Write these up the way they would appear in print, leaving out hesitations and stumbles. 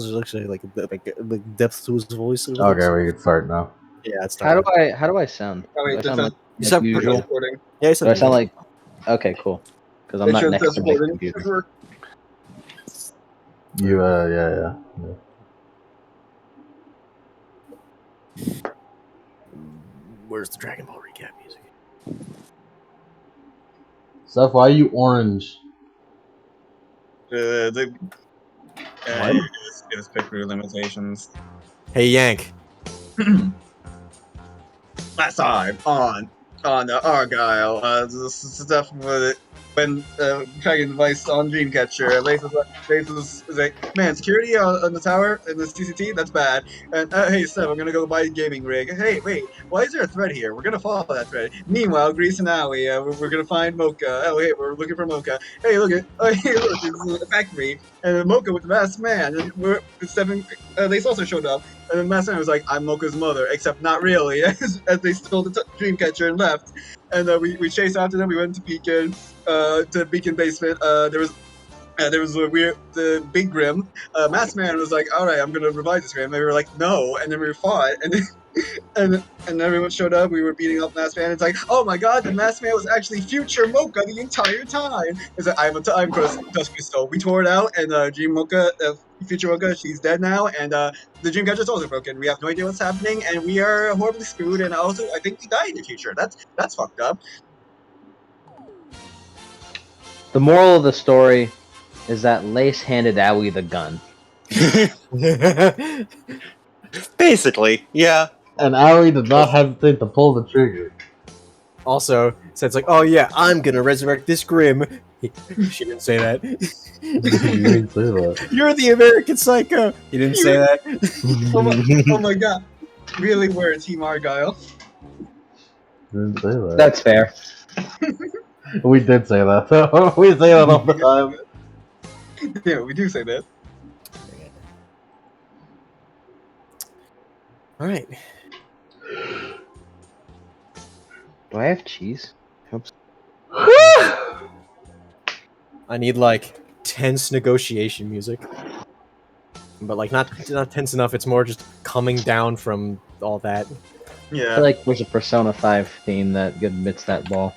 There's actually like depth to his voice. Okay, we can start now. Yeah, it's How do I sound? Oh, wait, Do I sound like You sound pretty usual? good. recording. Yeah, Do I sound like? Okay, cool. Because I'm Make not sure it next says to my recording. computer. You, yeah. Where's the Dragon Ball recap music? Seth, why are you orange? It What? is quick through limitations. Hey Yank. Last time on Argyle, this stuff with when tracking device on Dreamcatcher, Lace was like, man, security on the tower in the CCT, that's bad. And hey, Steph, I'm gonna go buy a gaming rig. Hey, wait, why is there a thread here? We're gonna follow that thread. Meanwhile, Grease and Alley, we're gonna find Mocha. Oh, hey, we're looking for Mocha. Hey, look, it's a factory, and Mocha with the masked man, and Lace also showed up. And then Master was like, I'm Mocha's mother, except not really, as they stole the Dreamcatcher and left. And we chased after them. We went to Beacon basement. There was the big Grim. Masked Man was like, all right, I'm going to revive this Grim. And we were like, no. And then we fought. And everyone showed up. We were beating up Masked Man. It's like, oh my god, the Masked Man was actually future Mocha the entire time. It's like, I'm a time Dust Crystal. We tore it out, and Dream Mocha, future Mocha, she's dead now, and the Dreamcatcher is also broken. We have no idea what's happening, and we are horribly screwed. And also, I think we die in the future. That's fucked up. The moral of the story is that Lace handed Owie the gun. Basically, yeah. And Ari did not hesitate to pull the trigger. Also, so it's like, oh yeah, I'm gonna resurrect this Grim. She didn't say that. You didn't say that. You're the American Psycho. He didn't say that. Oh my god. Really, we're a Team Argyle. You didn't say that. That's fair. We did say that. We say that all the time. Yeah, we do say that. All right. Do I have cheese? Oops. I need like tense negotiation music, but like not tense enough. It's more just coming down from all that. I Yeah. feel like there's a Persona 5 theme that admits that ball.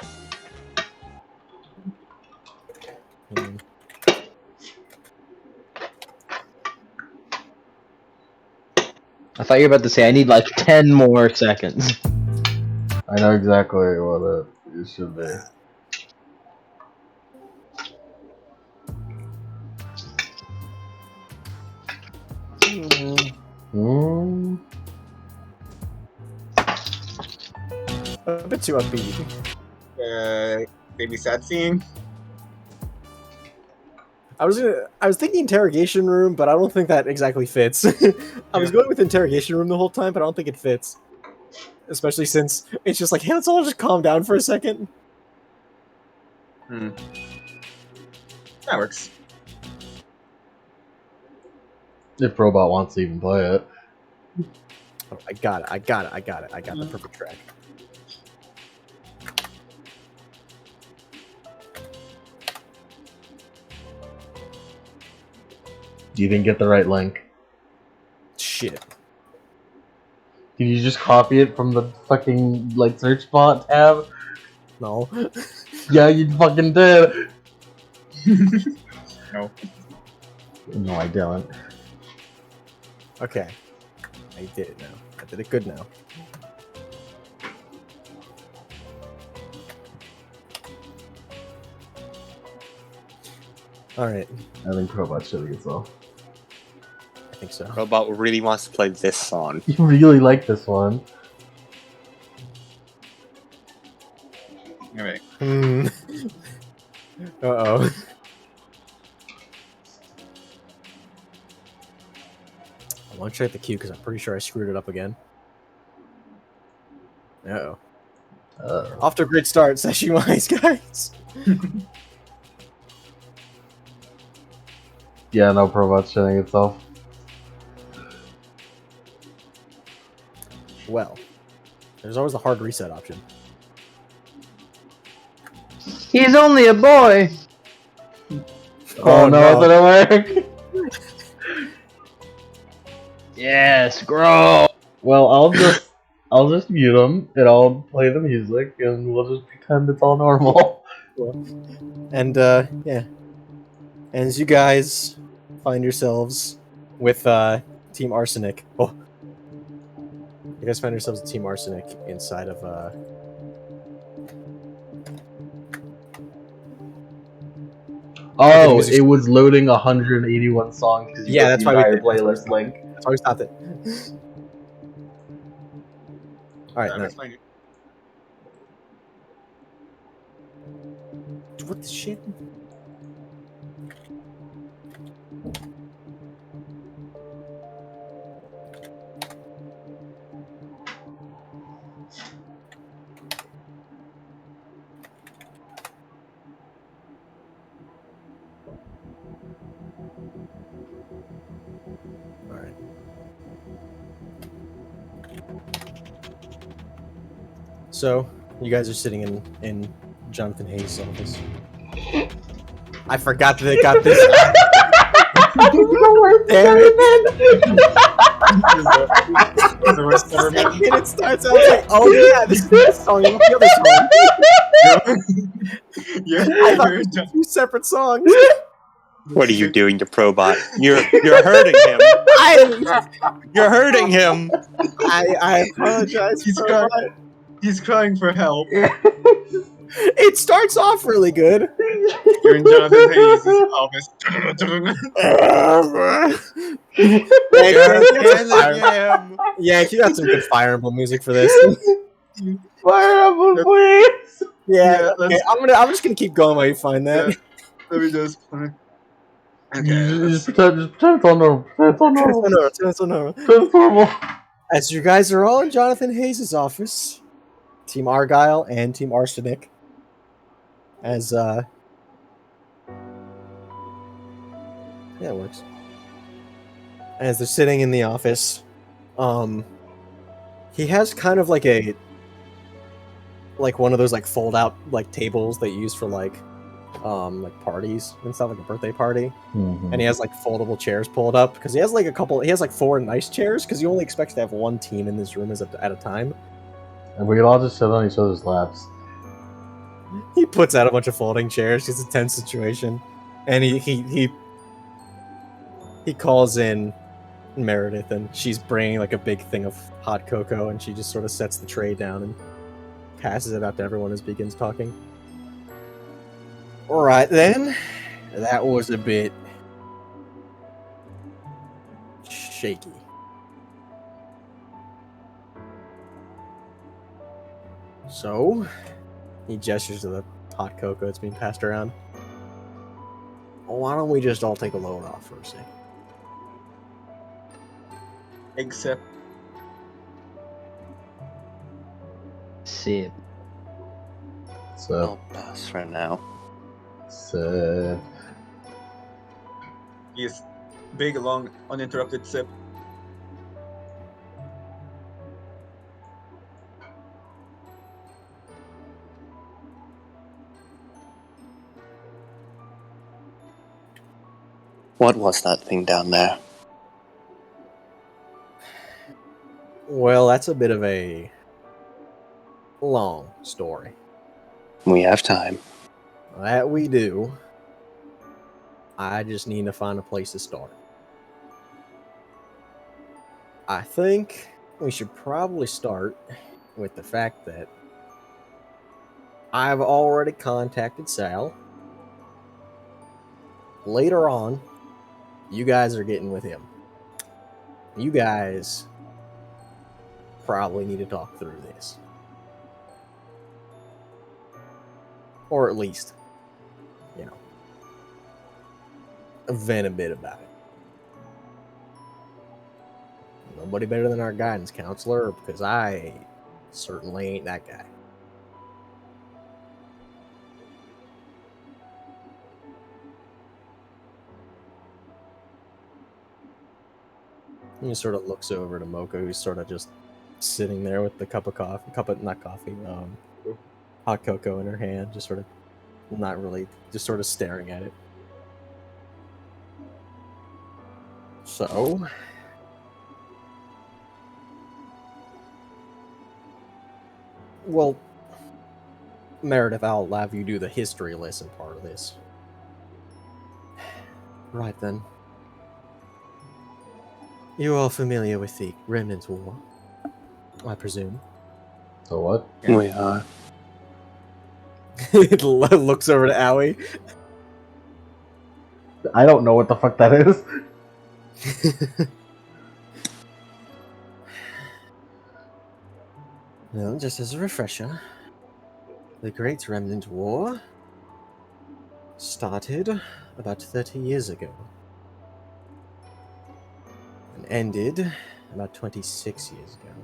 I thought you were about to say I need like 10 more seconds. I know exactly what it should be. A bit too upbeat. Maybe sad scene. I was thinking interrogation room, but I don't think that exactly fits. I was going with interrogation room the whole time, but I don't think it fits. Especially since it's just like, hey, let's all just calm down for a second. That works. If Robot wants to even play it. Oh, I got it. I got the perfect track. You didn't get the right link. Shit. Did you just copy it from the fucking like search bot tab? No. Yeah, you fucking did. No. No, I don't. Okay. I did it now. I did it good now. Alright. I think Robot's shitting itself. I think so. Robot really wants to play this song. You really like this one. Alright. Uh-oh. I want to check the queue because I'm pretty sure I screwed it up again. Uh-oh. Off to a great start, session-wise, guys. Yeah, no, Robot's shitting itself. Well, there's always the hard reset option. He's only a boy! Oh no, it didn't work! Yes, grow. Well, I'll just mute them and I'll play the music and we'll just pretend it's all normal. And yeah. And as you guys find yourselves with Team Arsenic. Oh. You guys find yourselves with Team Arsenic inside of Oh, it was loading 181 songs because you Yeah, got that's the why we entire did. playlist link. That's why we stopped it. Alright, now. What the shit? Alright. So, you guys are sitting in Jonathan Hayes' office. I forgot that they got this. Damn He's the worst ever, man. And it starts out like, oh yeah, this is this song and the other song. Yeah, I thought these were two separate songs. What are you doing to Probot? You're hurting him. You're hurting him. I apologize. He's for crying. my- He's crying for help. It starts off really good. You're in Jonathan Hayes' office. Yeah, you got some good Fire Emblem music for this. Fire Emblem, please! Yeah, Yeah, okay, I'm just gonna keep going while you find that. Yeah. Let me just. Okay. Just pretend it's all normal. Pretend it's all normal. It's normal. Pretend it's normal. As you guys are all in Jonathan Hayes' office, Team ARGYLE and Team Arsenic, as yeah, it works. As they're sitting in the office, he has kind of like one of those like fold out like tables that you use for like parties and stuff, like a birthday party. Mm-hmm. And he has like foldable chairs pulled up because he has like like 4 nice chairs because he only expects to have 1 team in this room at a time. And we could all just sit on each other's laps. He puts out a bunch of folding chairs. It's a tense situation, and he calls in Meredith, and she's bringing like a big thing of hot cocoa, and she just sort of sets the tray down and passes it out to everyone as begins talking. All right then, that was a bit shaky. So, he gestures to the hot cocoa that's being passed around. Well, why don't we just all take a load off for a second? Except. See it. So, I'll pass for now. He is big, long, uninterrupted sip. What was that thing down there? Well, that's a bit of a long story. We have time. That we do. I just need to find a place to start. I think we should probably start with the fact that I've already contacted Sal. Later on, you guys are getting with him. You guys probably need to talk through this. Or at least, vent a bit about it. Nobody better than our guidance counselor, because I certainly ain't that guy. He sort of looks over to Mocha, who's sort of just sitting there with the cup of coffee, hot cocoa in her hand, just sort of not really, just sort of staring at it. So, Well, Meredith, I'll have you do the history lesson part of this. Right then. You are familiar with the Remnants War, I presume. So what? We are. It looks over to Owie. I don't know what the fuck that is. Well, just as a refresher, the Great Remnant War started about 30 years ago and ended about 26 years ago.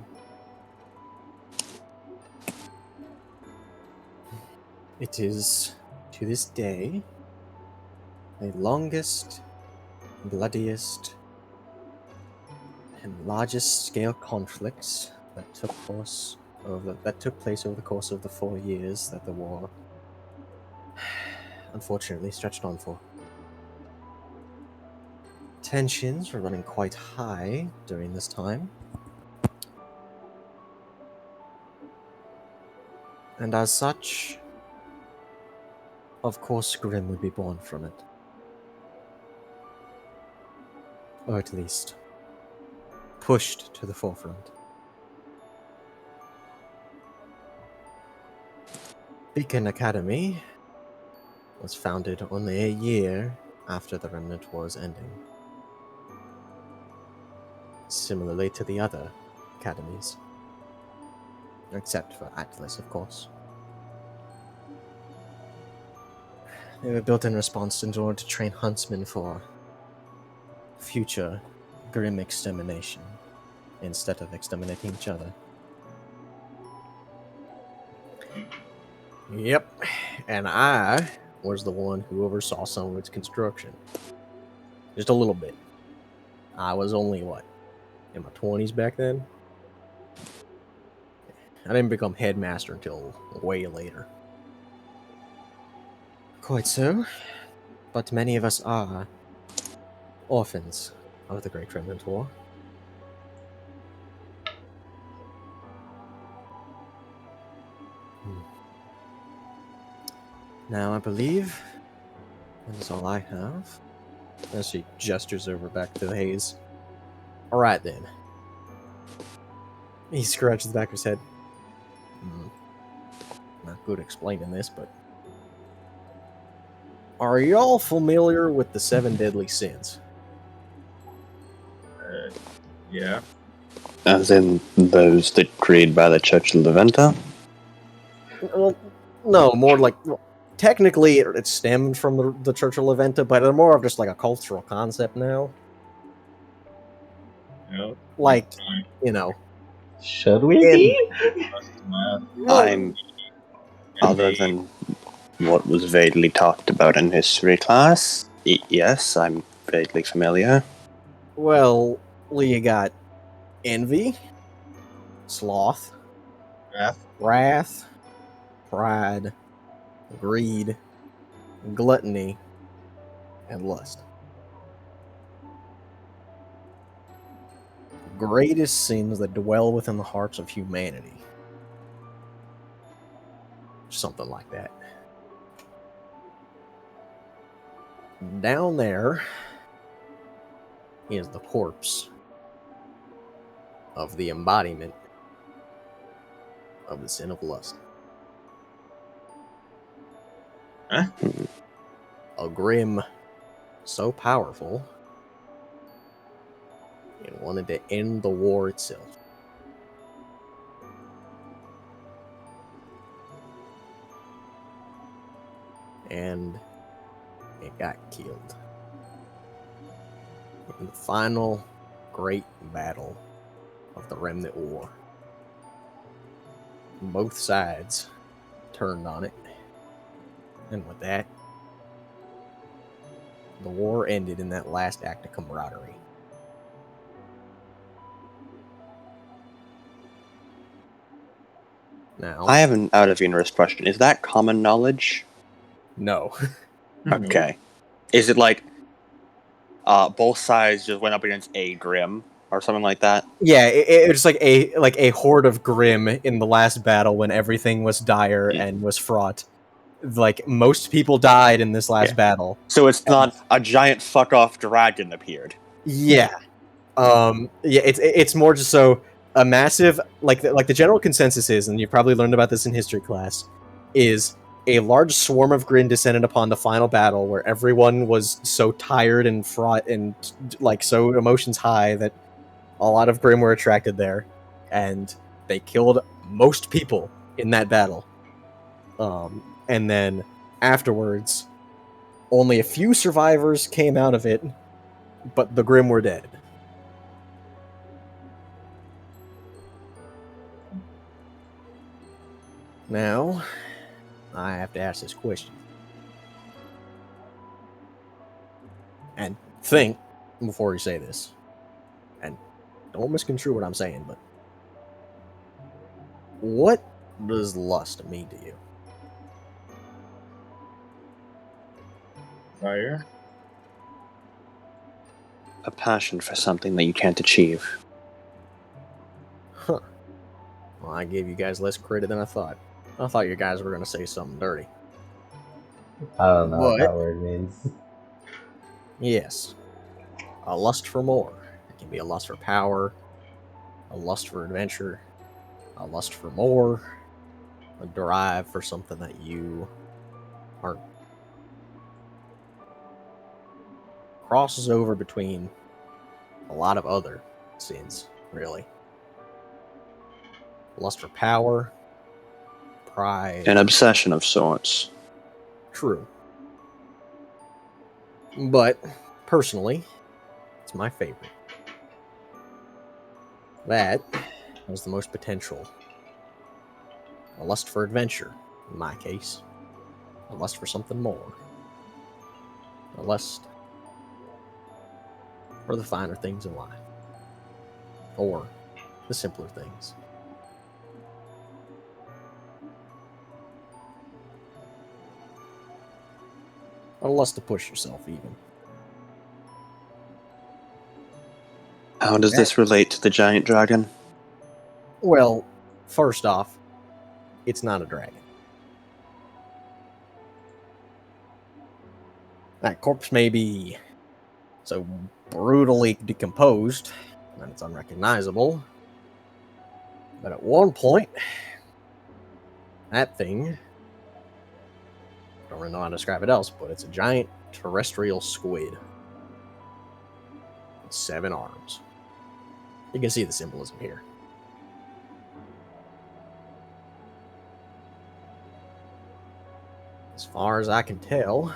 It is, to this day, the longest, bloodiest, and largest scale conflicts that took place over the course of the 4 years that the war unfortunately stretched on for. Tensions were running quite high during this time, and as such, of course, Grimm would be born from it. Or at least, pushed to the forefront. Beacon Academy was founded only a year after the Remnant War's ending. Similarly to the other academies. Except for Atlas, of course. They were built in response in order to train huntsmen for future grim extermination, instead of exterminating each other. Yep, and I was the one who oversaw some of its construction. Just a little bit. I was only, in my 20s back then? I didn't become headmaster until way later. Quite so, but many of us are orphans of the Great Remnant War. Now, I believe that is all I have. As she gestures over back to the haze. Alright then. He scratches the back of his head. Not good explaining this, but... Are y'all familiar with the 7 deadly sins? Yeah. As in those that created by the Church of Leventa? Well, no, more like... Well, technically, it stemmed from the Church of Leventa, but they're more of just like a cultural concept now. Yep. Like, you know... Should we be? I'm... Other than what was vaguely talked about in history class, yes, I'm vaguely familiar. Well, you got envy, sloth, wrath, pride, greed, gluttony, and lust. Greatest sins that dwell within the hearts of humanity. Something like that. Down there is the corpse of the embodiment of the sin of lust. Huh? A Grimm so powerful it wanted to end the war itself. And it got killed in the final great battle of the Remnant War. Both sides turned on it, and with that, the war ended in that last act of camaraderie. Now, I have an out of universe question. Is that common knowledge? no. Okay. Is it like both sides just went up against a Grimm, or something like that. Yeah, it was like a horde of Grimm in the last battle when everything was dire and was fraught. Like, most people died in this last battle. So it's not a giant fuck off dragon appeared. Yeah. Yeah, it's more just so a massive, like the general consensus is, and you've probably learned about this in history class, is a large swarm of Grimm descended upon the final battle where everyone was so tired and fraught and like so emotions high that a lot of Grimm were attracted there, and they killed most people in that battle. And then afterwards, only a few survivors came out of it, but the Grimm were dead. Now, I have to ask this question. And think before you say this. And don't misconstrue what I'm saying, but what does lust mean to you? Fire. A passion for something that you can't achieve. Huh. Well, I gave you guys less credit than I thought. I thought you guys were going to say something dirty. I don't know what But- that word means. Yes. A lust for more. It can be a lust for power, a lust for adventure, a lust for more, a drive for something that you aren't. Crosses over between a lot of other sins, really. Lust for power, pride. An obsession of sorts. True. But, personally, it's my favorite. That has the most potential. A lust for adventure, in my case. A lust for something more. A lust for the finer things in life. Or the simpler things. A lust to push yourself, even. How does this relate to the giant dragon? Well, first off, it's not a dragon. That corpse may be so brutally decomposed that it's unrecognizable, but at one point, that thing, don't really know how to describe it else, but it's a giant terrestrial squid with 7 arms. You can see the symbolism here. As far as I can tell,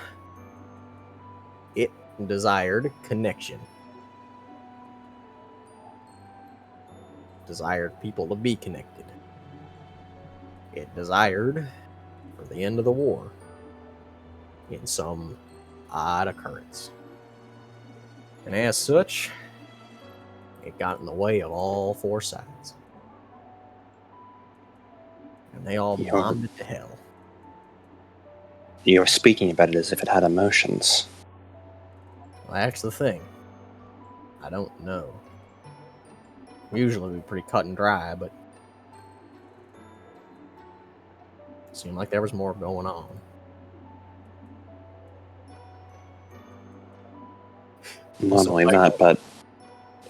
it desired connection. Desired people to be connected. It desired for the end of the war in some odd occurrence. And as such, it got in the way of all 4 sides. And they all Yeah. bombed it to hell. You're speaking about it as if it had emotions. Well, that's the thing. I don't know. Usually we're pretty cut and dry, but it seemed like there was more going on. Not only that, but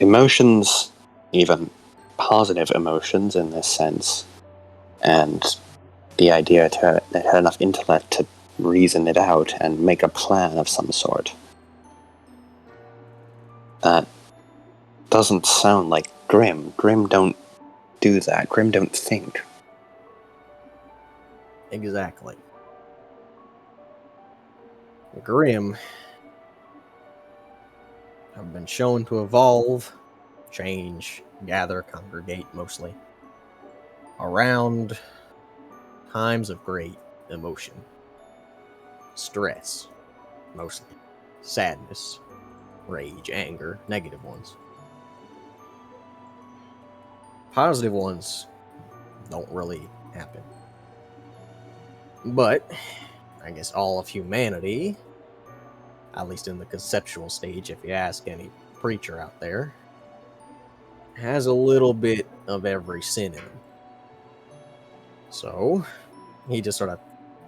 emotions, even positive emotions in this sense, and the idea that it had enough intellect to reason it out and make a plan of some sort. That doesn't sound like Grimm. Grimm don't do that. Grimm don't think. Exactly. Grimm have been shown to evolve, change, gather, congregate mostly around times of great emotion. Stress, mostly. Sadness, rage, anger, negative ones. Positive ones don't really happen. But I guess all of humanity, at least in the conceptual stage, if you ask any preacher out there, has a little bit of every sin in him. So, he just sort of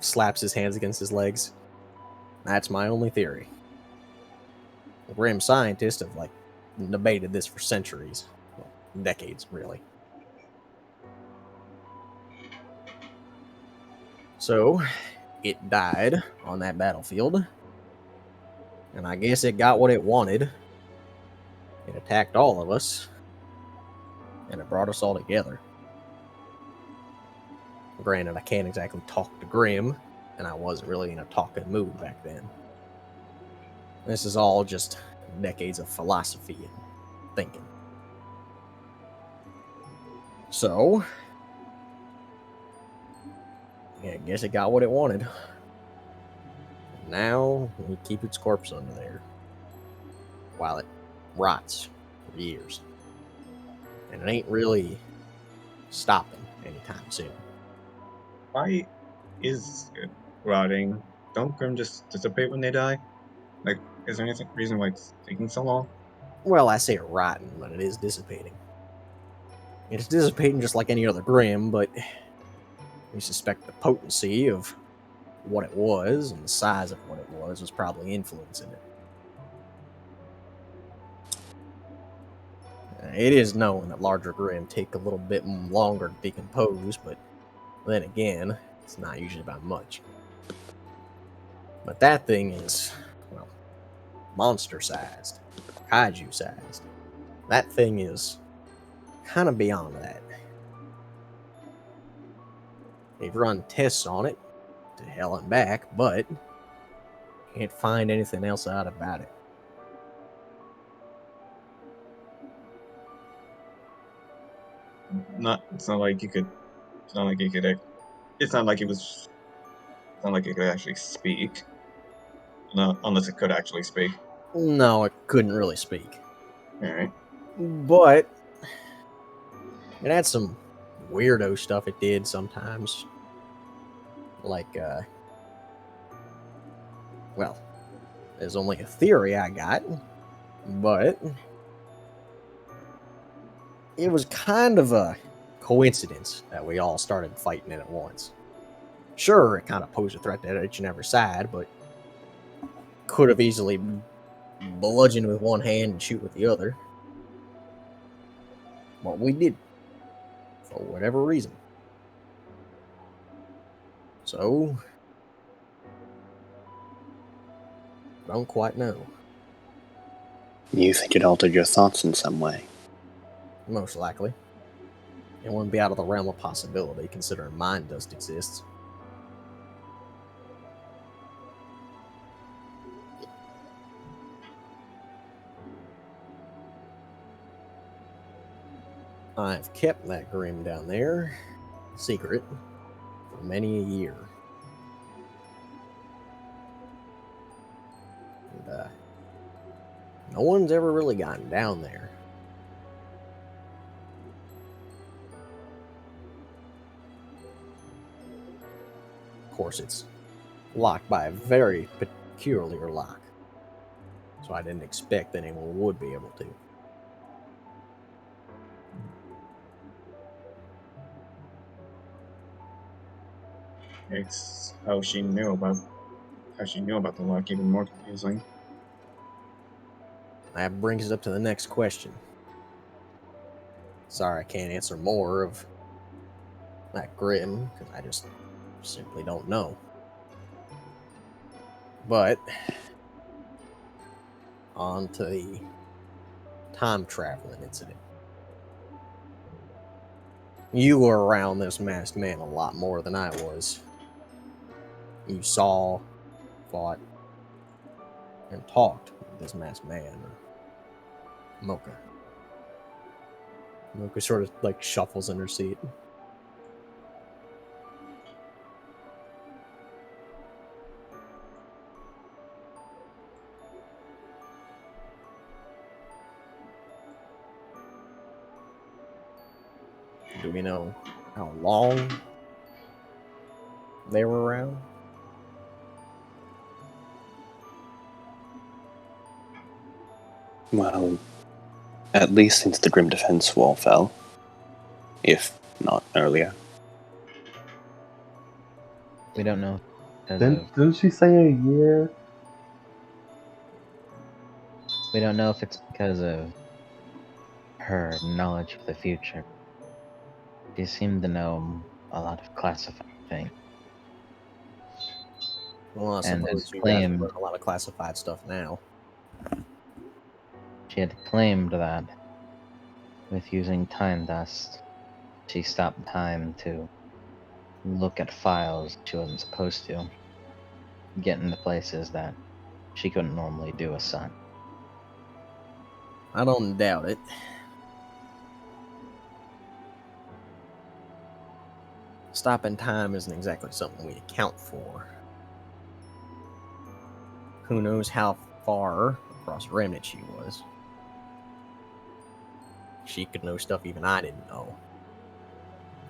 slaps his hands against his legs. That's my only theory. The grim scientists have, like, debated this for centuries. Well, decades, really. So, it died on that battlefield. And I guess it got what it wanted. It attacked all of us. And it brought us all together. Granted, I can't exactly talk to Grim, and I wasn't really in a talking mood back then. This is all just decades of philosophy and thinking. So, yeah, I guess it got what it wanted. Now, we keep its corpse under there, while it rots for years. And it ain't really stopping anytime soon. Why is it rotting? Don't Grim just dissipate when they die? Like, is there any reason why it's taking so long? Well, I say rotten, but it is dissipating. It's dissipating just like any other Grim, but we suspect the potency of what it was and the size of what it was probably influencing it. It is known that larger Grim take a little bit longer to decompose, but then again, it's not usually by much. But that thing is, well, monster-sized, kaiju-sized. That thing is kind of beyond that. They've run tests on it to hell and back, but can't find anything else out about it. It's not like you could. It's not like you could. It's not like it was. It's not like it could actually speak. No, unless it could actually speak. No, it couldn't really speak. Alright. But it had some weirdo stuff it did sometimes. Like, well, there's only a theory I got, but it was kind of a coincidence that we all started fighting it at once. Sure, it kind of posed a threat to each and every side, but could have easily bludgeoned with one hand and shoot with the other. But we did, for whatever reason. So, don't quite know. You think it altered your thoughts in some way? Most likely. It wouldn't be out of the realm of possibility, considering mind dust exists. I've kept that Grim down there, secret, for many a year. And, no one's ever really gotten down there. Of course, it's locked by a very peculiar lock, so I didn't expect that anyone would be able to. It's how she knew about the lock even more confusing. That brings us up to the next question. Sorry I can't answer more of that Grim, because I just simply don't know. But, on to the time traveling incident. You were around this masked man a lot more than I was. You saw, fought, and talked with this masked man, or Mocha. Mocha sort of like shuffles in her seat. Do we know how long they were around? Well, at least since the Grim Defense Wall fell, if not earlier. We don't know. Didn't she say a year? We don't know if it's because of her knowledge of the future. She seemed to know a lot of classified things. Well, I And suppose had you guys claimed learn a lot of classified stuff now. she had claimed that with using time dust, she stopped time to look at files she wasn't supposed to, get into places that she couldn't normally do as son. I don't doubt it. Stopping time isn't exactly something we account for. Who knows how far across Remnant she was. She could know stuff even I didn't know.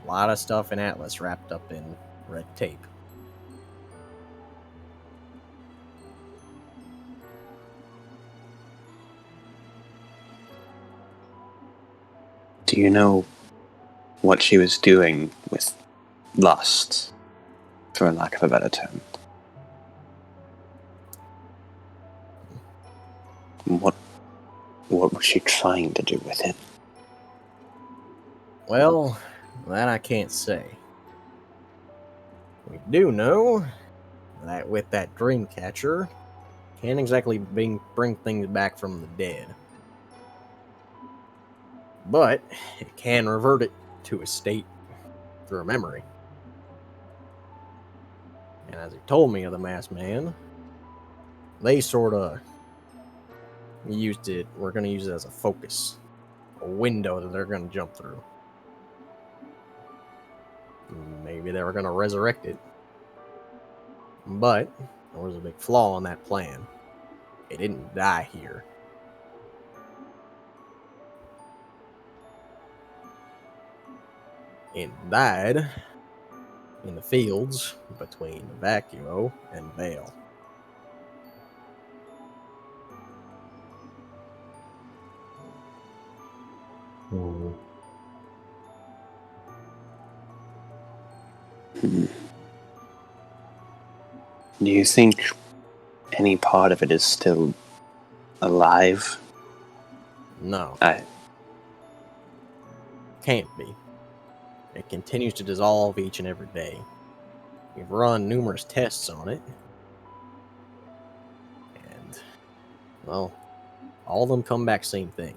A lot of stuff in Atlas wrapped up in red tape. Do you know what she was doing with lust, for a lack of a better term? What was she trying to do with it? Well, that I can't say. We do know that with that dream catcher, can't exactly bring things back from the dead. But it can revert it to a state through a memory. And as he told me of the masked man, they sort of used it, we're going to use it as a focus, a window that they're going to jump through. Maybe they were going to resurrect it. But there was a big flaw in that plan. It didn't die here. It died in the fields between Vacuo and Vale. Do you think any part of it is still alive? No. Can't be. It continues to dissolve each and every day. We've run numerous tests on it. And, well, all of them come back same thing.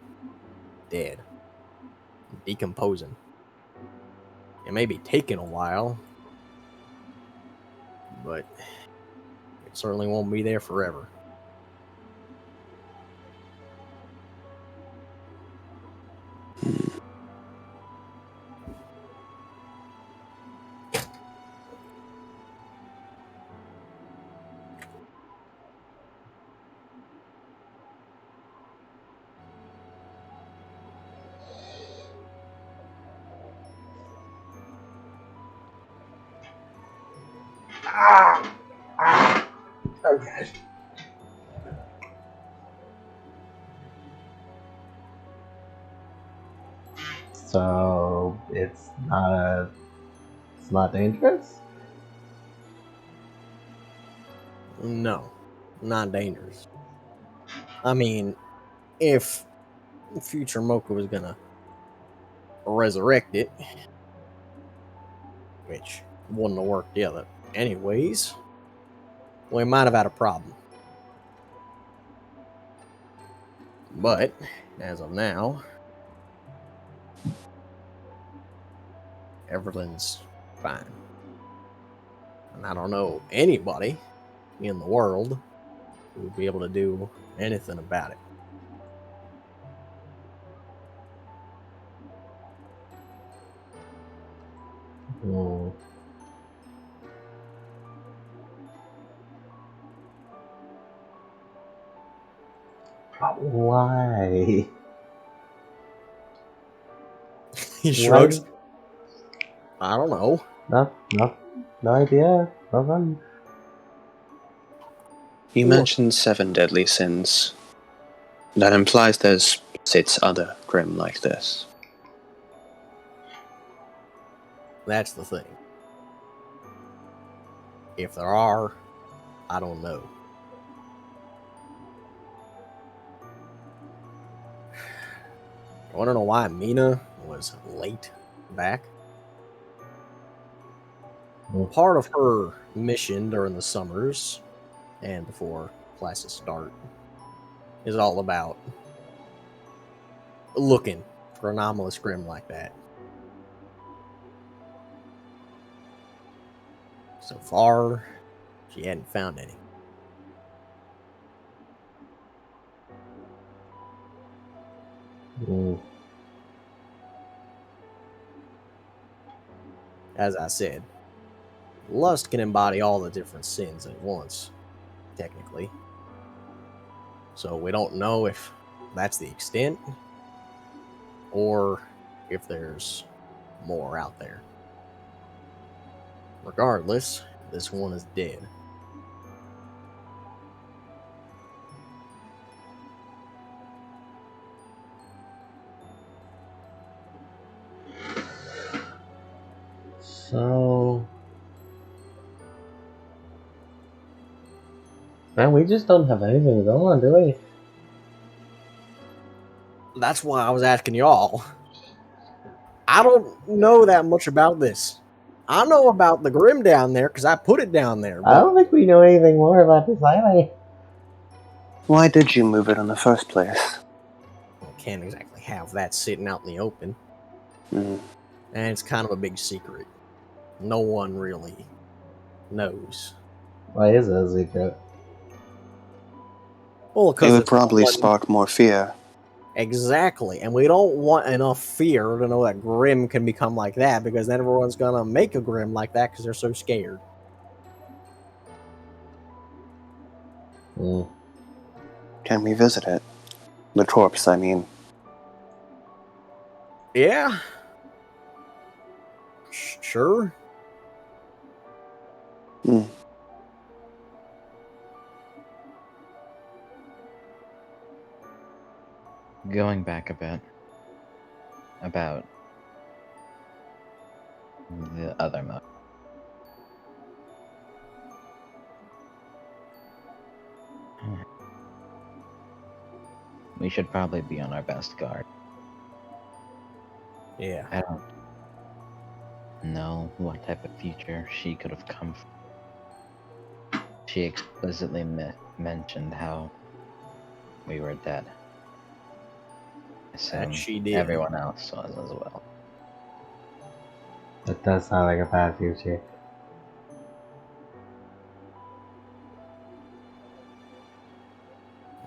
Dead. Decomposing. It may be taking a while, but it certainly won't be there forever. Okay. So it's not dangerous? No, not dangerous. I mean, if future Mocha was gonna resurrect it, which wouldn't have worked the other anyways, we might have had a problem. But as of now, everything's fine. And I don't know anybody in the world who would be able to do anything about it. Why? He shrugs. I don't know. No idea. Nothing. You mentioned 7 deadly sins. That implies there's sits other Grim like this? That's the thing. If there are, I don't know. I want to know why Mina was late back. Part of her mission during the summers and before classes start is all about looking for anomalous Grim like that. So far, she hadn't found any. As I said, lust can embody all the different sins at once, technically. So we don't know if that's the extent or if there's more out there. Regardless, this one is dead. So, man, we just don't have anything going, do we? That's why I was asking y'all. I don't know that much about this. I know about the Grim down there because I put it down there. I don't think we know anything more about this either. Why did you move it in the first place? I can't exactly have that sitting out in the open. Hmm. And it's kind of a big secret. No one really knows. Why is it a secret? Well, It because would probably spark more fear. Exactly, and we don't want enough fear to know that Grim can become like that, because then everyone's gonna make a Grim like that because they're so scared. Can we visit it? The corpse, I mean. Yeah. Sure. Hmm. Going back a bit about the other mode. We should probably be on our best guard. Yeah. I don't know what type of future she could have come from. She explicitly mentioned how we were dead. So That she did. everyone else was as well. That does sound like a bad future.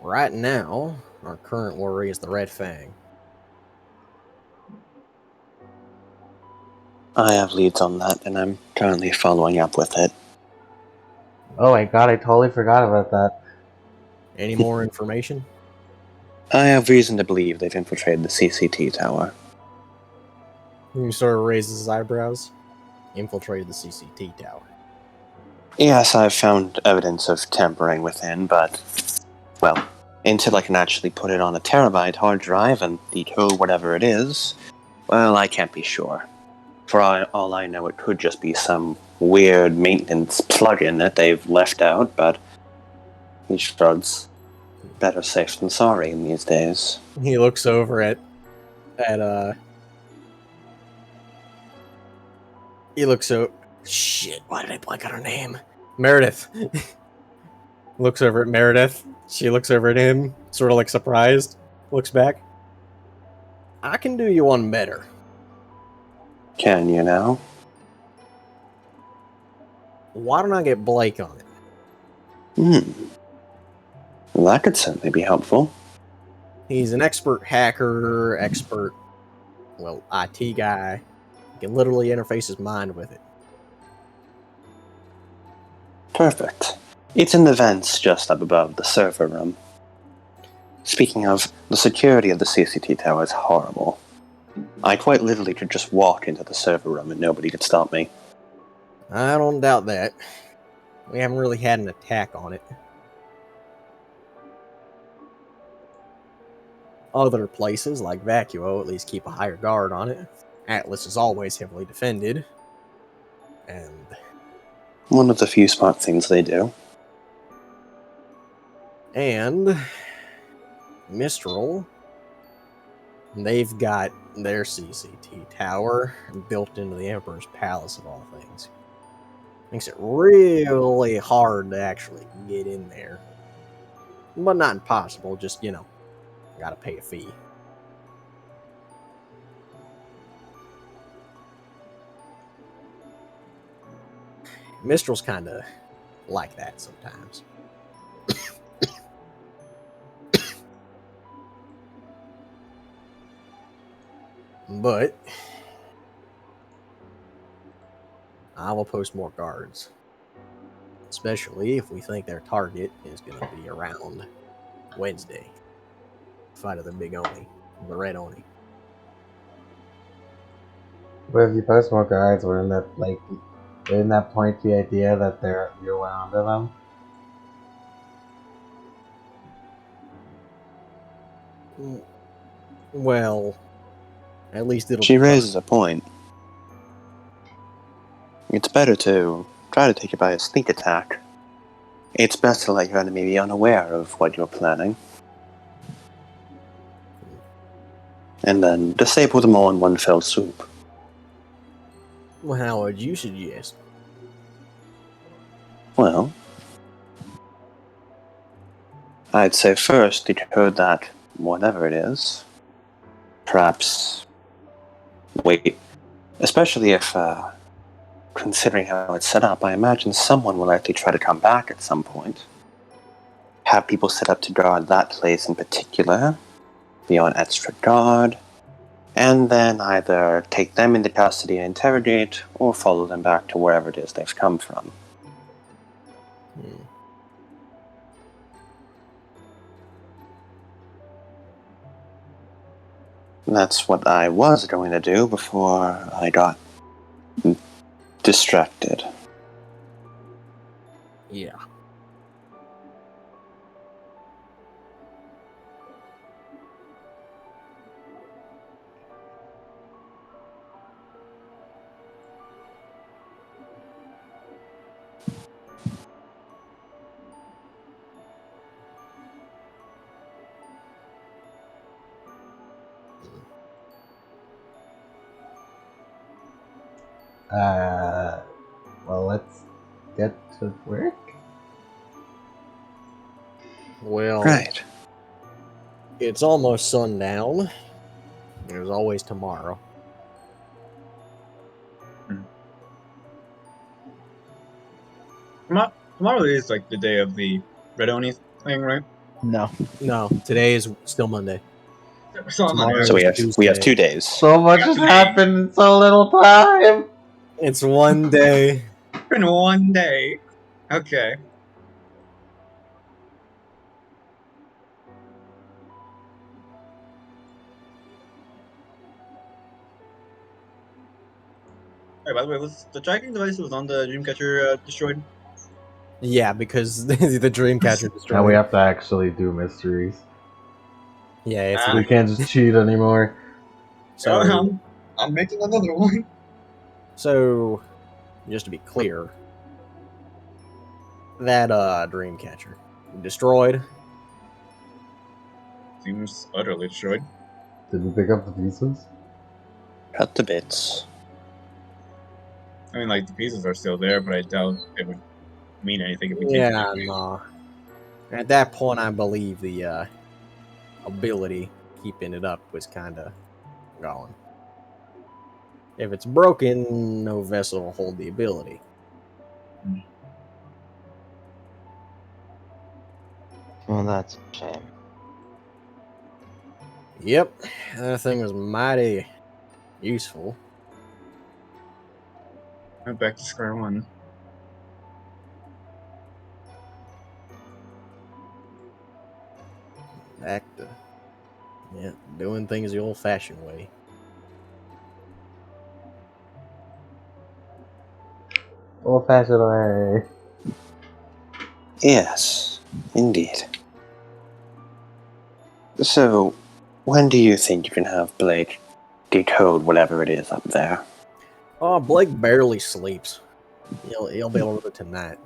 Right now, our current worry is the Red Fang. I have leads on that, and I'm currently following up with it. Oh my god, I totally forgot about that. Any more information? I have reason to believe they've infiltrated the CCT tower. He sort of raises his eyebrows. Infiltrated the CCT tower. Yes, I've found evidence of tampering within, but, well, until I can actually put it on a terabyte hard drive and decode whatever it is, well, I can't be sure. For all I know, it could just be some weird maintenance plugin that they've left out, but he shrugs. Better safe than sorry in these days. He looks over at he looks over. Shit, why did I blank on her name? Meredith. Looks over at Meredith. She looks over at him, sort of like surprised. Looks back. I can do you one better. Can you now? Why don't I get Blake on it? That could certainly be helpful. He's an expert hacker, expert, well, IT guy. He can literally interface his mind with it. Perfect. It's in the vents just up above the server room. Speaking of, the security of the CCT tower is horrible. I quite literally could just walk into the server room and nobody could stop me. I don't doubt that. We haven't really had an attack on it. Other places, like Vacuo, at least keep a higher guard on it. Atlas is always heavily defended. And One of the few smart things they do. Mistral, they've got their CCT tower built into the Emperor's Palace of all things. Makes it really hard to actually get in there. But not impossible, just, gotta pay a fee. Mistral's kinda like that sometimes. But I will post more guards. Especially if we think their target is going to be around Wednesday. Fight of the big Oni. The red Oni. But if you post more guards, wouldn't that point to the idea that you're well onto them? Well, at least it'll She be raises a point. It's better to try to take it by a sneak attack. It's best to let your enemy be unaware of what you're planning. And then disable them all in one fell swoop. Well, how would you suggest? Well, I'd say first decode that whatever it is. Perhaps wait. Especially if, considering how it's set up, I imagine someone will likely try to come back at some point. Have people set up to guard that place in particular, be on extra guard, and then either take them into custody and interrogate, or follow them back to wherever it is they've come from. That's what I was going to do before I got distracted. Yeah. Well, let's get to work. Well, Right. it's almost sundown. There's always tomorrow. Tomorrow is like the day of the Red Oni thing, right? No. No, today is still Monday. So Tomorrow So we have Tuesday. 2 days. So much has happened in so little time! It's one day. in one day. Okay. Hey, by the way, was the tracking device that was on the Dreamcatcher destroyed? Yeah, because the Dreamcatcher destroyed. Now we have to actually do mysteries. Yeah, it's We can't just cheat anymore. so. I'm making another one. So, just to be clear, that Dreamcatcher destroyed. Seems utterly destroyed. Did we pick up the pieces? Cut to bits. I mean, like, the pieces are still there, but I doubt it would mean anything if we Yeah, take it. no. At that point, I believe the ability keeping it up was kind of gone. If it's broken, no vessel will hold the ability. Well, that's a shame. Yep, that thing was mighty useful. Went back to square one. Back to doing things the old-fashioned way. Old-fashioned way. Yes, indeed. So, When do you think you can have Blake decode whatever it is up there? Oh, Blake barely sleeps. He'll be able to tonight.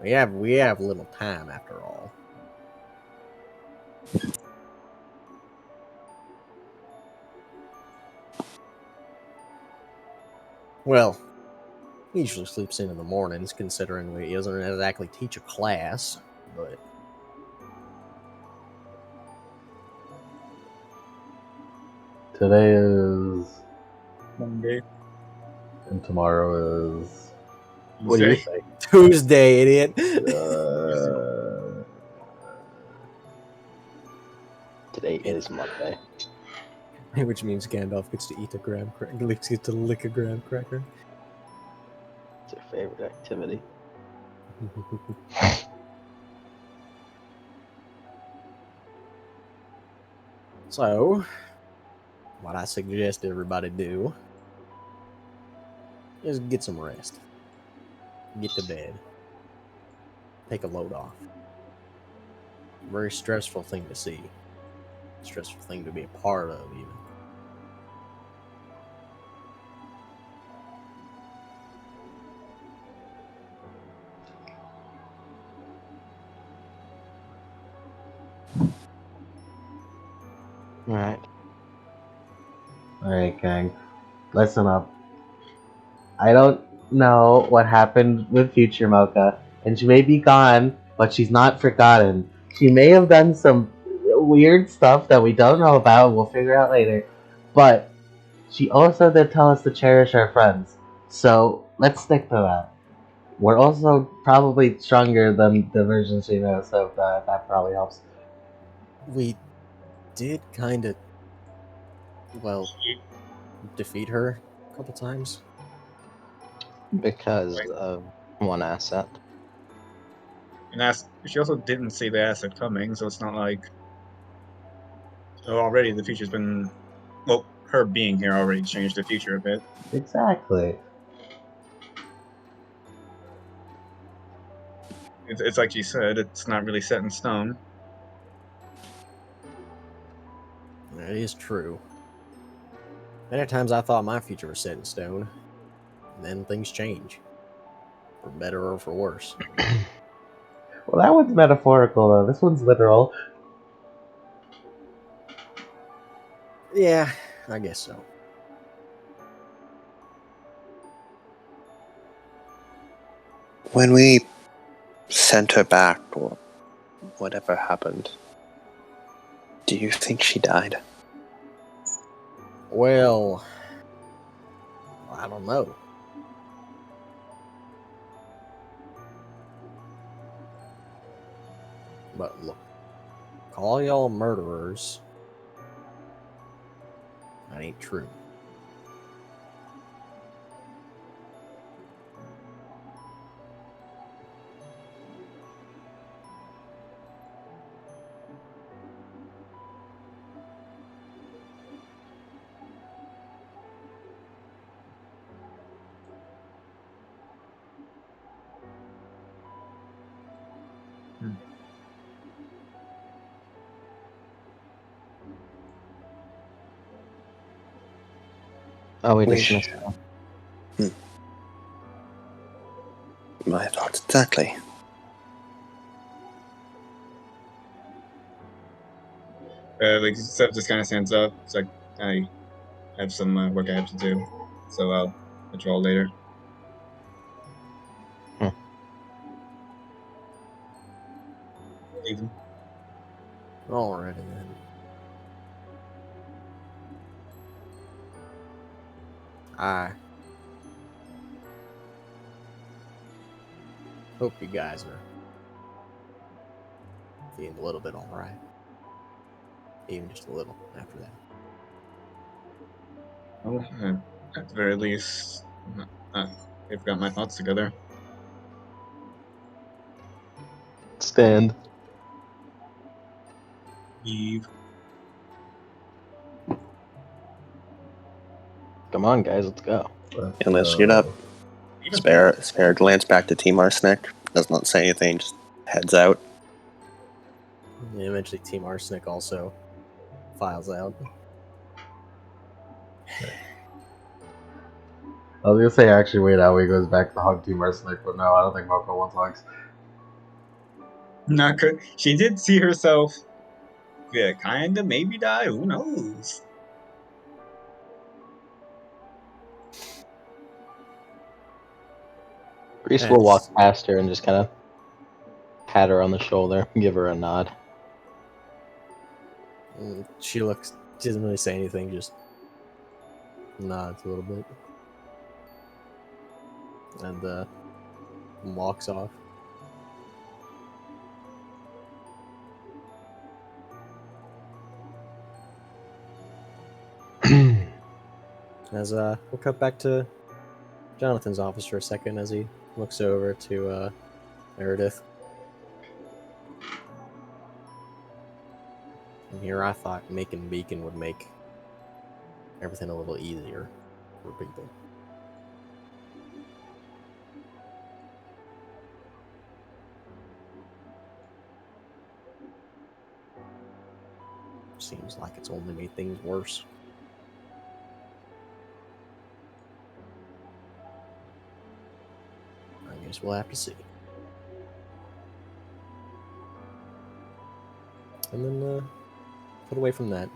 We have little time after all. Well, he usually sleeps in the mornings, considering he doesn't exactly teach a class, but Today is, Monday. and tomorrow is. What do you say? Tuesday, idiot. Today is Monday. Which means Gandalf gets to eat a graham cracker. Gets to lick a graham cracker. It's your favorite activity. So, what I suggest everybody do is get some rest. Get to bed. Take a load off. Very stressful thing to see. Stressful thing to be a part of, even. Alright. Alright, gang. Listen up. I don't know what happened with Future Mocha, and she may be gone, but she's not forgotten. She may have done some weird stuff that we don't know about, we'll figure out later, but she also did tell us to cherish our friends, so let's stick to that. We're also probably stronger than the version she knows, so that probably helps. We did kind of, well, defeat her a couple times. Because of one asset. And she also didn't see the asset coming, so it's not like already the future's been. Well, her being here already changed the future a bit. Exactly. It's like you said, it's not really set in stone. That is true. Many times I thought my future was set in stone, and then things change. For better or for worse. Well, that one's metaphorical, though. This one's literal. Yeah, I guess so. When we sent her back, or whatever happened, do you think she died? Well, I don't know. But look, call y'all murderers. That ain't true. Oh, we We dismissed sh- him. My thoughts exactly. Like Seth just kind of stands up. It's like I have some work I have to do, so I'll draw later. Leave him. Alrighty then. I hope you guys are feeling a little bit alright. Even just a little after that. Well, at the very least, I've got my thoughts together. Stand. Leave. Come on, guys, let's go. And let's get up. Spare a glance back to Team Arsenic. Does not say anything, just heads out. And eventually Team Arsenic also files out. I was gonna say actually wait out he goes back to hug Team Arsenic, but no, I don't think Moko wants hugs. Not good. She did see herself, yeah, kinda maybe die. Who knows? Reese will walk past her and just kind of pat her on the shoulder, give her a nod. She doesn't really say anything, just nods a little bit. And walks off. As we'll cut back to Jonathan's office for a second as he looks over to Meredith. And here I thought making Beacon would make everything a little easier for people. Seems like it's only made things worse. I guess we'll have to see. And then put away from that.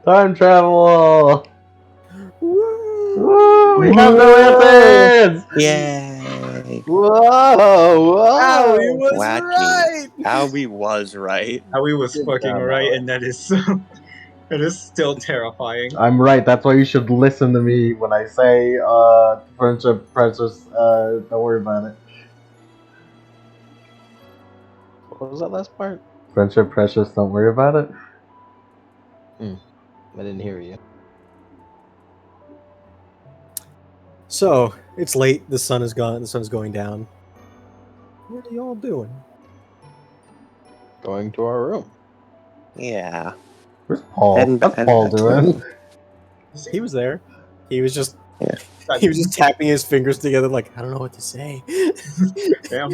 Time travel! Woo! We have the weapons! Yay! Whoa! Owie was Wacky. right! Albie was right. How he was Good fucking job, right, Alex. and that is so. It is still terrifying. I'm right, that's why you should listen to me when I say, friendship, precious, don't worry about it. What was that last part? Friendship, precious, don't worry about it. I didn't hear you. So, it's late, the sun is gone, the sun is going down. What are y'all doing? Going to our room. Yeah. Where's Paul? Heading What's back- Paul doing? He was there. He was just Yeah. he was just tapping his fingers together like, I don't know what to say. Damn.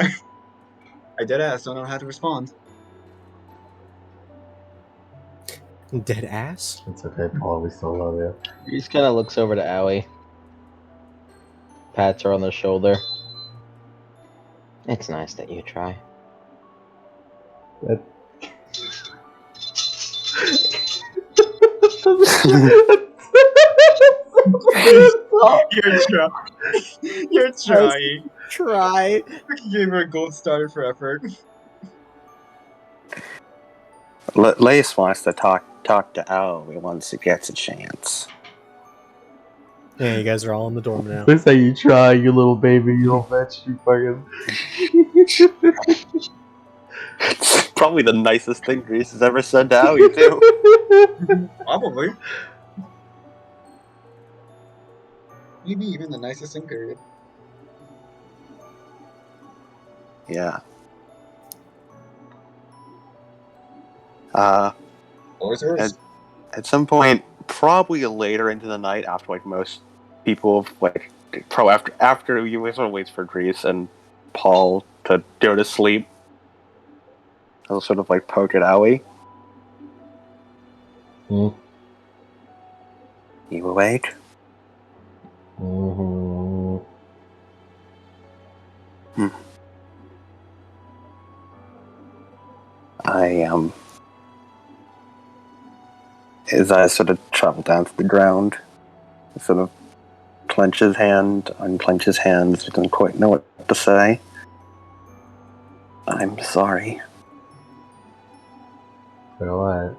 I dead ass don't know how to respond. Dead ass? It's okay, Paul, we still love you. Reese kind of looks over to Owie. Pats her on the shoulder. It's nice that you try. That- You're trying. Try. I gave her a gold star for effort. Lace wants to talk to Albie once he gets a chance. Yeah, you guys are all in the dorm now. Please say you try, you little baby, you little bitch, you fucking. It's probably the nicest thing Reese has ever said to Albie, too. Probably. Maybe even the nicest thing, period. Yeah. Always hers. At some point, probably later into the night, after like most people, like after you sort of waits for Grease and Paul to go to sleep, I'll sort of like poke at Owie. Hmm. You awake? Mm-hmm. His eyes sort of travel down to the ground. He sort of clench his hand, unclench his hands. He doesn't quite know what to say. I'm sorry. For what?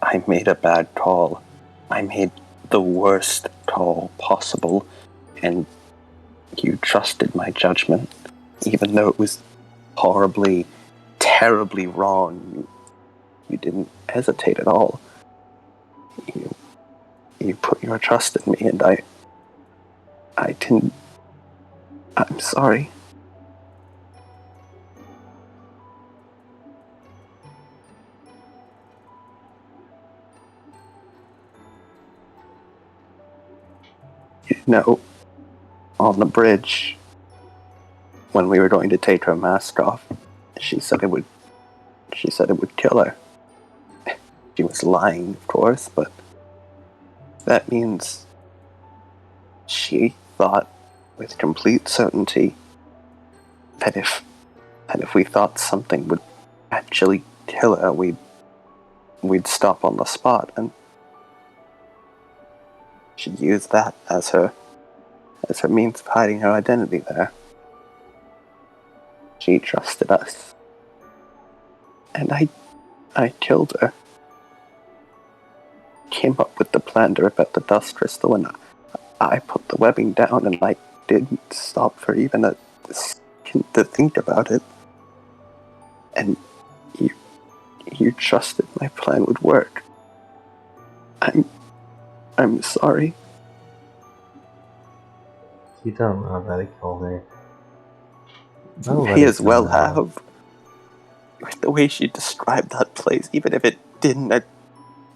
I made a bad call. I made the worst call possible, and you trusted my judgment, even though it was horribly, terribly wrong. You didn't hesitate at all. You put your trust in me, and I didn't. I'm sorry. You know, on the bridge, when we were going to take her mask off, she said it would kill her. She was lying, of course, but that means she thought with complete certainty that if we thought something would actually kill her, we'd stop on the spot, and she used that as her means of hiding her identity there. She trusted us. And I killed her. Came up with the plan to rip out the dust crystal, and I put the webbing down, and I didn't stop for even a second to think about it. And you trusted my plan would work. I'm sorry. You don't know that I killed her. May as well have. With the way she described that place, even if it didn't,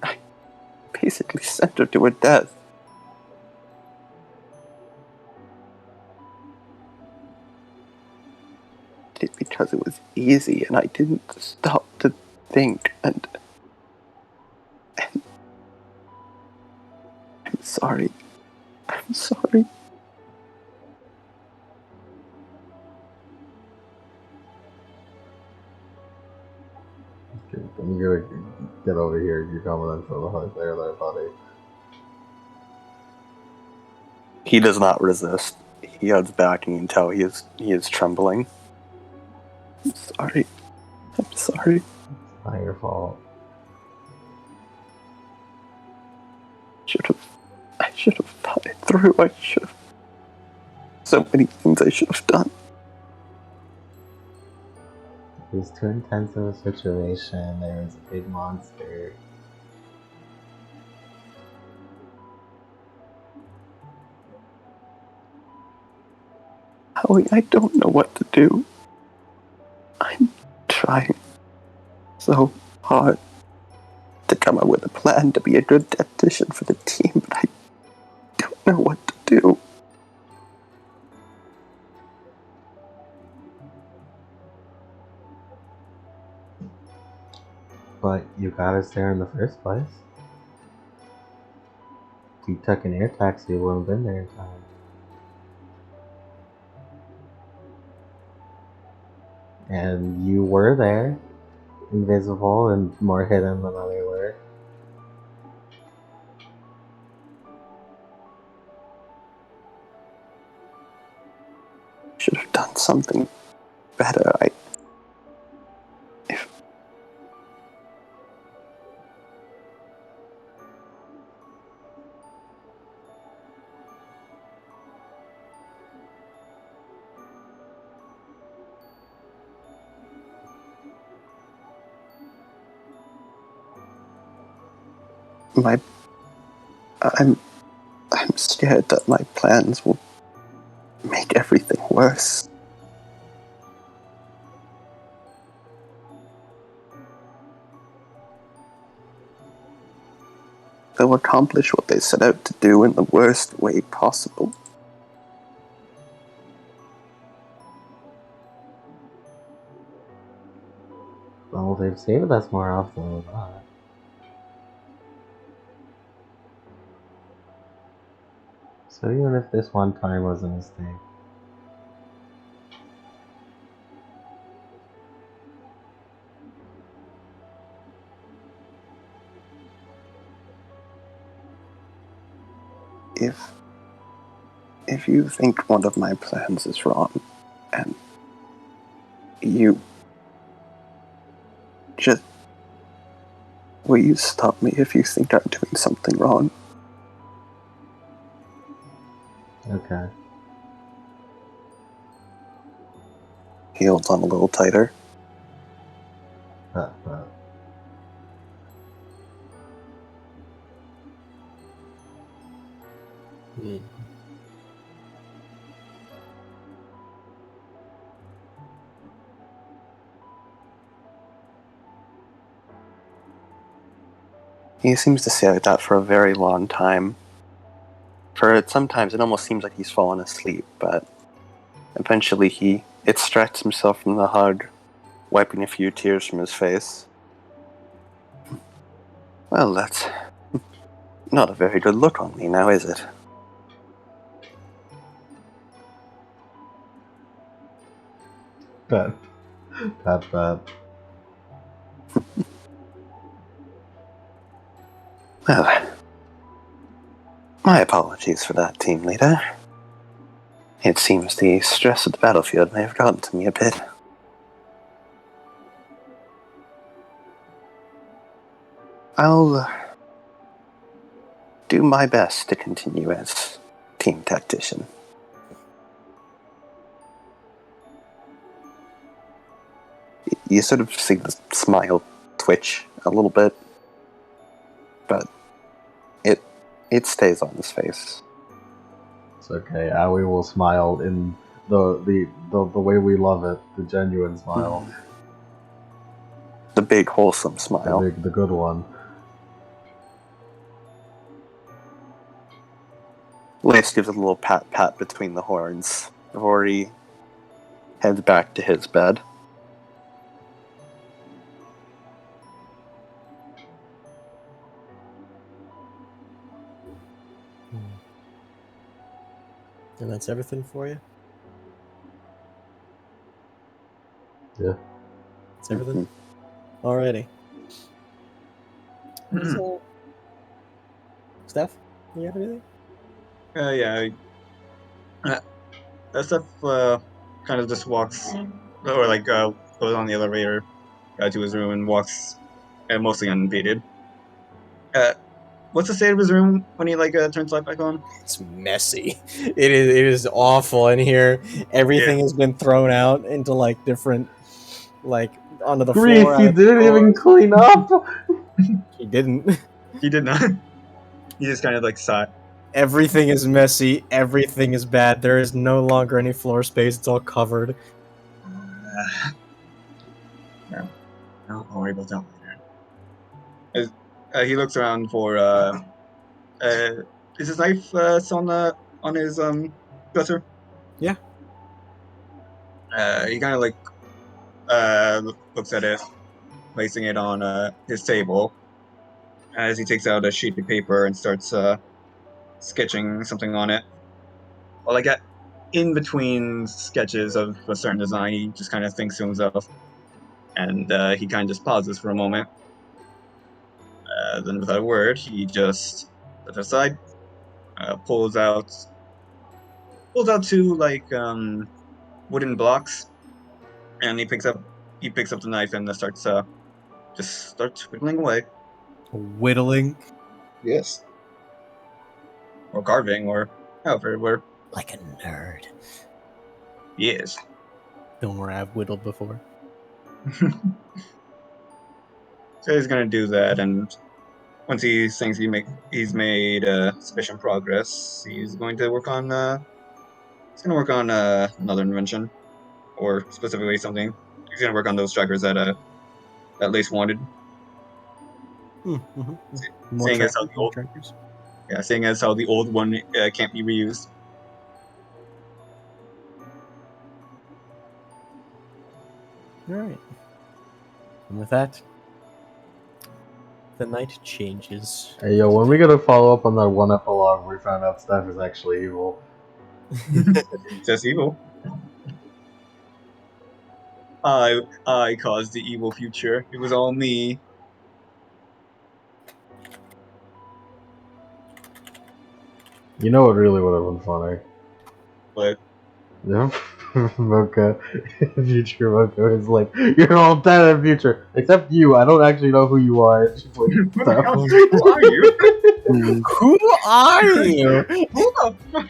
I basically sent her to her death. I did it because it was easy, and I didn't stop to think, and I'm sorry. I'm sorry. I'm gonna get over here. You're coming in from behind there, buddy. He does not resist. He heads back, and you can tell he is trembling. I'm sorry. I'm sorry. It's not your fault. I should have thought it through. I should have. So many things I should have done. It was too intense of a situation. There was a big monster. Howie, I don't know what to do. I'm trying so hard to come up with a plan to be a good tactician for the team, but I don't know what to do. But you got us there in the first place. If you took an air taxi, you wouldn't have been there in time. And you were there, invisible and more hidden than they were. Should have done something better. I'm scared that my plans will make everything worse. They'll accomplish what they set out to do in the worst way possible. Well, they've saved us more often than not. So even if this one time was a mistake, if you think one of my plans is wrong, and you just, will you stop me if you think I'm doing something wrong? okay. He holds on a little tighter. He seems to stay like that for a very long time. Sometimes it almost seems like he's fallen asleep, but eventually he extracts himself from the hug, wiping a few tears from his face. Well, that's not a very good look on me now, is it? That. Well, my apologies for that, team leader. It seems the stress of the battlefield may have gotten to me a bit. I'll do my best to continue as team tactician. You sort of see the smile twitch a little bit, but it stays on his face. It's okay. Aoi will smile in the way we love it, the genuine smile, The big wholesome smile. the good one. Lace gives a little pat between the horns before he heads back to his bed. And that's everything for you? Yeah. That's everything? Alrighty. So, Steph, you have anything? Yeah. That stuff kind of just walks, or like goes on the elevator to his room and walks mostly unimpeded. What's the state of his room when he turns light back on? It's messy. It is awful in here. Everything has been thrown out into like different, like onto the Grief, floor. you didn't even clean up! He didn't. He did not. He just kind of like sighed. Everything is messy. Everything is bad. There is no longer any floor space. It's all covered. No, I'll worry about that later. He looks around for is his knife still on his dresser? Yeah. He kind of looks at it, placing it on his table as he takes out a sheet of paper and starts sketching something on it. Well, in between sketches of a certain design, he just kind of thinks to himself, and he kind of just pauses for a moment. Then, without a word, he just steps aside, pulls out two wooden blocks, and he picks up the knife and starts whittling away. Whittling. Yes. Or carving, or however it were. Like a nerd. Yes. Don't worry, I've whittled before. So he's gonna do that, and once he thinks he's made sufficient progress, he's going to work on another invention, or specifically something. He's gonna work on those strikers that Lace wanted. Seeing as how the old one can't be reused. Alright. And with that, the night changes. Hey yo, when we gonna follow up on that one epilogue where we found out Steph is actually evil? Just evil. I caused the evil future. It was all me. You know what really would have been funny? But Yep. Mocha. Future Mocha is like, you're all dead in the future. Except you, I don't actually know who you are. It's just like, Steph. who are you? Who are you? Who the fuck?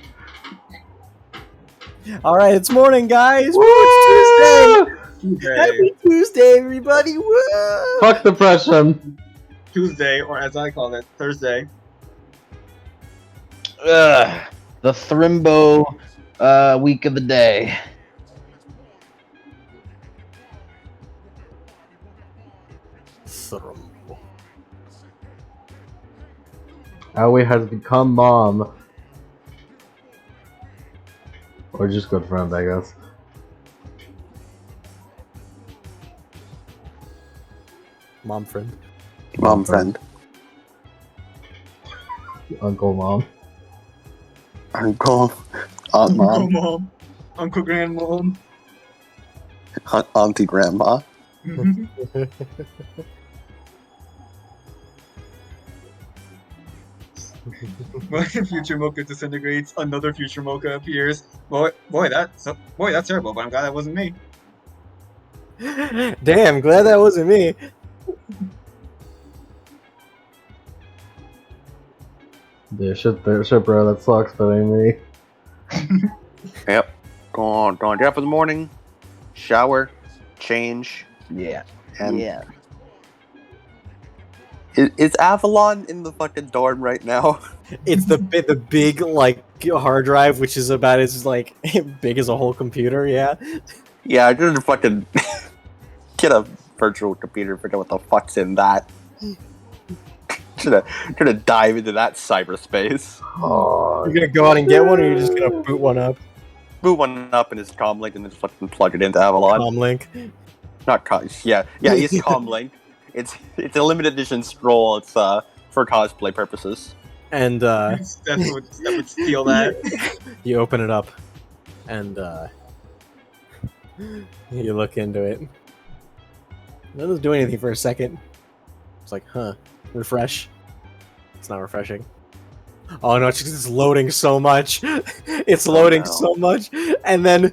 Alright, it's morning, guys! Woo, Woo! it's Tuesday! Tuesday. Happy Tuesday, everybody! Woo! Fuck depression. Tuesday, or as I call it, Thursday. Ugh, the Thrimbo week of the day. Aoi has become mom. Or just good friend, I guess. Mom friend. Mom friend. Uncle mom. Uncle. Aunt Uncle mom. mom. Uncle grandmom. Auntie grandma. When future Mocha disintegrates, another future Mocha appears. Boy, that's terrible. But I'm glad that wasn't me. Damn, glad that wasn't me. Yeah, shit, bro, that sucks, but ain't me. Yep. Going get up in the morning, shower, change. Yeah. And Yeah. Is Avalon in the fucking dorm right now? It's the big like hard drive, which is about as like big as a whole computer. Yeah. Yeah, I didn't fucking get a virtual computer. Forget what the fuck's in that. Should dive into that cyberspace. Oh, You're gonna go out and get one, or you're just gonna boot one up? Boot one up in his comlink and then just fucking plug it into Avalon. Comlink. Not yeah, it's comlink. It's a limited edition scroll. It's for cosplay purposes. And That would steal that. you open it up, and you look into it. It doesn't do anything for a second. It's like, huh, refresh. It's not refreshing. Oh no, it's loading so much. It's loading so much, and then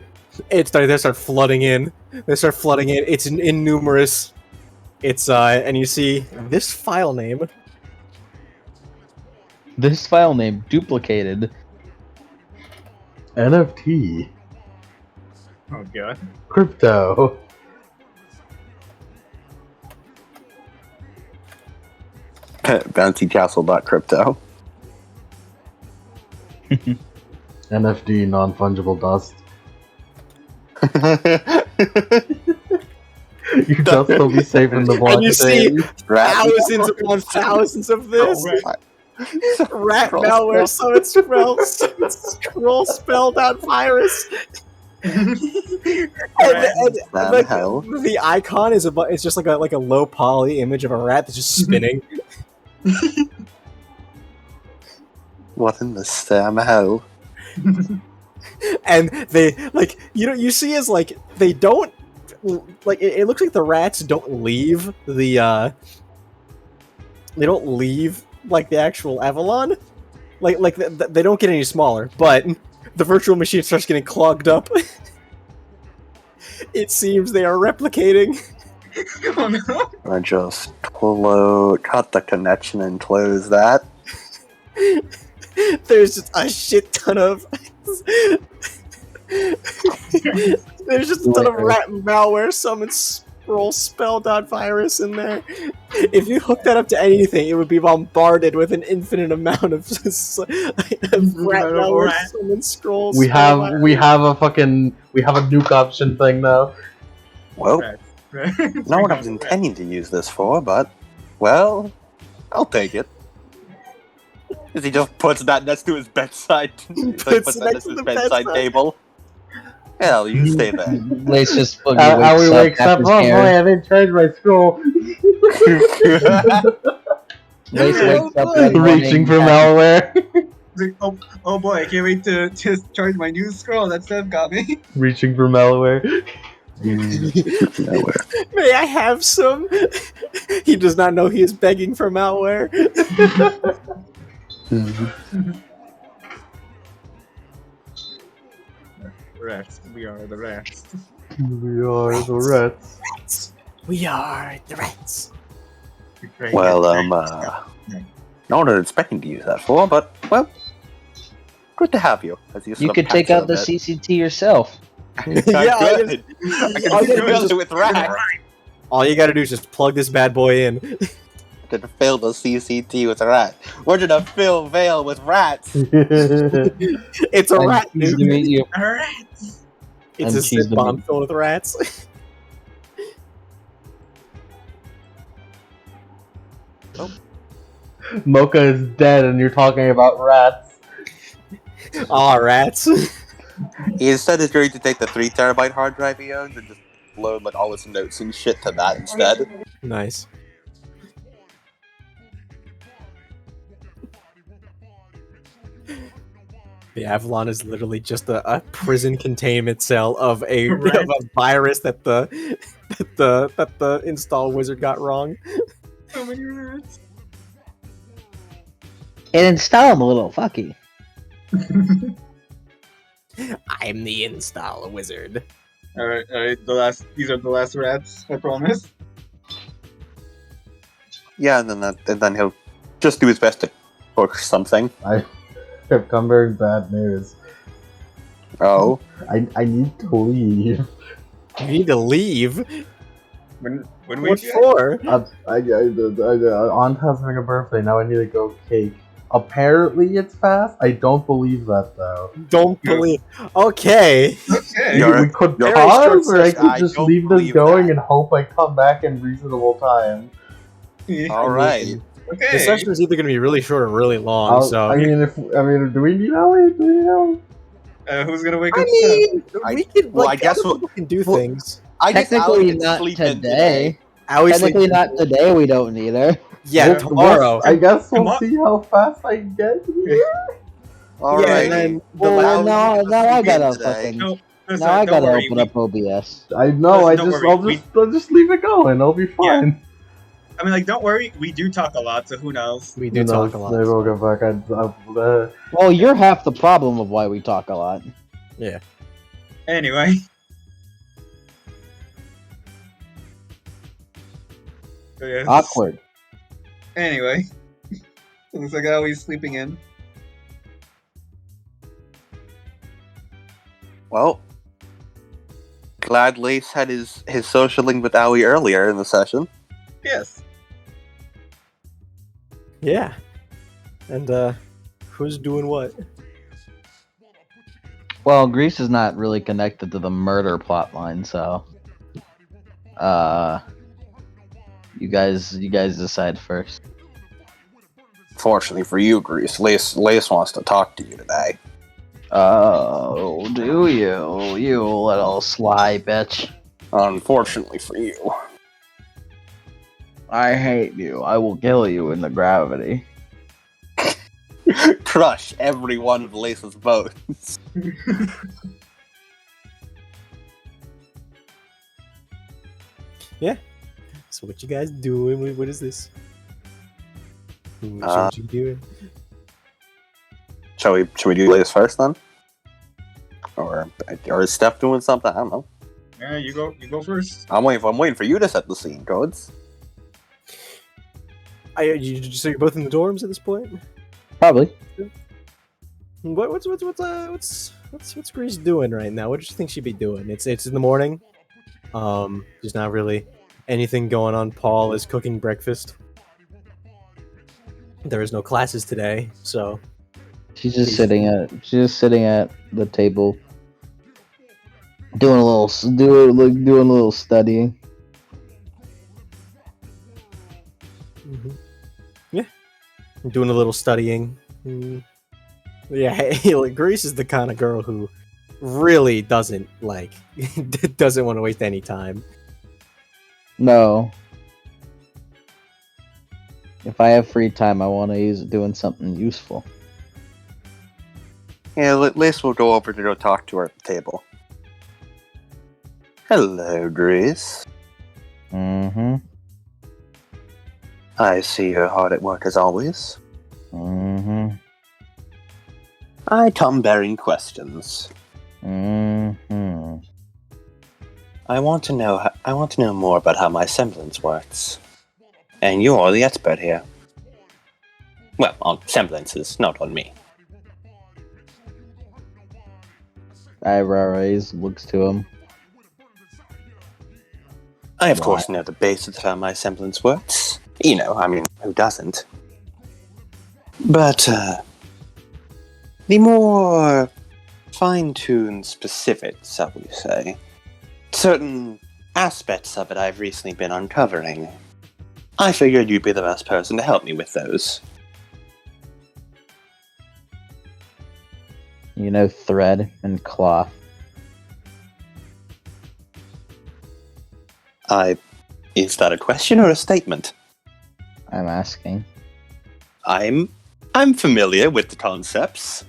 they start flooding in. They start flooding in. It's innumerous. It's and you see this file name. This file name duplicated. NFT. Oh god. Crypto. Bouncycastle.crypto. NFT, non-fungible dust. Your dust will be safe in the blockchain. And you see thousands upon thousands of this. Rat malware, so it's scroll spelled out virus. and like, the icon is it's just like a low poly image of a rat that's just spinning. What in the Sam hell? And they like you see as like they don't like it looks like the rats don't leave the they don't leave like the actual Avalon, like they don't get any smaller, but the virtual machine starts getting clogged up. It seems they are replicating. Oh no. I just cut the connection and close that. There's just a shit ton of there's just a ton of rat malware, summon scroll spell.virus in there. If you hook that up to anything, it would be bombarded with an infinite amount of rat malware, summon scrolls. We have a nuke option thing though. Well, not what I was intending to use this for, but well, I'll take it. He just puts that next to his bedside. Puts that next to his bedside table. Hell, you stay there. Lace just fucking Allie wakes up. after Oh boy, scaring. I didn't charge my scroll. Lace wakes up one Reaching morning for after- malware. Oh boy, I can't wait to just charge my new scroll. That Seb got me. Reaching for malware. May I have some? He does not know he is begging for malware. Rats. We are the rats. We are the rats. We are the rats. Well, not what I was expecting to use that for, but well, good to have you. As You could take out the CCT yourself. I could. I could fill it with rats. All you gotta do is just plug this bad boy in. I could fill the CCT with rats. We're gonna fill Vale with rats. It's a rat, Nice to dude. meet you. Rats. It's And a she's sit the bomb big- filled with rats. Mocha is dead and you're talking about rats. Aw, rats. He instead is going to take the 3 terabyte hard drive he owns and just load like all his notes and shit to that instead. Nice. The Avalon is literally just a prison containment cell of a Right. of a virus that the install wizard got wrong. So many rats. And install them a little fucky. I'm the install wizard. All right. These are the last rats. I promise. Yeah, and then he'll just do his best to cook something. I have come bearing bad news. Oh, I need to leave. You need to leave. When we What for? Aunt has having a birthday. Now I need to go cake. Apparently it's fast. I don't believe that though. Don't believe. Okay. Okay. You're- We could you're pause, very or I short could session. just I don't leave this believe going that. and hope I come back in reasonable time. all right. Okay. The session is either going to be really short or really long. So I mean, do we need Ellie? Do we need Ellie? Who's gonna wake I up? mean, I- we could. well, Like, I guess other we'll- people can do well, things. I guess Allie Technically can not sleep in today. Obviously, Technically not today. We don't need her. Yeah, Yeah. tomorrow. I guess we'll Tomorrow- see how fast I get here. All Yeah, right. and then the Well, last. now I sleep in gotta today. fucking. No, listen, Now I don't gotta worry. open up OBS. I know. Listen, don't worry. I'll just leave it going. I'll be fine. I mean, like, don't worry. We do talk a lot, so who knows? We do talk a lot. Maybe we'll go back. Well, you're half the problem of why we talk a lot. Yeah. Anyway. So, yeah, Awkward. Anyway. Looks like Allie's sleeping in. Well, glad Lace had his socialing with Owie earlier in the session. Yes. Yeah. And who's doing what? Well, Greece is not really connected to the murder plotline, so you guys decide first. Fortunately for you, Grease, Lace wants to talk to you today. Oh, do you? You little sly bitch. Unfortunately for you. I hate you. I will kill you in the gravity. Crush every one of Lace's votes. So what you guys doing? What is this? Uh, What you doing? Shall we do Lace first then? Or is Steph doing something? I don't know. Yeah, you go first. I'm waiting for you to set the scene, Codes. So you're both in the dorms at this point? Probably. What's Grease doing right now? What do you think she'd be doing? It's in the morning. There's not really anything going on. Paul is cooking breakfast. There is no classes today, so She's just sitting at the table, doing a little studying. yeah, doing a little studying. Yeah, like, Grease is the kind of girl who really doesn't want to waste any time. No. If I have free time, I want to use it doing something useful. Yeah, Lace will go over to go talk to her at the table. Hello, Grease. Mm-hmm. I see you're hard at work as always. Mm-hmm. I come bearing questions. Mm-hmm. I want to know more about how my semblance works. And you're the expert here. Well, on semblances, not on me. Eyebrow raise, looks to him. I, of course, know the basics of how my semblance works. You know, I mean, who doesn't? But, the more fine-tuned specifics, shall we say, certain aspects of it I've recently been uncovering. I figured you'd be the best person to help me with those. You know, thread and cloth. Is that a question or a statement? I'm asking. I'm familiar with the concepts.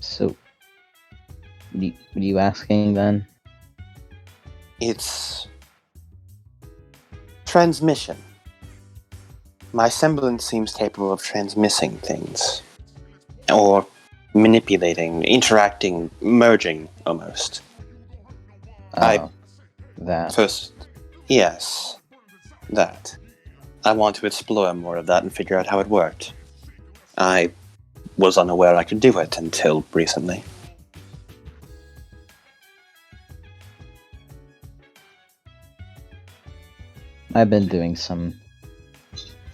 So, what are you asking then? It's transmission. My semblance seems capable of transmitting things. Or manipulating, interacting, merging, almost. Oh, that. First, yes, that. I want to explore more of that and figure out how it worked. I was unaware I could do it until recently. I've been doing some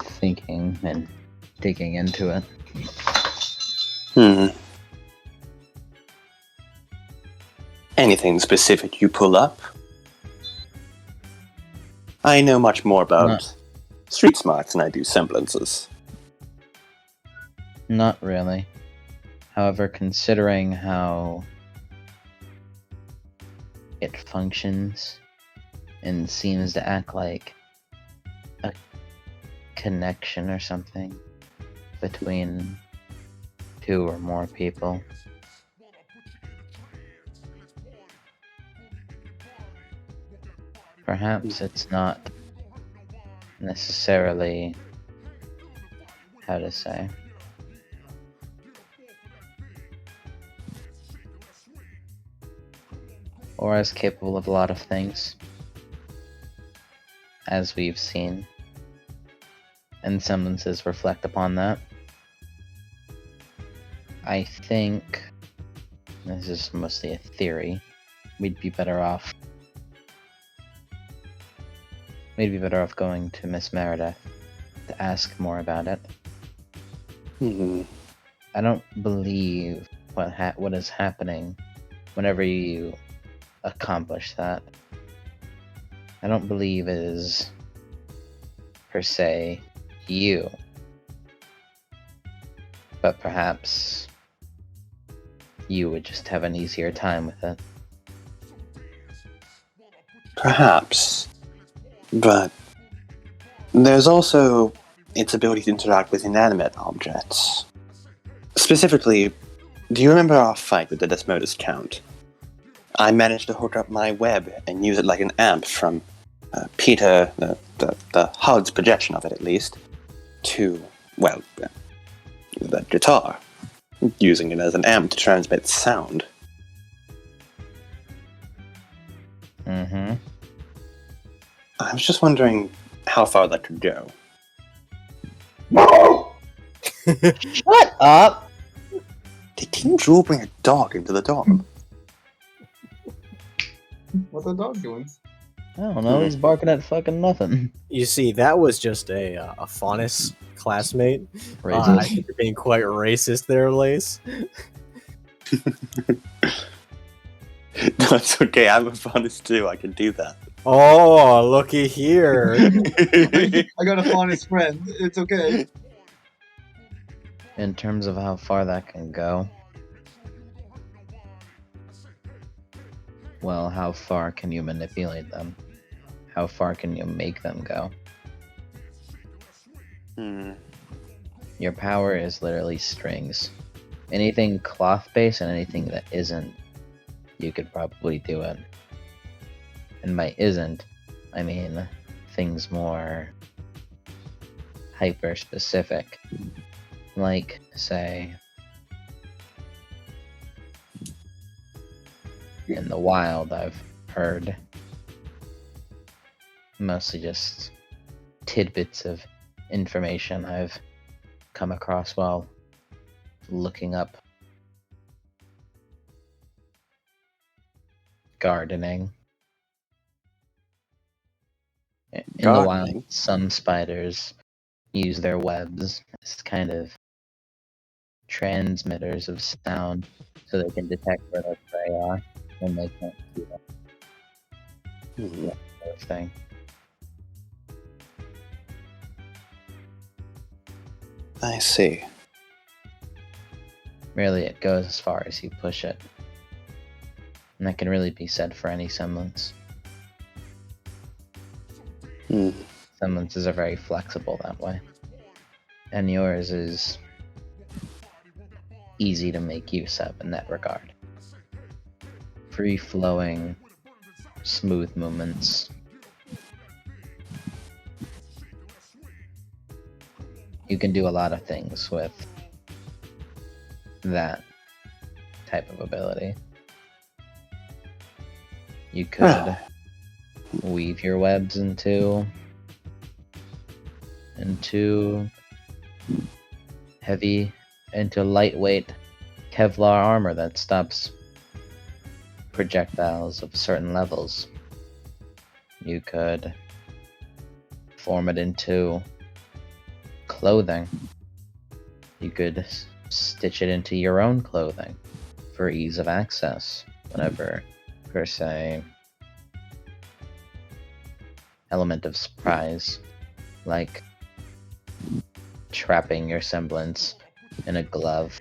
thinking and digging into it. Anything specific you pull up? I know much more about street smarts than I do semblances. Not really. However, considering how it functions and seems to act like a connection or something between two or more people, perhaps it's not necessarily, how to say, or as capable of a lot of things, as we've seen, and semblances reflect upon that. I think, this is mostly a theory, we'd be better off going to Miss Meredith to ask more about it. I don't believe what is happening whenever you accomplish that. I don't believe it is per se you, but perhaps you would just have an easier time with it. Perhaps. But there's also its ability to interact with inanimate objects. Specifically, do you remember our fight with the Desmodus Count? I managed to hook up my web and use it like an amp from Peter, the HUD's projection of it at least, to, well, the guitar, using it as an amp to transmit sound. Mm-hmm. I was just wondering how far that could go. Shut up! Did Team Jewel bring a dog into the dorm? What's the dog doing? I don't know, he's barking at fucking nothing. You see, that was just a Faunus classmate. Racist. I think you're being quite racist there, Lace. That's okay, I'm a Faunus too, I can do that. Oh, looky here. I got a Faunus friend. It's okay. In terms of how far that can go, well, how far can you manipulate them? How far can you make them go? Your power is literally strings. Anything cloth-based and anything that isn't, you could probably do it. And by isn't, I mean things more hyper-specific. Like, say, in the wild, I've heard mostly just tidbits of information I've come across while looking up gardening. In the wild, some spiders use their webs as kind of transmitters of sound so they can detect where their prey are when they can't see them. That sort of thing. I see. Really, it goes as far as you push it. And that can really be said for any semblance. Semblances are very flexible that way. And yours is easy to make use of in that regard. Free-flowing, smooth movements. You can do a lot of things with that type of ability. You could weave your webs into lightweight Kevlar armor that stops projectiles of certain levels. You could form it into clothing. You could stitch it into your own clothing for ease of access whenever, per se, element of surprise, like trapping your semblance in a glove,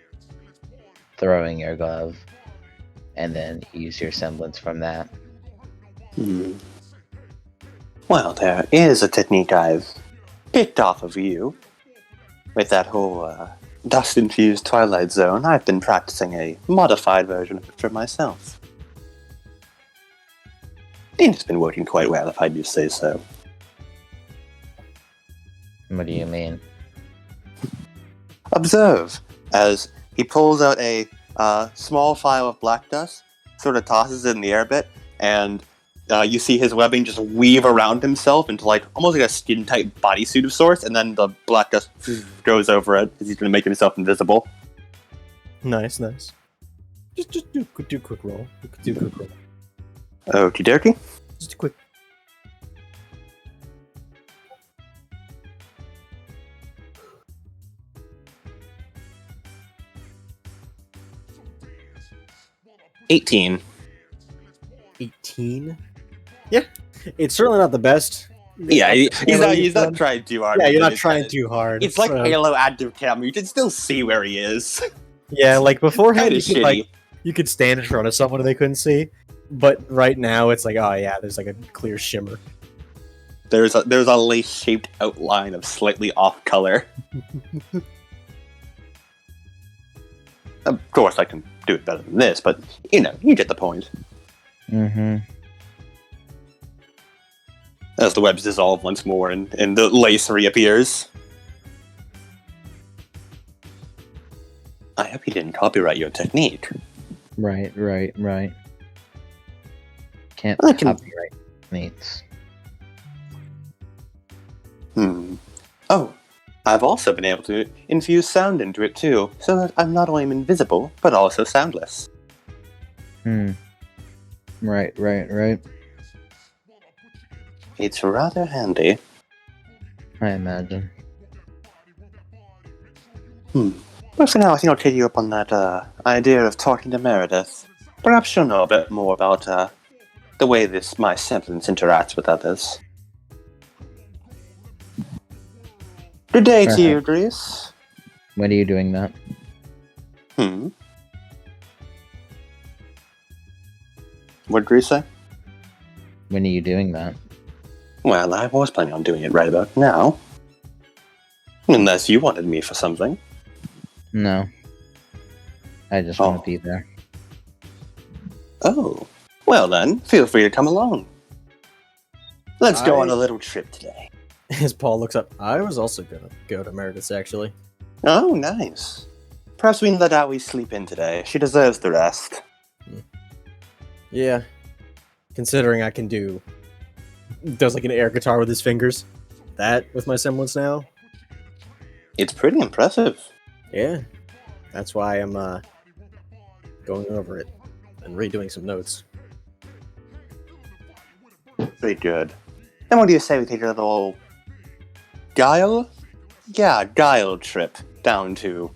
throwing your glove, and then use your semblance from that. Well, there is a technique I've picked off of you. With that whole dust-infused Twilight Zone, I've been practicing a modified version of it for myself. And it's been working quite well, if I do say so. What do you mean? Observe, as he pulls out a small file of black dust, sort of tosses it in the air a bit, and you see his webbing just weave around himself into almost like a skin-tight bodysuit of sorts, and then the black dust goes over it as he's going to make himself invisible. Nice. Just do a quick roll. Okie dokie. Just a quick. $18. 18? Yeah. It's certainly not the best. Yeah, he's not trying too hard. Yeah, you're not trying too hard. It's like Halo active cam. You can still see where he is. Yeah, like beforehand, Kinda you could stand in front of someone and they couldn't see. But right now, it's like, oh yeah, there's like a clear shimmer. There's a lace-shaped outline of slightly off color. Of course, I can do it better than this, but you get the point. Mm-hmm. As the webs dissolve once more and the lace reappears. I hope you didn't copyright your technique. Right. Can't I can- copyright techniques. Oh, I've also been able to infuse sound into it too, so that I'm not only invisible, but also soundless. Right. It's rather handy. I imagine. But for now, I think I'll take you up on that idea of talking to Meredith. Perhaps she'll know a bit more about the way my semblance interacts with others. Good day to you, Grease. When are you doing that? What'd Grease say? When are you doing that? Well, I was planning on doing it right about now. Unless you wanted me for something. No. I just want to be there. Oh. Well then, feel free to come along. Let's go on a little trip today. As Paul looks up, I was also gonna go to Meredith's, actually. Oh, nice. Perhaps we can let Aoi sleep in today. She deserves the rest. Yeah. Considering I can does like an air guitar with his fingers. That with my semblance now. It's pretty impressive. Yeah. That's why I'm going over it and redoing some notes. Very good. Then what do you say we take a little ARGYLE? Yeah, ARGYLE trip down to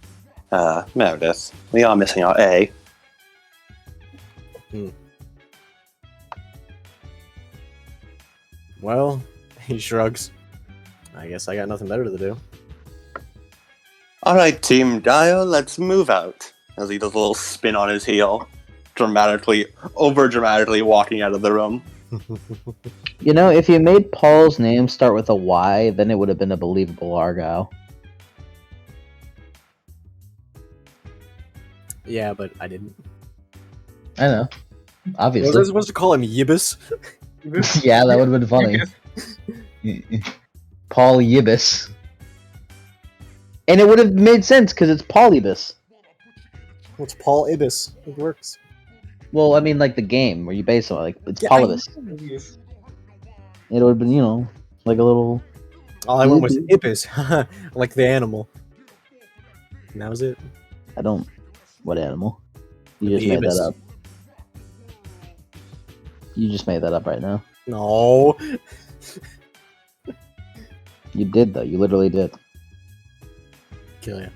Meredith. We are missing our A. Well, he shrugs. I guess I got nothing better to do. Alright, Team ARGYLE, let's move out. As he does a little spin on his heel, over-dramatically walking out of the room. You know, if you made Paul's name start with a Y, then it would have been a believable ARGYLE. Yeah, but I didn't. I know. Was I Obviously. supposed to call him Yibis? Yeah, that would have been funny. Paul Yibis. And it would have made sense because it's Polybus. It's Paul Ibis. It works. Well, I mean, like the game where you base it on, like it's Yeah, Polybus. It would have been, like a little. All I went was Ibis, like the animal. And that was it. I don't. What animal? You The just made ibis. that up. You just made that up right now. No. You did though. You literally did. Kill you.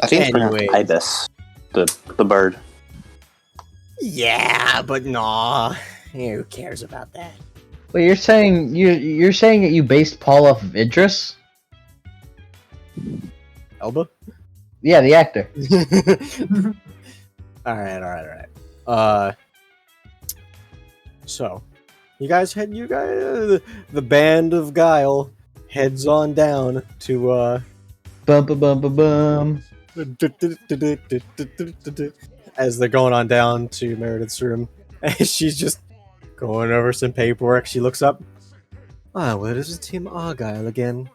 I think it's pronounced Anyways. ibis, the bird. Yeah, but nah. Who cares about that? Wait, you're saying that you based Paul off of Idris? Elba? Yeah, the actor. Alright. So, you guys, the band of Guile heads on down to, Bum bum bum bum bum. as they're going on down to Meredith's room. And she's just going over some paperwork. She looks up. Ah, well, this is Team Argyle again.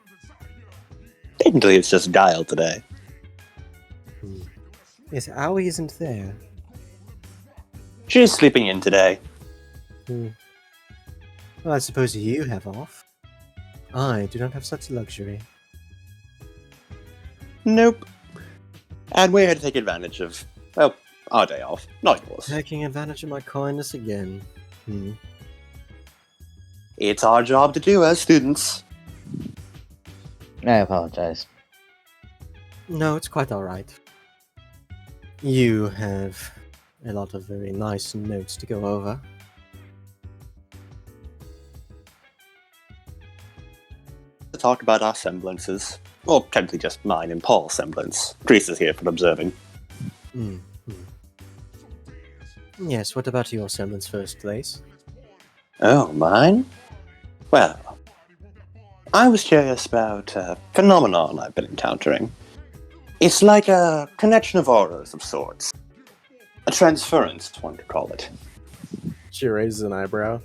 Technically, it's just Guile today. Yes, Owie isn't there. She's sleeping in today. Well, I suppose you have off. I do not have such luxury. Nope. And we're here to take advantage of, well, our day off, not yours. Taking advantage of my kindness again. It's our job to do as students. I apologize. No, it's quite alright. You have a lot of very nice notes to go over. To talk about our semblances. Well, technically just mine and Paul's semblance. Grease is here for observing. Yes, what about your semblance first place? Oh, mine? Well, I was curious about a phenomenon I've been encountering. It's like a connection of auras of sorts. A transference, one could call it. She raises an eyebrow.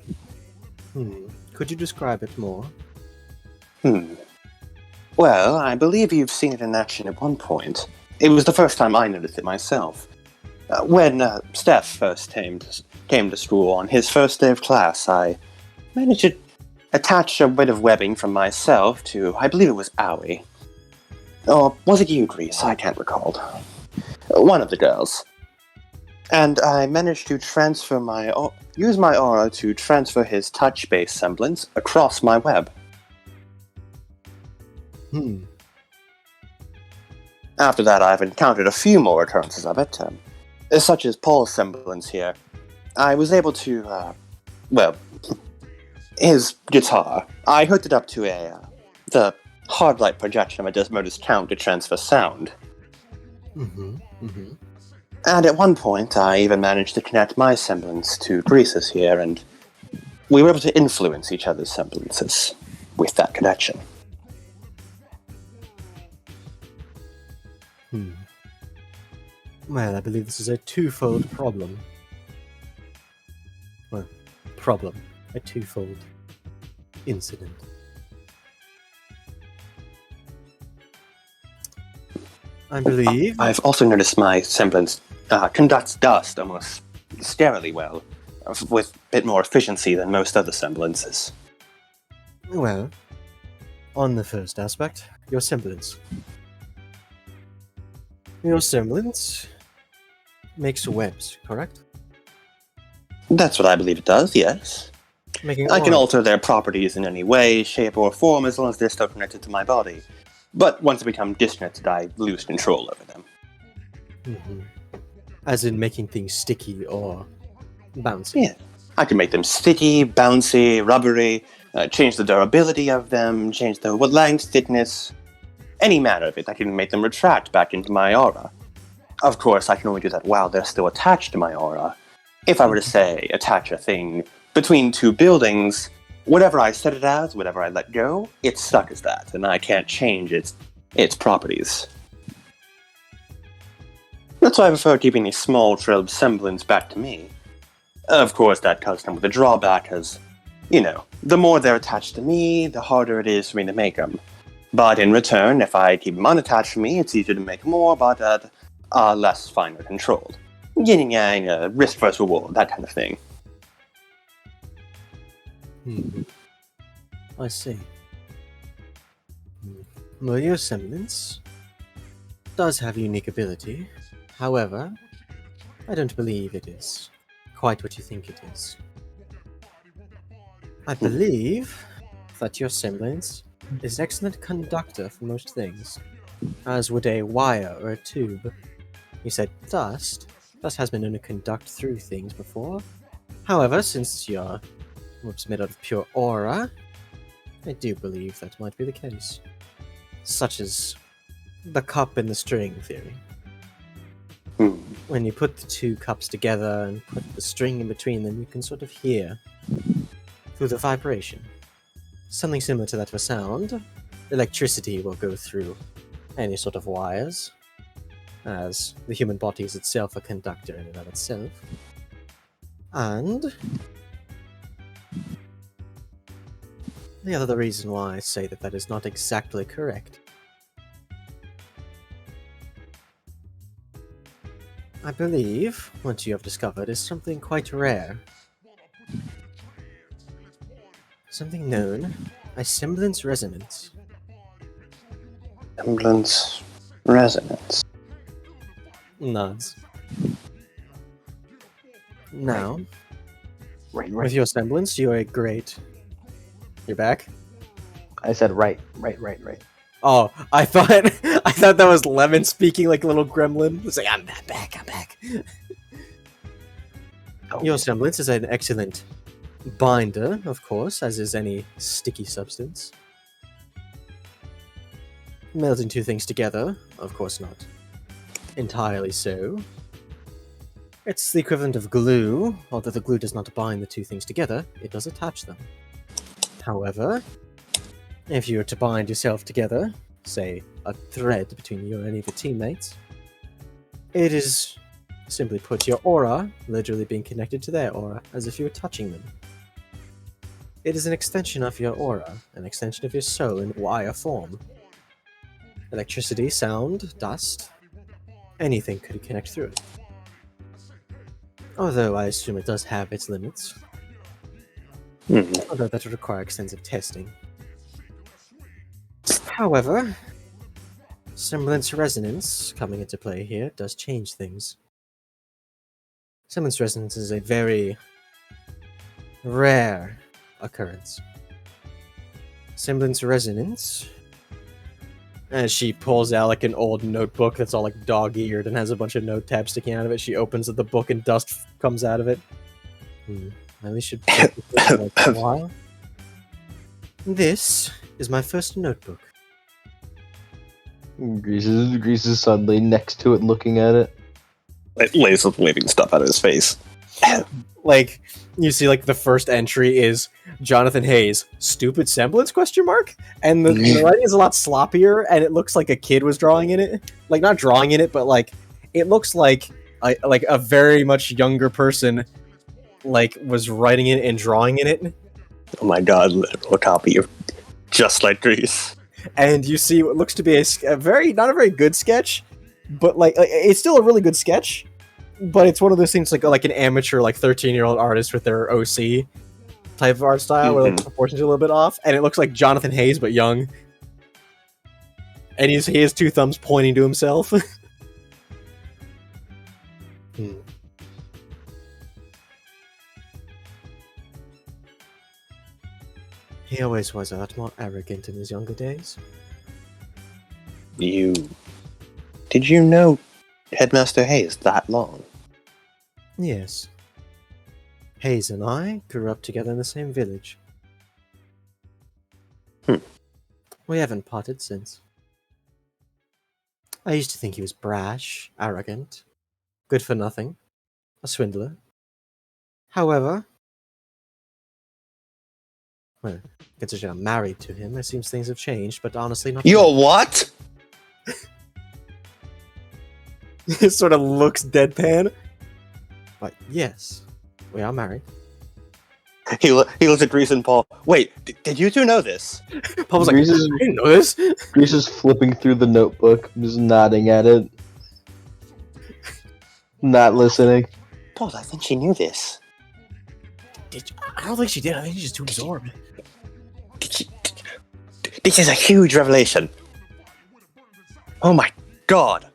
Could you describe it more? Well, I believe you've seen it in action at one point. It was the first time I noticed it myself. When Steph first came to school on his first day of class, I managed to attach a bit of webbing from myself to, I believe it was Owie. Or was it you, Grease? I can't recall. One of the girls. And I managed to use my aura to transfer his touch-based semblance across my web. After that, I've encountered a few more occurrences of it, such as Paul's semblance here. I was able to, his guitar. I hooked it up to the hard light projection of a Desmodus count to transfer sound. And at one point, I even managed to connect my semblance to Grease's here, and we were able to influence each other's semblances with that connection. Well, I believe this is a twofold problem. Well, a twofold incident. I believe... I've also noticed my semblance conducts dust almost scarily well, with a bit more efficiency than most other semblances. Well, on the first aspect, your semblance. Your semblance makes webs, correct? That's what I believe it does, yes. I can alter their properties in any way, shape, or form as long as they're still connected to my body. But once they become disconnected, I lose control over them. As in making things sticky or bouncy? Yeah. I can make them sticky, bouncy, rubbery, change the durability of them, change the length, thickness, any matter of it. I can make them retract back into my aura. Of course, I can only do that while they're still attached to my aura. If I were to, say, attach a thing between two buildings, whatever I set it as, whatever I let go, it's stuck as that, and I can't change its its properties. That's why I prefer keeping a small trail of semblance back to me. Of course, that does come with a drawback, as, the more they're attached to me, the harder it is for me to make them. But in return, if I keep them unattached to me, it's easier to make more, but at less finer controlled. Yin and yang, risk versus reward, that kind of thing. I see. Well, your semblance does have unique ability. However, I don't believe it is quite what you think it is. I believe that your semblance is an excellent conductor for most things, as would a wire or a tube. You said dust. Dust has been known to conduct through things before. However, since your rope's made out of pure aura, I do believe that might be the case. Such as the cup and the string theory. When you put the two cups together and put the string in between them, you can sort of hear through the vibration. Something similar to that for sound. Electricity will go through any sort of wires, as the human body is itself a conductor in and of itself. And the other reason why I say that is not exactly correct. I believe what you have discovered is something quite rare. Something known as Semblance Resonance. Semblance Resonance. Nods. Now, Right. with your semblance, you are great. You're back? I said right. Oh, I thought that was Lemon speaking like a little gremlin. It's like, I'm back. Oh. Your semblance is an excellent binder, of course, as is any sticky substance. Melting two things together, of course not entirely so. It's the equivalent of glue, although the glue does not bind the two things together, it does attach them. However, if you were to bind yourself together, say a thread between you and any of your teammates, it is, simply put, your aura literally being connected to their aura, as if you were touching them. It is an extension of your aura, an extension of your soul in wire form. Electricity, sound, dust, anything could connect through it. Although I assume it does have its limits. Although that would require extensive testing. However, Semblance Resonance, coming into play here, does change things. Semblance Resonance is a very rare occurrence. Semblance Resonance, as she pulls out like an old notebook that's all like dog-eared and has a bunch of note tabs sticking out of it, she opens the book and dust comes out of it. At least should take a while. This is my first notebook. Grease is suddenly next to it looking at it. It lays with waving stuff out of his face. Like, you see, like, the first entry is Jonathan Hayes, stupid semblance, question mark? And the writing is a lot sloppier, and it looks like a kid was drawing in it. Like, not drawing in it, but, like, it looks like a very much younger person, like, was writing it and drawing in it. Oh my god, literal copy of Just Like Grease. And you see what looks to be a very, not a very good sketch, but, like, it's still a really good sketch. But it's one of those things like an amateur, like 13-year-old artist with their OC type of art style, where like the proportions are a little bit off, and it looks like Jonathan Hayes but young. And he has two thumbs pointing to himself. He always was a lot more arrogant in his younger days. Did you know Headmaster Hayes that long? Yes. Hayes and I grew up together in the same village. We haven't parted since. I used to think he was brash, arrogant, good for nothing, a swindler. However, well, considering I'm married to him, it seems things have changed, but honestly not. You're what? He sort of looks deadpan. But yes, we are married. He looks at Grease and Paul. Wait, did you two know this? Paul was like, Grease I is, didn't know this. Grease is flipping through the notebook, just nodding at it. Not listening. Paul, I think she knew this. I don't think she did. I think she's just too absorbed. This is a huge revelation. Oh my god.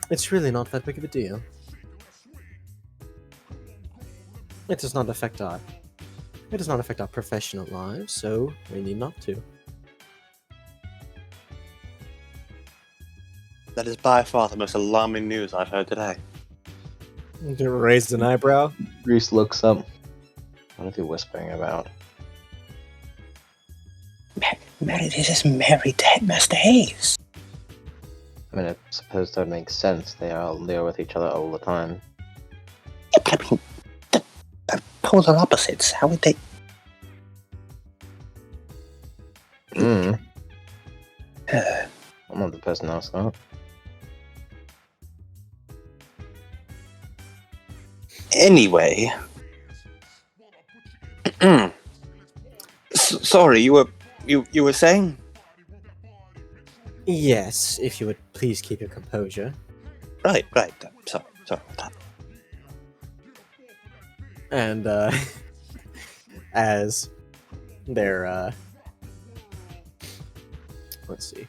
It's really not that big of a deal. It does not affect our professional lives, so we need not to. That is by far the most alarming news I've heard today. Raised an eyebrow. Grease looks up. What are they whispering about? Mary, this is married to Headmaster Hayes. I mean, I suppose that makes sense. They are with each other all the time. Yeah, but I mean, the polar opposites. How would they? I'm not the person to ask that. Anyway. Sorry, you were saying? Yes, if you would please keep your composure. Right. Sorry about that. And as their let's see.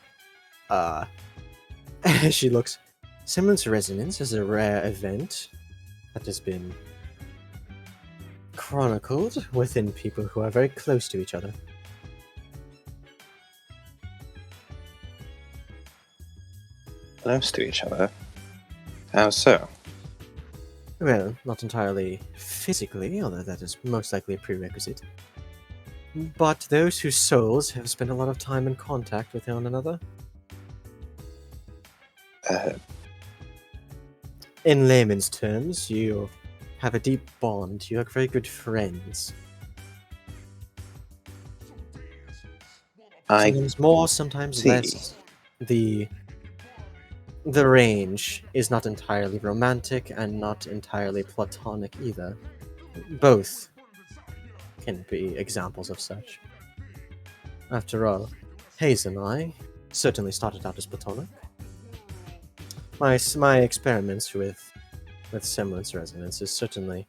She looks. Semblance Resonance is a rare event that has been chronicled within people who are very close to each other. Close to each other? How so? Well, not entirely physically, although that is most likely a prerequisite. But those whose souls have spent a lot of time in contact with one another. In layman's terms, you have a deep bond. You are very good friends. Sometimes more, sometimes less. The range is not entirely romantic and not entirely platonic either. Both can be examples of such. After all, Hayes and I certainly started out as platonic. My experiments with Semblance Resonance is certainly,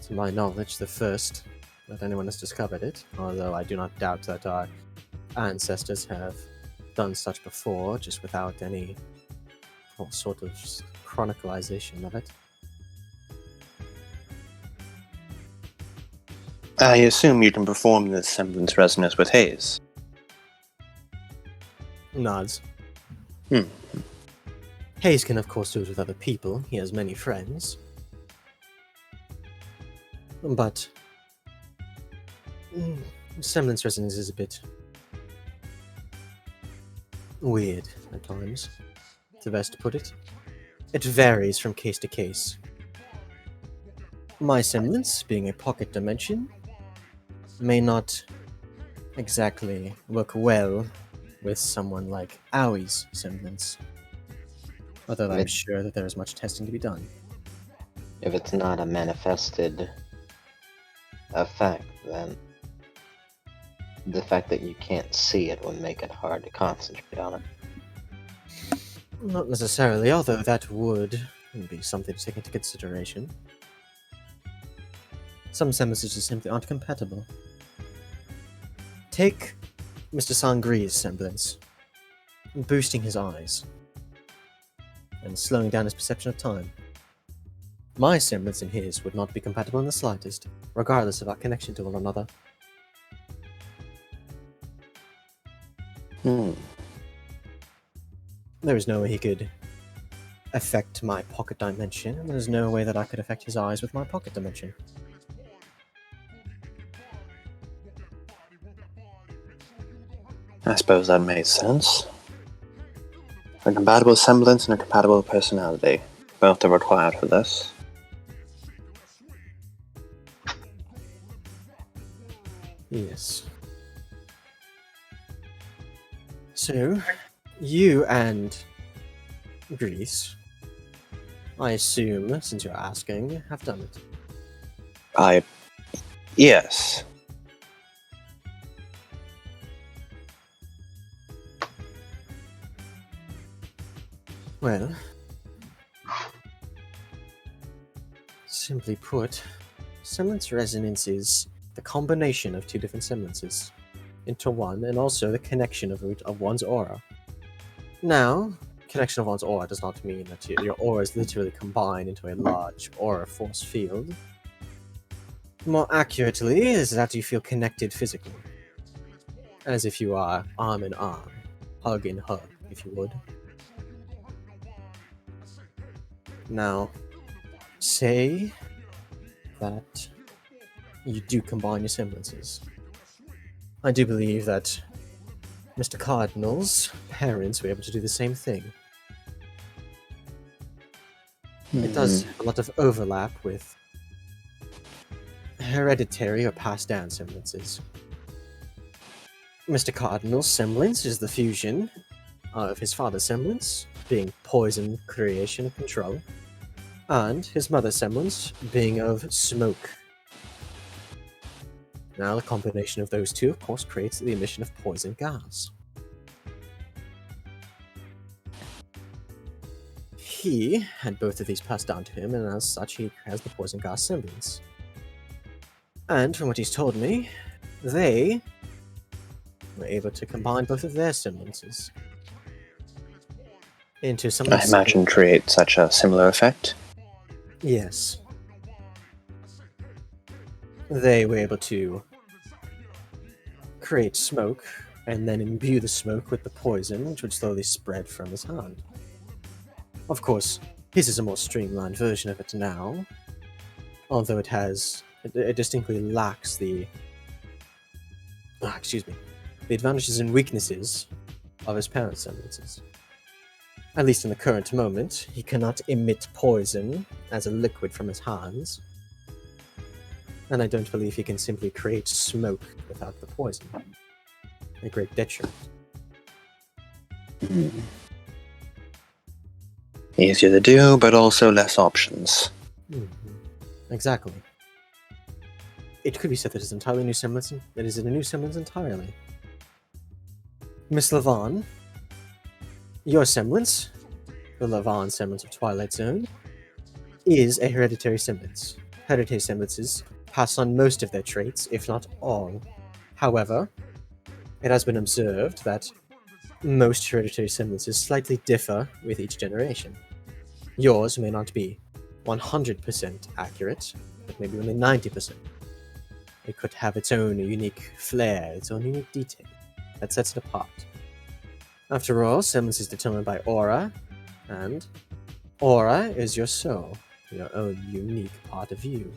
to my knowledge, the first that anyone has discovered it, although I do not doubt that our ancestors have done such before, just without any sort of chronicalization of it. I assume you can perform this Semblance Resonance with Hayes. Nods. Hayes can of course do it with other people, he has many friends. But Semblance Resonance is a bit weird at times, the best to put it. It varies from case to case. My semblance, being a pocket dimension, may not exactly work well with someone like Aui's semblance. Although I'm sure that there is much testing to be done. If it's not a manifested effect, then the fact that you can't see it would make it hard to concentrate on it. Not necessarily, although that would be something to take into consideration. Some semblances just simply aren't compatible. Take Mr. Sangri's semblance, boosting his eyes, and slowing down his perception of time. My semblance and his would not be compatible in the slightest, regardless of our connection to one another. There is no way he could affect my pocket dimension, and there's no way that I could affect his eyes with my pocket dimension. I suppose that makes sense. A compatible semblance and a compatible personality. Both are required for this. Yes. So, You and Greece, I assume, since you're asking, have done it. Yes. Well, simply put, Semblance Resonance is the combination of two different semblances into one, and also the connection of one's aura. Now, connection of one's aura does not mean that your aura is literally combined into a large aura force field. More accurately, is that you feel connected physically, as if you are arm in arm, hug in hug, if you would. Now, say that you do combine your semblances. I do believe that Mr. Cardinal's parents were able to do the same thing. It does have a lot of overlap with hereditary or passed down semblances. Mr. Cardinal's semblance is the fusion of his father's semblance, being poison, creation, and control, and his mother's semblance being of smoke. Now, the combination of those two, of course, creates the emission of poison gas. He had both of these passed down to him, and as such, he has the poison gas semblance. And from what he's told me, they were able to combine both of their semblances into something. I imagine create such a similar effect. Yes. They were able to create smoke and then imbue the smoke with the poison, which would slowly spread from his hand. Of course, his is a more streamlined version of it now, although it distinctly lacks the advantages and weaknesses of his parents' semblances. At least in the current moment, he cannot emit poison as a liquid from his hands, and I don't believe he can simply create smoke without the poison. A great detriment. Easier to do, but also less options. Exactly. It could be said that it is entirely new semblance. That is a new semblance entirely. Miss Lavan, your semblance, the Lavan semblance of Twilight Zone, is a hereditary semblance. Hereditary semblances pass on most of their traits, if not all. However, it has been observed that most hereditary semblances slightly differ with each generation. Yours may not be 100% accurate, but maybe only 90%. It could have its own unique flair, its own unique detail that sets it apart. After all, semblance is determined by aura, and aura is your soul, your own unique part of you.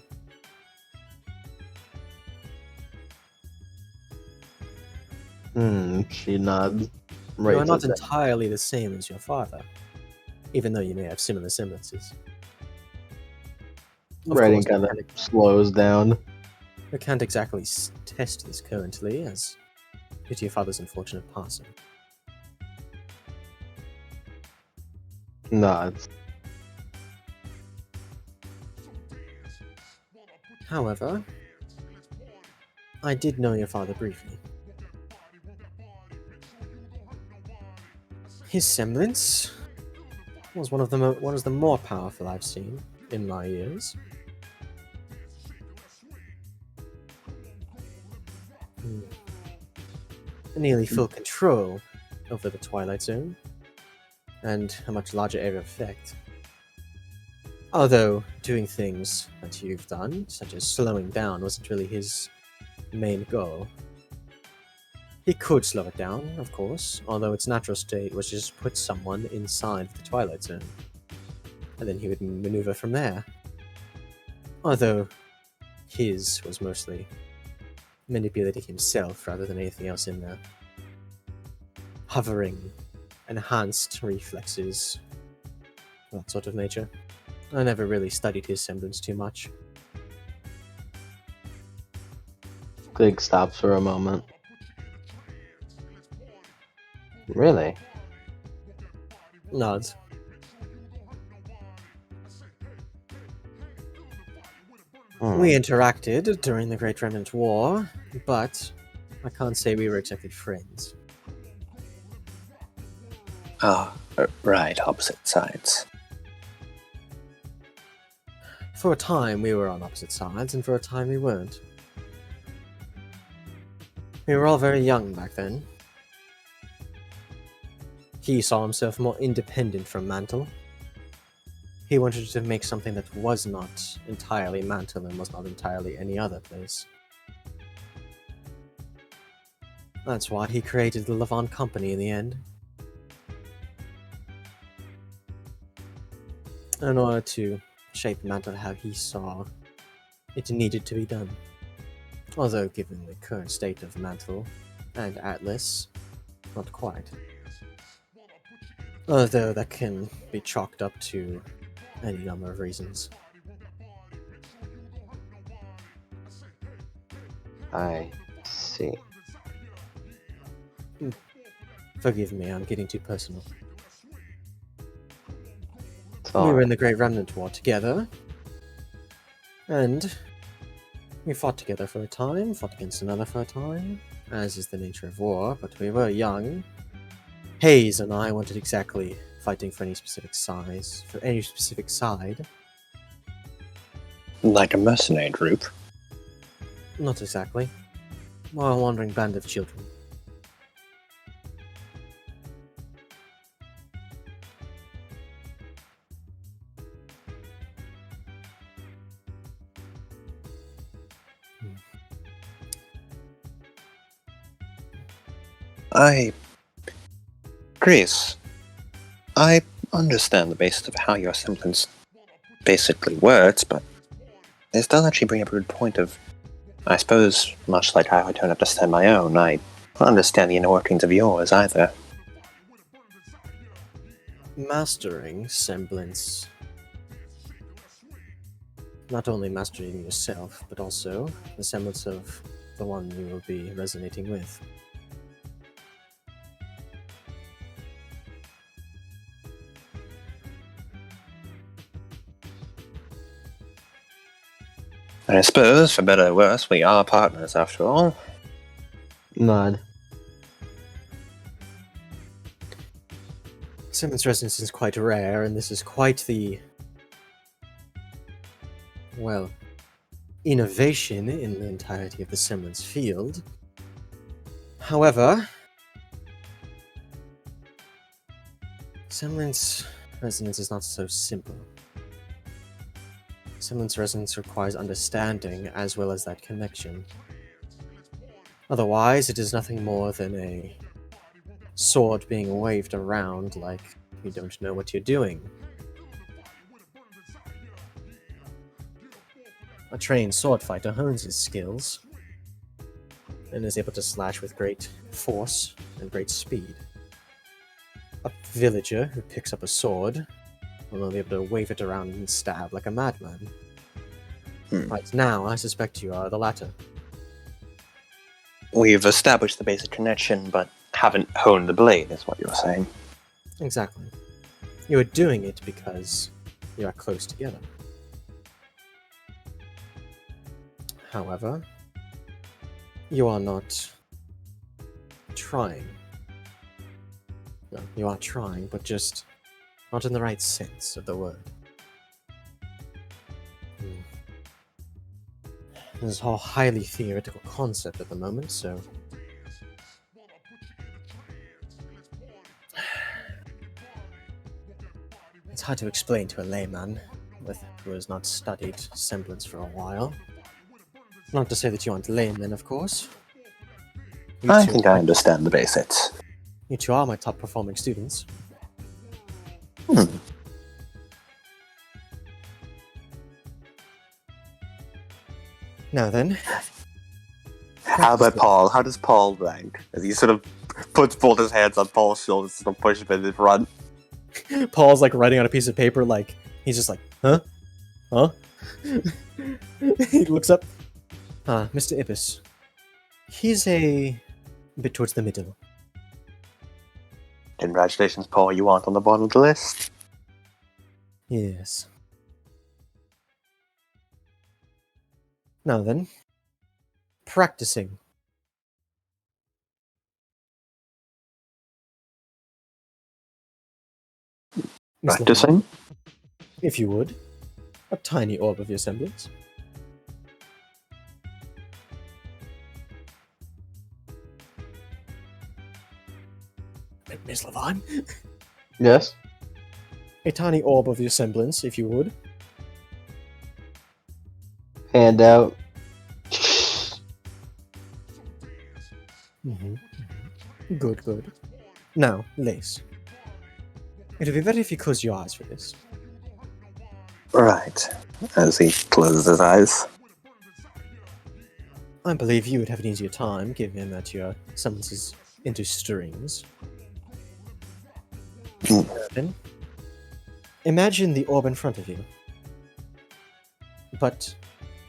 She nods. You are not entirely the same as your father, even though you may have similar semblances. Writing kind of slows down. We can't exactly test this currently, as due to your father's unfortunate passing. Nods. However, I did know your father briefly. His semblance was one of the more powerful I've seen in my years. Nearly full control over the Twilight Zone, and a much larger area of effect. Although doing things that you've done, such as slowing down, wasn't really his main goal. He could slow it down, of course, although its natural state was just put someone inside the Twilight Zone, and then he would maneuver from there. Although his was mostly manipulating himself rather than anything else in there. Hovering, enhanced reflexes, that sort of nature. I never really studied his semblance too much. Clegg stops for a moment. Really? Nods. We interacted during the Great Remnants War, but I can't say we were exactly friends. Ah, right, opposite sides. For a time we were on opposite sides, and for a time we weren't. We were all very young back then. He saw himself more independent from Mantle. He wanted to make something that was not entirely Mantle and was not entirely any other place. That's why he created the Levant Company in the end. In order to shape Mantle how he saw it needed to be done. Although, given the current state of Mantle and Atlas, not quite. Although that can be chalked up to any number of reasons. I see. Forgive me, I'm getting too personal. It's We were alright. in the Great Remnant War together, and we fought together for a time, fought against another for a time, as is the nature of war, but we were young. Hayes and I weren't exactly fighting for any specific side. Like a mercenary group. Not exactly. More a wandering band of children. Chris, I understand the basis of how your semblance basically works, but this does actually bring up a good point of, I suppose, much like how I don't understand my own, I don't understand the inner workings of yours either. Mastering semblance. Not only mastering yourself, but also the semblance of the one you will be resonating with. I suppose, for better or worse, we are partners after all. Nod. Semblance Resonance is quite rare, and this is quite the, well, innovation in the entirety of the Semblance field. However, Semblance Resonance is not so simple. Semblance Resonance requires understanding as well as that connection. Otherwise, it is nothing more than a sword being waved around like you don't know what you're doing. A trained sword fighter hones his skills and is able to slash with great force and great speed. A villager who picks up a sword will be able to wave it around and stab like a madman. Right now, I suspect you are the latter. We've established the basic connection, but haven't honed the blade, is what you're saying. Exactly. You are doing it because you are close together. However, you are not trying. No, you are trying, but just not in the right sense of the word. This is a highly theoretical concept at the moment, so it's hard to explain to a layman who has not studied semblance for a while. Not to say that you aren't laymen, of course. I think I understand the basics. You two are my top performing students. Now then. How about Paul? How does Paul rank? As he sort of puts both his hands on Paul's shoulders and pushes him in the front. Paul's like writing on a piece of paper, like, he's just like, huh? Huh? He looks up. Mr. Ibis. He's a bit towards the middle. Congratulations, Paul. You aren't on the bottom of the list. Yes. Now then, practicing. Miss Lavon, Practicing? if you would, a tiny orb of your semblance. Miss Lavon, Yes. a tiny orb of your semblance, if you would. Hand out. Good, good. Now, Lace. It'll be better if you close your eyes for this. Right. As he closes his eyes. I believe you would have an easier time, given that your semblance is into strings. Then, imagine the orb in front of you. But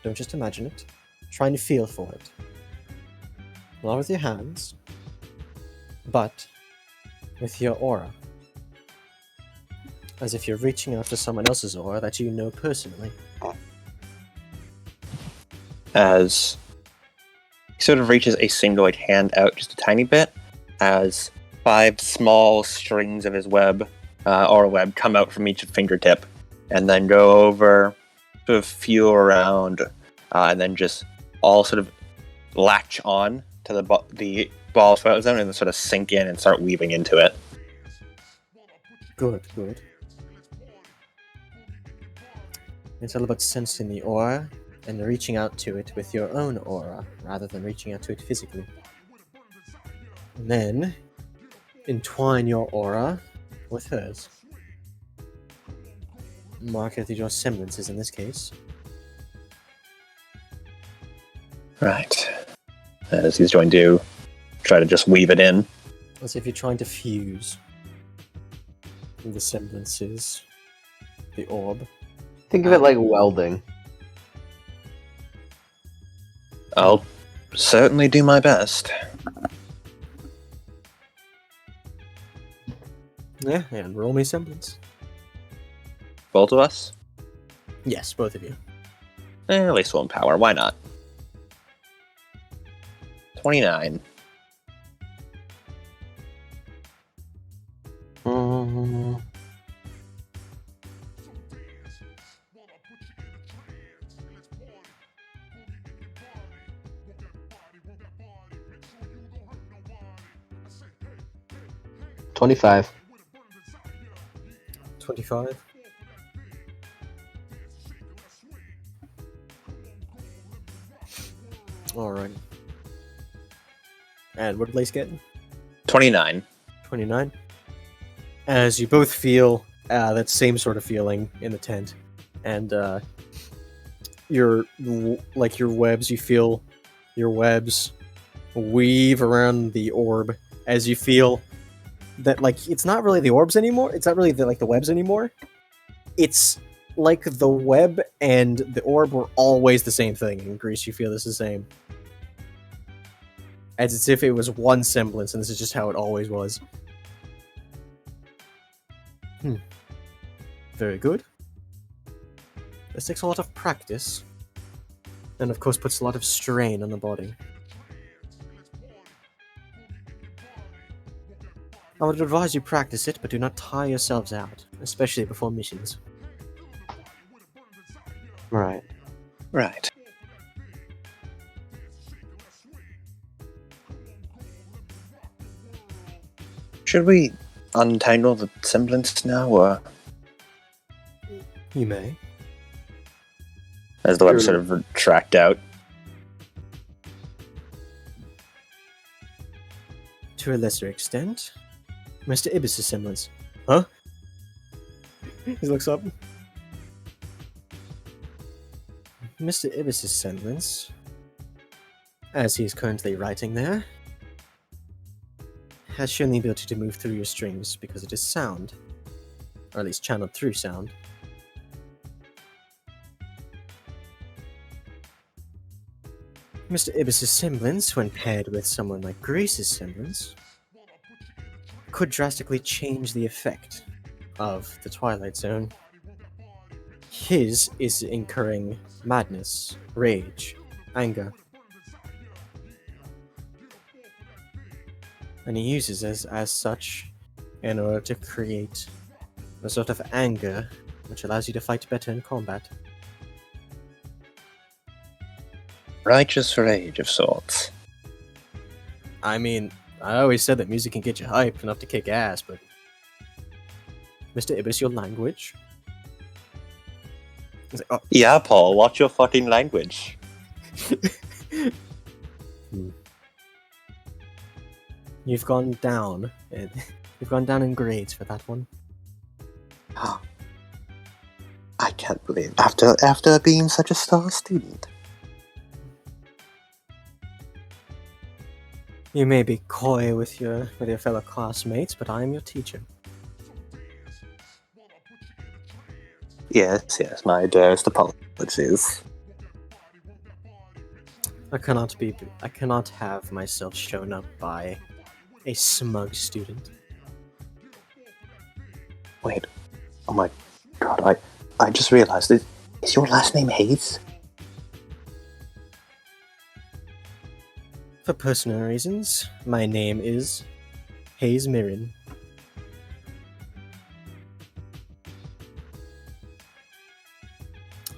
don't just imagine it. Try and feel for it. Not with your hands, but with your aura. As if you're reaching out to someone else's aura that you know personally. As he sort of reaches a single hand out just a tiny bit, as 5 small strings of his web, aura web, come out from each fingertip, and then go over, sort of feel around, and then just all sort of latch on to the ball zone and then sort of sink in and start weaving into it. Good, good. It's all about sensing the aura and reaching out to it with your own aura, rather than reaching out to it physically. And then, entwine your aura with hers. Mark it with your semblances in this case. Right. As he's going to try to just weave it in. As if you're trying to fuse the semblances, the orb. Think of it like welding. I'll certainly do my best. Yeah, and roll me semblance. Both of us? Yes, both of you. At least one power, why not? 29. Mm. $25. 25. Alright. And what did Lace get? 29. 29. As you both feel that same sort of feeling in the tent, and your webs, you feel your webs weave around the orb as you feel that it's not really the orbs anymore. It's not really the webs anymore. It's like the web and the orb were always the same thing. In Greece, you feel this the same. As if it was one semblance, and this is just how it always was. Very good. This takes a lot of practice, and of course puts a lot of strain on the body. I would advise you practice it, but do not tire yourselves out, especially before missions. Right. Right. Should we untangle the semblance now, or You may. as the web sort of retract out? To a lesser extent. Mr. Ibis' semblance. Huh? He looks up. Mr. Ibis' semblance, as he is currently writing there, has shown the ability to move through your strings because it is sound, or at least channeled through sound. Mr. Ibis' semblance, when paired with someone like Grace's semblance, could drastically change the effect of the Twilight Zone. His is incurring madness, rage, anger. And he uses it as such in order to create a sort of anger which allows you to fight better in combat. Righteous rage of sorts. I mean, I always said that music can get you hyped enough to kick ass, but... Mr. Ibis, your language? He's like, oh. Yeah, Paul, watch your fucking language. You've gone down. You've gone down in grades for that one. I can't believe after being such a star student. You may be coy with your fellow classmates, but I am your teacher. Yes, my dearest apologies. I cannot have myself shown up by a smug student. Wait, oh my god, I just realized, is your last name Hayes? For personal reasons, my name is Hayes Mirren.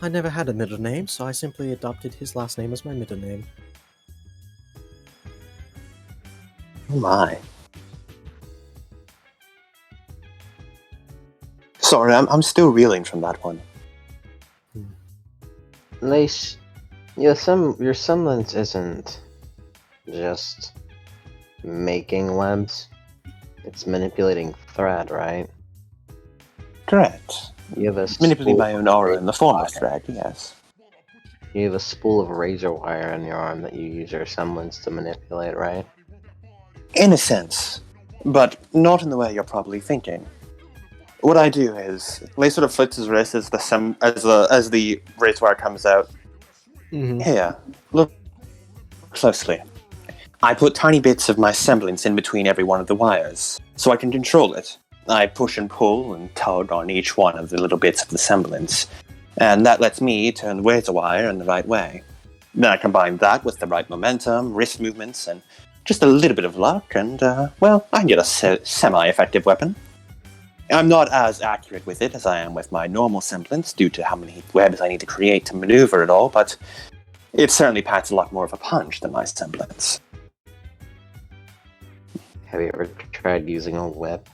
I never had a middle name, so I simply adopted his last name as my middle name. Oh my. Sorry, I'm still reeling from that one. Nice. Your semblance isn't just making webs. It's manipulating thread, right? Correct. You have a Manipulating my own aura spool- in the form of thread, yes. You have a spool of razor wire in your arm that you use your semblance to manipulate, right? In a sense, but not in the way you're probably thinking. What I do is, Lay sort of flicks his wrist as the razor wire comes out. Mm-hmm. Here, look closely. I put tiny bits of my semblance in between every one of the wires, so I can control it. I push and pull and tug on each one of the little bits of the semblance, and that lets me turn the razor wire in the right way. Then I combine that with the right momentum, wrist movements, and just a little bit of luck, and, well, I can get a semi-effective weapon. I'm not as accurate with it as I am with my normal semblance due to how many webs I need to create to maneuver it all, but it certainly packs a lot more of a punch than my semblance. Have you ever tried using a whip?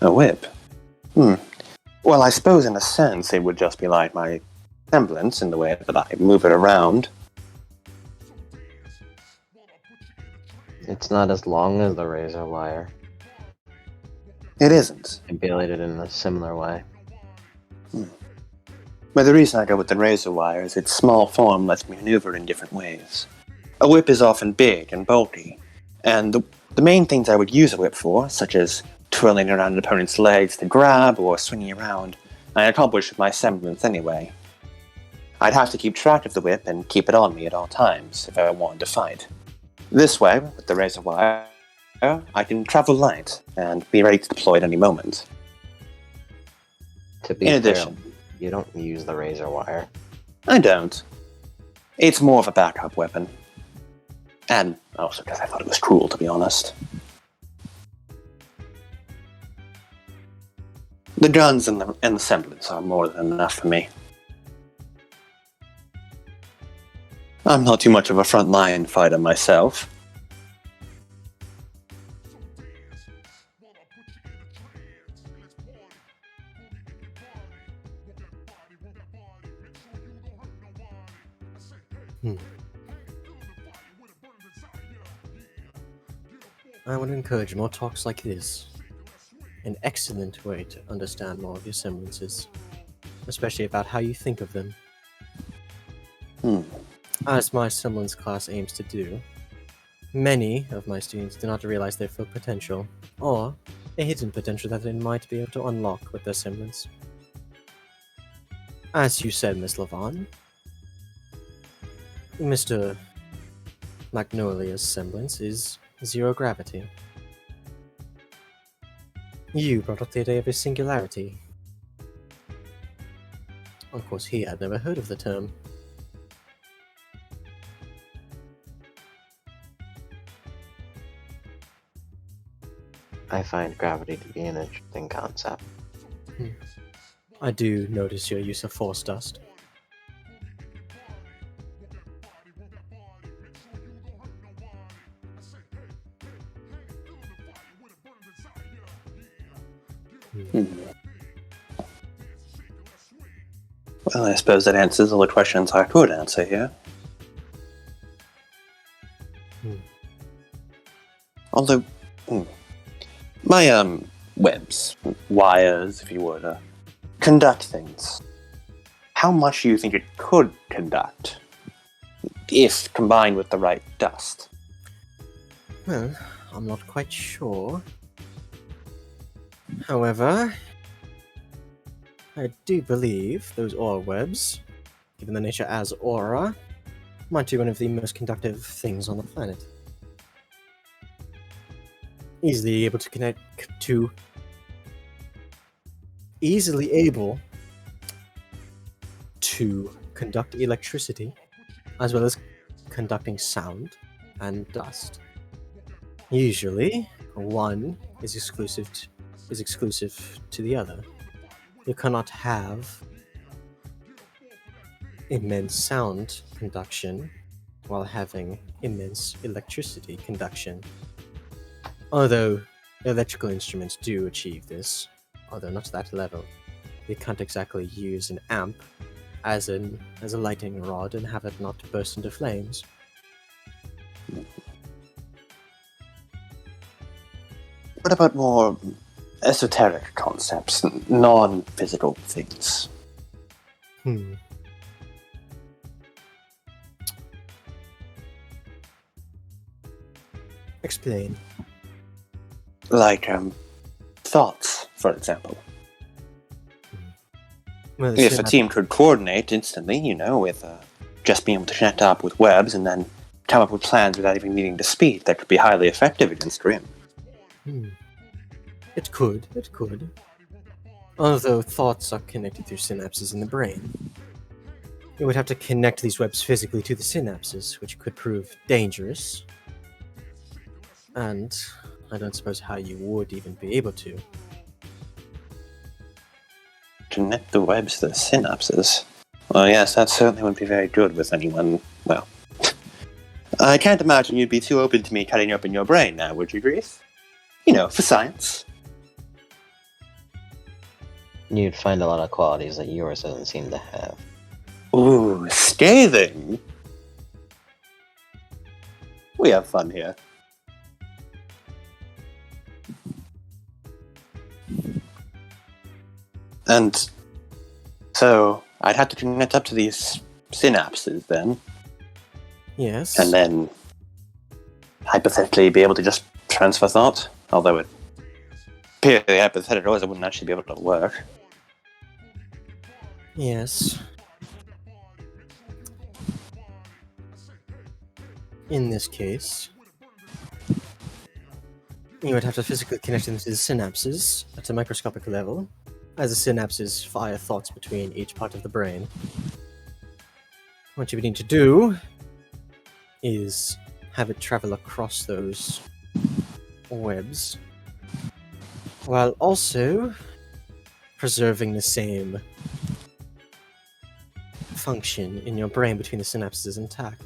A whip? Well, I suppose in a sense it would just be like my semblance in the way that I move it around. It's not as long as the razor wire. It isn't. Manipulated in a similar way. But the reason I go with the razor wire is its small form lets me maneuver in different ways. A whip is often big and bulky, and the main things I would use a whip for, such as twirling around an opponent's legs to grab or swinging around, I accomplish with my semblance anyway. I'd have to keep track of the whip and keep it on me at all times if I wanted to fight. This way, with the razor wire, I can travel light and be ready to deploy at any moment. To be In fair, addition, you don't use the razor wire. I don't. It's more of a backup weapon. And also because I thought it was cool, to be honest. The guns and the semblance are more than enough for me. I'm not too much of a frontline fighter myself. I would encourage more talks like this. An excellent way to understand more of your semblances, especially about how you think of them. As my semblance class aims to do, many of my students do not realize their full potential, or a hidden potential that they might be able to unlock with their semblance. As you said, Miss Lavon, Mr. Magnolia's semblance is zero gravity. You brought up the idea of a singularity. Of course, he had never heard of the term. I find gravity to be an interesting concept. I do notice your use of force dust. Well, I suppose that answers all the questions I could answer here. Although, my, webs, wires, if you would, conduct things. How much do you think it could conduct, if combined with the right dust? Well, I'm not quite sure. However, I do believe those aura webs, given their nature as aura, might be one of the most conductive things on the planet. Easily able to conduct electricity, as well as conducting sound and dust. Usually, one is exclusive to the other. You cannot have immense sound conduction while having immense electricity conduction. Although electrical instruments do achieve this, although not to that level. You can't exactly use an amp as a lightning rod and have it not burst into flames. What about more esoteric concepts, non-physical things? Explain. Like, thoughts, for example. Well, If a team could coordinate instantly, with just being able to connect up with webs and then come up with plans without even needing to speak, that could be highly effective against Grim. It could. Although thoughts are connected through synapses in the brain. You would have to connect these webs physically to the synapses, which could prove dangerous. And I don't suppose how you would even be able to. Connect the webs to the synapses? Well, yes, that certainly wouldn't be very good with anyone, well... I can't imagine you'd be too open to me cutting open your brain now, would you, Grease? For science. You'd find a lot of qualities that yours doesn't seem to have. Ooh, scathing! We have fun here. And so I'd have to connect up to these synapses then. Yes. And then hypothetically be able to just transfer thought, although it purely hypothetical, as it wouldn't actually be able to work. Yes. In this case, you would have to physically connect them to the synapses at a microscopic level, as the synapses fire thoughts between each part of the brain. What you would need to do is have it travel across those webs, while also preserving the same function in your brain between the synapses intact.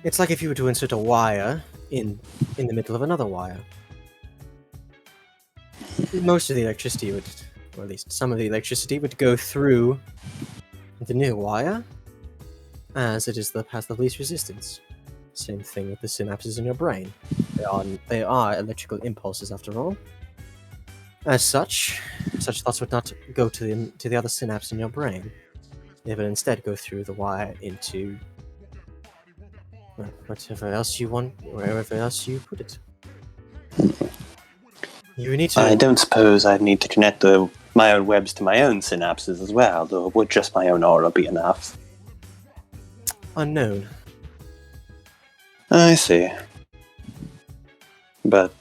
It's like if you were to insert a wire in the middle of another wire. Most of the electricity would, or at least some of the electricity, would go through the new wire, as it is the path of least resistance. Same thing with the synapses in your brain. They are electrical impulses after all. As such thoughts would not go to the other synapse in your brain. They would instead go through the wire into whatever else you want, wherever else you put it. You need to... I don't suppose I'd need to connect my own webs to my own synapses as well, or would just my own aura be enough? Unknown. I see. But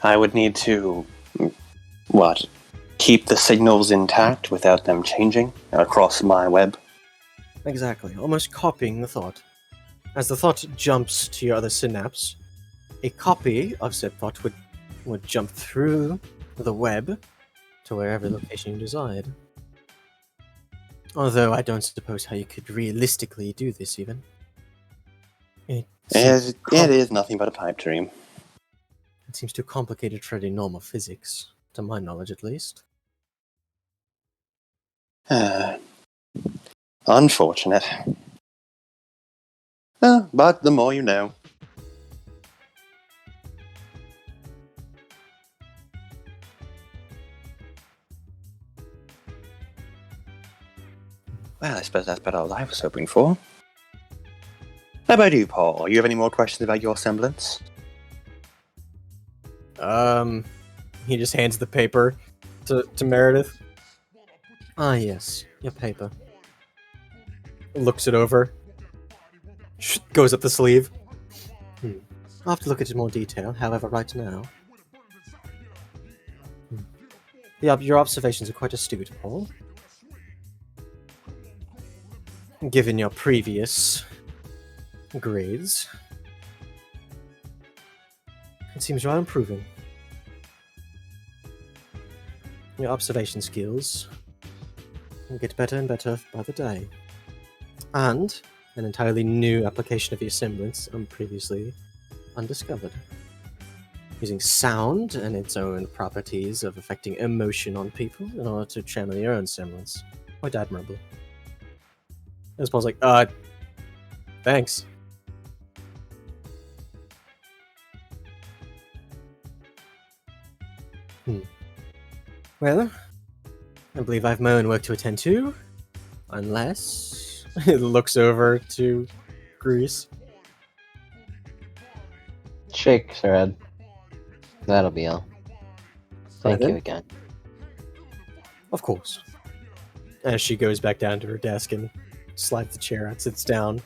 I would need to What? Keep the signals intact without them changing across my web? Exactly, almost copying the thought. As the thought jumps to your other synapse, a copy of said thought would jump through the web to wherever location you desired. Although I don't suppose how you could realistically do this, even. It Is nothing but a pipe dream. seems too complicated for any normal physics, to my knowledge at least. Unfortunate. But the more you know. Well, I suppose that's about all I was hoping for. How about you, Paul? You have any more questions about your semblance? He just hands the paper to Meredith. Ah, yes, your paper. Looks it over. Goes up the sleeve. I'll have to look at it in more detail, however, right now. Your observations are quite astute, Paul. Given your previous grades, it seems you are improving. Your observation skills will get better and better by the day. And an entirely new application of your semblance, previously undiscovered. Using sound and its own properties of affecting emotion on people in order to channel your own semblance. Quite admirable. And Paul's like, thanks. Well, I believe I have my own work to attend to. Unless... it looks over to Grease. Shakes her head. That'll be all. Thank you again. Of course. As she goes back down to her desk and slides the chair out, sits down,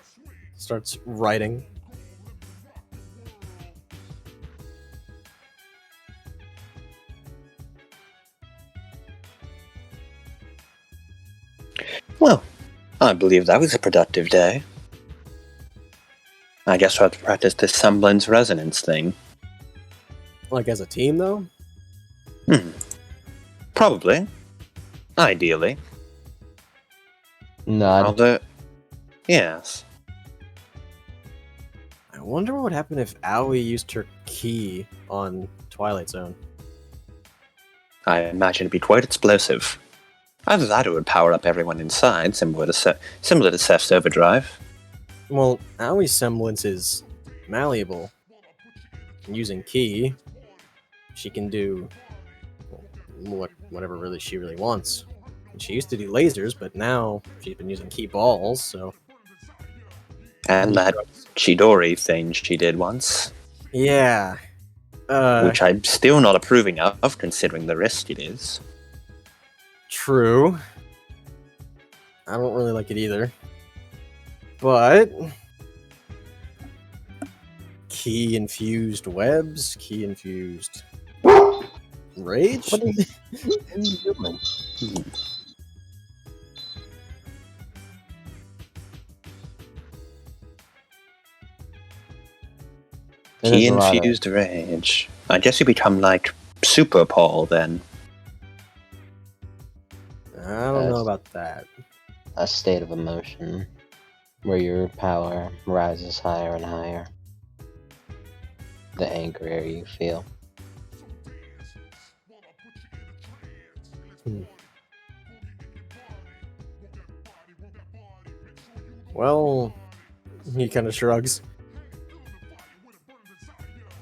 starts writing. Well, I believe that was a productive day. I guess we'll have to practice this Semblance Resonance thing. Like as a team, though? Probably. Ideally. Nod. Although, yes. I wonder what would happen if Aoi used her key on Twilight Zone. I imagine it'd be quite explosive. Either that or it would power up everyone inside, similar to Seth's overdrive. Well, Aoi's semblance is malleable. Using key, she can do whatever really she really wants. And she used to do lasers, but now she's been using key balls, so... And that Chidori thing she did once. Yeah. Which I'm still not approving of, considering the risk it is. True. I don't really like it either. But... key-infused webs, key-infused... rage? What are you doing? Key-infused rage. I guess you become like Super Paul then. I don't know about that. A state of emotion where your power rises higher and higher. The angrier you feel. Well, he kind of shrugs.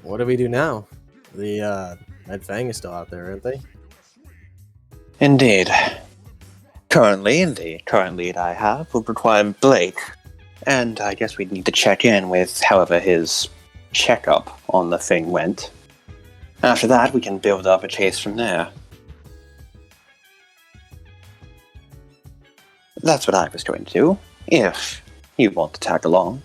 What do we do now? The Red Fang is still out there, aren't they? Indeed. Currently, the current lead I have would require Blake, and I guess we'd need to check in with however his checkup on the thing went. After that, we can build up a case from there. That's what I was going to do, if you want to tag along.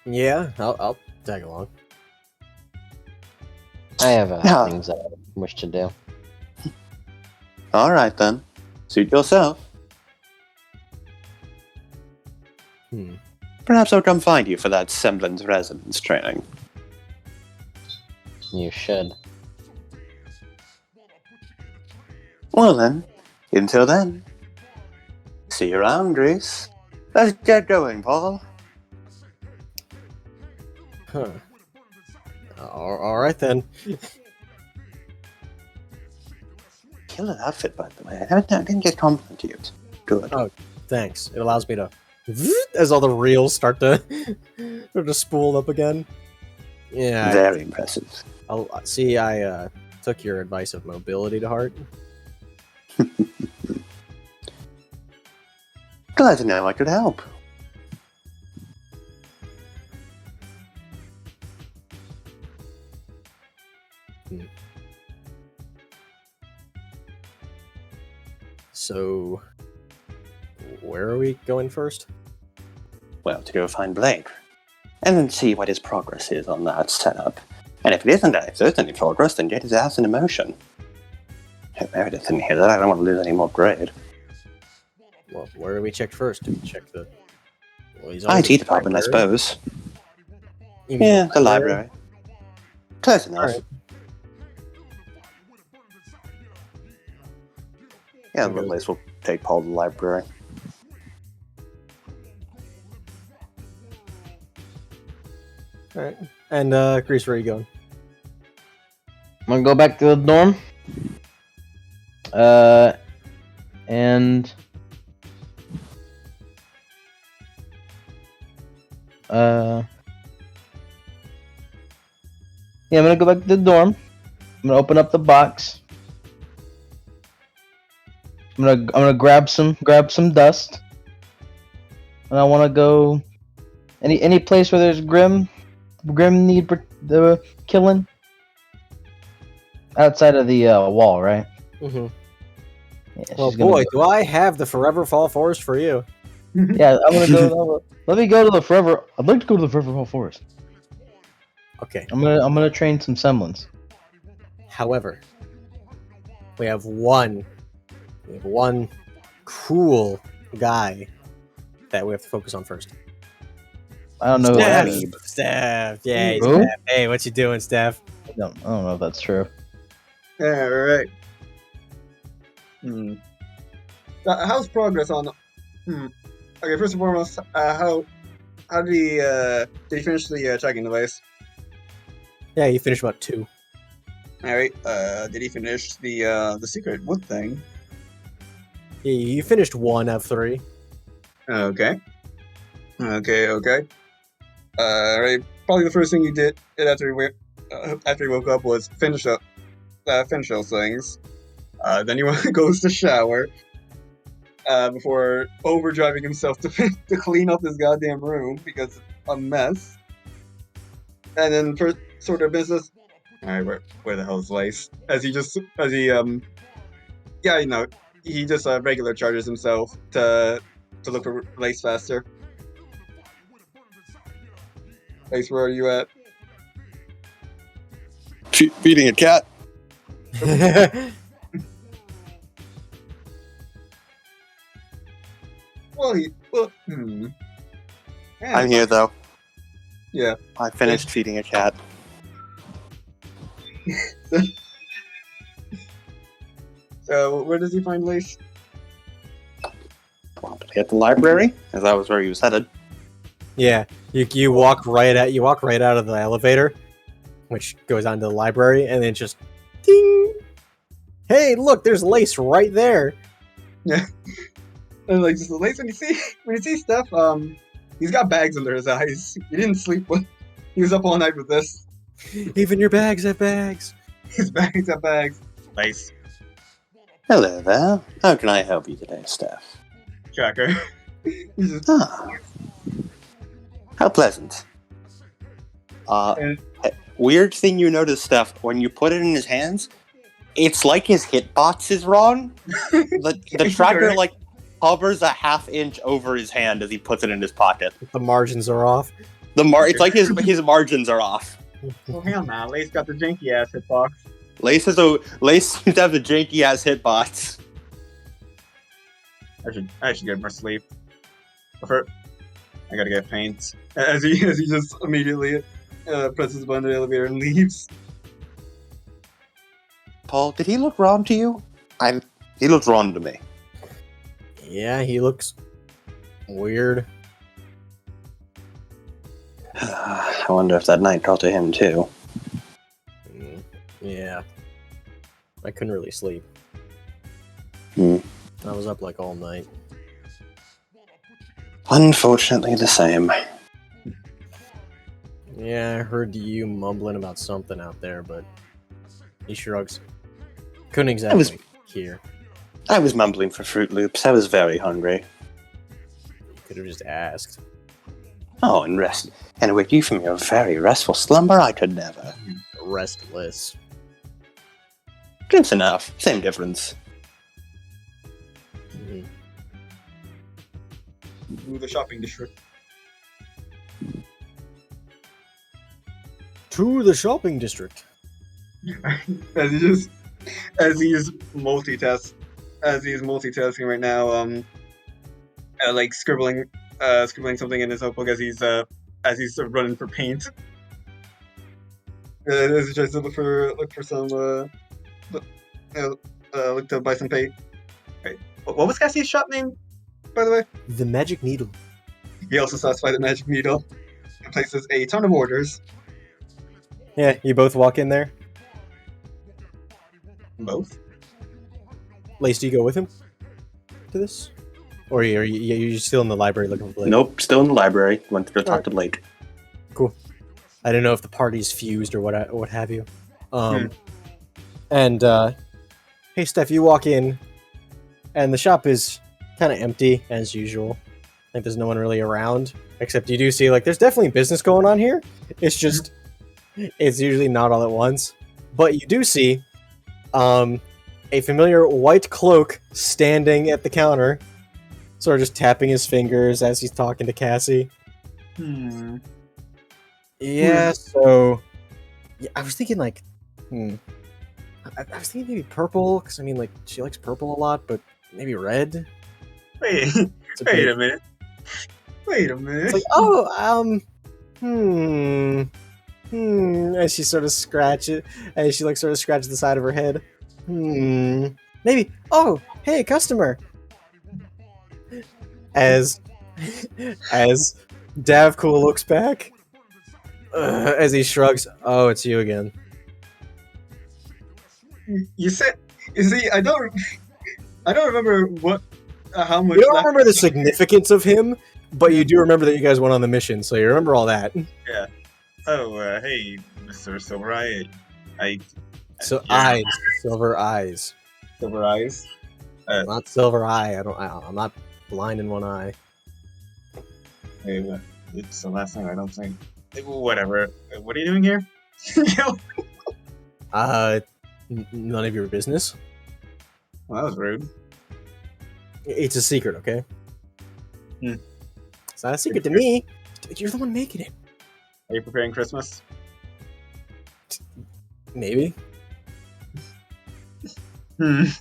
Yeah, I'll tag along. I have Yeah. things I wish to do. Alright then. Suit yourself. Perhaps I'll come find you for that Semblance Resonance training. You should. Well then, until then. See you around, Grease. Let's get going, Paul. Huh. Alright then. Killer outfit, by the way. I didn't get complimented yet. Good. Oh, thanks. It allows me to... As all the reels start to spool up again. Yeah. Very impressive. I took your advice of mobility to heart. Glad to know I could help. So, where are we going first? Well, to go find Blake. And then see what his progress is on that setup. And if there's any progress, then get his ass in motion. Hope Meredith didn't hear that. I don't want to lose any more grade. Well, where do we check first? Do we check the... Well, he's IT department, I suppose. You mean Yeah, the library. Close enough. Alright. Yeah, the place will take Paul to the library. Alright. And, Grease, where are you going? I'm gonna go back to the dorm. And yeah, I'm gonna go back to the dorm. I'm gonna open up the box. I'm gonna grab some dust. And I wanna go any place where there's Grim need the killing. Outside of the wall, right? Mm-hmm. Yeah, Well, she's gonna boy, go. do I have the Forever Fall Forest for you. Yeah, I'm gonna go. Let me go to the Forever. I'd like to go to the Forever Fall Forest. Okay. I'm gonna train some semblance. However, we have one cool guy that we have to focus on first. I don't know who that is. Steph. Yeah, Who? Steph. Hey, what you doing, Steph? I don't know if that's true. Yeah, right. How's progress on? Okay, first and foremost, how did he finish the tracking device? Yeah, you finished about 2. All right. Did he finish the secret wood thing? Yeah, you finished 1 of 3. Okay. Right. Probably the first thing he did after he woke up was finish those things. Then he goes to shower. Before overdriving himself to clean up his goddamn room because it's a mess. And then for sort of business, all right, where the hell is Lace? He just regular charges himself to look for Lace faster. Lace, where are you at? Feeding a cat. I'm here though. Yeah. I finished feeding a cat. Where does he find Lace? At the library, as that was where he was headed. Yeah, you walk right out of the elevator, which goes on to the library, and then just ding. Hey, look, there's Lace right there. Yeah. And like just the Lace when you see stuff, he's got bags under his eyes. He didn't sleep he was up all night with this. Even your bags have bags. His bags have bags. Lace. Hello there. How can I help you today, Steph? Tracker. He's just How pleasant. Weird thing you notice, Steph, when you put it in his hands, it's like his hitbox is wrong. The tracker like hovers a half inch over his hand as he puts it in his pocket. The margins are off. It's like his margins are off. Oh hell nah, Lace got the janky ass hitbox. Lace seems to have the janky ass hitbox. I should get more sleep. I gotta get paint. As he just immediately presses the button of the elevator and leaves. Paul, did he look wrong to you? He looked wrong to me. Yeah, he looks weird. I wonder if that night got to him too. Yeah. I couldn't really sleep. Hmm. I was up like all night. Unfortunately the same. Yeah, I heard you mumbling about something out there, but he shrugs. Couldn't exactly hear. I was mumbling for Fruit Loops. I was very hungry. You could have just asked. Oh, and wake you from your very restful slumber? I could never. Restless. Close enough. Same difference. Mhm. To the shopping district. To the shopping district. as he's multitasking right now, like scribbling something in his notebook as he's running for paint. As he tries to look for some look to buy some paint. Wait, what was Cassie's shop name, by the way? The Magic Needle. He also satisfied the magic needle and places a ton of orders. Yeah, you both walk in there. Both. Lace, do you go with him to this? Or are you still in the library looking for Blake? Nope, still in the library. Went to go talk to Blake. Cool. I didn't know if the party's fused or what have you. And hey, Steph, you walk in, and the shop is kind of empty as usual. Like there's no one really around, except you do see like there's definitely business going on here. It's just it's usually not all at once, but you do see a familiar white cloak standing at the counter, sort of just tapping his fingers as he's talking to Cassie. Yeah, so yeah, I was thinking like, I was thinking maybe purple, because I mean like she likes purple a lot, but maybe red. Wait a minute. It's like, oh, as she sort of scratches the side of her head. Maybe. Oh, hey, customer. As Davcool looks back, as he shrugs. Oh, it's you again. You see, I don't remember how much. You don't remember the significance of him, but you do remember that you guys went on the mission, so you remember all that. Yeah. Oh, hey, Mr. Silver Eye. Eyes, silver eyes. Silver Eyes. Not silver eye. I'm not blind in one eye. Hey, it's the last thing I don't think. Whatever. What are you doing here? None of your business. Well, that was rude. It's a secret, okay? It's not a secret to me. You're the one making it. Are you preparing Christmas? Maybe. He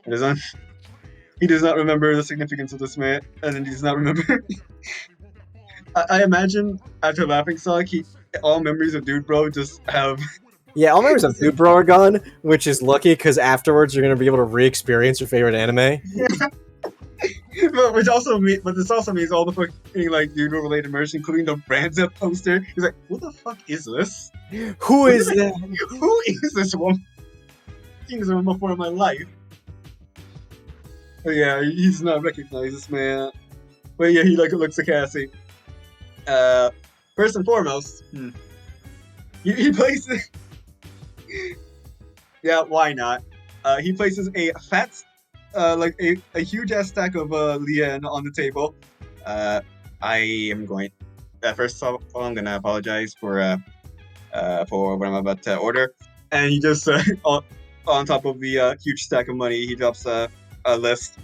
does not remember the significance of this man, and he does not remember. I imagine after Laughing Stock, all memories of Dude Bro just have. Yeah, all memories of Dude Bro are gone, which is lucky because afterwards you're gonna be able to re-experience your favorite anime. but this also means all the fucking like Dude Bro related merch, including the Brands poster. He's like, what the fuck is this? Who is that? Who is this woman? Things are before my life. But yeah, he does not recognize this man. But yeah, he like looks at Cassie. First and foremost, he places. Yeah, why not? He places a fat, like a huge ass stack of lien on the table. I am going. First of all, I'm gonna apologize for what I'm about to order. And he just on top of the huge stack of money, he drops a list.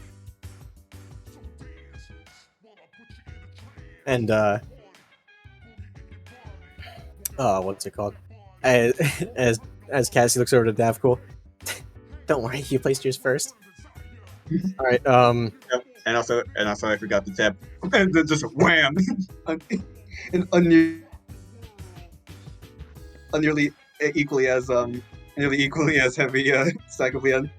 And what's it called? As as as Cassie looks over to Davcool. Don't worry, you placed yours first. All right. Yep. And also I forgot the tip. And then just wham! And nearly equally as heavy stack of yen.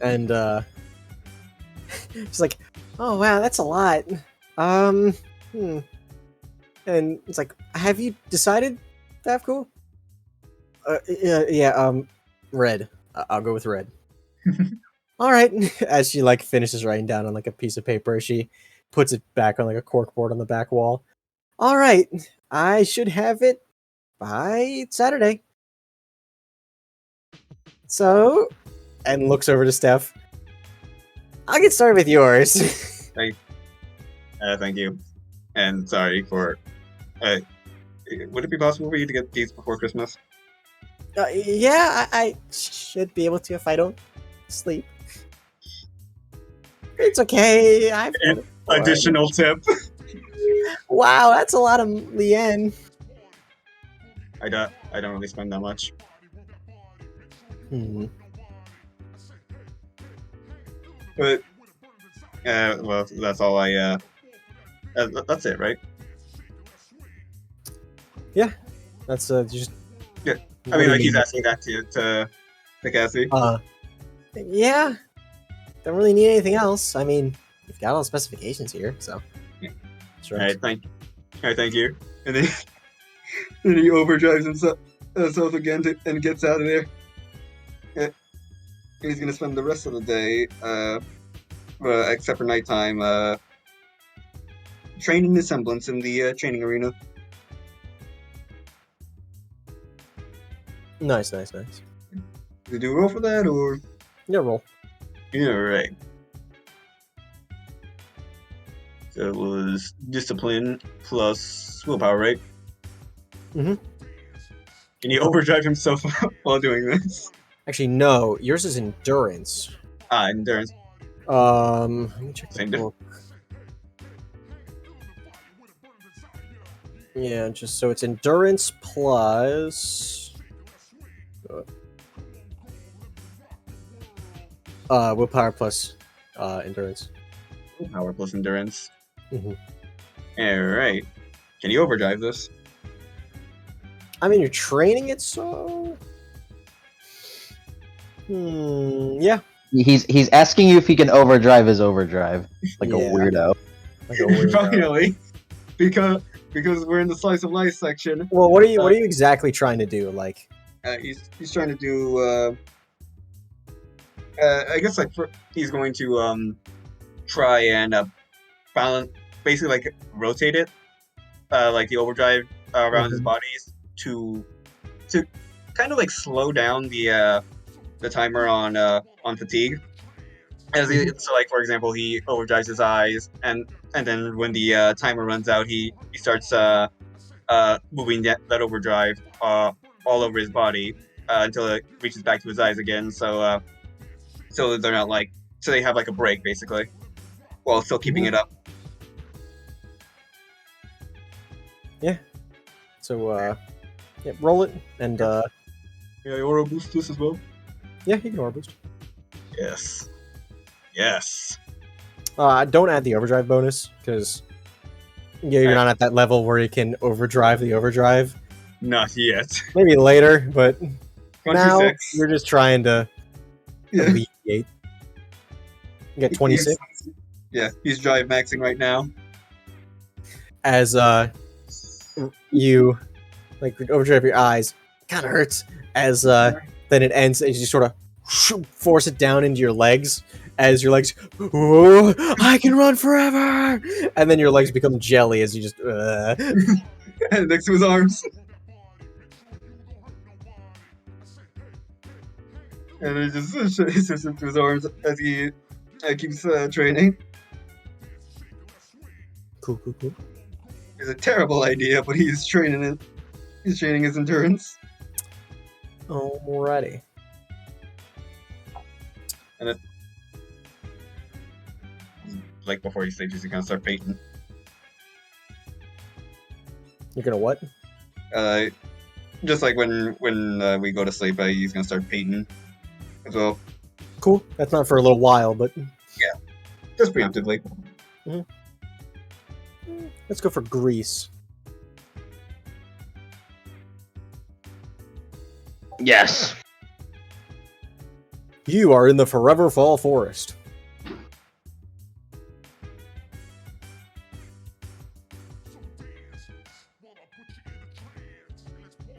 And she's like, "Oh wow, that's a lot." And it's like, "Have you decided, Davcool?" Yeah. Red. I'll go with red. All right. As she like finishes writing down on like a piece of paper, she puts it back on like a corkboard on the back wall. All right, I should have it by Saturday. So, and looks over to Steph. I'll get started with yours. Thank you, and sorry for. Would it be possible for you to get these before Christmas? Yeah, I should be able to if I don't sleep. It's okay. I've done it before. Additional tip. Wow, that's a lot of lien. I don't really spend that much. But well, that's all I. That's it, right? Yeah, that's just. Yeah, I mean, like he's asking that to Cassie. Yeah, don't really need anything else. I mean, we've got all the specifications here, so. Yeah. Sure. All right, thank you. And then, then he overdrives himself again and gets out of there. Yeah. He's gonna spend the rest of the day, except for nighttime, training the Semblance in the training arena. Nice. Did you roll for that, or? Yeah, roll. Yeah, right. So it was discipline plus willpower, right? Mm-hmm. Can you overdrive himself while doing this? Actually, no. Yours is endurance. Endurance. Let me check Same the book. Yeah, just so it's endurance plus willpower plus endurance. Willpower plus endurance. Mm-hmm. Alright. Can you overdrive this? I mean, you're training it, so. Yeah. He's asking you if he can overdrive his overdrive, like a weirdo. Like a weirdo. Finally, because we're in the slice of life section. Well, what are you exactly trying to do? Like, he's trying to do. I guess he's going to try and balance, basically like rotate it, like the overdrive around his bodies to kind of like slow down the timer on fatigue. So like for example, he overdrives his eyes, and then when the timer runs out, he starts moving that overdrive all over his body until it reaches back to his eyes again. So they're not so they have like a break basically, while still keeping it up. Yeah. So yeah, roll it and Yeah, aura boost this as well. Yeah, you can aura boost. Yes. Don't add the overdrive bonus because you're not at that level where you can overdrive the overdrive. Not yet. Maybe later, but 26. now you're just trying to alleviate. You get 26. Yeah, he's drive maxing right now. As you like overdrive your eyes, kind of hurts. As then it ends, and you sort of force it down into your legs. As your legs, oh, I can run forever, and then your legs become jelly as you just. Next to his arms. And he just sits into his arms as he keeps training. Cool. It's a terrible idea, but he's training it. He's training his endurance. Alrighty. And then, like before he stages, he's gonna start painting. You're gonna what? Just like when we go to sleep, he's gonna start painting as well. Cool. That's not for a little while, but Just preemptively. let's go for Greece. Yes. You are in the Forever Fall Forest.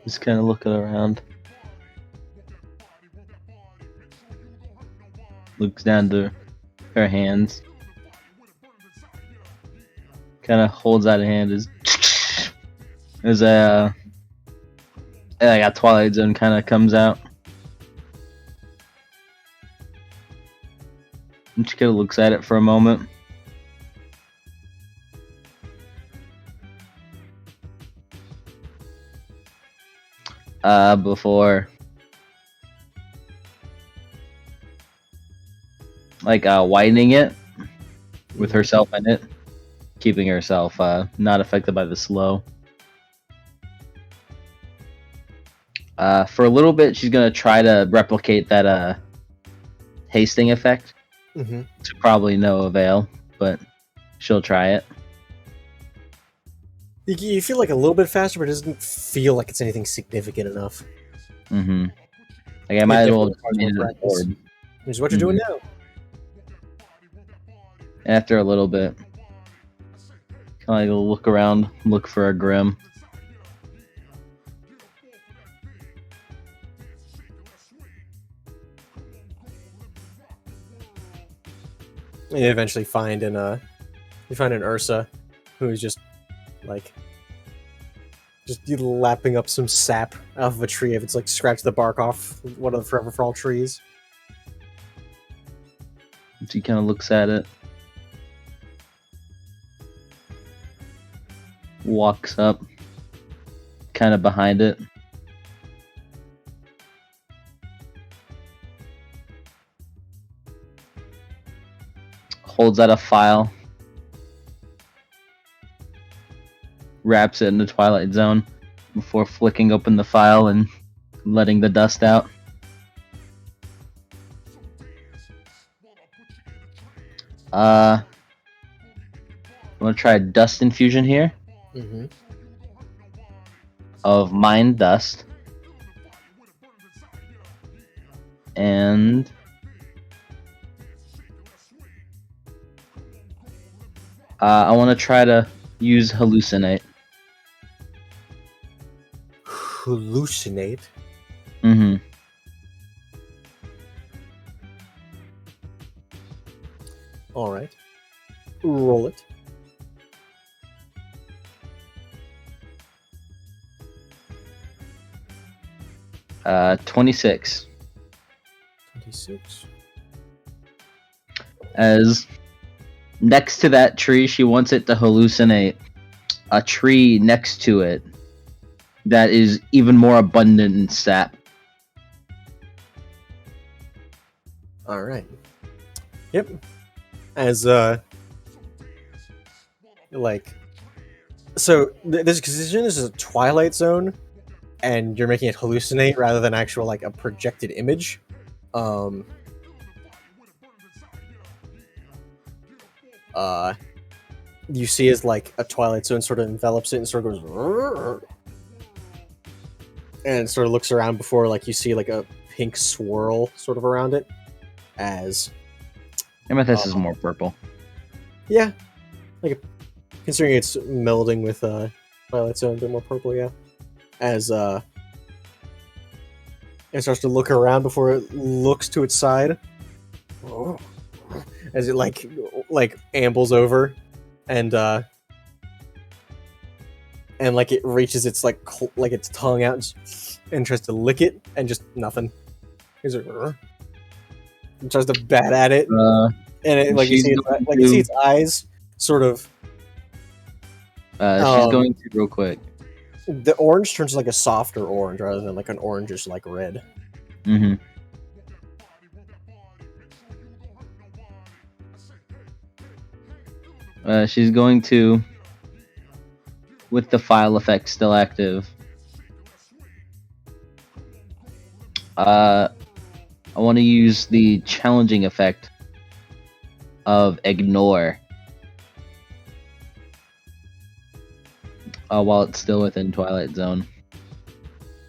Just kind of looking around. Looks down to her hands. Kind of holds out a hand as a like a Twilight Zone kind of comes out. And she kind of looks at it for a moment. Before like widening it with herself in it, keeping herself not affected by the slow. For a little bit, she's gonna try to replicate that hasting effect. Mm-hmm. To probably no avail, but she'll try it. You feel like a little bit faster, but it doesn't feel like it's anything significant enough. Mm-hmm. Like I might as well Which is what you're doing now. After a little bit, kind of look around, look for a Grim. And you eventually find an Ursa, who's just lapping up some sap off of a tree. If it's like scratch the bark off one of the Forever Fall trees. She kind of looks at it, walks up, kind of behind it. Holds out a file, wraps it in the Twilight Zone before flicking open the file and letting the dust out. I'm gonna try a dust infusion here Mm-hmm. of Mind Dust, and I want to try to use Hallucinate. Hallucinate. Mm-hmm. All right. Roll it. Uh, 26. 26. As next to that tree, she wants it to hallucinate a tree next to it that is even more abundant in sap. All right. Yep. As so this condition is a Twilight Zone, and you're making it hallucinate rather than actual like a projected image. You see as like a Twilight Zone sort of envelops it and sort of goes, and it sort of looks around before like you see like a pink swirl sort of around it. As Amethyst is more purple. yeah, like considering it's melding with Twilight Zone, a bit more purple. Yeah, as it starts to look around before it looks to its side. As it like ambles over, and like it reaches its like its tongue out and tries to lick it, and just nothing. Here's it. And tries to bat at it, and it, like you see its eyes sort of. She's going to real quick. The orange turns like a softer orange rather than like an orangish like red. Mm-hmm. She's going to, with the file effect still active, I want to use the challenging effect of ignore while it's still within Twilight Zone.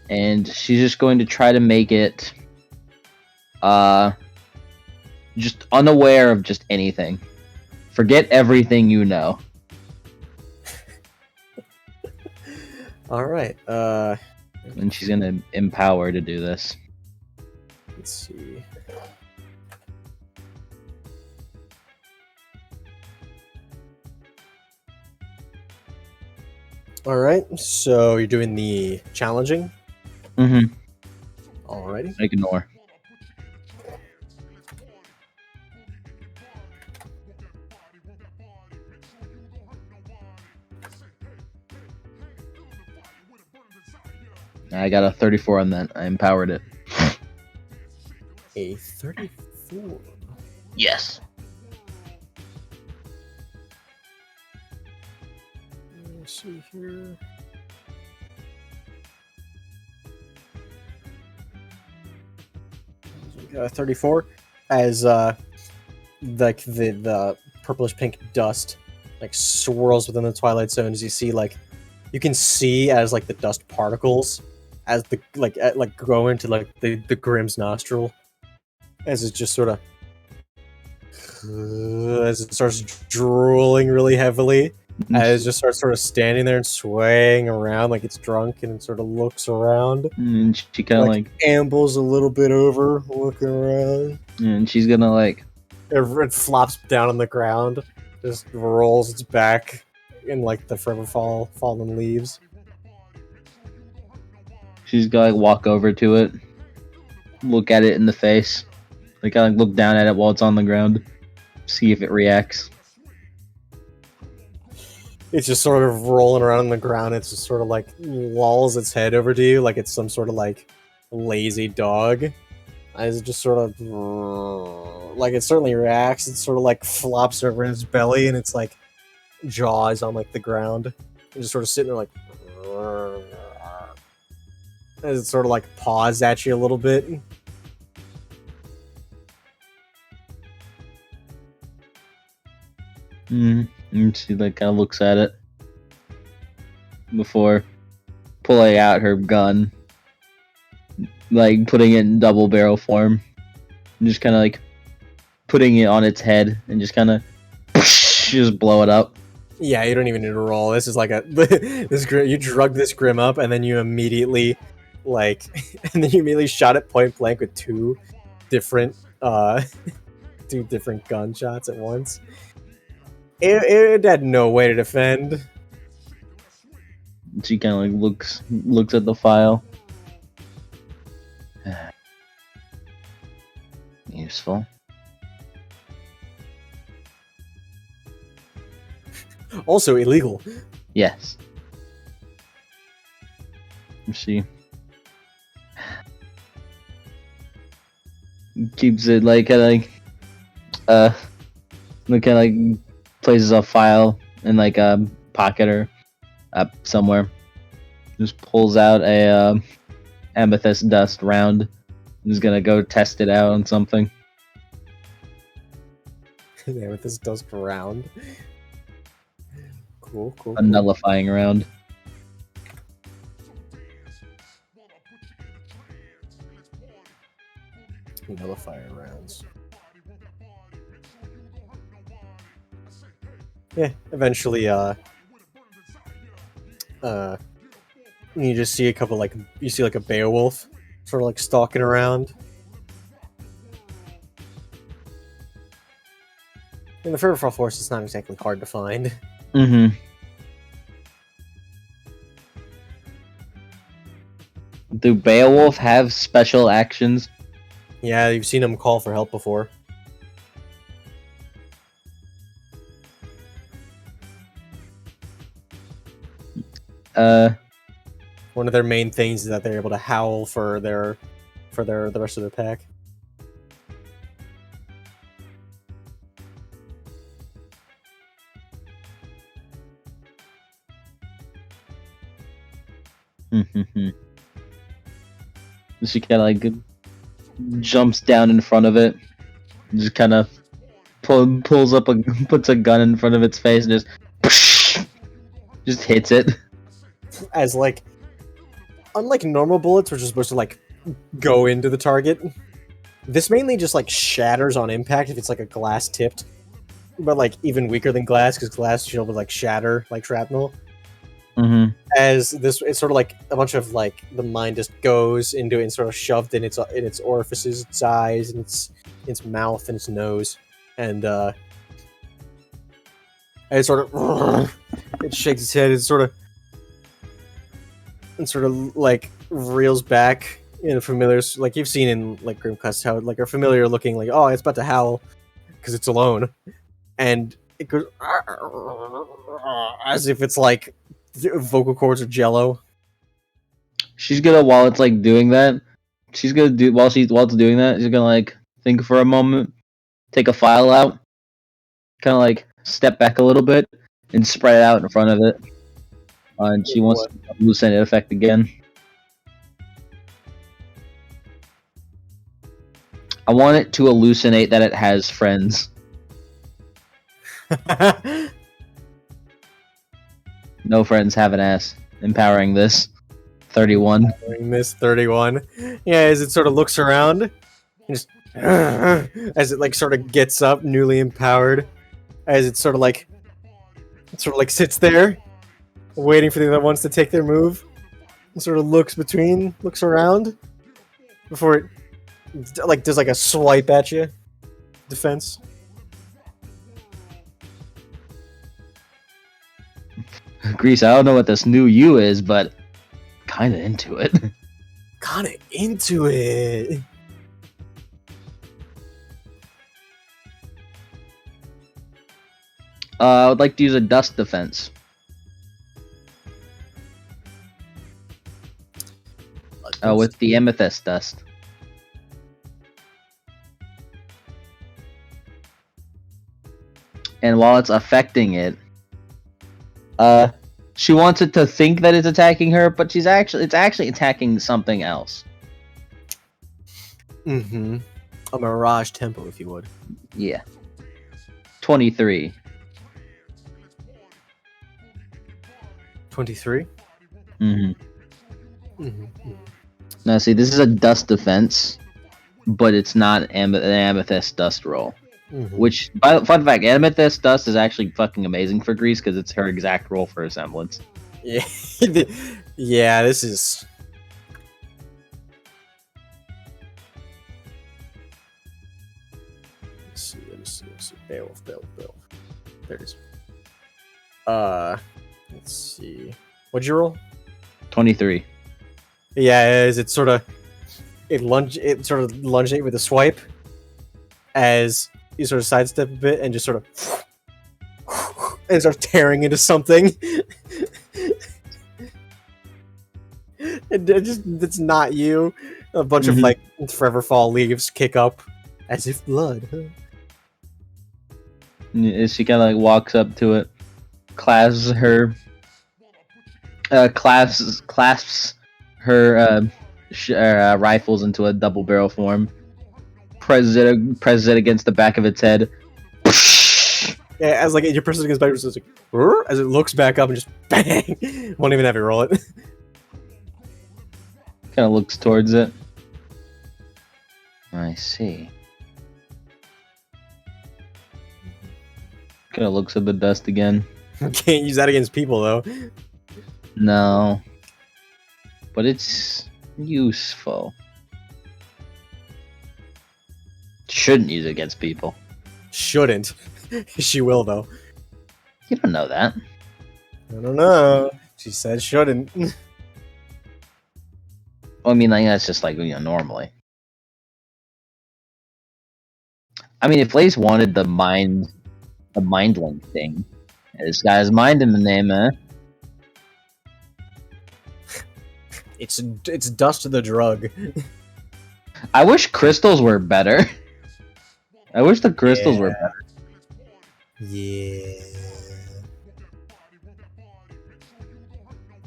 And she's just going to try to make it just unaware of just anything. Forget everything you know. All right. And she's gonna empower to do this. Let's see. All right. So you're doing the challenging. Mm-hmm. Alrighty. Ignore. I got a 34 on that. I empowered it. A 34. Yes. Let's see here. We got a 34 as like the purplish pink dust like swirls within the Twilight Zone as you see like you can see as like the dust particles as the like go into like the Grimm's nostril as it just sort of as it starts drooling really heavily as it just starts sort of standing there and swaying around like it's drunk and it sort of looks around And she kind of like ambles a little bit over looking around and she's gonna like it flops down on the ground just rolls its back in like the forever fallen leaves. she's gonna like walk over to it, look at it in the face, like kind of look down at it while it's on the ground, see if it reacts. It's just sort of rolling around on the ground. It's just sort of like lolls its head over to you like it's some sort of like lazy dog. As it just sort of like it certainly reacts. It sort of like flops over in its belly and it's like jaws on like the ground. And just sort of sitting there like as it sort of like paws at you a little bit. And she like kind of looks at it before pulling out her gun, like putting it in double barrel form, and just kind of like putting it on its head and just kind of just blow it up. Yeah, you don't even need to roll. This is like a you drug this Grim up and then you immediately like and then you immediately shot it point blank with two different gunshots at once. It had no way to defend. She kind of like looks at the file. Useful. Also illegal. Yes. She keeps it like kind of like places a file in like a pocket or up somewhere. Just pulls out a amethyst dust round. He's gonna go test it out on something. Yeah, with this dust round. Cool. A nullifying round. Nullifier rounds. Yeah, eventually, you just see a couple, like, you see, like, a Beowulf sort of, like, stalking around. In the Furfall Forest, it's not exactly hard to find. Mm-hmm. Do Beowulf have special actions? Yeah, you've seen him call for help before. one of their main things is that they're able to howl for the rest of their pack. She kind of like jumps down in front of it, just kind of pulls up puts a gun in front of its face and just hits it. As like, unlike normal bullets, which are supposed to like go into the target, this mainly just like shatters on impact if it's like a glass tipped, but like even weaker than glass because glass would like shatter like shrapnel. Mm-hmm. As this, it's sort of like a bunch of like the mine just goes into it and sort of shoved in its orifices, its eyes, and its mouth and its nose, and it sort of it shakes its head. It sort of like reels back in a familiar, like you've seen in like Grimcast, how like a familiar looking like, oh, it's about to howl because it's alone, and it goes as if it's like vocal cords of jello. She's gonna, while it's like doing that, she's gonna do while it's doing that, she's gonna like think for a moment, take a file out, kind of like step back a little bit, and spread it out in front of it. And she wants to loosen it effect again. I want it to hallucinate that it has friends. No friends, have an ass. Empowering this. 31. Empowering this 31. Yeah, as it sort of looks around, and just as it like sort of gets up, newly empowered, as it sort of like sits there, waiting for the other ones to take their move, and sort of looks around before it like does like a swipe at you. Defense. Grease, I don't know what this new you is, but kinda into it. Kinda into it. I would like to use a dust defense. With the amethyst dust. And while it's affecting it, she wants it to think that it's attacking her, but it's actually attacking something else. Mm-hmm. A mirage tempo, if you would. Yeah. 23. 23? Mm-hmm. Now, see, this is a dust defense, but it's not an amethyst dust roll. Mm-hmm. Which, fun fact, amethyst dust is actually fucking amazing for Grease because it's her exact roll for a semblance. Yeah, yeah. This is. Let's see. Beowulf. There it is. Let's see. What'd you roll? 23. Yeah, as it sort of lunged it with a swipe, as you sort of sidestep a bit and just sort of and start tearing into something. It's not you. A bunch of like forever fall leaves kick up as if blood. She kind of like walks up to it, clasps her rifles into a double barrel form, presses it against the back of its head. Yeah, as like your person against back, it's like, as it looks back up and just bang. Won't even have you roll it. Kind of looks towards it. I see. Kind of looks at the dust again. Can't use that against people though. No. But it's useful. Shouldn't use it against people. Shouldn't. She will though. You don't know that. I don't know. She said shouldn't. Well, I mean, like, that's just like, normally. I mean, if Blaze wanted the mind link thing, this guy's mind in the name, It's dust the drug. I wish crystals were better. I wish the crystals were better. Yeah.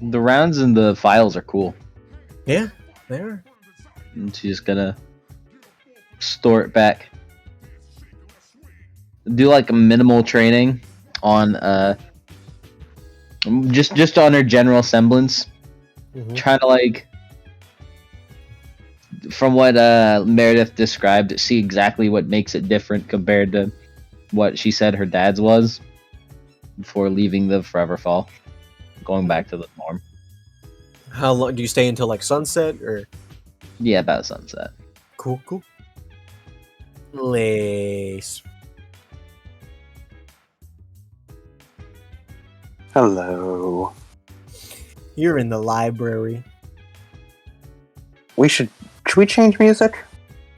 The rounds and the files are cool. Yeah, they are. And she's gonna store it back. Do like a minimal training on just on her general semblance. Mhm. Trying to like, from what Meredith described, see exactly what makes it different compared to what she said her dad's was before leaving the Forever Fall, going back to the norm. How long do you stay until like sunset or? Yeah, about sunset. Cool. Lace. Hello. You're in the library. Should we change music?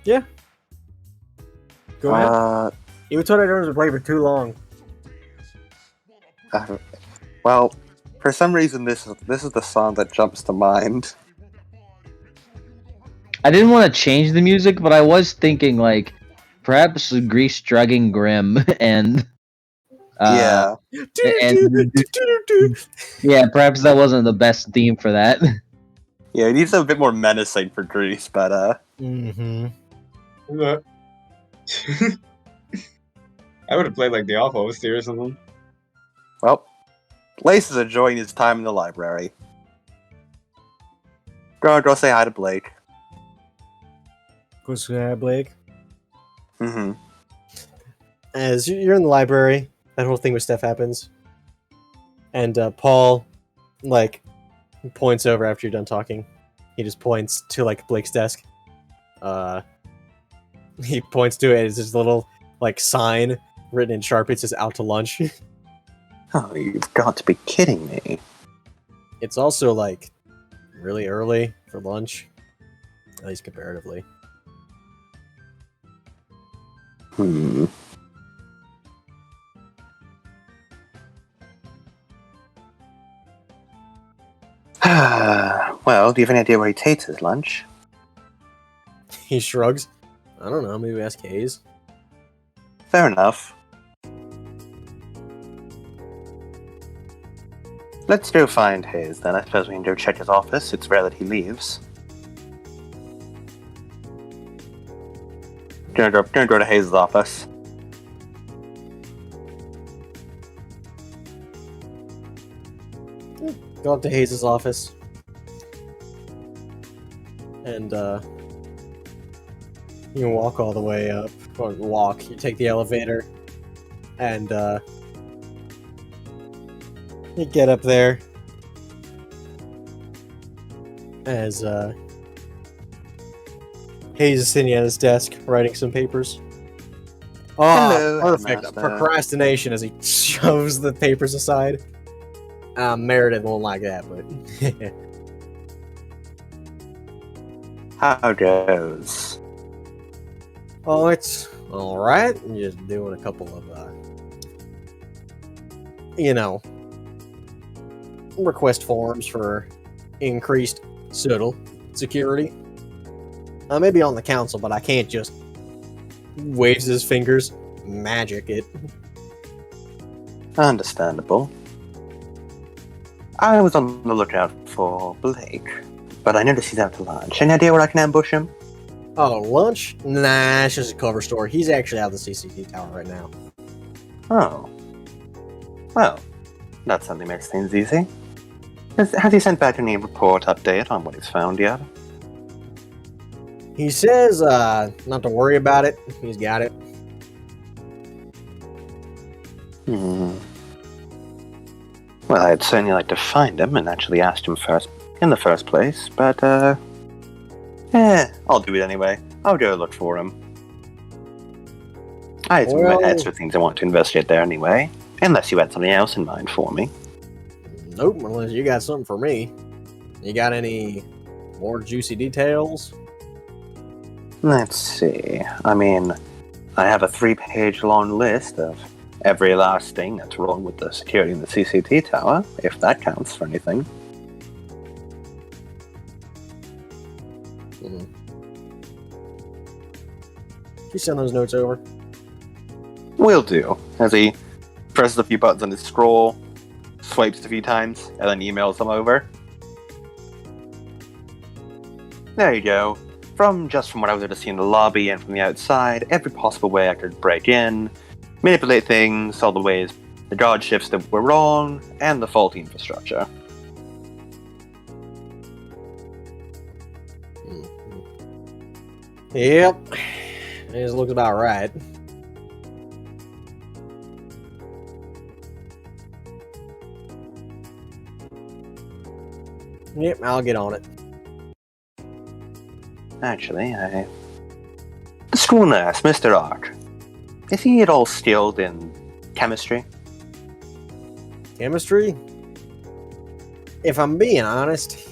Go ahead. You told I don't play for too long. Well, for some reason, this is the song that jumps to mind. I didn't want to change the music, but I was thinking like perhaps Grease Drugging Grim and Yeah. yeah, perhaps that wasn't the best theme for that. Yeah, it needs a bit more menacing for Grease, but Mm-hmm. I would have played like the Off OST or something. well, Lace is enjoying his time in the library. Go say hi to Blake. Go say hi, Blake. Mm-hmm. As you're in the library, that whole thing with Steph happens, and Paul, like, points over after you're done talking. He just points to like Blake's desk. He points to it. It's this little like sign written in Sharpie. It says "Out to lunch." Oh, you've got to be kidding me. It's also like really early for lunch, at least comparatively. Well, do you have any idea where he takes his lunch? He shrugs. I don't know. Maybe ask Hayes. Fair enough. Let's go find Hayes, then. I suppose we can go check his office. It's rare that he leaves. Gonna go to Hayes' office. Go up to Hayes' office. And, you can walk all the way up. Or walk. You take the elevator. And, you get up there. As, Hayes is sitting at his desk, writing some papers. Oh, Hello, perfect. Headmaster. Procrastination as he shoves the papers aside. Meredith won't like that, but... How goes? Oh, it's alright. Just doing a couple of, request forms for increased security. Maybe on the council, but I can't just waves his fingers, magic it. Understandable. I was on the lookout for Blake, but I noticed he's out to lunch. Any idea where I can ambush him? Oh, lunch? Nah, it's just a cover story. He's actually out of the CCT tower right now. Oh. Well, that certainly makes things easy. Has he sent back any report update on what he's found yet? He says, not to worry about it. He's got it. Well, I'd certainly like to find him and actually ask him first in the first place, but, I'll do it anyway. I'll go look for him. I had some extra things I want to investigate there anyway, unless you had something else in mind for me. Nope, unless you got something for me. You got any more juicy details? Let's see. I mean, I have a 3-page long list of every last thing that's wrong with the security in the CCT tower, if that counts for anything. Can you send those notes over? Will do. As he presses a few buttons on his scroll, swipes a few times, and then emails them over. There you go. From what I was able to see in the lobby and from the outside, every possible way I could break in, manipulate things, all the ways the guard shifts that were wrong, and the faulty infrastructure. Yep. This looks about right. Yep, I'll get on it. Actually, the school nurse, Mr. Ark, is he at all skilled in chemistry? Chemistry? If I'm being honest,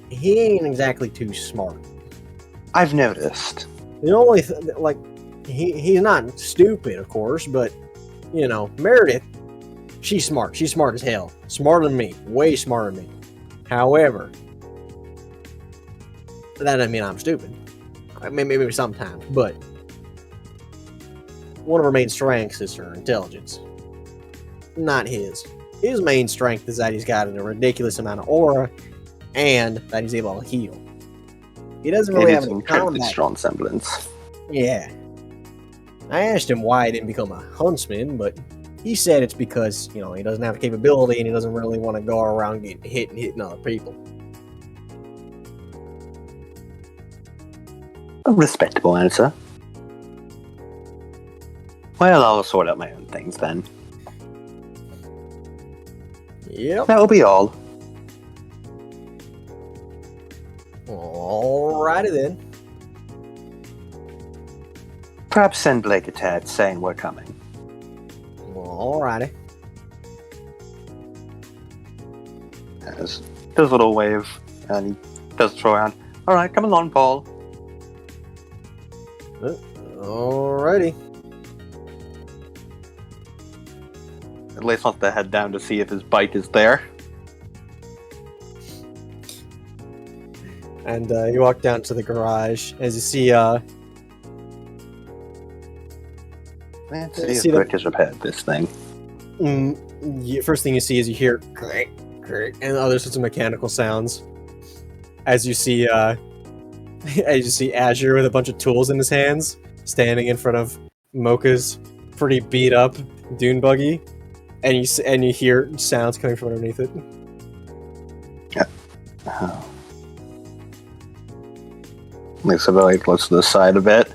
he ain't exactly too smart. I've noticed. The only he's not stupid, of course, but you know, Meredith, she's smart. She's smart as hell. Smarter than me. Way smarter than me. However, that doesn't mean I'm stupid. I mean, maybe sometimes, but one of her main strengths is her intelligence. Not his. His main strength is that he's got a ridiculous amount of aura, and that he's able to heal. He doesn't really have an any incredibly combat. strong semblance. Yeah. I asked him why he didn't become a huntsman, but he said it's because, you know, he doesn't have the capability and he doesn't really want to go around getting hit and hitting other people. A respectable answer. Well, I'll sort out my own things then. Yep. That'll be all. Alrighty then. Perhaps send Blake a text saying we're coming. Alrighty. Does a little wave, and he does throw around. Alright, come along, Paul. Alrighty. At least wants to head down to see if his bike is there. And you walk down to the garage as you see Let's see see if the- Rick has repaired this thing. first thing you see is you hear click, click, and other sorts of mechanical sounds. As you see Azure with a bunch of tools in his hands, standing in front of Mocha's pretty beat up dune buggy, and you hear sounds coming from underneath it. Oh. Looks a bit like close to the side a bit.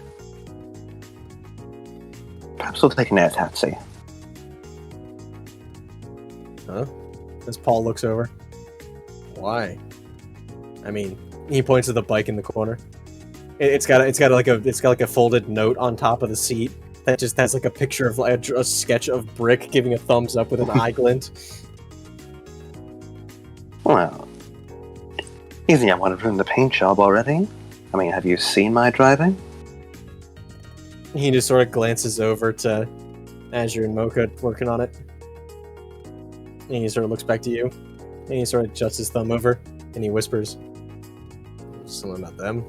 Perhaps we'll take an air taxi. Huh? As Paul looks over. Why? I mean, he points to the bike in the corner. It's got like a folded note on top of the seat that just has like a picture of like a sketch of Brick giving a thumbs up with an eye glint. Well, easy, I wanted to ruin the paint job already. I mean, have you seen my driving? He just sort of glances over to Azure and Mocha working on it. And he sort of looks back to you. And he sort of adjusts his thumb over. And he whispers, something about them.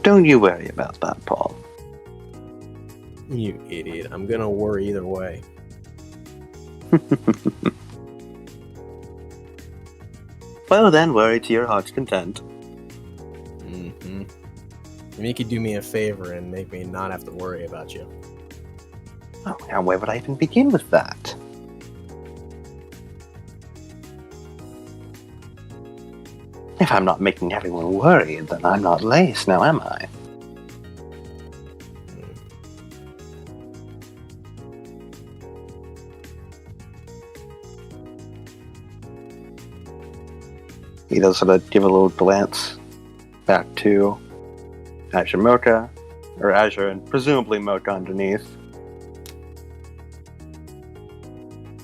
Don't you worry about that, Paul. You idiot. I'm gonna worry either way. Well then, worry to your heart's content. Mm-hmm. Maybe you could do me a favor and make me not have to worry about you. Oh, now where would I even begin with that? If I'm not making everyone worried, then I'm not Lace, now am I? He does sort of give a little glance back to Azure Mocha, or Azure and presumably Mocha underneath.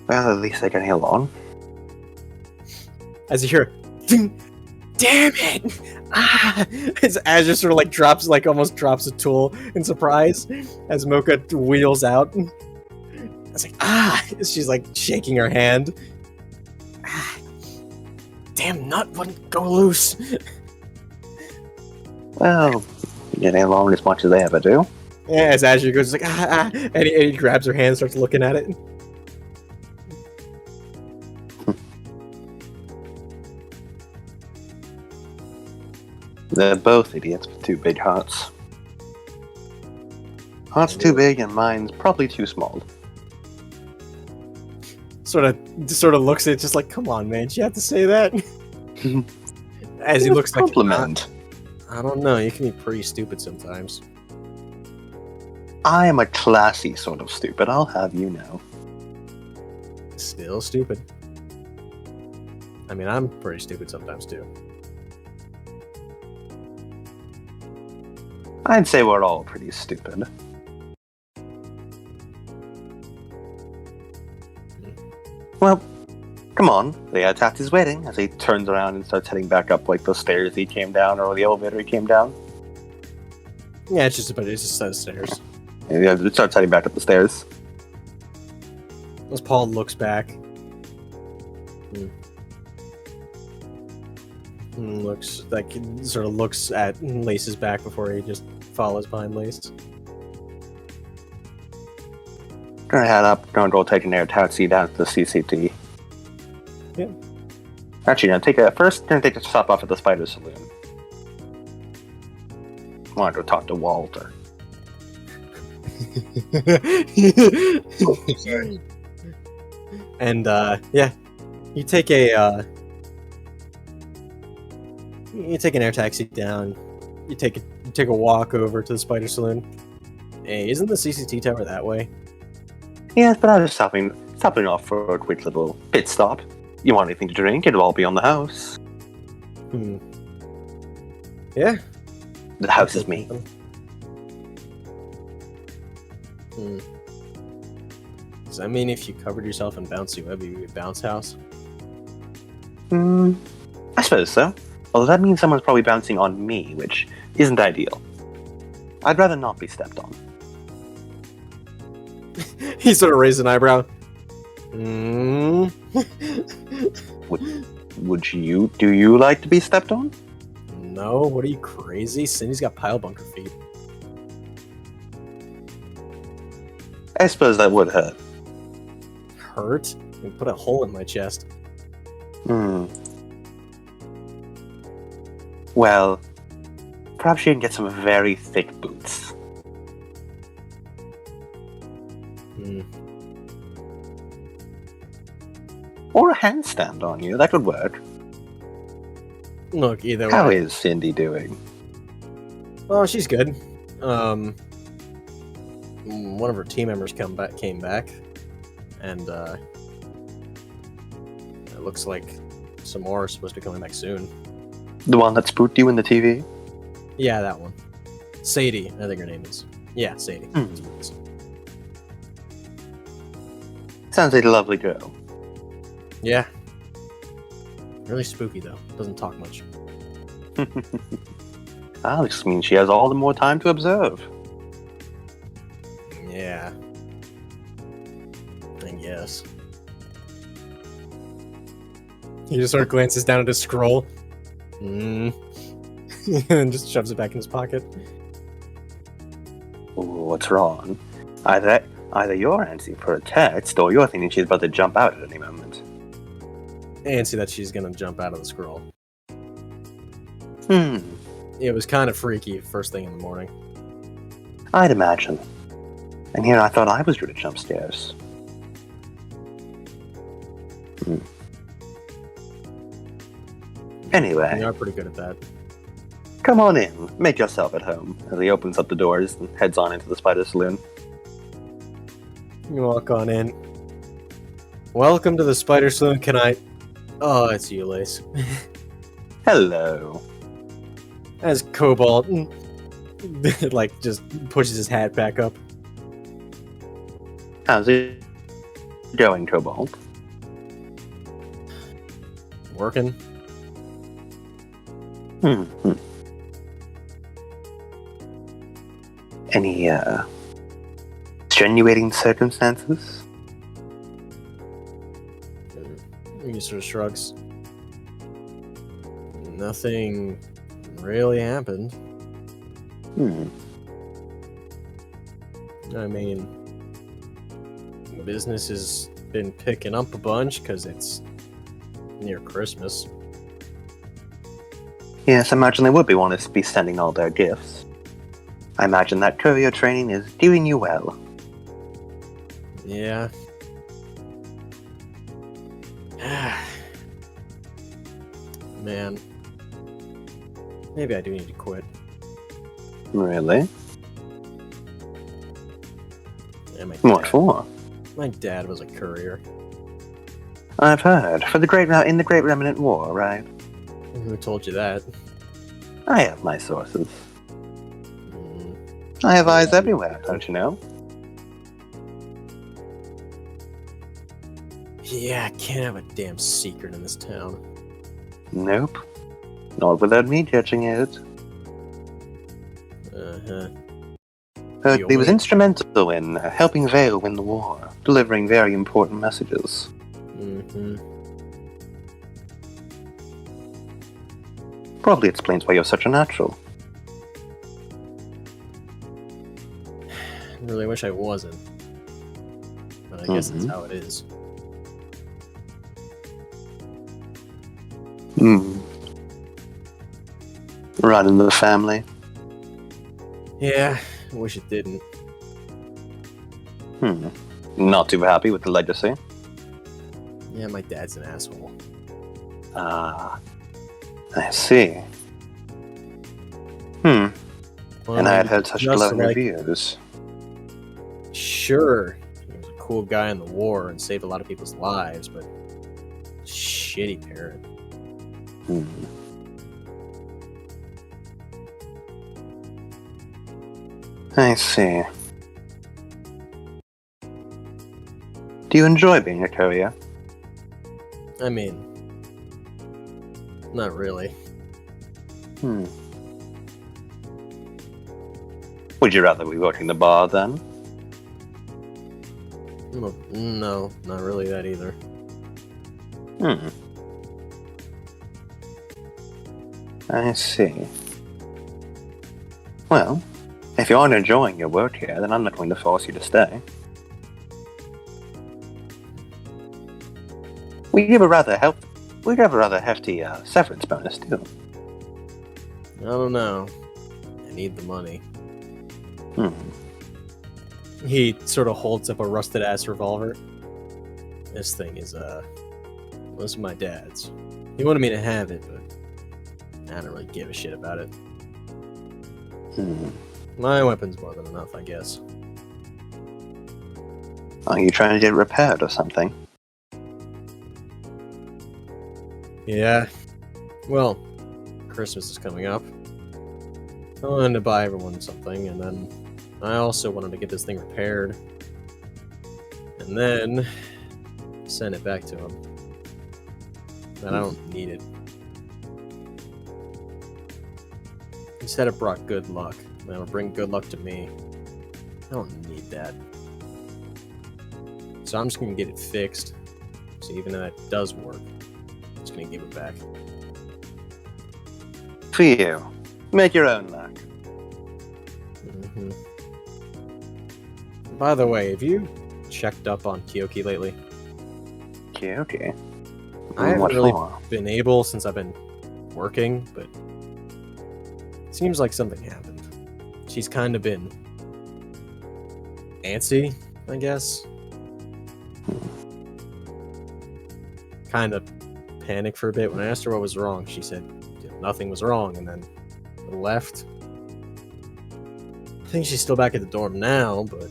Well, at least they're getting along. As you hear, ding, damn it! Ah! As Azure sort of almost drops a tool in surprise as Mocha wheels out. It's like, ah! She's like shaking her hand. Ah, damn nut wouldn't go loose. Well, it ain't long as much as they ever do. Yeah, as Azure goes, like, ah, ah, and he grabs her hand, starts looking at it. They're both idiots with two big hearts. Heart's too big and mine's probably too small. Sort of looks at it, just like, come on, man, you have to say that. As he looks compliment. like, I don't know, you can be pretty stupid sometimes. I am a classy sort of stupid, I'll have you know. Still stupid. I mean, I'm pretty stupid sometimes too. I'd say we're all pretty stupid. Well, come on. They attacked his wedding as he turns around and starts heading back up like the stairs he came down or the elevator he came down. Yeah, it's just a set of stairs. Yeah, he starts heading back up the stairs. As Paul looks back. Looks like sort of looks at Lace's back before he just follows behind Lace. Gonna head up, gonna go take an air taxi down to the CCT. Yeah. Actually, gonna take a stop off at the Spider Saloon. Wanna go talk to Walter. Sorry. And yeah, you take an air taxi down. You take a walk over to the Spider Saloon. Hey, isn't the CCT tower that way? Yes, but I was stopping off for a quick little pit stop. You want anything to drink? It'll all be on the house. Yeah. The house is me. Does that mean if you covered yourself in bouncy web, you'd be a bounce house? I suppose so. Although that means someone's probably bouncing on me, which isn't ideal. I'd rather not be stepped on. He sort of raised an eyebrow. Do you like to be stepped on? No, what are you, crazy? Cindy's got pile bunker feet. I suppose that would hurt. Hurt? You put a hole in my chest. Well, perhaps you can get some very thick boots. Or a handstand on you, that would work. Look, either way. How is Cindy doing? Oh, she's good. One of her team members came back, and it looks like some more are supposed to be coming back soon. The one that spooked you in the TV? Yeah, that one. Sadie, I think her name is. Yeah, Sadie. Sounds like a lovely girl. Yeah. Really spooky, though. Doesn't talk much. This means she has all the more time to observe. Yeah. I guess. He just sort of glances down at his scroll. And just shoves it back in his pocket. Ooh, what's wrong? Either you're antsy for a text, or you're thinking she's about to jump out at any moment. And see that she's gonna jump out of the scroll. It was kind of freaky first thing in the morning. I'd imagine. And here I thought I was due to jump stairs. Anyway. You are pretty good at that. Come on in. Make yourself at home. As he opens up the doors and heads on into the Spider Saloon. You walk on in. Welcome to the Spider Saloon. Can I... Oh, it's you, Lace. Hello. As Cobalt, like, just pushes his hat back up. How's it going, Cobalt? Working. Any, extenuating circumstances? He sort of shrugs. Nothing really happened. I mean, business has been picking up a bunch because it's near Christmas. Yes, I imagine they would want to be sending all their gifts. I imagine that courier training is doing you well. Yeah. Man. Maybe I do need to quit. Really? Yeah, What for? My dad was a courier. I've heard. In the Great Remnant War, right? Who told you that? I have my sources. I have eyes everywhere, don't you know? Yeah, I can't have a damn secret in this town. Nope. Not without me judging it. Uh-huh. He was instrumental in helping Vale win the war, delivering very important messages. Mm-hmm. Probably explains why you're such a natural. I really wish I wasn't. But I guess that's how it is. Right in the family. Yeah, I wish it didn't. Not too happy with the legacy. Yeah, my dad's an asshole. Ah, I see. Well, And I had heard such just glowing like- reviews. Sure, he was a cool guy in the war and saved a lot of people's lives, but shitty parent. I see. Do you enjoy being a courier? I mean, not really. Would you rather be working the bar then? No, not really that either. I see. Well, if you aren't enjoying your work here, then I'm not going to force you to stay. We give a rather hefty severance bonus too. I don't know. I need the money. He sort of holds up a rusted-ass revolver. This thing is, this is my dad's. He wanted me to have it, but I don't really give a shit about it. My weapon's more than enough, I guess. Are you trying to get it repaired or something? Yeah. Well, Christmas is coming up. I wanted to buy everyone something, and then I also wanted to get this thing repaired. And then send it back to him. But I don't need it. Instead it brought good luck. That'll bring good luck to me. I don't need that. So I'm just gonna get it fixed. So even though that does work, I'm just gonna give it back. For you. Make your own luck. By the way, have you checked up on Kyoki lately? Okay. I haven't What really for? been able since I've been working, but it seems like something happened. She's kind of been antsy, I guess. Kind of panicked for a bit. When I asked her what was wrong, she said nothing was wrong, and then left. I think she's still back at the dorm now, but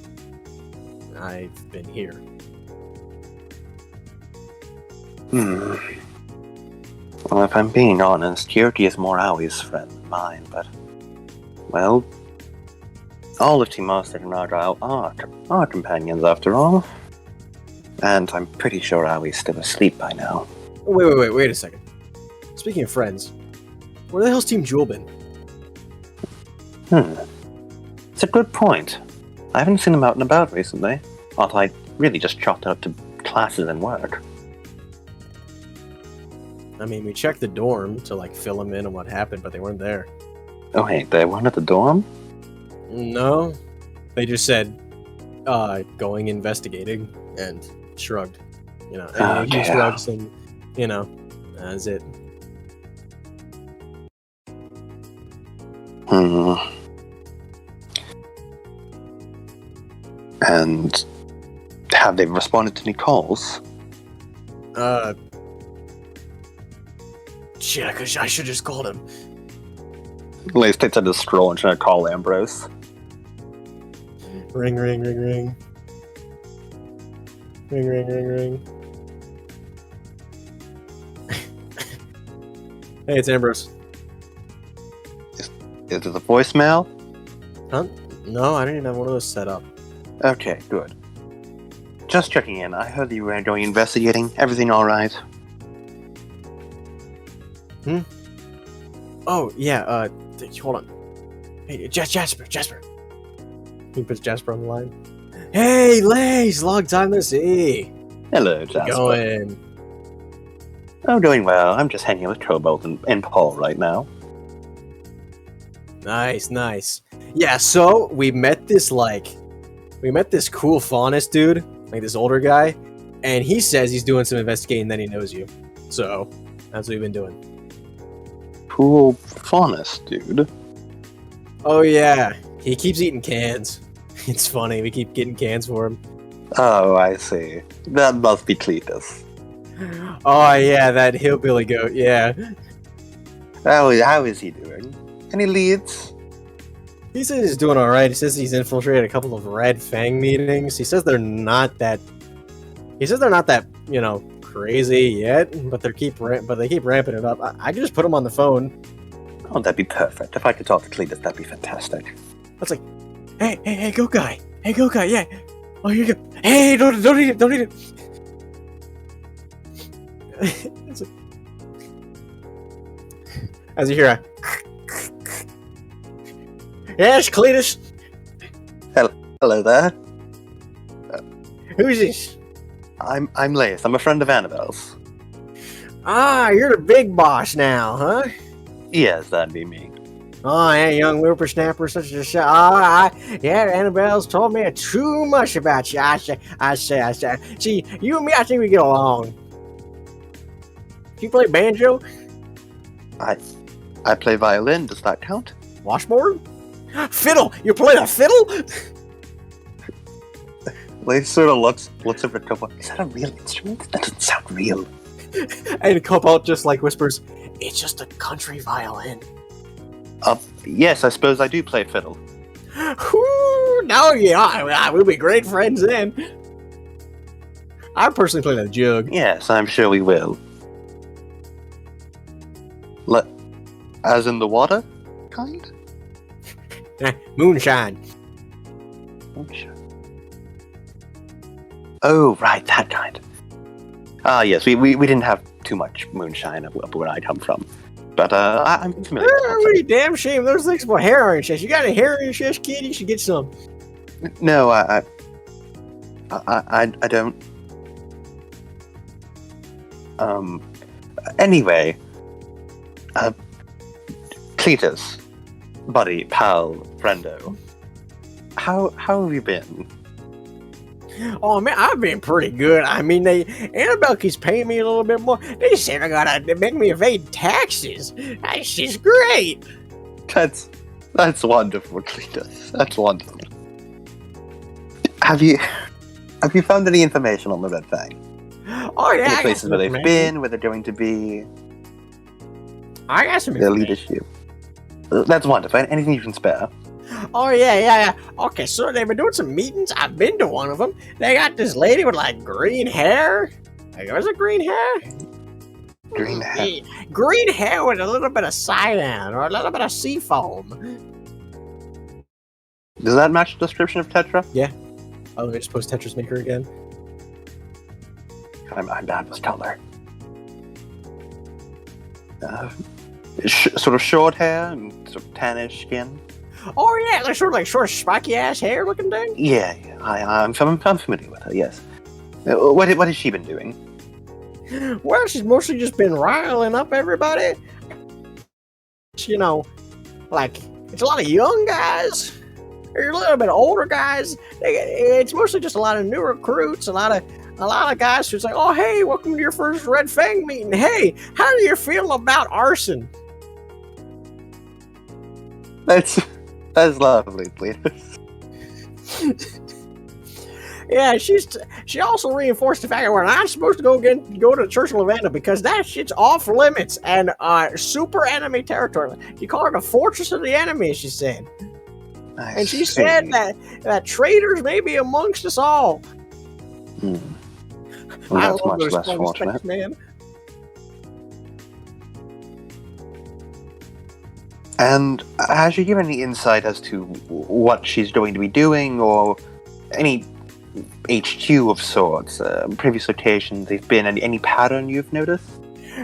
I've been here. Well, if I'm being honest, Kyoki is more Aoi's friend than mine, but... Well... All of Team Master and Argyle are companions, after all. And I'm pretty sure Aoi's still asleep by now. Oh, wait a second. Speaking of friends, where the hell's Team Jewel been? It's a good point. I haven't seen them out and about recently. Although I really just chalked it up to classes and work. I mean, we checked the dorm to like fill them in on what happened, but they weren't there. Oh wait, they weren't at the dorm? No, they just said, going investigating, and shrugged. You know, and he shrugs, and you know, that's it. And have they responded to any calls? Shit, I should just called him. Lace takes out a scroll and trying to call Ambrose. Ring, ring, ring, ring. Ring, ring, ring, ring. Hey, it's Ambrose. Is it a voicemail? Huh? No, I didn't even have one of those set up. Okay, good. Just checking in. I heard you were going investigating. Everything alright? Oh, yeah, hold on. Hey, Jasper. He puts Jasper on the line. Hey, Lace! Long time no see! Hello, Jasper. Going? Oh, doing well. I'm just hanging with Cobalt and Paul right now. Nice. Yeah, so we met this cool faunus dude, like this older guy, and he says he's doing some investigating, then he knows you. So, that's what we've been doing. Cool faunus, dude. Oh yeah, he keeps eating cans. It's funny, we keep getting cans for him. Oh, I see. That must be Cletus. Oh yeah, that hillbilly goat, yeah. How is he doing? Any leads? He says he's doing alright. He says he's infiltrated a couple of Red Fang meetings. He says they're not that, you know, crazy yet, but they keep ramping it up. I can just put him on the phone. Oh, that'd be perfect. If I could talk to Cletus, that'd be fantastic. That's like, hey, goat guy, yeah. Oh, here you go. Hey, don't eat it. It's like, as you hear a, yes, Cletus. Hello there. Who's this? I'm Lace. I'm a friend of Annabelle's. Ah, you're the big boss now, huh? Yes, that'd be me. Oh, yeah, young whippersnapper, such a shot. Yeah, Annabelle's told me too much about you. I say. See, you and me, I think we get along. Do you play banjo? I play violin. Does that count? Washboard? Fiddle! You play the fiddle? Lace sort of looks at the Cobalt. Is that a real instrument? That doesn't sound real. And Cobalt just like whispers, it's just a country violin. Yes, I suppose I do play fiddle. Whoo! No, yeah, we'll be great friends then. I personally play the jug. Yes, I'm sure we will. As in the water? Kind? Moonshine. Oh, right, that kind. Yes, we didn't have too much moonshine up where I come from. But I'm familiar with that. What a damn shame. Those things about heroin shish. You got a heroin shish, kid? You should get some. No, I don't. Anyway, Cletus, buddy, pal, friendo, how have you been? Oh man, I've been pretty good. I mean, Annabelle keeps paying me a little bit more. They said I gotta make me evade taxes. That's just great. That's wonderful, Cletus. That's wonderful. Have you found any information on the Red Fang? Oh yeah, any places where they've been, where they're going to be? I got some their leadership. That's wonderful. Anything you can spare? Oh yeah. Okay, so they've been doing some meetings. I've been to one of them. They got this lady with like green hair. Like, was it green hair? Green hair. Green hair with a little bit of cyan or a little bit of sea foam. Does that match the description of Tetra? Yeah. Oh, let me just post Tetris Maker again. I'm bad with color. Sort of short hair and sort of tannish skin. Oh yeah, like sort of spiky ass hair looking thing. Yeah. I'm familiar with her. Yes. What has she been doing? Well, she's mostly just been riling up everybody. You know, like, it's a lot of young guys. There's a little bit older guys. It's mostly just a lot of new recruits, a lot of guys who's like, oh, hey, welcome to your first Red Fang meeting. Hey, how do you feel about arson? That's lovely, please. Yeah, she also reinforced the fact that we're not supposed to go to Church of Lavanda because that shit's off limits and super enemy territory. You call it the fortress of the enemy, she said. And she said that traitors may be amongst us all. Well, that's much less fun fortunate. specs, man. And has she given any insight as to what she's going to be doing, or any HQ of sorts, previous locations they've been, any pattern you've noticed?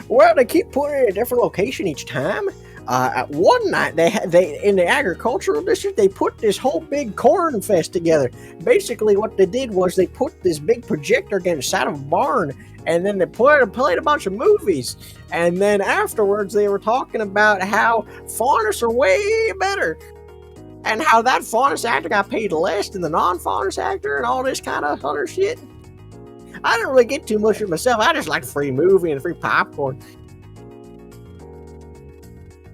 Well, they keep putting it in a different location each time. At one night, they in the agricultural district, they put this whole big corn fest together. Basically, what they did was they put this big projector against the side of a barn, and then they played a bunch of movies. And then afterwards, they were talking about how faunists are way better, and how that faunist actor got paid less than the non-faunist actor, and all this kind of other shit. I didn't really get too much of it myself. I just like free movie and free popcorn.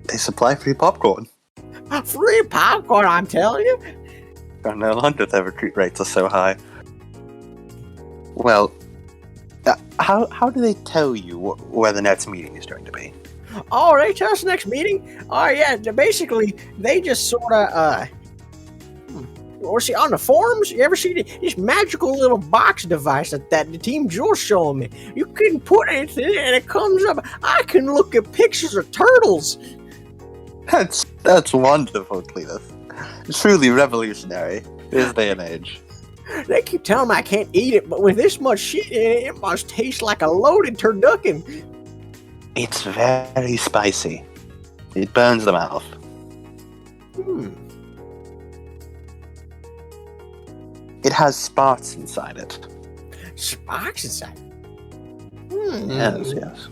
They supply free popcorn. Free popcorn, I'm telling you. No wonder their recruit rates are so high. Well, how do they tell you where the next meeting is going to be? Oh, they tell us the next meeting? Oh, yeah, basically, they just sort of, or see, on the forums, you ever see this magical little box device that the Team Jules showing me? You can put anything in and it comes up. I can look at pictures of turtles. That's wonderful, Cletus. Truly revolutionary, this day and age. They keep telling me I can't eat it, but with this much shit in it, it must taste like a loaded turducken. It's very spicy. It burns the mouth. It has sparks inside it. Sparks inside? Yes.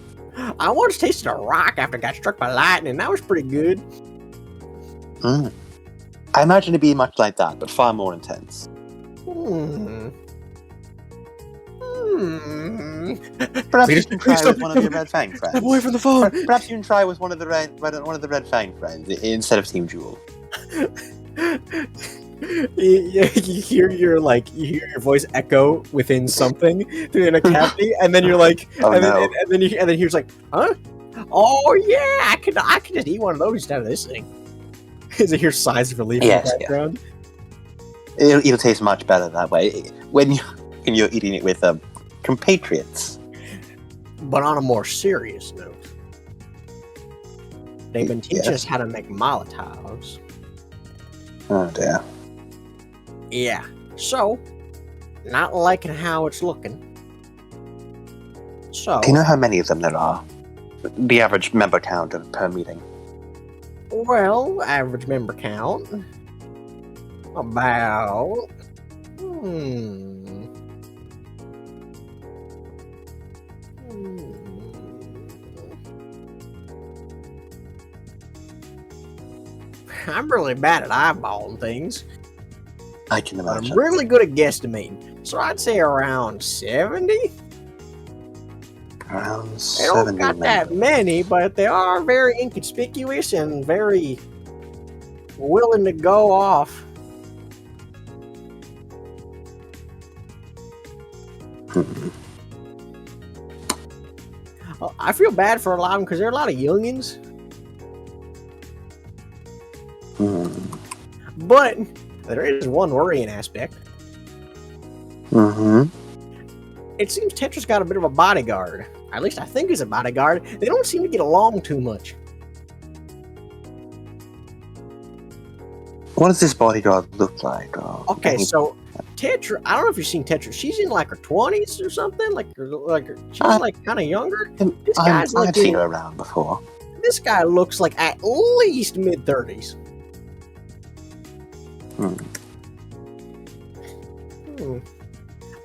I once tasted a rock after I got struck by lightning. That was pretty good. I imagine it be much like that, but far more intense. Perhaps you can try with one of your Red Fang friends. Step away from the phone. Perhaps you can try with one of the Red Fang friends instead of Team Jewel. You hear your voice echo within something in a cavity, and then you're like, and then here's like, huh? Oh yeah, I could just eat one of those instead of this thing. Is it hear sighs of relief in the background? Yeah. It'll taste much better that way when you're eating it with compatriots. But on a more serious note, they've been teaching us how to make Molotovs. Oh dear. Yeah, so, not liking how it's looking. So, do you know how many of them there are? The average member count per meeting? Well, average member count, about... I'm really bad at eyeballing things. I can imagine. I'm really good at guesstimating, so I'd say around 70. Around 70. They don't got that many, but they are very inconspicuous and very willing to go off. Well, I feel bad for a lot of them because there are a lot of youngins. But there is one worrying aspect. It seems Tetra's got a bit of a bodyguard. At least I think he's a bodyguard. They don't seem to get along too much. What does this bodyguard look like? Okay, so Tetra, I don't know if you've seen Tetra. She's in like her 20s or something. She's like kind of younger. This guy's I've seen her around before. This guy looks like at least mid-30s.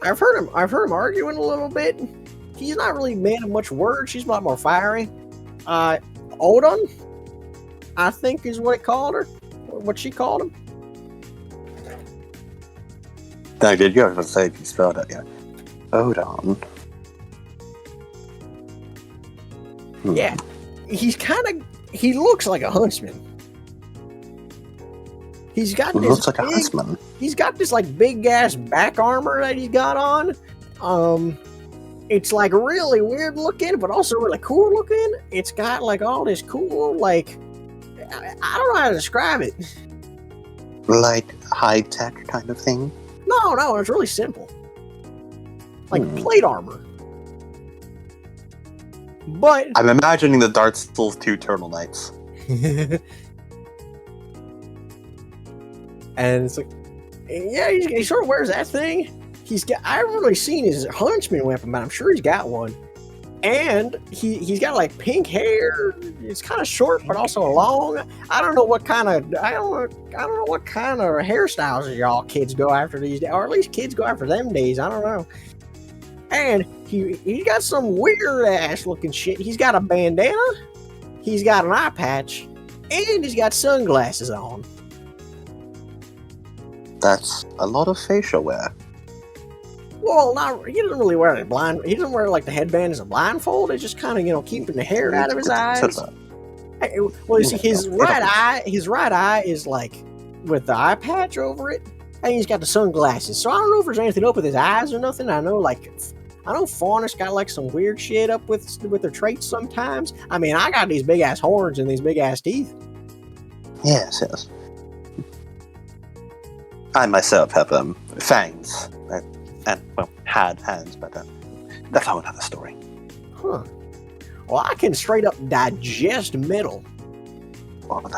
I've heard him arguing a little bit, he's not really a man of much words. She's a lot more fiery. Odin, I think is what it called her. What she called him. No, did you ever say if you spelled it? Yeah. Odin. Yeah, he looks like a huntsman. He's got this Looks like a huntsman. He's got this like big ass back armor that he's got on. It's like really weird looking, but also really cool looking. It's got like all this cool, like, I don't know how to describe it. Like high-tech kind of thing? No, it's really simple. Like plate armor. But I'm imagining the Dark Souls 2 Turtle Knights. and it's like, yeah, he sort of wears that thing. I haven't really seen his huntsman weapon, but I'm sure he's got one. And he's got like pink hair. It's kind of short, but also long. I don't know what kind of hairstyles y'all kids go after these days, or at least kids go after them days. I don't know. And he got some weird ass looking shit. He's got a bandana. He's got an eye patch, and he's got sunglasses on. That's a lot of facial wear. Well, he doesn't really wear it blind. He doesn't wear like the headband as a blindfold. It's just kind of keeping the hair out of his eyes. Well, you see, his right eye is like with the eye patch over it, and he's got the sunglasses. So I don't know if there's anything up with his eyes or nothing. I know Faunus got like some weird shit up with their traits sometimes. I mean, I got these big ass horns and these big ass teeth. Yes. I myself have fangs. And, well, had hands, but that's a whole other story. Huh. Well, I can straight up digest metal. Well,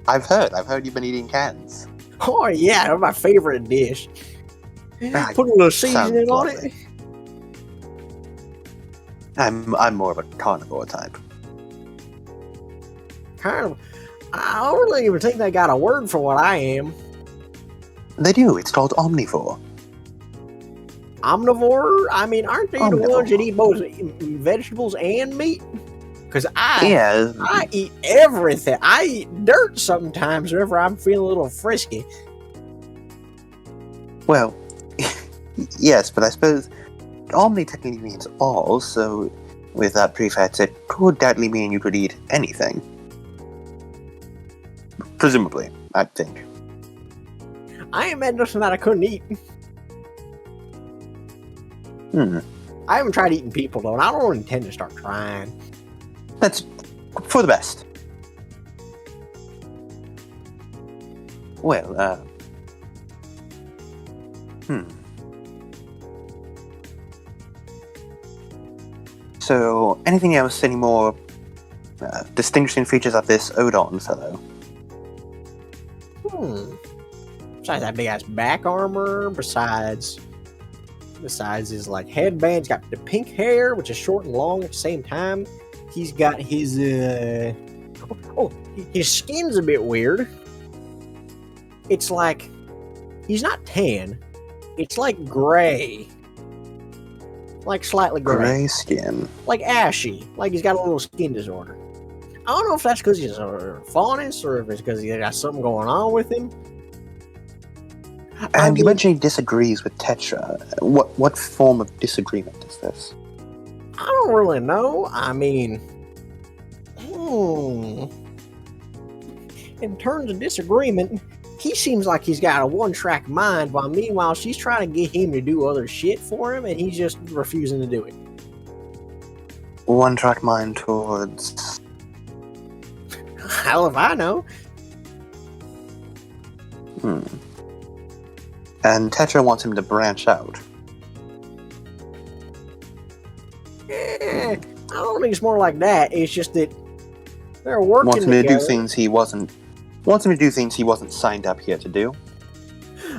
I've heard you've been eating cans. Oh, yeah, they're my favorite dish. Put a little seasoning on it. I'm more of a carnivore type. I don't really even think they got a word for what I am. They do. It's called omnivore. Omnivore? I mean, aren't they the ones that eat both vegetables and meat? Because I eat everything. I eat dirt sometimes whenever I'm feeling a little frisky. Well, yes, but I suppose omni technically means all, so with that prefix, it could definitely mean you could eat anything. Presumably, I think. I ain't met nothing that I couldn't eat. I haven't tried eating people, though, and I don't intend to start trying. That's for the best. Well, So, anything else? Any more distinguishing features of this Odin fellow? Besides that big ass back armor, besides his like headband, he's got the pink hair, which is short and long at the same time. He's got his his skin's a bit weird. It's like he's not tan. It's like gray. Like slightly gray. Gray skin. Like ashy. Like he's got a little skin disorder. I don't know if that's because he's a faunus or if it's because he got something going on with him. And you mentioned he disagrees with Tetra. What form of disagreement is this? I don't really know. I mean, in terms of disagreement, he seems like he's got a one-track mind, while meanwhile she's trying to get him to do other shit for him, and he's just refusing to do it. One-track mind towards... Hell if I know. And Tetra wants him to branch out. I don't think it's more like that. It's just that they're working Wants him together. to do things he wasn't signed up here to do.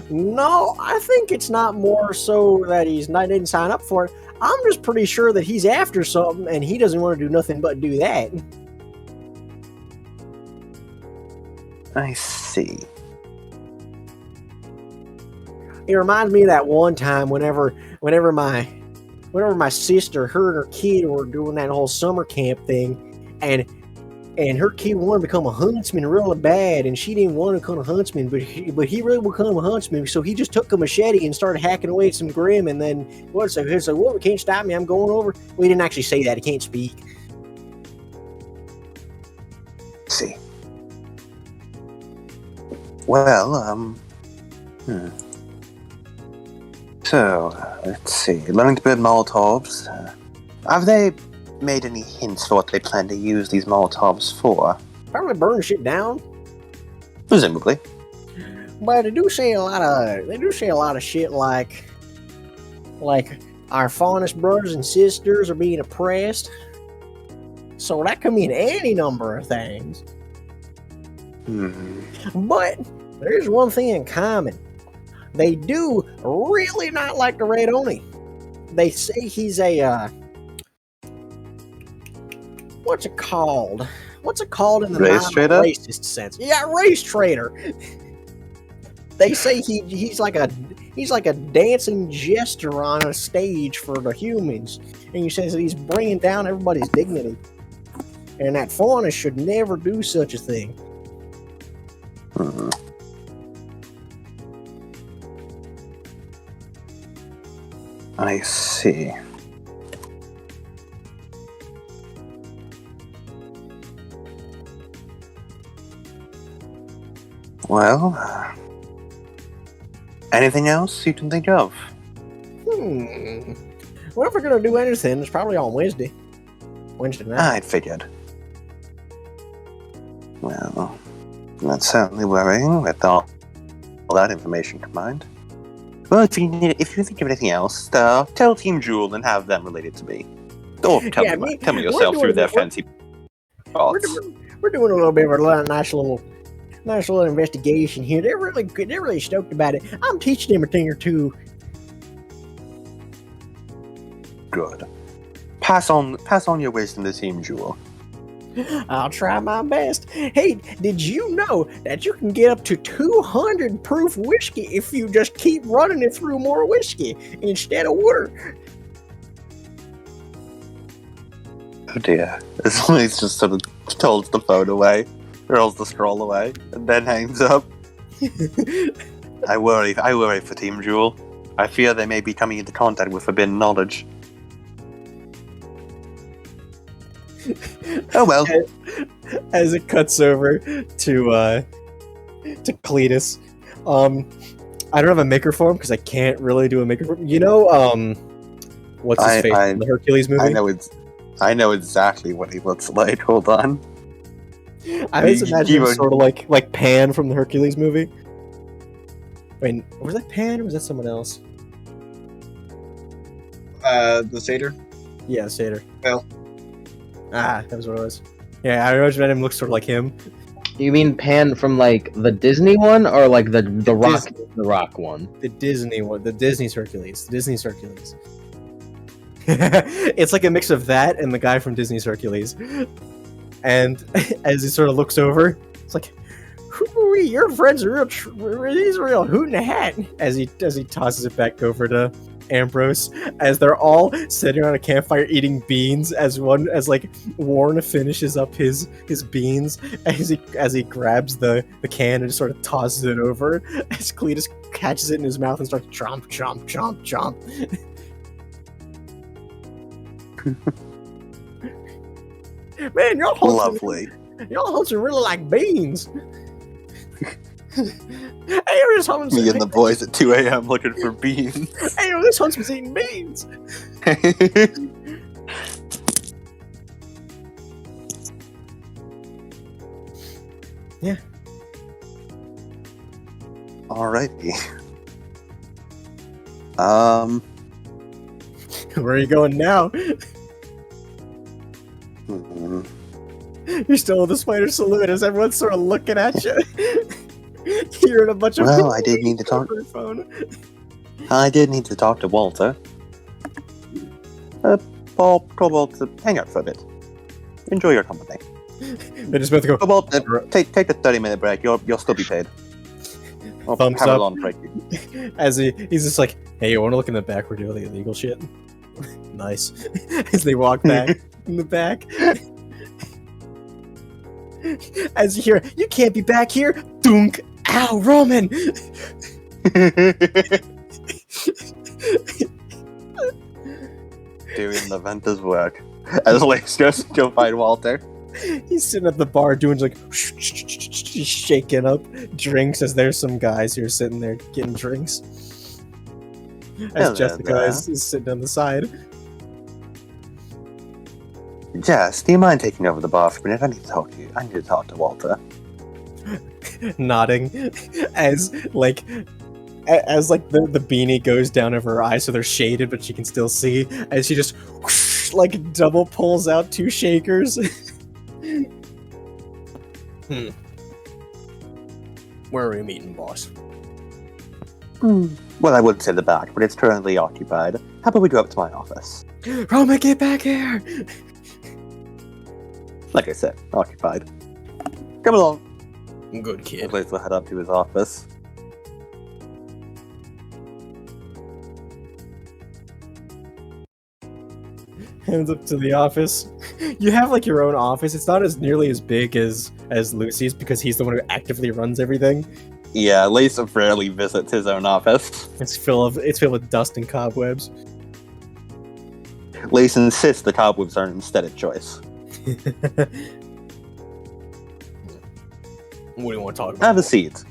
No, I think it's not more so that didn't sign up for it. I'm just pretty sure that he's after something and he doesn't want to do nothing but do that. I see. It reminds me of that one time whenever my whenever my sister, her and her kid were doing that whole summer camp thing, and her kid wanted to become a huntsman really bad, and she didn't want to become a huntsman, but he really would become a huntsman, so he just took a machete and started hacking away at some grim, and then he's like, "What? You can't stop me! I'm going over." Well, he didn't actually say that. He can't speak. See. Well, So, let's see. Learning to build Molotovs. Have they made any hints for what they plan to use these Molotovs for? Probably burn shit down. Presumably. But they do say a lot of shit like our fondest brothers and sisters are being oppressed. So that could mean any number of things. But there's one thing in common. They do really not like the Red Oni. They say he's a what's it called? What's it called in the non-racist sense? Yeah, race traitor. They say he's like a dancing jester on a stage for the humans, and he says that he's bringing down everybody's dignity, and that fauna should never do such a thing. I see. Well, anything else you can think of? Well, if we're gonna do anything, it's probably on Wednesday night. I figured. Well, that's certainly worrying with all that information combined. Well, if you think of anything else, tell Team Jewel and have them relate it to me. Or tell me yourself through their fancy thoughts. We're doing a little bit of a nice little investigation here. They're really stoked about it. I'm teaching them a thing or two. Good. Pass on your wisdom to Team Jewel. I'll try my best. Hey, did you know that you can get up to 200 proof whiskey if you just keep running it through more whiskey instead of water? Oh dear. He's just sort of holds the phone away, rolls the scroll away, and then hangs up. I worry for Team Jewel. I fear they may be coming into contact with forbidden knowledge. Oh well. As it cuts over to Cletus, I don't have a maker form because I can't really do a maker form. You know, what's his face in the Hercules movie? I know exactly what he looks like. Hold on. I always imagine him sort of like Pan from the Hercules movie. Wait, was that Pan or was that someone else? The satyr? Yeah, satyr. Well. That was what it was. Yeah, I imagine him looks sort of like him. You mean Pan from like the Disney one or like the Rock one? The Disney one, the Disney's Hercules. It's like a mix of that and the guy from Disney's Hercules. And as he sort of looks over, it's like, your friends are he's a real hoot in a hat. As he tosses it back over to Ambrose, as they're all sitting around a campfire eating beans, as Warren finishes up his beans, as he grabs the can and just sort of tosses it over, as Cletus catches it in his mouth and starts chomp chomp chomp chomp. Man, y'all Holtzen really like beans. Hey, me and the boys at 2 a.m. looking for beans. Hey, this huntsman's eating beans. Yeah. Alrighty. Where are you going now? You're still in the spider saloon as everyone's sort of looking at you. Hearing a bunch of people. I did need to talk. I did need to talk to Walter. Cobalt, hang out for a bit. Enjoy your company. They just both go. Cobalt, take a 30-minute break. You'll still be paid. Thumbs have up. a long break. As he's just like, hey, you want to look in the back? We're doing the illegal shit. nice. As they walk back in the back. As you hear, you can't be back here! Dunk! Ow, Roman! Doing the Venter's work. As Lace goes to go find Walter. He's sitting at the bar doing like shaking up drinks as there's some guys who are sitting there getting drinks. As Hello Jessica there. is sitting on the side. Jess, do you mind taking over the bar for a minute? I need to talk to you. I need to talk to Walter. Nodding as like the beanie goes down over her eyes so they're shaded but she can still see as she just like double pulls out 2 shakers. Where are we meeting, boss? Well, I would say the back, but it's currently occupied. How about we go up to my office? Roma, get back here! Like I said, occupied. Come along. Good kid. Lace will head up to his office. Hands up to the office. You have like your own office. It's not as nearly as big as Lucy's because he's the one who actively runs everything. Yeah, Lace rarely visits his own office. It's filled with dust and cobwebs. Lace insists the cobwebs are an aesthetic choice. What do you want to talk about? Have a seat.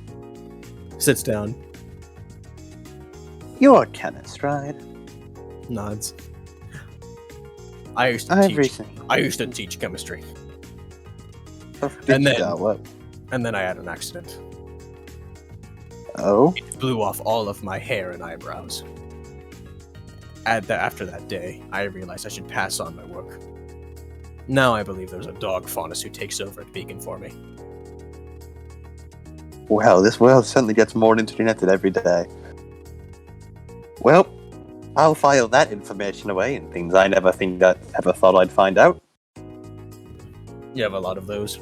Sits down, You're a chemist, right? nods. I used to teach chemistry, And then- What? and then I had an accident. Oh? It blew off all of my hair and eyebrows. After that day, I realized I should pass on my work. Now I believe there's a dog faunus who takes over at Beacon for me. Well, this world certainly gets more interconnected every day. Well, I'll file that information away and things I never thought I'd find out. You have a lot of those.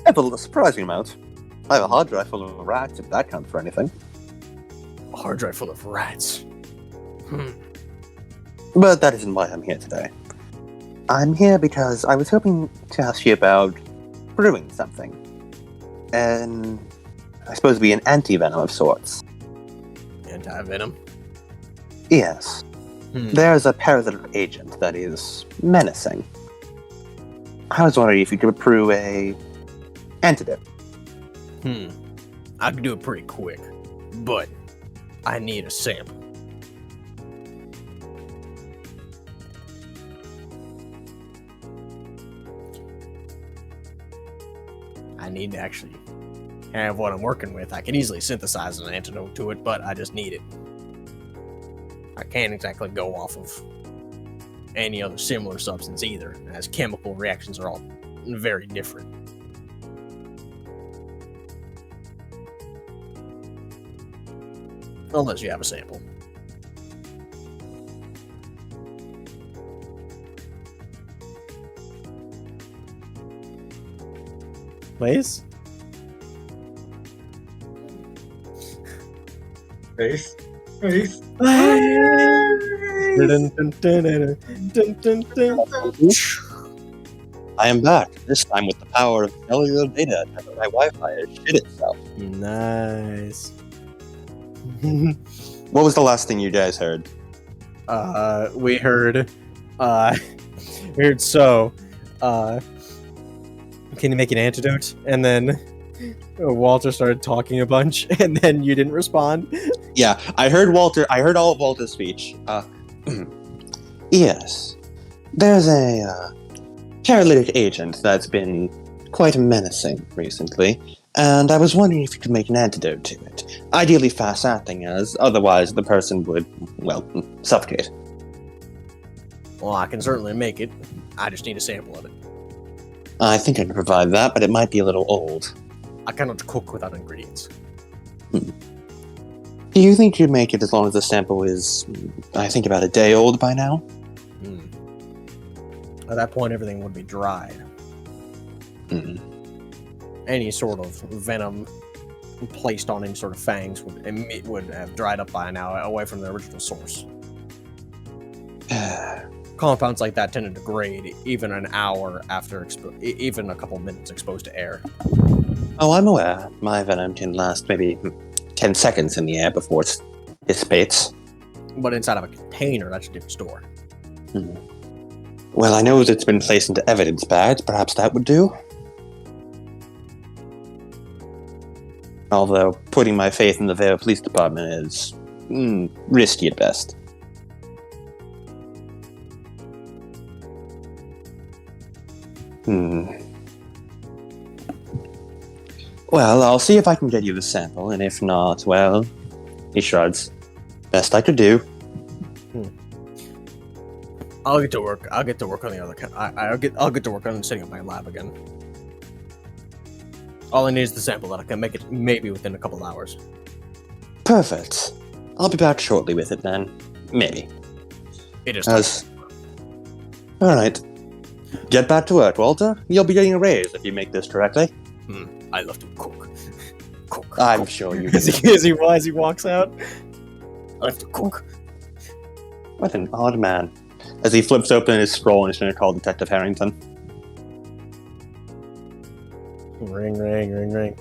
I have a surprising amount. I have a hard drive full of rats, if that counts for anything. A hard drive full of rats. But that isn't why I'm here today. I'm here because I was hoping to ask you about brewing something. And I suppose it'd be an anti-venom of sorts. Anti-venom? Yes. There's a parasitic agent that is menacing. I was wondering if you could brew a antidote. I can do it pretty quick, but I need a sample. I need to actually have what I'm working with. I can easily synthesize an antidote to it, but I just need it. I can't exactly go off of any other similar substance either, as chemical reactions are all very different. Unless you have a sample. Lace? Face. Face. I am back, this time with the power of cellular data after my Wi-Fi has shit itself. Nice. What was the last thing you guys heard? We heard so, can you make an antidote? And then Walter started talking a bunch, and then you didn't respond. Yeah, I heard all of Walter's speech. Yes. There's a paralytic agent that's been quite menacing recently, and I was wondering if you could make an antidote to it. Ideally fast-acting, as otherwise the person would, well, suffocate. Well, I can certainly make it. I just need a sample of it. I think I can provide that, but it might be a little old. I cannot cook without ingredients. Do you think you'd make it as long as the sample is, I think, about a day old by now? At that point, everything would be dried. Any sort of venom placed on any sort of fangs would have dried up by now, away from the original source. Compounds like that tend to degrade even an hour after even a couple minutes exposed to air. Oh, I'm aware. My venom can last maybe 10 seconds in the air before it dissipates. But inside of a container, that's a different story. Well, I know that it's been placed into evidence bags. Perhaps that would do. Although, putting my faith in the Vale Police Department is risky at best. Well, I'll see if I can get you the sample, and if not, well, he shrugs. Best I could do. I'll get to work. I'll get to work on the other. I'll get to work on setting up my lab again. All I need is the sample that I can make it maybe within a couple hours. Perfect. I'll be back shortly with it then. Maybe. It is. Alright. Get back to work, Walter. You'll be getting a raise if you make this correctly. I love to cook. I'm sure you as he walks out. I love to cook. What an odd man. As he flips open his scroll and is going to call Detective Harrington. Ring, ring, ring, ring.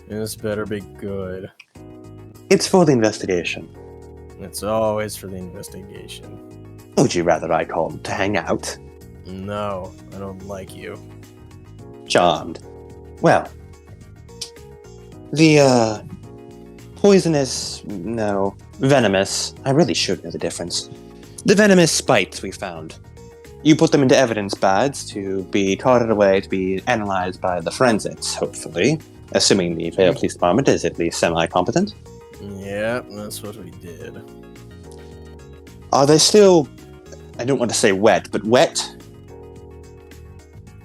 This better be good. It's for the investigation. It's always for the investigation. Would you rather I called to hang out? No, I don't like you. Charmed. Well, the, venomous, I really should know the difference. The venomous spikes we found. You put them into evidence bags to be carted away to be analyzed by the forensics, hopefully. Assuming the Vale Police Department is at least semi-competent. Yeah, that's what we did. Are they still, I don't want to say wet, but wet?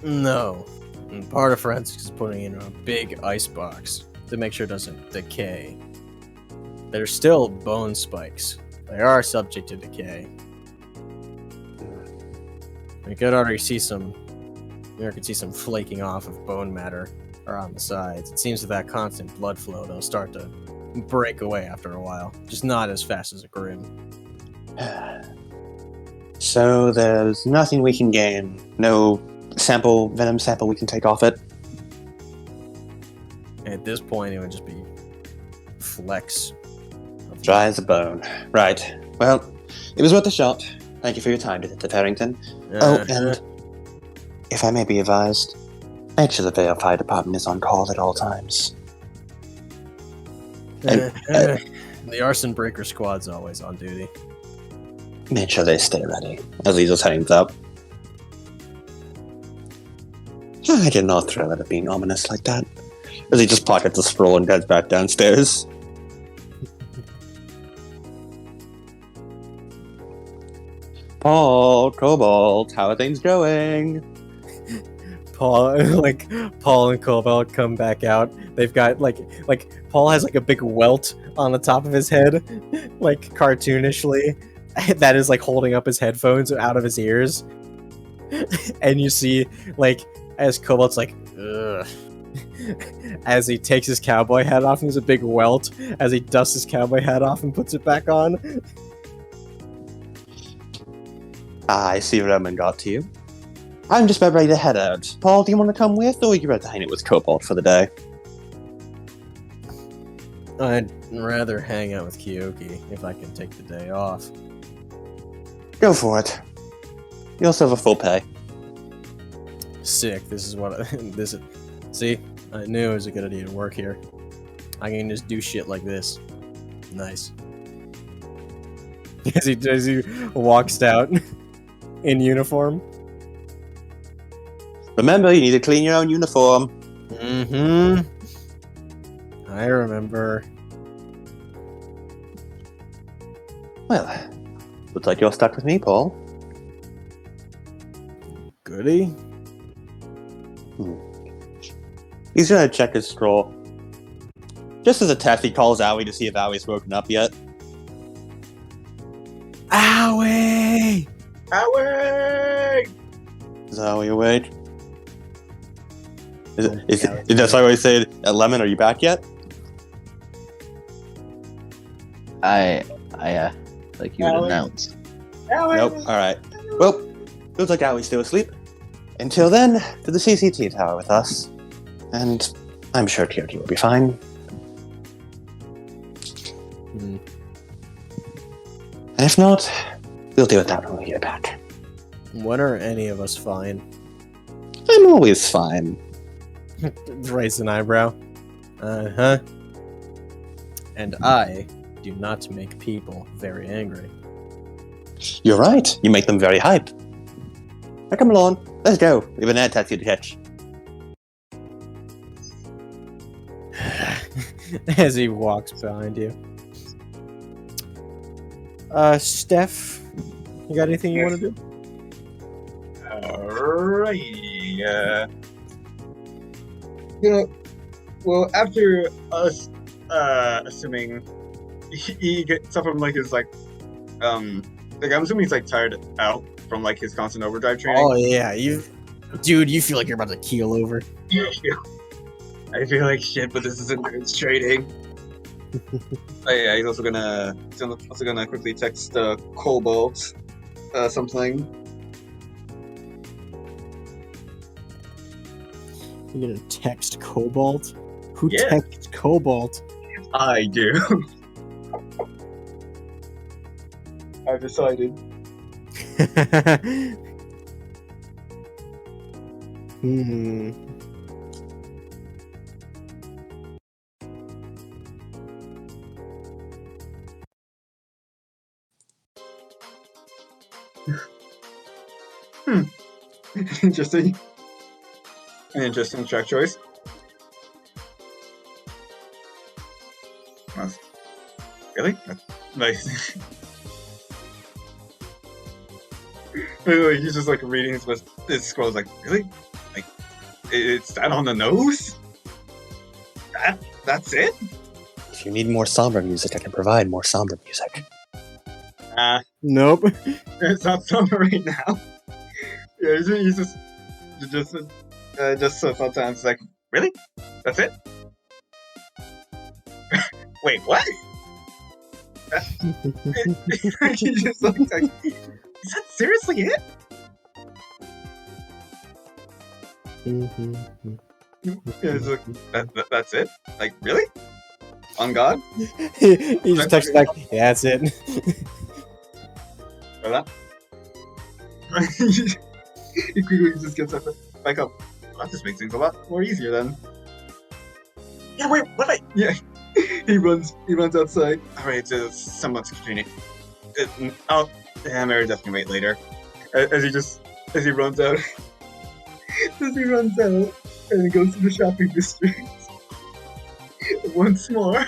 No. And part of forensics is putting it in a big ice box to make sure it doesn't decay. They're still bone spikes. They are subject to decay. You could already see some flaking off of bone matter around the sides. It seems with that constant blood flow, they'll start to break away after a while. Just not as fast as a grim. So there's nothing we can gain. No venom sample we can take off it. At this point, it would just be flex. Dry as a bone. Right. Well, it was worth a shot. Thank you for your time, Detective Harrington. Oh, and if I may be advised, make sure the Vale Fire Department is on call at all times. The arson breaker squad's always on duty. Make sure they stay ready. As he just hangs up. I get no thrill out of being ominous like that. As he just pockets the scroll and heads back downstairs. Paul, Cobalt, how are things going? Paul and Cobalt come back out. They've got like Paul has like a big welt on the top of his head, like cartoonishly, that is like holding up his headphones out of his ears. And you see like as Cobalt's like, ugh, as he takes his cowboy hat off, and there's a big welt as he dusts his cowboy hat off and puts it back on. I see Roman got to you. I'm just about ready to head out. Paul, do you want to come with, or are you ready to hang it with Cobalt for the day? I'd rather hang out with Kyoki if I can take the day off. Go for it. You also have a full pay. Sick. This is what see, I knew it was a good idea to work here. I can just do shit like this. Nice. As he walks out in uniform. Remember, you need to clean your own uniform. Mm-hmm. I remember. Well, looks like you're stuck with me, Paul. Goody? He's gonna check his scroll. Just as a test, he calls Owie to see if Owie's woken up yet. Owie! Owie! Is Owie awake? Is that's why I always say, Lemon, are you back yet? Like you would Alex. announce. Nope. All right. Well, looks like Allie's still asleep. Until then, to the CCT tower with us, and I'm sure TRT will be fine. Hmm. And if not, we'll deal with that when we get back. When are any of us fine? I'm always fine. Raise an eyebrow. Uh-huh. And I do not make people very angry. You're right. You make them very hype. Now come along. Let's go. We have an air taxi to catch. As he walks behind you. Steph, you got anything you want to do? Alrighty. Well, after us, assuming he gets up from like his like I'm assuming he's like tired out from like his constant overdrive training. Oh yeah, you feel like you're about to keel over. I feel like shit, but this isn't it's trading. Oh yeah, he's also gonna quickly text Cobalt something. You're gonna text Cobalt? Who Yeah. texts Cobalt? I do. I've decided. Hmm. Interesting. An interesting track choice. Nice. Really? Nice. Anyway, he's just like reading his scrolls like, really? Like, it's that on the nose? That's it? If you need more somber music, I can provide more somber music. Nope. It's not summer right now. Yeah, he's just so sometimes like, really? That's it? Wait, what? He just like, is that seriously it? Yeah, it's like, that's it? Like, really? On God? He just texts back, yeah, that's it. Voilà. He quickly just gets back up. Well, that just makes things a lot more easier then. Yeah, wait, what? Yeah. He runs outside. Alright, it's a Semblance Resonance. Oh, yeah, Mary definitely wait later. As he runs out. As he runs out and goes to the shopping district. Once more.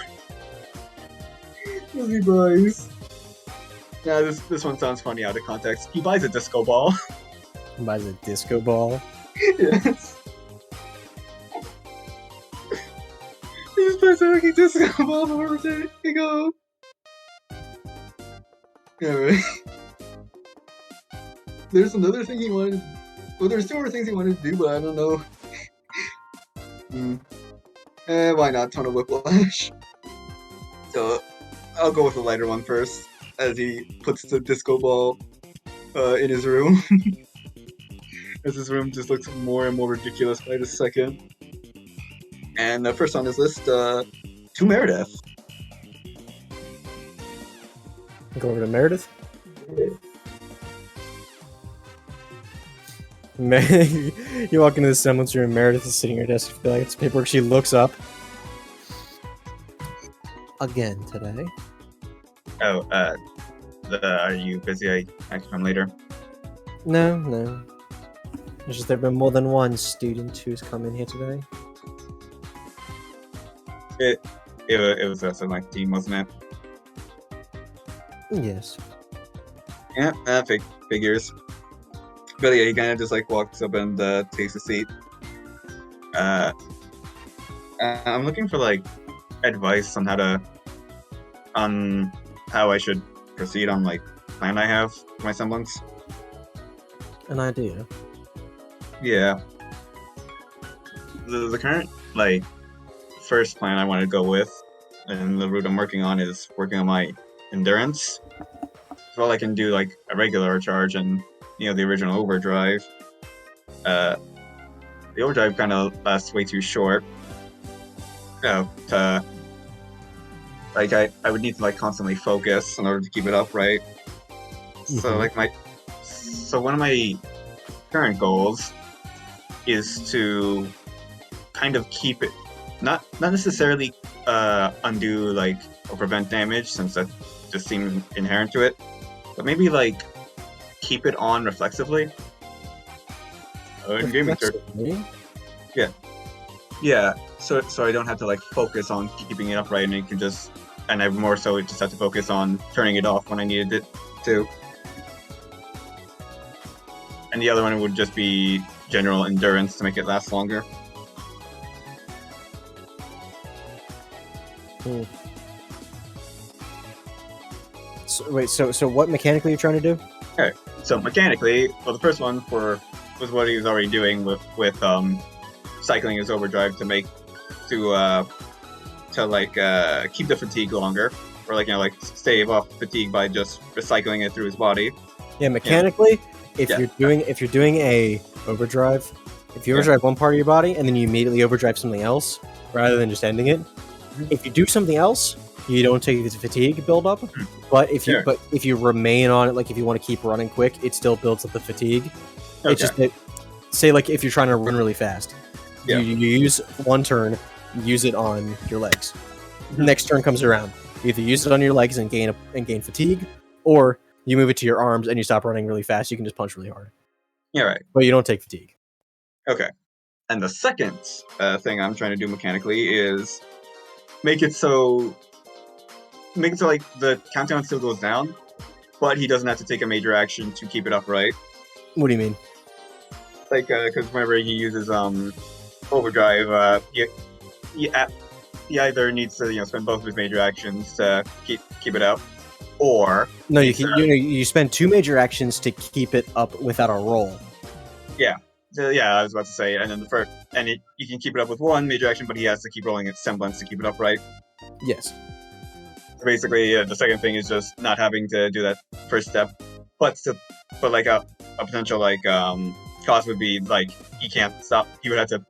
As he buys. Yeah, this one sounds funny out of context. He buys a disco ball. He buys a disco ball. Yes. He just buys a fucking disco ball for there you go. Anyway. There's another thing he wanted. Well, there's two more things he wanted to do, but I don't know. Why not? Ton of Whiplash. So, I'll go with the lighter one first, as he puts the disco ball in his room. As his room just looks more and more ridiculous by the second. And first on his list, to Meredith. Go over to Meredith. You walk into the semblance room, Meredith is sitting at her desk, like it's paperwork. She looks up. Again today. Oh, are you busy? I can come later. No. It's just there have been more than one student who's come in here today. It was us on my team, wasn't it? Yes. Yeah, that figures. But yeah, he kind of just like walks up and takes a seat. I'm looking for like advice on how I should proceed on like plan I have for my semblance. An idea. Yeah. The current like first plan I want to go with, and the route I'm working on is working on my endurance. So all I can do like a regular charge and the original overdrive. The overdrive kind of lasts way too short. Like I would need to like constantly focus in order to keep it upright. So one of my current goals is to kind of keep it, not necessarily undo like or prevent damage, since that just seems inherent to it, but maybe like keep it on reflexively. In gaming terms. Yeah. So I don't have to like focus on keeping it upright, and it can just, and I more so just have to focus on turning it off when I needed it to. And the other one would just be general endurance to make it last longer. So what mechanically are you trying to do? Okay, so mechanically, well, the first one was what he was already doing with cycling his overdrive to keep the fatigue longer, or like stave off fatigue by just recycling it through his body. Yeah, mechanically, if you're doing a overdrive, if you overdrive one part of your body and then you immediately overdrive something else rather than just ending it, if you do something else, you don't take the fatigue buildup. But if you remain on it, like if you want to keep running quick, it still builds up the fatigue. Okay. It's just say like if you're trying to run really fast, you use one turn, use it on your legs. Next turn comes around, you either use it on your legs and gain fatigue, or you move it to your arms and you stop running really fast. You can just punch really hard. Yeah, right. But you don't take fatigue. Okay. And the second thing I'm trying to do mechanically is make it so like the countdown still goes down, but he doesn't have to take a major action to keep it upright. What do you mean? Like, because whenever he uses overdrive, he either needs to spend both of his major actions to keep it up, or no, you spend 2 major actions to keep it up without a roll. Yeah, I was about to say, and then you can keep it up with 1 major action, but he has to keep rolling its semblance to keep it upright. Yes. So basically, the second thing is just not having to do that first step, but like a potential like cost would be like he can't stop. He would have to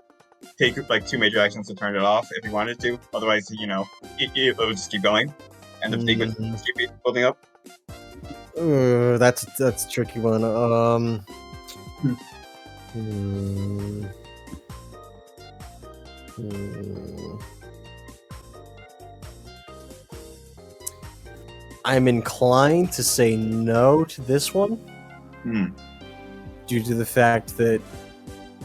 take like 2 major actions to turn it off if he wanted to. Otherwise, it would just keep going, and the fatigue would just keep building up. That's a tricky one. I'm inclined to say no to this one, due to the fact that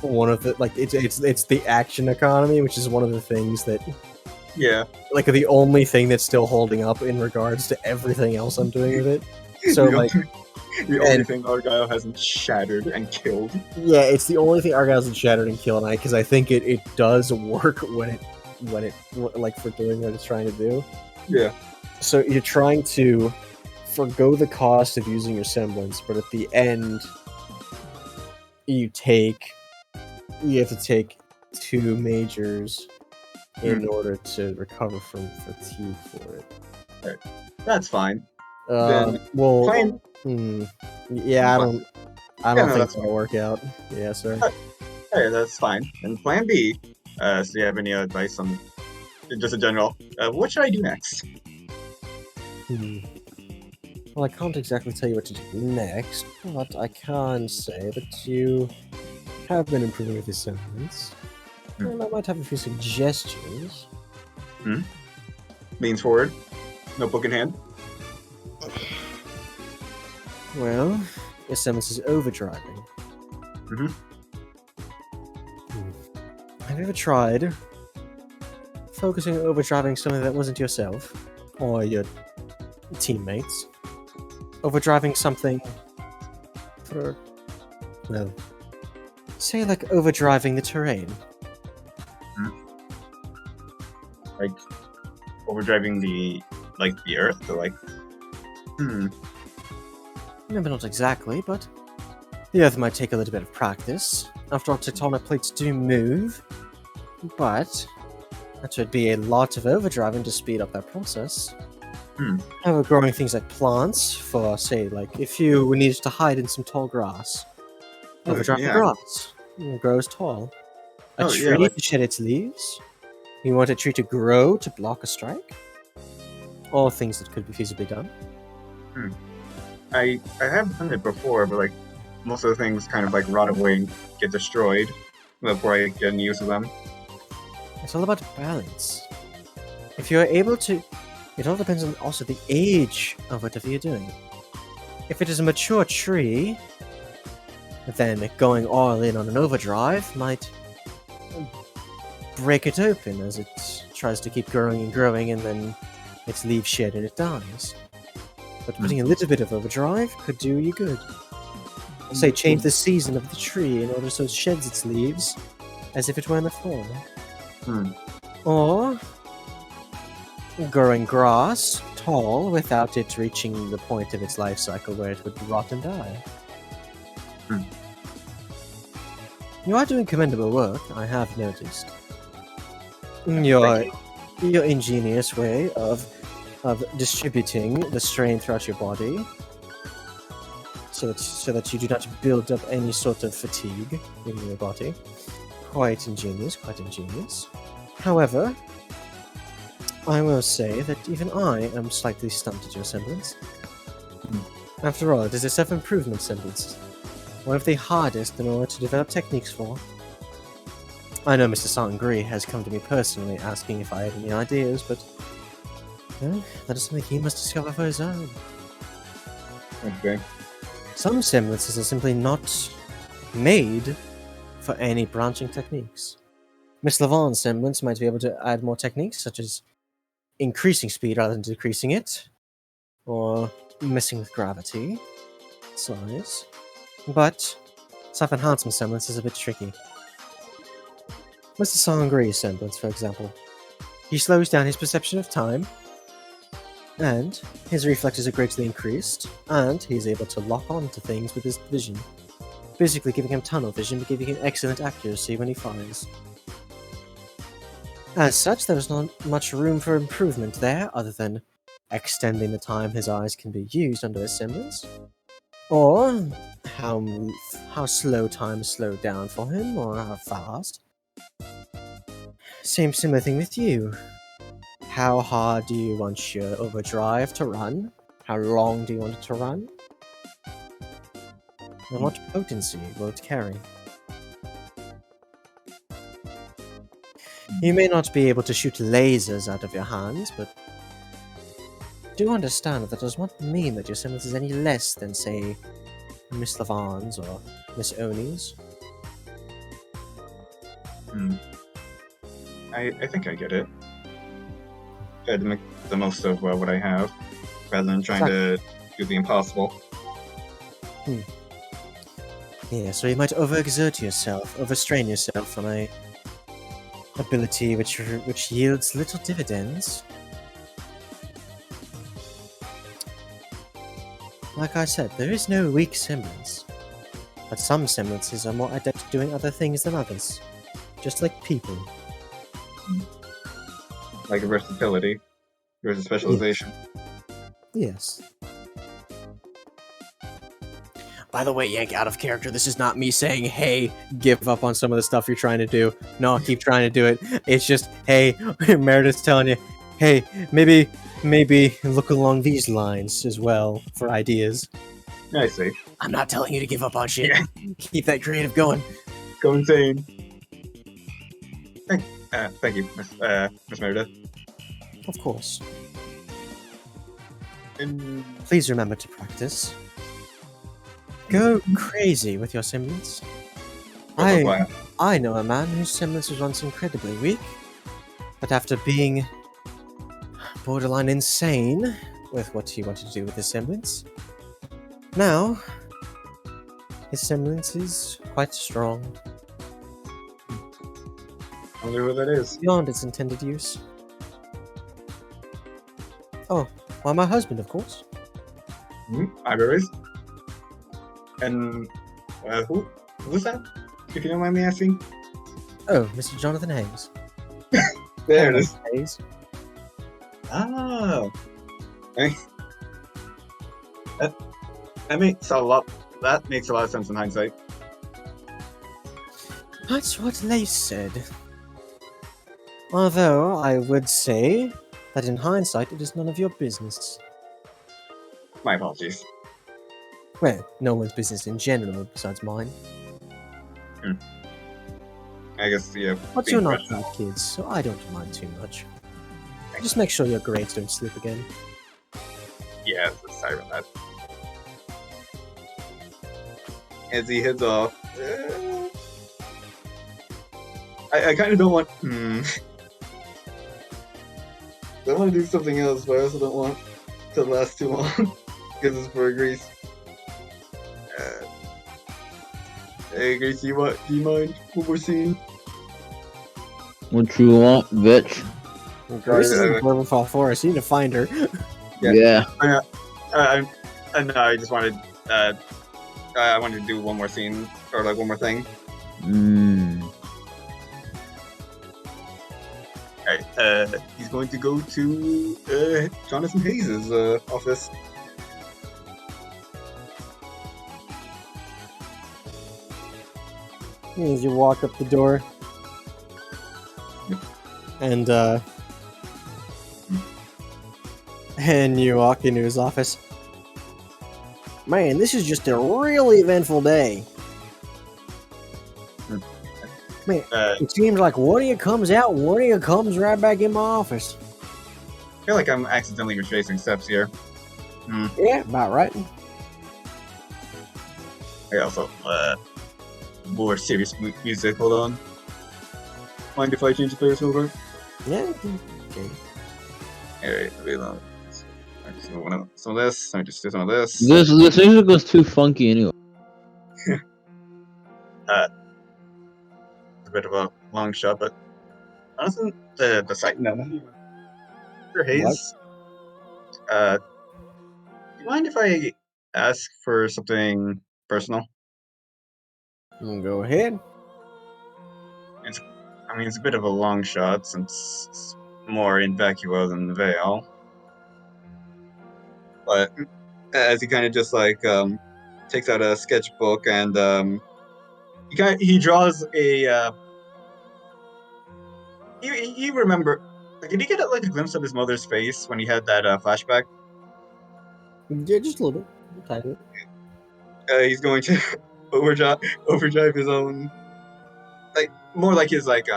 one of the it's the action economy, which is one of the things that the only thing that's still holding up in regards to everything else I'm doing with it. So the only thing ARGYLE hasn't shattered and killed. Yeah, it's the only thing ARGYLE hasn't shattered and killed, because I think it does work when it like for doing what it's trying to do. Yeah. So you're trying to forgo the cost of using your semblance, but at the end, you have to take 2 majors in order to recover from fatigue for it. Right. That's fine. Yeah, I don't think that'll work out. Yeah, sir. Hey, that's fine. And plan B. So do you have any advice on just a general? What should I do next? Well, I can't exactly tell you what to do next, but I can say that you have been improving with your semblance. And I might have a few suggestions. Leans forward, notebook in hand. Well, your semblance is overdriving. Have you ever tried focusing on overdriving something that wasn't yourself or your teammates? Overdriving something for, well, say like overdriving the terrain. Like overdriving the earth, or like Maybe not exactly, but the earth might take a little bit of practice. After all, tectonic plates do move, but that would be a lot of overdriving to speed up that process. However, growing things like plants, for say, like if you needed to hide in some tall grass, overdrive the yeah. grass, it grows tall. A Oh, tree yeah, like- to shed its leaves. You want a tree to grow to block a strike. All things that could be feasibly done. I have done it before, but like most of the things kind of like rot away and get destroyed before I get any use of them. It's all about balance. If you're able to, it all depends on also the age of whatever you're doing. If it is a mature tree, then going all in on an overdrive might break it open as it tries to keep growing and growing, and then its leaves shed and it dies. But putting a little bit of overdrive could do you good. Say, change the season of the tree in order so it sheds its leaves as if it were in the fall. Or growing grass tall without it reaching the point of its life cycle where it would rot and die. You are doing commendable work, I have noticed. Your ingenious way of distributing the strain throughout your body, so that you do not build up any sort of fatigue in your body. Quite ingenious, quite ingenious. However, I will say that even I am slightly stumped at your semblance. After all, it is a self-improvement semblance. One of the hardest in order to develop techniques for. I know Mr. Sangri has come to me personally asking if I had any ideas, but that is something he must discover for his own. Okay. Some semblances are simply not made for any branching techniques. Miss Lavon's semblance might be able to add more techniques, such as increasing speed rather than decreasing it, or messing with gravity, size. But self-enhancement semblance is a bit tricky. Mr. Sangri's semblance, for example. He slows down his perception of time, and his reflexes are greatly increased, and he's able to lock on to things with his vision, basically giving him tunnel vision but giving him excellent accuracy when he fires. As such, there is not much room for improvement there other than extending the time his eyes can be used under his semblance, or how slow time is slowed down for him, or how fast. Similar thing with you. How hard do you want your overdrive to run? How long do you want it to run? And what potency will it carry? You may not be able to shoot lasers out of your hands, but do understand that does not mean that your semblance is any less than, say, Miss Lavon's or Miss Oni's. I think I get it. Try to make the most of what I have, rather than trying to do the impossible. Yeah, so you might overexert yourself, overstrain yourself on a ability which yields little dividends. Like I said, there is no weak semblance, but some semblances are more adept at doing other things than others, just like people. Like versatility versus specialization. Yes. By the way, Yank, out of character, this is not me saying, hey, give up on some of the stuff you're trying to do. No, keep trying to do it. It's just, hey, Meredith's telling you, hey, maybe look along these lines as well for ideas. I see. I'm not telling you to give up on shit. Yeah. Keep that creative going. Go insane. Thank you, Miss Meredith. Of course. And please remember to practice. Go crazy with your semblance. I know a man whose semblance was once incredibly weak, but after being borderline insane with what he wanted to do with his semblance, now his semblance is quite strong. I wonder who that is. Beyond its intended use. Oh, well, my husband, of course. Ivories. And who's that? If you don't mind me asking. Oh, Mr. Jonathan Hayes. There it is. Hayes. Ah. Right? That makes a lot of sense in hindsight. That's what they said. Although, I would say that in hindsight, it is none of your business. My apologies. Well, no one's business in general besides mine. I guess, yeah. But being you're not fresh- bad kids, so I don't mind too much. Just make sure your grades don't slip again. Yeah, sorry about that. As he heads off, I kind of don't want. I want to do something else, but I also don't want to last too long because it's for Greece. Hey, Grace, do you mind what we're seeing? What you want, bitch? Grace is in Blissfully Forest. You need to find her. Yeah. No, I just wanted. I wanted to do one more scene or like one more thing. Alright, he's going to go to Jonathan Hayes' office. As you walk up the door, and you walk into his office. Man, this is just a really eventful day. Man, it seems like one of you comes out, one of you comes right back in my office. I feel like I'm accidentally retracing steps here. Yeah, about right. I also more serious music. Hold on. Mind if I change the players over? Yeah. Okay. Alright, wait long. Some of this. Let me just do some of this. This music was too funky anyway. A bit of a long shot, but honestly, the site. No. Mr. Hayes. Do you mind if I ask for something personal? Go ahead. It's a bit of a long shot since it's more in Vacuo than the Veil. But as he kind of just like takes out a sketchbook and he draws a he remember. Did he get like a glimpse of his mother's face when he had that flashback? Yeah, just a little bit. A tiny bit. He's going to overdrive his own, like more like his like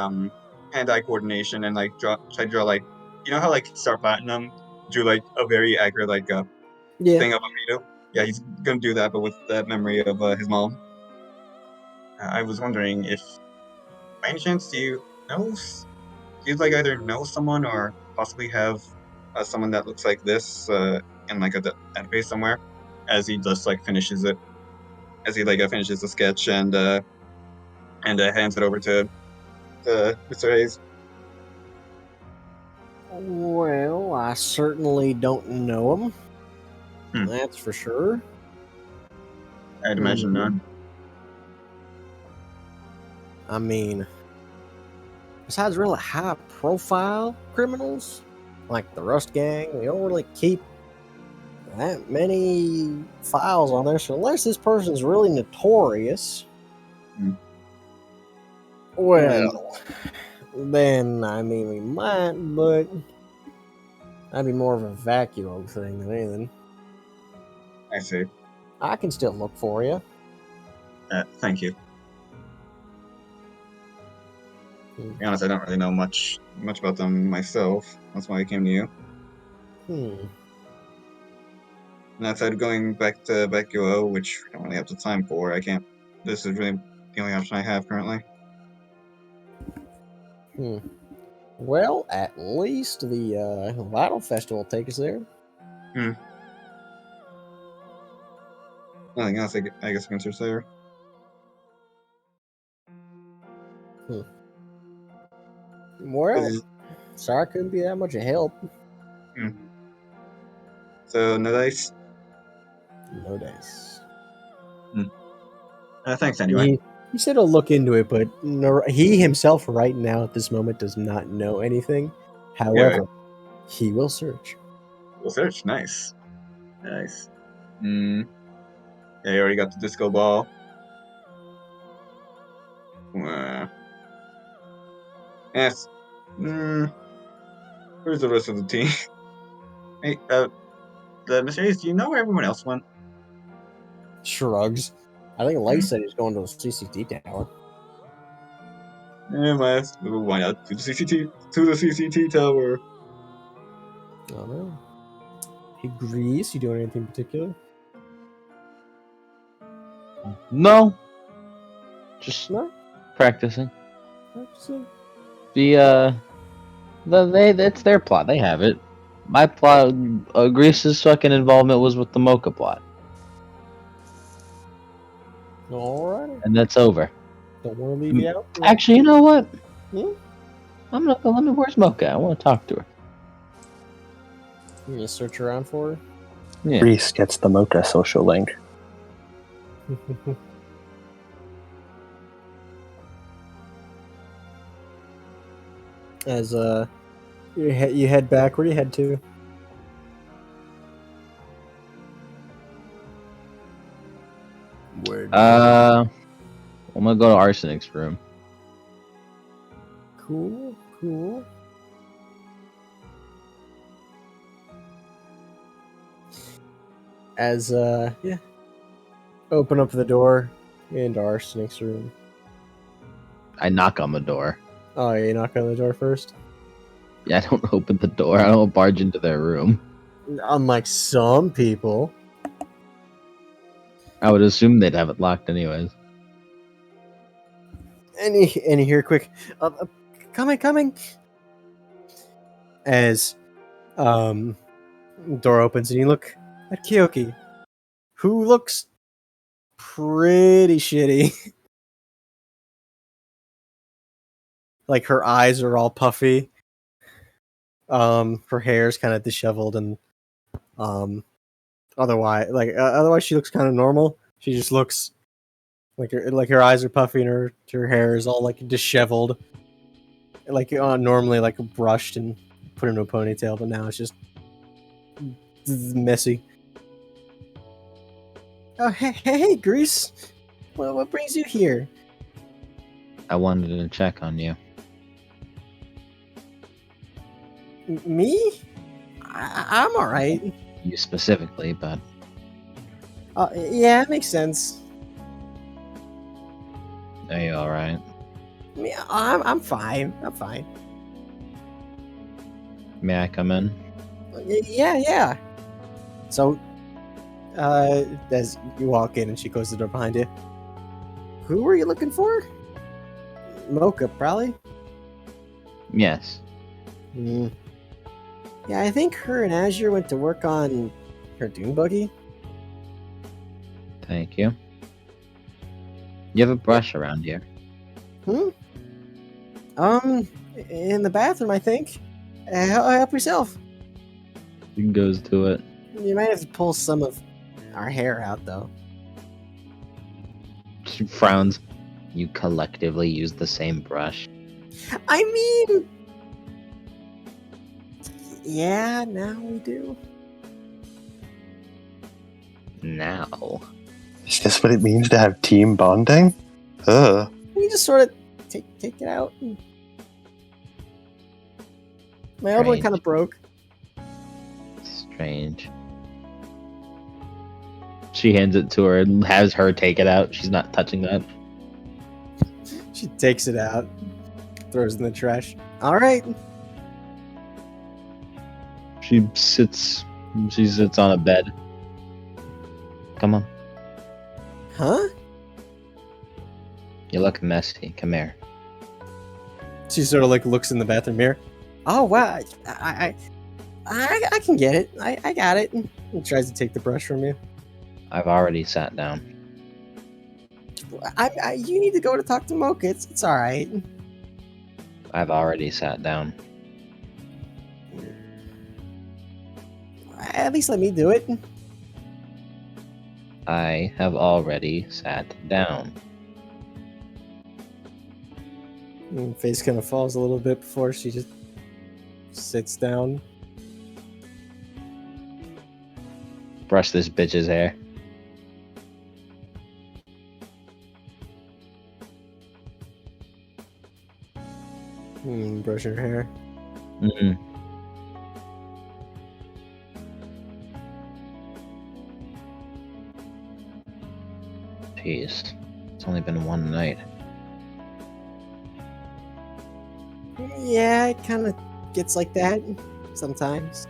hand-eye coordination and like try to draw like, you know how like Star Platinum drew like a very accurate like Yeah. thing of Amito. Yeah, he's gonna do that, but with that memory of his mom. I was wondering if, by any chance, do you like either know someone or possibly have someone that looks like this in like a database somewhere? As he just like finishes it, as he like finishes the sketch and hands it over to Mr. Hayes. Well, I certainly don't know him. That's for sure. I'd imagine not. I mean, besides really high-profile criminals, like the Rust Gang, we don't really keep that many files on there. So unless this person's really notorious, well, then, I mean, we might, but that'd be more of a vacuum thing than anything. I see. I can still look for you. Thank you. To be honest, I don't really know much about them myself. That's why I came to you. And outside of going back to Vacuo, which I don't really have the time for, I can't. This is really the only option I have currently. Well, at least the Vital Festival will take us there. Nothing else, I guess I can search there. Well, sorry I couldn't be that much of help. So, no dice? No dice. Thanks anyway. He said he'll look into it, but he himself right now at this moment does not know anything. However, he will search. Cool search. Nice. Nice. Yeah, you already got the disco ball. Yes. Where's the rest of the team? Hey, Mr. Ace, do you know where everyone else went? Shrugs. I think Light said he's going to the CCT tower. Yeah, why not to the CCT tower? I don't know. Hey, Grease, you doing anything particular? No. Just No? practicing. Actually, It's their plot. They have it. My plot, Grease's fucking involvement was with the Mocha plot, alright. and that's over. Don't want to leave you out. Actually, you know what? Hmm? I'm not gonna let me. Where's Mocha? I want to talk to her. You search around for her? Yeah. Reese gets the Mocha social link. As you head back, where do you head to? Where? I'm gonna go to Arsenic's room. Cool, cool. As yeah, open up the door into Arsenic's room. I knock on the door. Oh, you knock on the door first. Yeah, I don't open the door. I don't barge into their room. Unlike some people. I would assume they'd have it locked anyways. And you hear quick, coming. As door opens and you look at Kyoki, who looks pretty shitty. Like her eyes are all puffy. Her hair's kind of disheveled and otherwise she looks kind of normal. She just looks like her eyes are puffy and her hair is all like disheveled. Like normally like brushed and put into a ponytail, but now it's just messy. Oh, hey, Grease. What brings you here? I wanted to check on you. Me? I'm alright. You specifically, but Yeah, it makes sense. are you alright? Yeah, I'm fine. I'm fine. May I come in? Yeah. So, as you walk in and she closes the door behind you, who were you looking for? Mocha, probably. Yes. Yeah, I think her and Azure went to work on her dune buggy. Thank you. You have a brush around here. In the bathroom, I think. Help yourself. He goes to it. You might have to pull some of our hair out, though. She frowns. You collectively use the same brush. I mean... Yeah, now we do. Now. Is this what it means to have team bonding? Ugh. We just sort of take it out. My old one Strange. kind of broke. Strange. She hands it to her and has her take it out. She's not touching that. She takes it out, throws it in the trash. All right. She sits on a bed. Come on. Huh? You look messy. Come here. She sort of like looks in the bathroom mirror. Oh wow, I can get it. I got it. And tries to take the brush from you. I've already sat down. You need to go to talk to Mocha. It's all right. I've already sat down. At least let me do it. I have already sat down. Face kind of falls a little bit before she just sits down. brush this bitch's hair. Brush her hair. Mm-mm. Jeez. It's only been one night. Yeah, it kind of gets like that sometimes.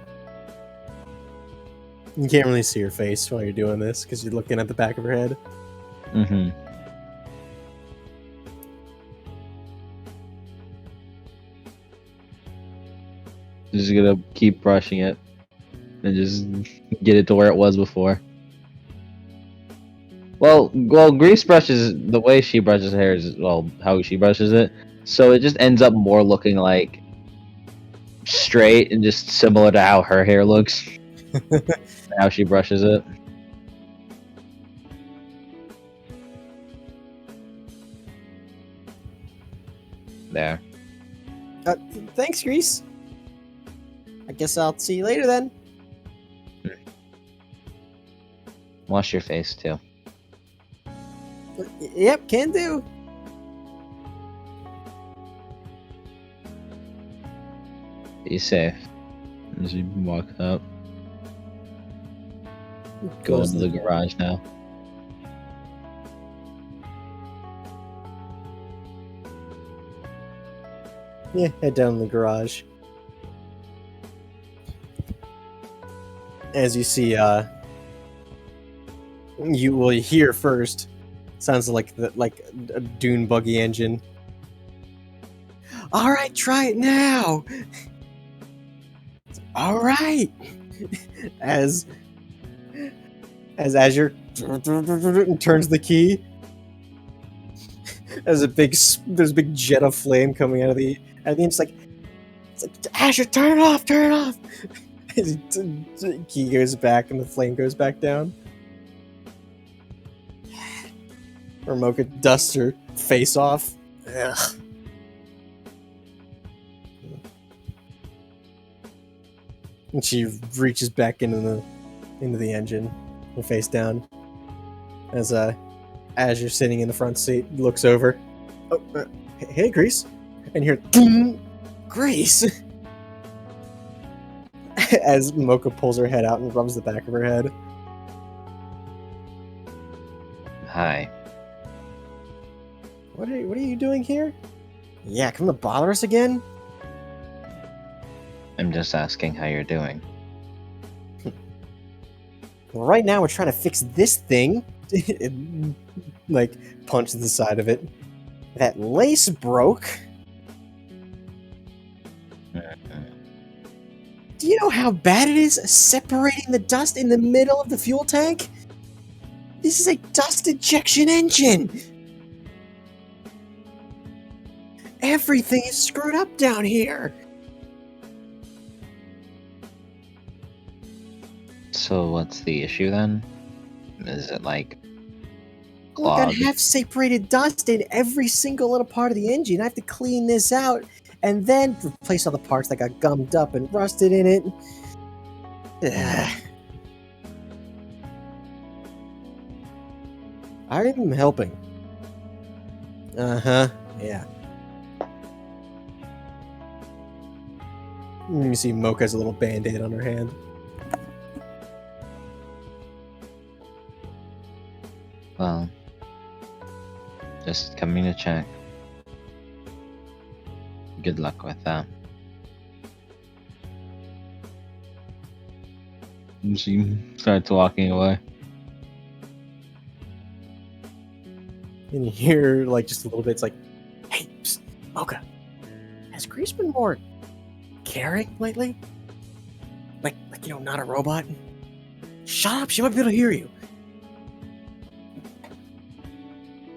You can't really see her face while you're doing this because you're looking at the back of her head. Mm-hmm. Just gonna keep brushing it and just get it to where it was before. Well, Grease brushes the way she brushes hair is how she brushes it, so it just ends up more looking like straight and just similar to how her hair looks, how she brushes it. There. Thanks, Grease. I guess I'll see you later then. Wash your face too. Yep, can do. Be safe. As you walk up, go into the garage now. Yeah, head down in the garage. As you see, you will hear first. Sounds like a dune buggy engine. All right, try it now. All right. As Azure turns the key, there's a big jet of flame coming out of the. And then it's like Azure, turn it off, turn it off. As the key goes back and the flame goes back down. Mocha dusts her face off. Ugh. And she reaches back into the engine, her face down. As Azure sitting in the front seat looks over. Oh, hey, Grease. And you hear, Grease. As Mocha pulls her head out and rubs the back of her head. Hi. What are you doing here? Yeah, come to bother us again? I'm just asking how you're doing. Well, right now we're trying to fix this thing. It, punches the side of it. That lace broke. Do you know how bad it is separating the dust in the middle of the fuel tank? This is a dust injection engine! Everything is screwed up down here! So what's the issue then? Is it like Look, I clogged? have separated dust in every single little part of the engine. I have to clean this out and then replace all the parts that got gummed up and rusted in it. Ugh. I'm helping. Uh-huh, yeah. You see Mocha's a little band-aid on her hand. Well, just coming to check. Good luck with that. She starts walking away. And you hear, just a little bit, it's like, hey, psst, Mocha, has Grease been more caring lately? Like, not a robot? Shut up, she might be able to hear you.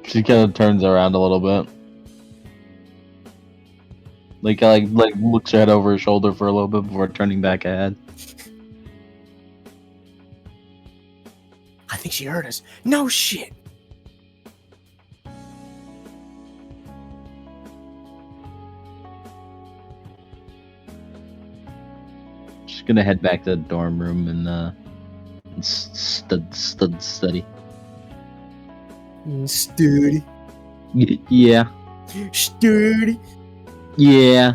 She kind of turns around a little bit. Like looks her head over her shoulder for a little bit before turning back ahead. I think she heard us. No shit. She's gonna head back to the dorm room and Study. Sturdy. Yeah. Sturdy. Yeah.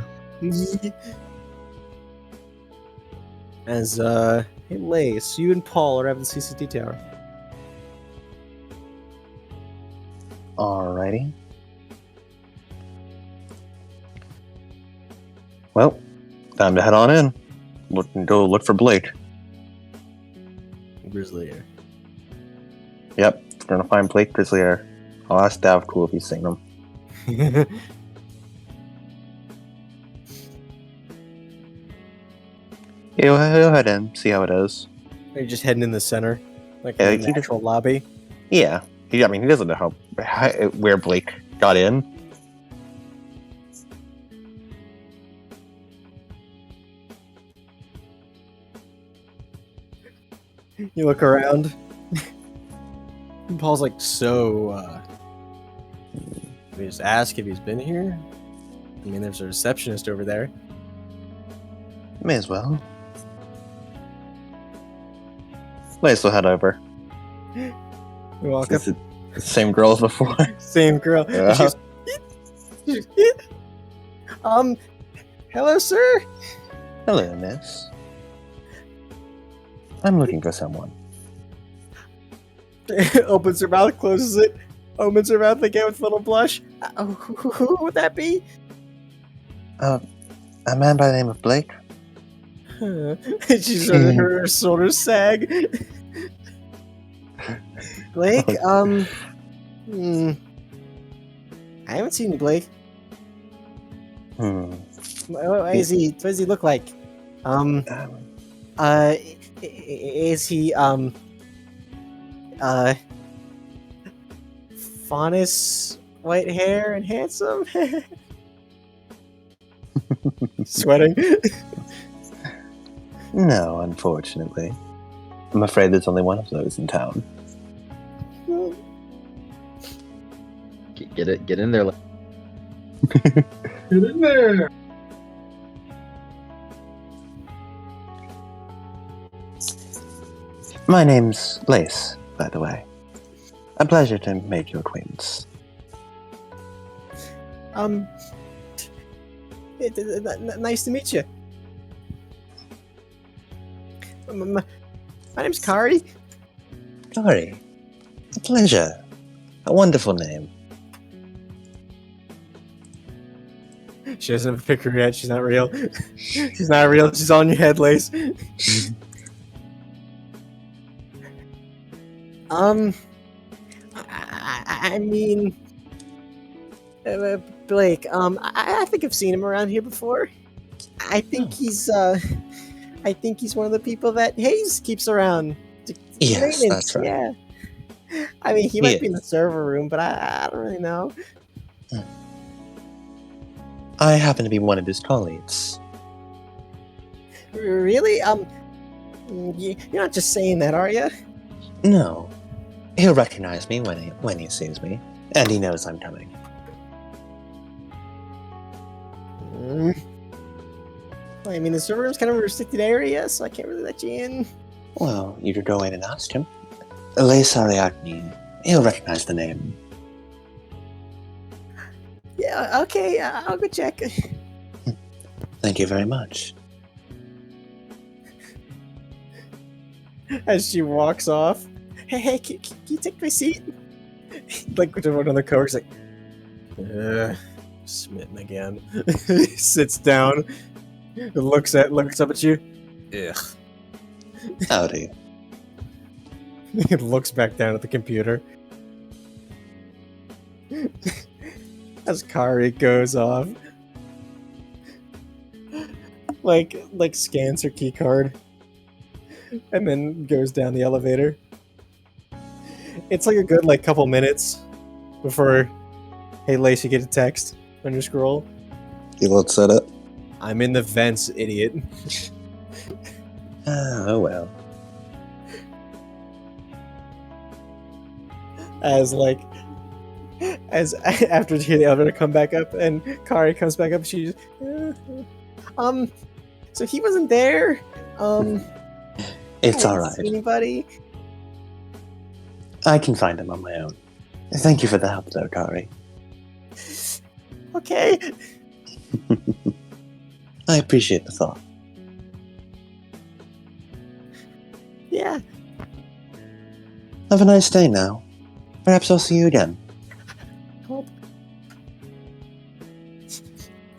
As, hey, Lace, you and Paul are at the CCT tower. Alrighty. Well, time to head on in. Go look for Blake. Grizzly. Yep, we're gonna find Blake Grizzlier. I'll ask Davcool if he's seen him. He'll head in, see how it is. Are you just heading in the center? Like Yeah, in the actual lobby? Yeah, he doesn't know where Blake got in. You look around. And Paul's like, so, we just ask if he's been here? I mean, there's a receptionist over there. May as well. Might as well head over. You walk up. It's the same girl as before. Same girl. Yeah. She's, hello, sir. Hello, miss. I'm looking for someone. Opens her mouth, closes it, opens her mouth again with a little blush. Who would that be? A man by the name of Blake. She's her shoulders sag. Blake, I haven't seen Blake. What does he look like? Is he Faunus, white hair and handsome? Sweating. No, unfortunately. I'm afraid there's only one of those in town. Get in there. Get in there. My name's Lace, by the way. A pleasure to make your acquaintance. Nice to meet you. My name's Kari. Kari. A pleasure. A wonderful name. She doesn't have a picture yet. She's not real. She's not real. She's on your head, Lace. I mean, Blake. I think I've seen him around here before. I think he's one of the people that Hayes keeps around. Yes, that's right. Yeah. I mean, he might be in the server room, but I don't really know. I happen to be one of his colleagues. Really? You're not just saying that, are you? No. He'll recognize me when he sees me, and he knows I'm coming. I mean, the server room's kind of a restricted area, so I can't really let you in. Well, you could go in and ask him. Lace Ariadne. He'll recognize the name. Yeah, okay, I'll go check. Thank you very much. As she walks off, hey, can you take my seat? Like, with one of the coworkers, like, smitten again. He sits down, looks up at you. Ugh. Howdy. He looks back down at the computer. As Kari goes off, like scans her key card, and then goes down the elevator. It's like a good couple minutes before, hey Lace, you get a text on your scroll. He looks at it. I'm in the vents, idiot. Oh well. As after you hear the elevator come back up and Kari comes back up, she's so he wasn't there. It's I all didn't right. see anybody. I can find them on my own. Thank you for the help, though, Kari. Okay. I appreciate the thought. Yeah. Have a nice day now. Perhaps I'll see you again. Help.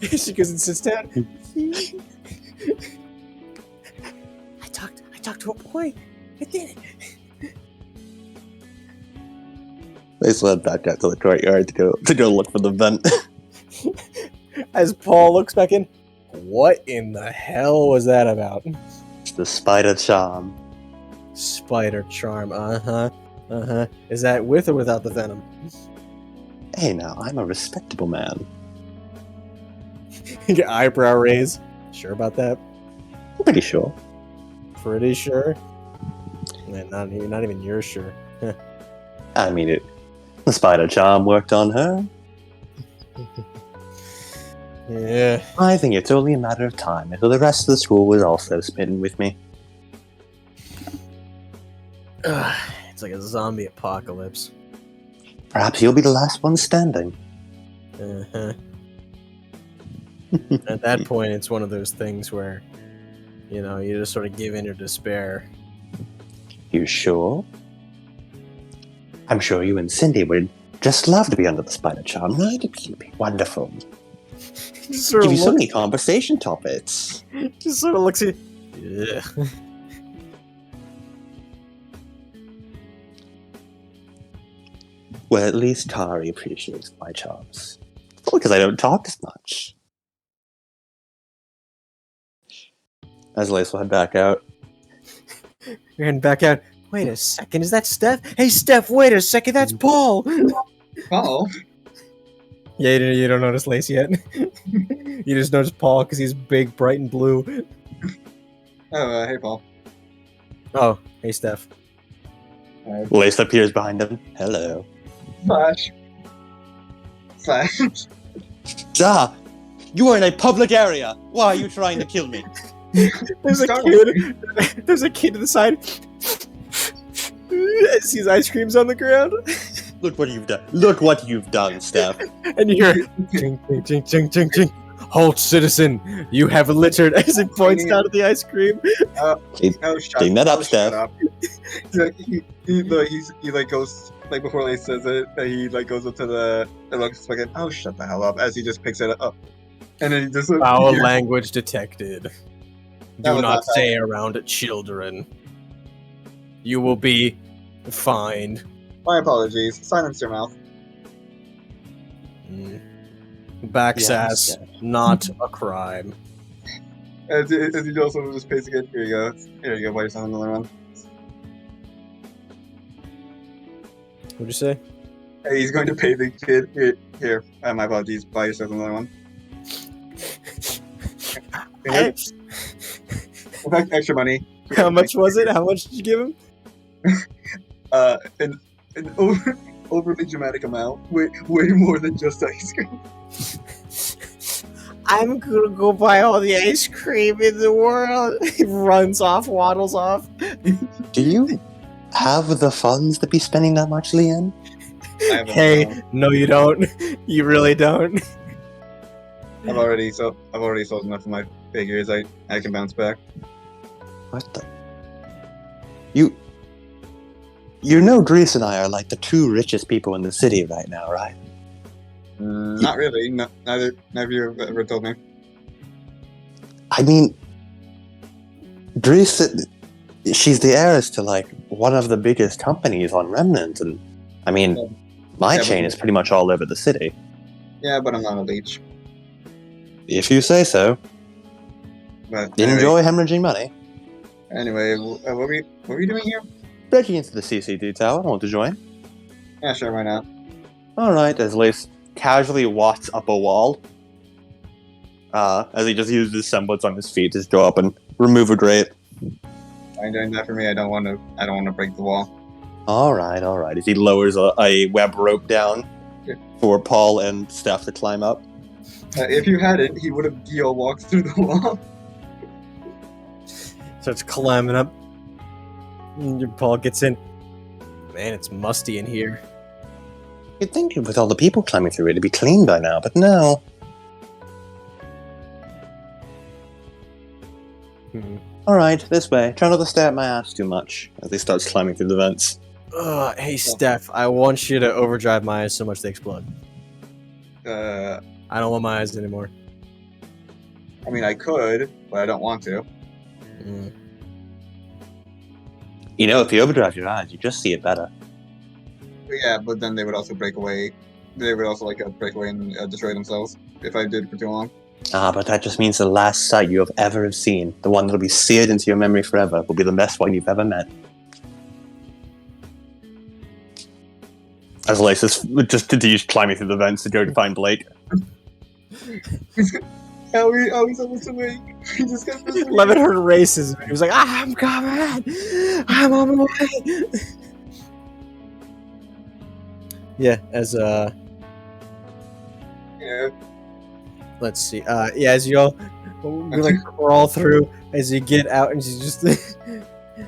She goes and sits down. I talked to a boy. I did it. They slid back out to the courtyard to go look for the vent. As Paul looks back in, what in the hell was that about? It's the spider charm. Spider charm, Is that with or without the venom? Hey now, I'm a respectable man. You get eyebrow raise. Sure about that? I'm pretty sure. Pretty sure? Man, not even you're sure. I mean, the spider charm worked on her. Yeah. I think it's only a matter of time until the rest of the school was also smitten with me. It's like a zombie apocalypse. Perhaps you'll be the last one standing. At that point, it's one of those things where, you just sort of give in your despair. You sure? I'm sure you and Cindy would just love to be under the spider charm, right? It'd be wonderful. Just sort Give of you so many conversation topics. just sort of looks at you. Yeah. Well, at least Kari appreciates my charms. Probably because I don't talk as much. As Lace will head back out. You're heading back out. Wait a second, is that Steph? Hey, Steph, wait a second, that's Paul! Oh, Yeah, you don't notice Lace yet. You just notice Paul because he's big, bright, and blue. hey Paul. Oh, hey, Steph. Lace appears behind him. Hello. Flash. Ah! You are in a public area! Why are you trying to kill me? There's a kid. There's a kid to the side. Sees ice creams on the ground. Look what you've done. Look what you've done, Steph. And you hear ching, ching, ching, ching, ching, ching. Halt, citizen! You have littered. As it points down at the ice cream. Clean that up, Steph. He goes before he says it. He goes up to the looks like oh shut the hell up as he just picks it up, and then he just Foul language detected. That Do was not not say around children. You will be fined. My apologies. Silence your mouth. Backsass, not a crime. As he also just pays again. Here you go. Here you go. Buy yourself another one. What'd you say? Hey, he's going to pay the kid. Here. My apologies. Buy yourself another one. Extra money. How much was it? How much did you give him? An overly dramatic amount. Way more than just ice cream. I'm gonna go buy all the ice cream in the world. He runs off, waddles off. Do you have the funds to be spending that much, Leanne? Hey, no you don't. You really don't. I've already sold enough of my figures. I can bounce back. What the? You know Greece and I are like the two richest people in the city right now, right? Not really. Neither of you have ever told me. I mean, Greece, she's the heiress to like one of the biggest companies on Remnants, and I mean, my chain is pretty much all over the city. Yeah, but I'm not a leech. If you say so. But Enjoy hemorrhaging money. Anyway, what were you doing here? Breaking into the CCD tower. I want to join. Yeah, sure, why not? Alright, as Lace casually walks up a wall. As he just uses his semblance on his feet to just go up and remove a grate. Why are you doing that for me? I don't want to break the wall. Alright. As he lowers a web rope down for Paul and Steph to climb up. If you had it, he would have walked through the wall. Starts climbing up. Paul gets in. Man, it's musty in here. You'd think with all the people climbing through it'd be clean by now, but no. Alright, this way. Try not to stare at my ass too much as he starts climbing through the vents. Hey, Steph, I want you to overdrive my eyes so much they explode. I I don't want my eyes anymore. mean, I could, but I don't want to. Mm. You know, if you overdrive your eyes, you just see it better. But yeah, but then they would also break away. They would also break away and destroy themselves if I did for too long. Ah, but that just means the last sight you have ever seen, the one that'll be seared into your memory forever, will be the best one you've ever met. As Laces just continues climbing through the vents to go to find Blake. He's almost awake. He just got this. Lemonheart races. He was like, I'm coming. I'm on my way. Yeah, as Yeah. let's see. Yeah, as you all we like crawl through, as you get out, and you just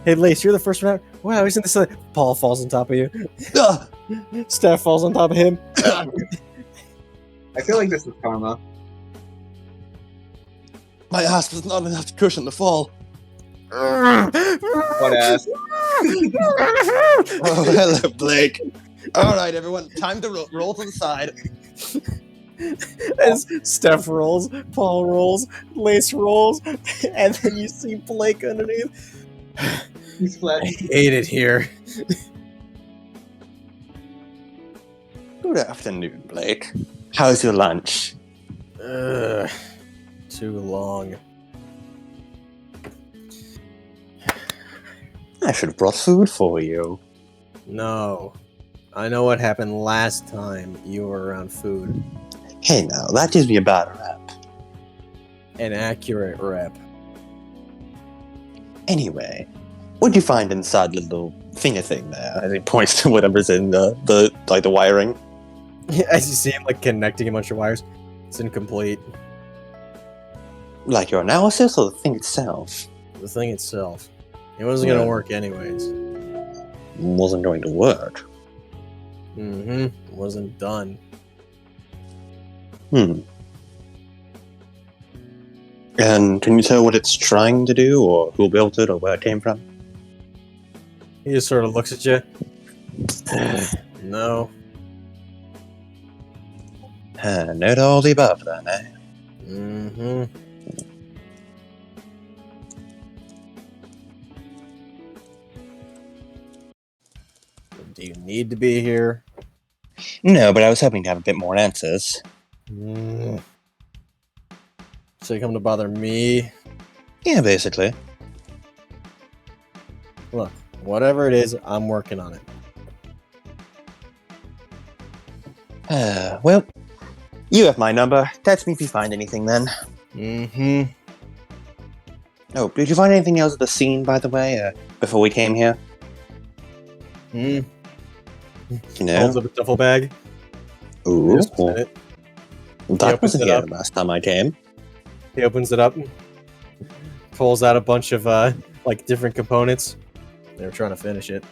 hey, Lace, you're the first one out. Wow, he's in this. Paul falls on top of you. Ah! Steph falls on top of him. I feel like this is karma. My ass was not enough to cushion the fall. What ass? Oh, hello, Blake. Alright, everyone, time to roll to the side. As Steph rolls, Paul rolls, Lace rolls, and then you see Blake underneath. He's flat. I hate it here. Good afternoon, Blake. How's your lunch? Too long. I should have brought food for you. No. I know what happened last time you were around food. Hey now, that gives me a bad rep. An accurate rep. Anyway, what'd you find inside the little finger thing there? As he points to whatever's in the wiring. As you see him like connecting a bunch of wires, it's incomplete. Like your analysis or the thing itself? The thing itself. It wasn't gonna work anyways. Wasn't going to work. It wasn't done. And can you tell what it's trying to do, or who built it, or where it came from? He just sort of looks at you. No. No to all the above, then, eh? Do you need to be here? No, but I was hoping to have a bit more answers. So you come to bother me? Yeah, basically. Look, whatever it is, I'm working on it. Well, you have my number. Text me if you find anything, then. Oh, did you find anything else at the scene, by the way, before we came here? You know? Holds up a duffel bag. Ooh. Just a minute. That wasn't here the last time I came. He opens it up, pulls out a bunch of like different components. They were trying to finish it.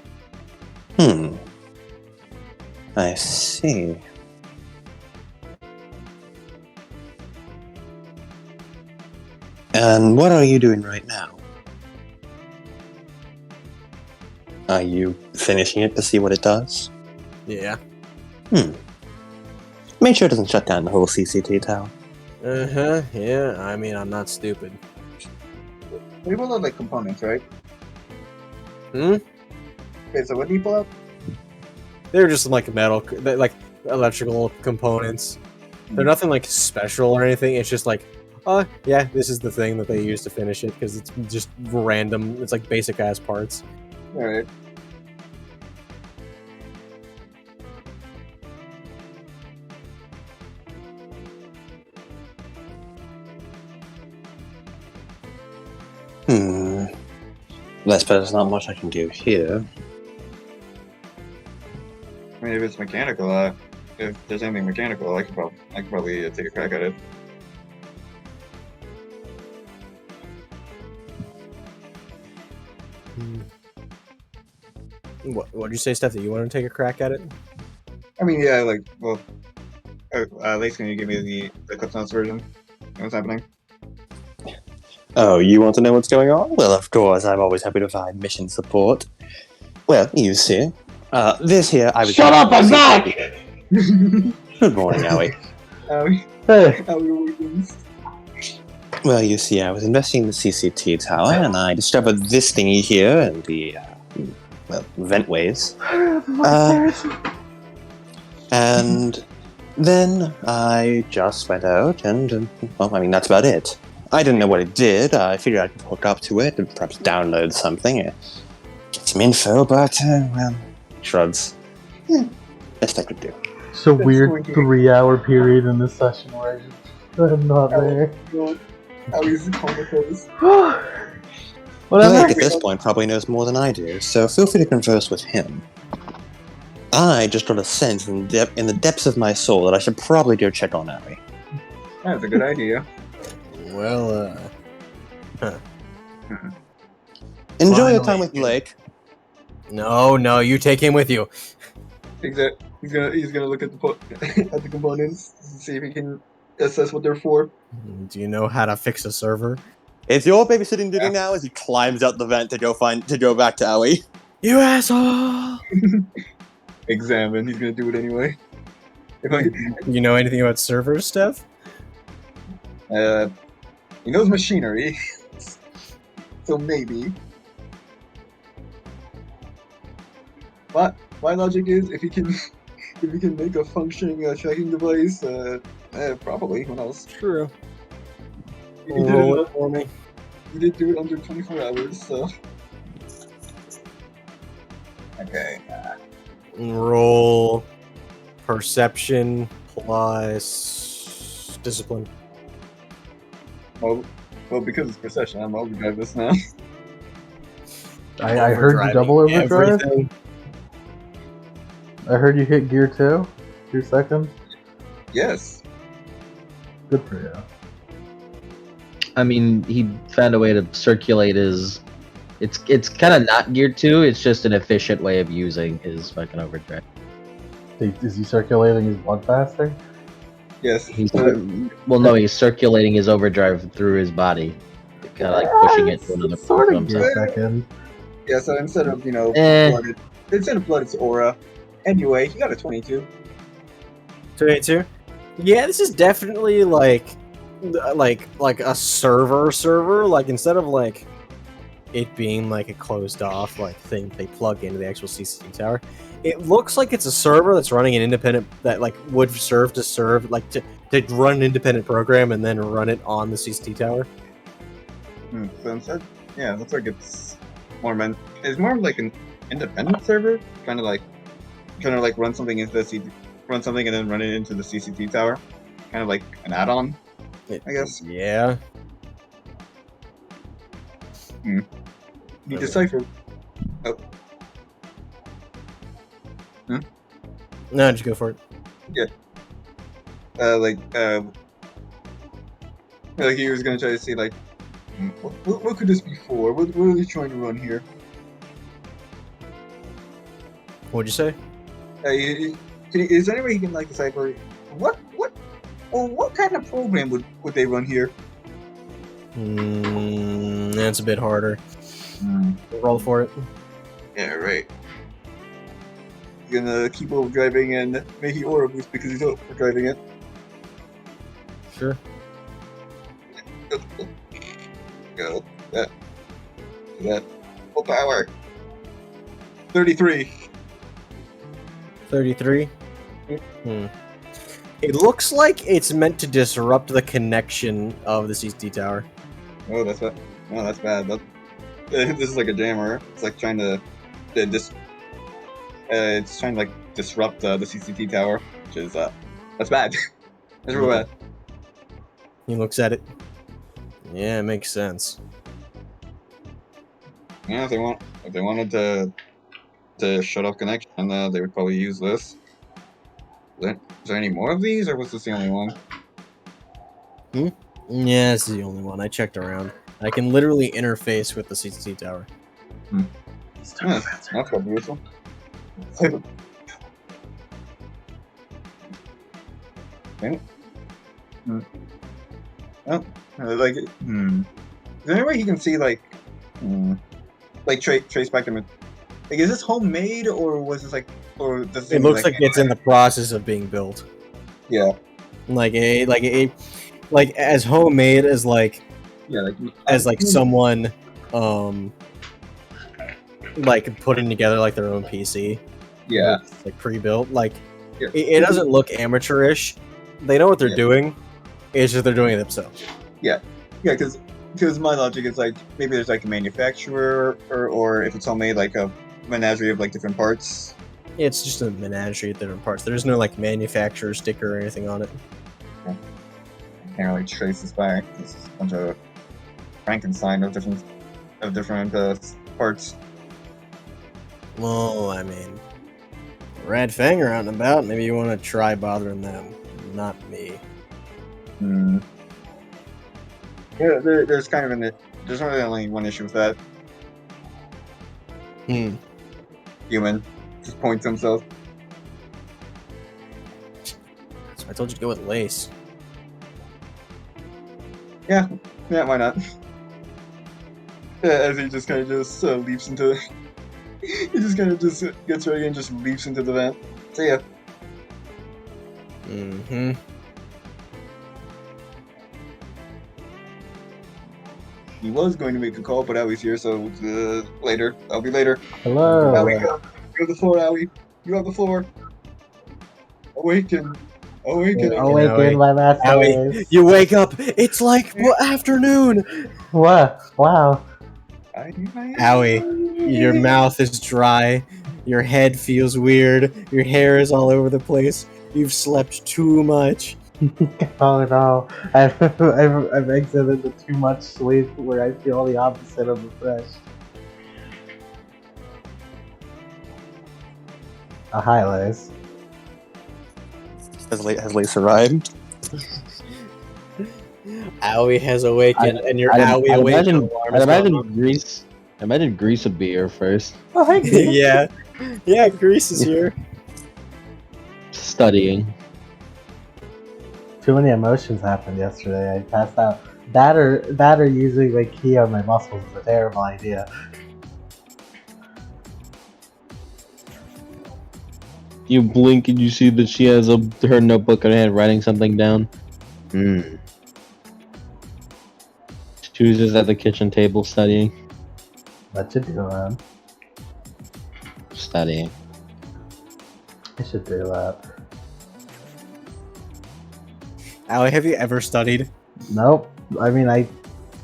I see. And what are you doing right now? Are you finishing it to see what it does? Yeah. Make sure it doesn't shut down the whole CCT tower. Yeah. I mean, I'm not stupid. We pulled out like components, right? Hmm? Okay, so what do you pull out? They're just like metal, like electrical components. They're nothing like special or anything. It's just like, oh yeah, this is the thing that they use to finish it because it's just random. It's like basic ass parts. Alright. I suppose there's not much I can do here. I mean, if it's mechanical, if there's anything mechanical, I could probably take a crack at it. What'd you say, Steph? That you want to take a crack at it? I mean, yeah, like, well, at least can you give me the Cliff Notes version? What's happening? Oh, you want to know what's going on? Well, of course, I'm always happy to provide mission support. Well, you see, this here I was. Shut up! I'm back. Good morning, Owie. Hey. Well, you see, I was investing in the CCT tower, and I discovered this thingy here and the vent ways. And then I just went out and, well, I mean, that's about it. I didn't know what it did. I figured I could hook up to it and perhaps download something, get some info, but, well, shrugs. Best I could do. It's a weird 3-hour period in this session where I'm not there. Owie's comatose. Whatever. Blake, at this point, probably knows more than I do, so feel free to converse with him. I just got a sense in the depths of my soul that I should probably go check on Owie. That's a good idea. Well, Enjoy your Finally. time with Blake. no, you take him with you. He's gonna look at the components to see if he can assess what they're for. Do you know how to fix a server? It's your babysitting duty now as he climbs out the vent to go back to Owie. You asshole! Examine. He's gonna do it anyway. You know anything about servers, Steph? He knows machinery, so maybe. But my logic is, if he can make a functioning tracking device, probably. Who knows? True. He Roll it for me. did do it under 24 hours, so. Okay. Roll perception plus discipline. Well, because it's perception, I'm overdrive this now. I heard you double overdrive. Everything. I heard you hit gear 2. 2 seconds. Yes. Good for you. I mean, he found a way to circulate his. It's kind of not geared to. It's just an efficient way of using his fucking overdrive. Is he circulating his blood faster? Yes. He's circulating his overdrive through his body, kind of like pushing it to another sort part of of himself. gear second. Yeah, so instead of, Eh. instead of blood, it's aura. Anyway, he got a 22. 22? Yeah, this is definitely like a server. Like, instead of like it being like a closed off like thing they plug into the actual CCT tower, it looks like it's a server that's running an independent that like would serve to run an independent program and then run it on the CCT tower. So instead, yeah, that's where it gets more it's more like an independent server, kind of like run something into run something and then run it into the CCT tower, kind of like an add-on, I guess. Yeah. You decipher. Oh. No, just go for it. Like he was gonna try to see like, what could this be for? What are they trying to run here? What'd you say? Is there any way you can like decipher what kind of program would they run here? That's a bit harder. Roll for it. Yeah, right. He's gonna keep overdriving and make it aura boost because he's overdriving it. Sure. Go. That. Full power. 33. 33? It looks like it's meant to disrupt the connection of the CCT tower. Oh, that's bad. Oh, that's bad. This is like a jammer. It's like trying to it's trying to like disrupt the CCT tower, which is that's bad. That's real bad. He looks at it. Yeah, it makes sense. Yeah, if they wanted to shut off connection, they would probably use this. Is there any more of these, or was this the only one? Yeah, this is the only one. I checked around. I can literally interface with the CCT tower. That's quite beautiful. Okay. Oh, like, Is there any way he can see, like, trace back to like, is this homemade or was this like, or does It looks like it's in the process of being built. Yeah. Like as homemade as like someone like putting together like their own PC. Yeah. Like pre-built. Like Yeah. it doesn't look amateurish. They know what they're Yeah. doing. It's just they're doing it themselves. Yeah, because my logic is like maybe there's like a manufacturer or if it's homemade, like a menagerie of like different parts. It's just a menagerie of different parts. There's no like manufacturer sticker or anything on it. I can't really trace this back. This is a bunch of Frankenstein of different parts. Well, I mean, Red Fang are out and about. Maybe you want to try bothering them, not me. Yeah, there's kind of there's really only one issue with that. Human just points himself. So I told you to go with lace. Yeah, why not? As he just kind of leaps into. He just kind of gets ready and just leaps into the vent. See ya. He was going to make a call, but Owie's here, so later. I'll be later. Hello. Owie, go to the floor, Owie. You have the floor. Awaken, My master. Owie, you wake up. It's like afternoon. What? Wow. Owie, your mouth is dry. Your head feels weird. Your hair is all over the place. You've slept too much. Oh no, I've exited the too much sleep where I feel the opposite of refreshed. Hi, Lace. Has Lace arrived? Owie has awakened, and your I'd Owie awakened. imagine Grease would be here first. Oh, hi, Grease. yeah, Grease is here. Studying. Too many emotions happened yesterday. I passed out. That or using my key on my muscles is a terrible idea. You blink and you see that she has her notebook in her hand writing something down. She was just at the kitchen table studying. What you doing? Studying. I should do that. Owie, have you ever studied? Nope. I mean, I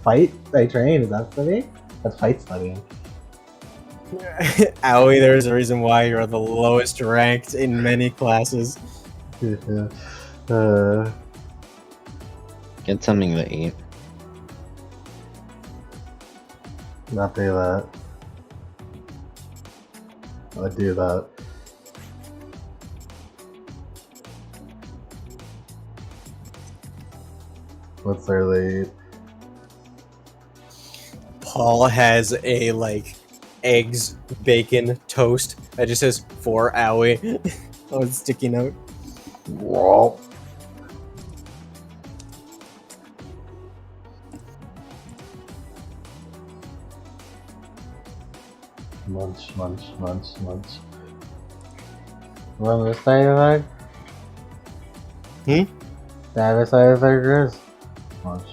train. Is that studying? That's fight studying. Owie, there's a reason why you're the lowest ranked in many classes. Get something to eat. Not do that. I do that. What's their lead? Paul has a eggs, bacon, toast that just says for Owie on a sticky note. Whoa. Munch. Want me to say anything? Have a side effect, Chris? Munch.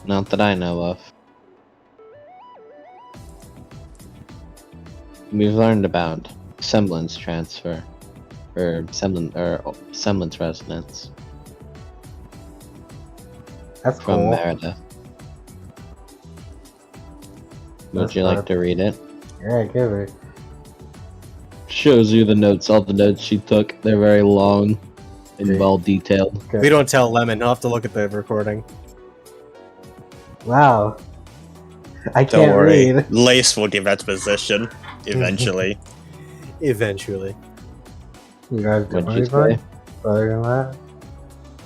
Not that I know of. We've learned about semblance transfer, or semblance resonance That's from cool. Meredith. Would That's you like good. to read it? Yeah, give it. Shows you the notes, all the notes she took. They're very long and Okay. well detailed. Good. We don't tell Lemon. I'll have to look at the recording. Wow. I Don't can't worry. read. Lace will give exposition eventually. Eventually. You guys do What'd you anything? say? Other than that?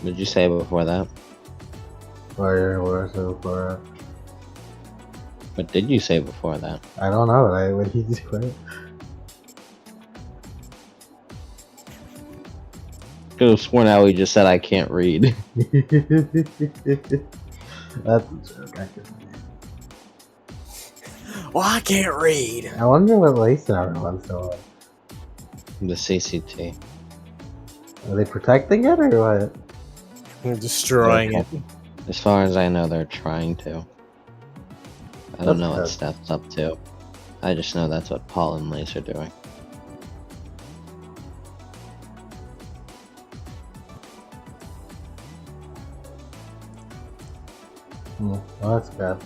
What'd you say before that? Or so for What did you say before that? I don't know. What he just quit. Could have sworn out he just said I can't read. That's a joke. Well, I can't read. I wonder what lace everyone's doing. The CCT. Are they protecting it or what? They're destroying it. As far as I know, they're trying to. I don't know what good. Steph's up to. I just know that's what Paul and Lace are doing. Well, that's good.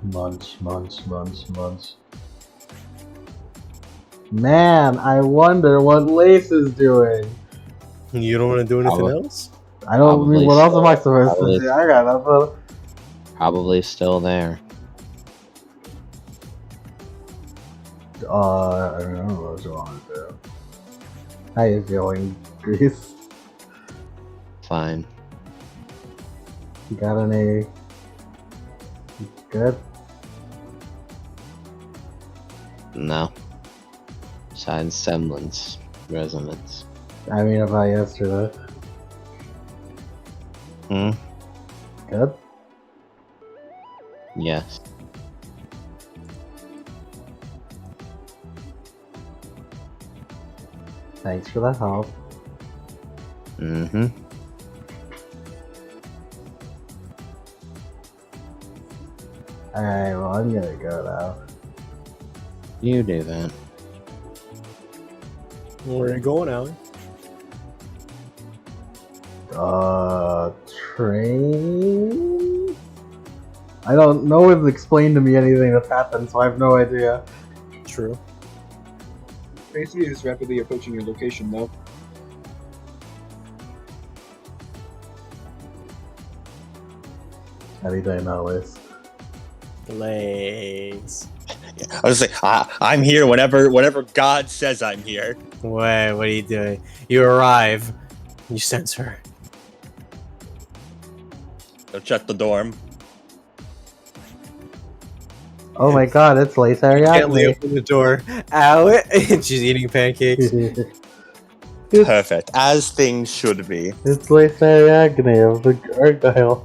Munch, munch, munch, munch. Man, I wonder what Lace is doing. You don't want to do anything Probably. else? I don't Probably mean, what else am I still- supposed probably- to do? I got nothing. Probably still there. I don't know what you want to do. How you feeling, Grease? Fine. You got any? Good? No. Besides Semblance Resonance. I mean, about yesterday. Hmm? Good? Yes. Thanks for the help. Mm-hmm. Alright, well, I'm gonna go now. You do that. Where are you going, Allie? Train? I don't, no one's explained to me anything that's happened, so I have no idea. True. Tracy is rapidly approaching your location now. How do you know this? Lace. I was like, I'm here whenever God says I'm here. Wait, what are you doing? You arrive. You sense her. Go check the dorm. Oh my god, it's Lace Gently Ariadne. open the door. Ow! And she's eating pancakes. Perfect, as things should be. It's Lace Ariadne of the ARGYLE.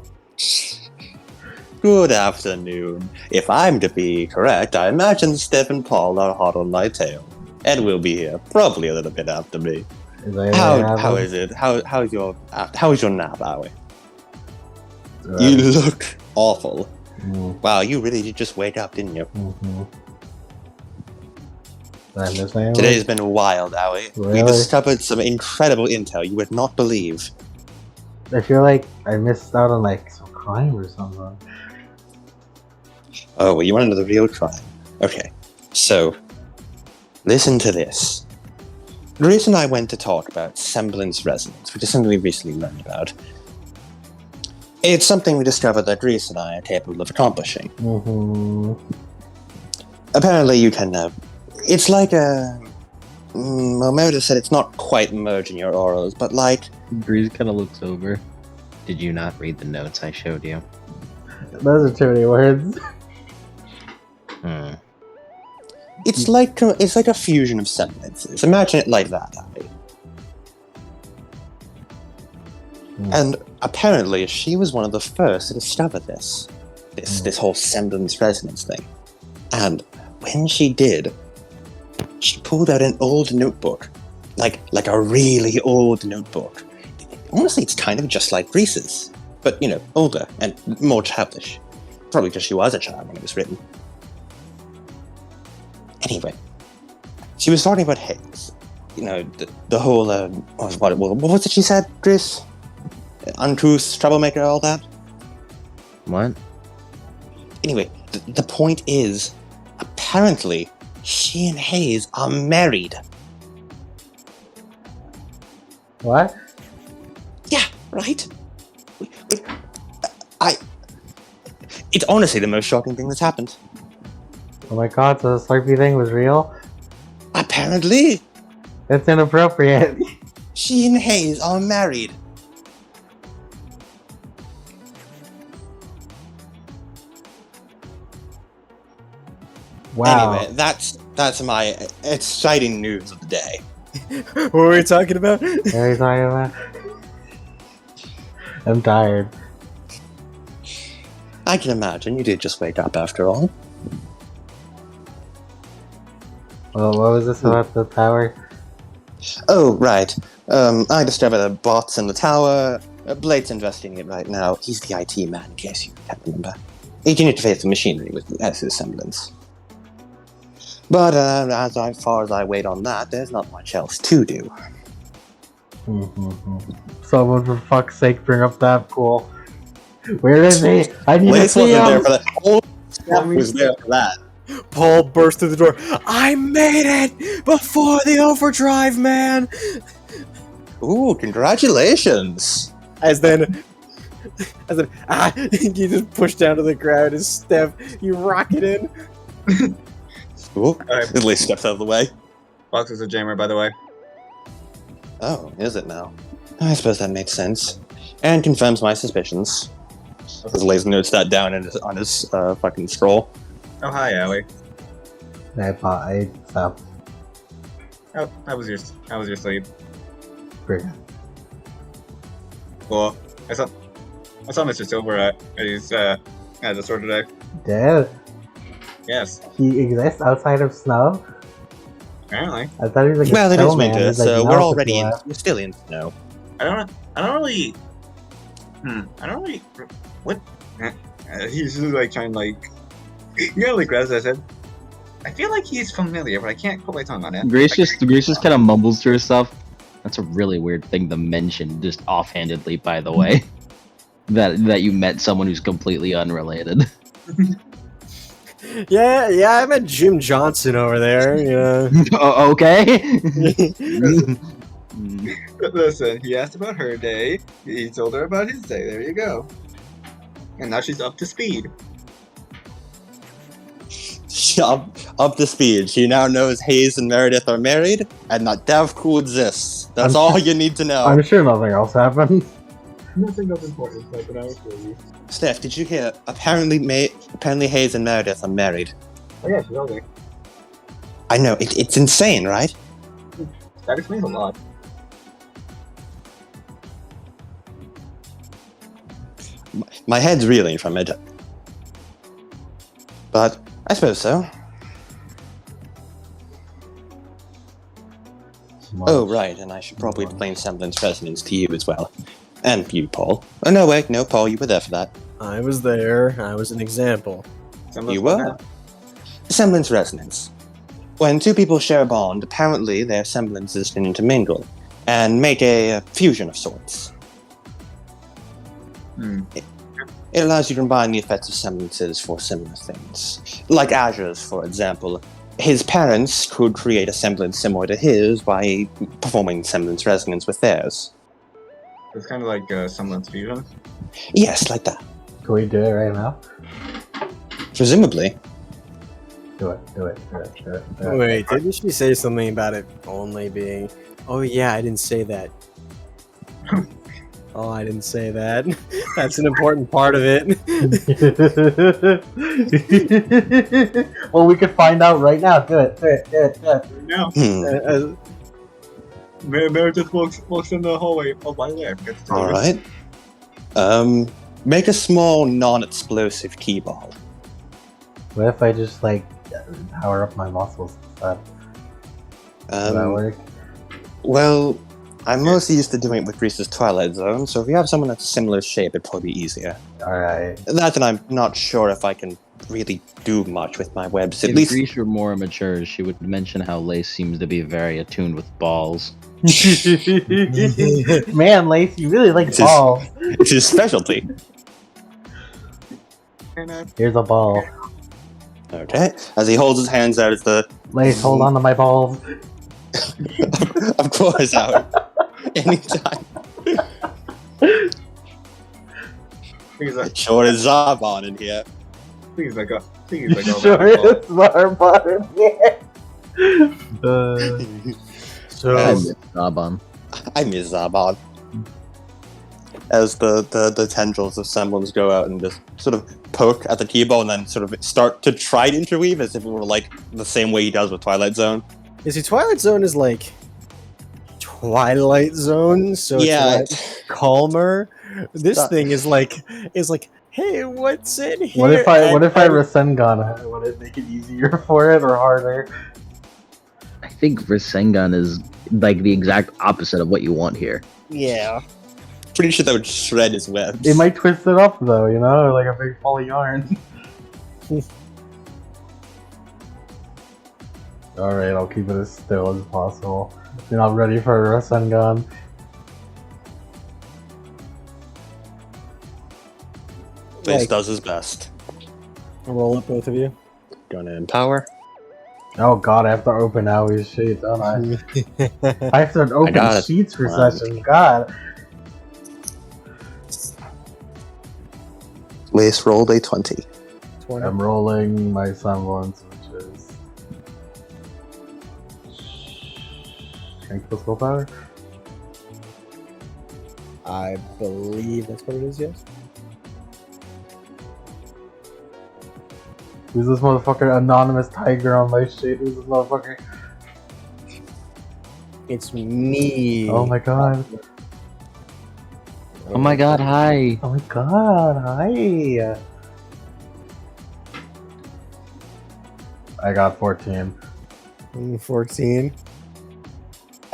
Good afternoon. If I'm to be correct, I imagine Steph and Paul are hot on my tail. Ed will be here, probably a little bit after me. Is that How is it? How's your nap, Howie? You look awful. Wow, you really did just wake up, didn't you? I miss my Today's been wild, Howie. We Really? discovered some incredible intel you would not believe. I feel like I missed out on like some crime or something. Oh, well, you want to know the real crime? Okay, so listen to this. The reason I went to talk about Semblance Resonance, which is something we recently learned about, it's something we discovered that Reese and I are capable of accomplishing. Apparently, you can. It's like a. Well, Meredith said it's not quite merging your auras, but like. Breeze kind of looks over. Did you not read the notes I showed you? Those are too many words. Hmm. It's like a fusion of semblances. Imagine it like that, Abby. And apparently, she was one of the first to discover this whole semblance resonance thing. And when she did, she pulled out an old notebook, like a really old notebook. Honestly, it's kind of just like Reese's, but older and more childish. Probably because she was a child when it was written. Anyway, she was talking about Higgs. The whole what was it she said, Chris? Uncouth, troublemaker, all that. What? Anyway, the point is, apparently, she and Hayes are married. What? Yeah, right? It's honestly the most shocking thing that's happened. Oh my god, so the Slurpee thing was real? Apparently, That's inappropriate. she and Hayes are married. Wow. Anyway, that's my exciting news of the day. What were we talking about? What are you talking about? I'm tired. I can imagine you did just wake up after all. Well, what was this about the tower? Oh, right. I discovered a bot in the tower. Blade's investigating it right now. He's the IT man, in case you can't remember. He can interface the machinery as his semblance. But as far as I wait on that, there's not much else to do. Someone, for fuck's sake, bring up that pool. Where is he? I need to Blaze see wasn't there him! for that. Oh, Steph was there for that. Paul burst through the door. I made it before the overdrive, man. Ooh, congratulations! As then, you just push down to the ground and Steph, you rocket in. Ooh, at least steps out of the way. Fox is a jammer, by the way. Oh, is it now? I suppose that makes sense. And confirms my suspicions. As Lays notes that down on his fucking scroll. Oh, hi, Allie. I stopped. Oh, how was your sleep? Pretty Cool. I saw Mr. Silver at his at the store today. good. Yes, He exists outside of snow? apparently. I thought he was like Well, a it is snowman. winter, He's like, so no, we're already in. left. We're still in snow. I don't really. What? He's just like trying to like. You know, like as I said, I feel like he's familiar, but I can't put my tongue on it. Grace just kind of mumbles to herself. That's a really weird thing to mention, just offhandedly, by the way. that you met someone who's completely unrelated. Yeah, I met Jim Johnson over there. Yeah. Okay. Listen, he asked about her day. He told her about his day. There you go. And now she's up to speed. Up to speed. She now knows Hayes and Meredith are married, and that Dev Crew exists. That's all you need to know. I'm sure nothing else happened. Nothing else important, but I was crazy. Steph, did you hear? Apparently Hayes and Meredith are married. Oh yeah, she's older. I know, it's insane, right? That explains a lot. My head's reeling from it. But I suppose so. Oh, right, and I should probably explain Semblance Resonance to you as well. And you, Paul. Oh, no, wait, no, Paul, you were there for that. I was there. I was an example. You were? Semblance Resonance. When two people share a bond, apparently their semblances can intermingle and make a fusion of sorts. It allows you to combine the effects of semblances for similar things. Like Azure's, for example. His parents could create a semblance similar to his by performing Semblance Resonance with theirs. It's kind of like Semblance Fusion. Yes, like that. Can we do it right now? Presumably. Do it. Wait, didn't she say something about it only being... Oh yeah, I didn't say that. Oh, I didn't say that. That's an important part of it. Well, we could find out right now. Do it. No. Meredith walks in the hallway. Oh, by the way, I forgot to tell you. Alright. Make a small, non-explosive key ball. What if I just, like, power up my muscles and stuff? Does that work? Well, I'm mostly used to doing it with Grease's Twilight Zone, so if you have someone that's a similar shape, it'd probably be easier. Alright. That and I'm not sure if I can really do much with my webs. At If least Grease were more immature, she would mention how Lace seems to be very attuned with balls. Man, Lace, you really like It's his- balls. it's his specialty. Here's a ball. Okay. As he holds his hands out, it's the Lace, hold on to my balls. of course out. Anytime. Please, Sure is Zarbon in here. please, let go. Please, let go. Sure is Zarbon. Yeah. So, I miss Zarbon. I miss Zarbon. as the tendrils of Semblance go out and just sort of poke at the T-ball and then sort of start to try to interweave as if it were like the same way he does with Twilight Zone. You see, Twilight Zone is like Twilight Zone, so Yeah. it's like calmer. This thing is like, hey, what's in here? What if I Rasengan it? Would it make it easier for it or harder? I think Rasengan is like the exact opposite of what you want here. Yeah. Pretty sure that would shred his webs. It might twist it up though, you know, like a big ball of yarn. Alright, I'll keep it as still as possible. You're not ready for a Rasengan. Face does his best. Roll up, both of you. Gonna empower. Oh god, I have to open Aui's sheet, don't I? I have to open sheets for sessions, god. Lace rolled a 20. 20. I'm rolling my Semblance, which is... Strength plus willpower? I believe that's what it is, yes. Who's this motherfucker? Anonymous tiger on my sheet. Who's this motherfucker? It's me. Oh my god. Oh my god, hi! Oh my god, hi! I got 14. 14.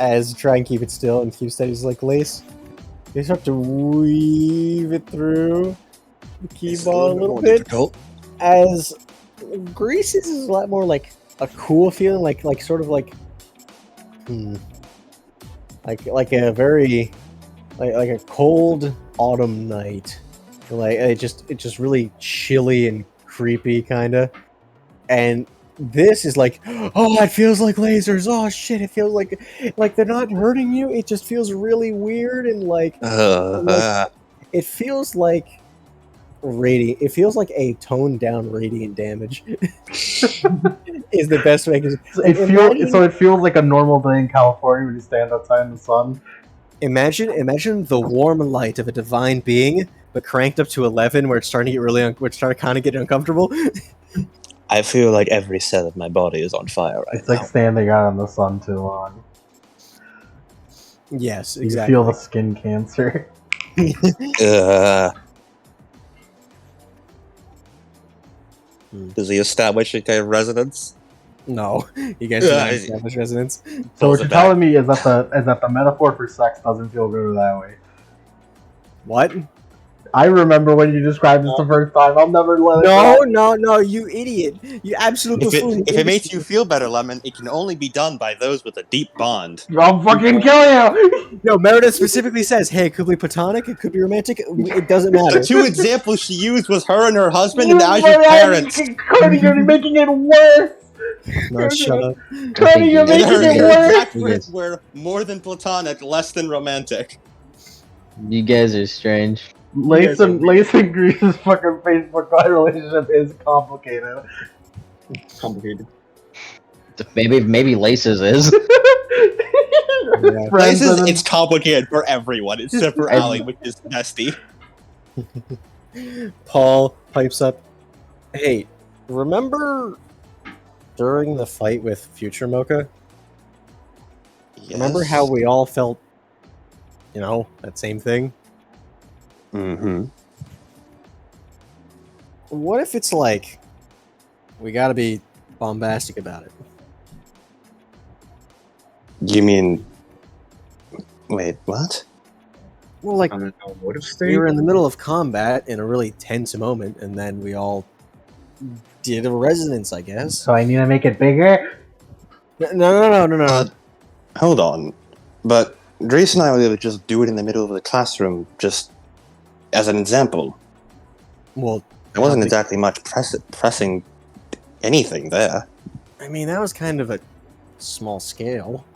As try and keep it still and keep steady, like Lace. You start to weave it through the key ball a little bit. Difficult. As Greases is a lot more like a cool feeling, like sort of like like a very like a cold autumn night. Like it's just really chilly and creepy kinda. And this is like, oh, it feels like lasers. Oh shit, it feels like they're not hurting you. It just feels really weird and like it feels like radiant. It feels like a toned down radiant damage. Is the best way. It feels like a normal day in California when you stand outside in the sun. Imagine the warm light of a divine being, but cranked up to 11, where it's starting to get kind of get uncomfortable. I feel like every cell of my body is on fire right It's like standing out in the sun too long. Yes, exactly. You feel the skin cancer. Does he establish a kind of resonance? No, you guys do not establish resonance. So what you're telling me is that the metaphor for sex doesn't feel good that way. What? I remember when you described this the first time. I'll never let it go. No, you idiot! You absolute buffoon! If it makes you feel better, Lemon, it can only be done by those with a deep bond. I'll fucking kill you! No, Meredith specifically says, hey, it could be platonic, it could be romantic, it doesn't matter. The two examples she used was her and her husband, and now your parents. Cody, you're making it worse! No, shut up. Cody, you're making it worse! Exact words were more than platonic, less than romantic. You guys are strange. Lace and Grease's fucking Facebook relationship is complicated. Complicated. Maybe Lace's is. It's complicated for everyone, except for Allie, which is nasty. Paul pipes up, hey, remember during the fight with Future Mocha? Yes. Remember how we all felt, that same thing? Mm-hmm. What if it's like, we gotta be bombastic about it? You mean... Wait, what? Well, like, What if we were in the middle of combat in a really tense moment, and then we all did a resonance, I guess. So I need to make it bigger? No. Hold on. But Grace and I were able to just do it in the middle of the classroom, just as an example. Well, There wasn't exactly much pressing anything there. I mean, that was kind of a small scale.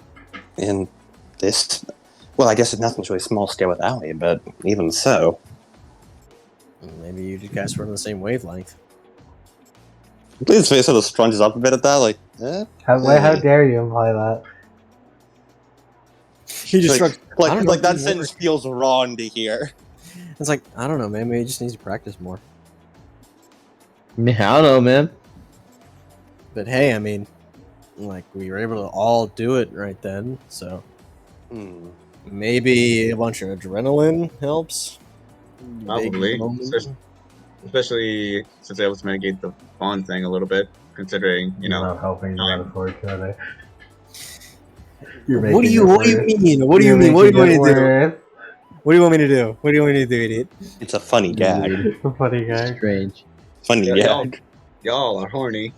In this... Well, I guess nothing's really small scale with Allie, but even so... Maybe you guys were on the same wavelength. His face sort of scrunches up a bit at that, like, eh? How dare you imply that? He just shrugged. Like that sentence feels wrong to hear. It's like, I don't know, man. Maybe he just needs to practice more. I mean, I don't know, man. But hey, I mean, like, we were able to all do it right then, so maybe a bunch of adrenaline helps. Probably. Especially since I was to mitigate the bond thing a little bit, considering, you know. Not helping you out of fortune. What do you mean? What do you mean? What do you want me to do? What do you want me to do? What do you want me to do, idiot? It's a funny gag. It's a funny guy. Strange. Funny Yeah, gag. Y'all are horny.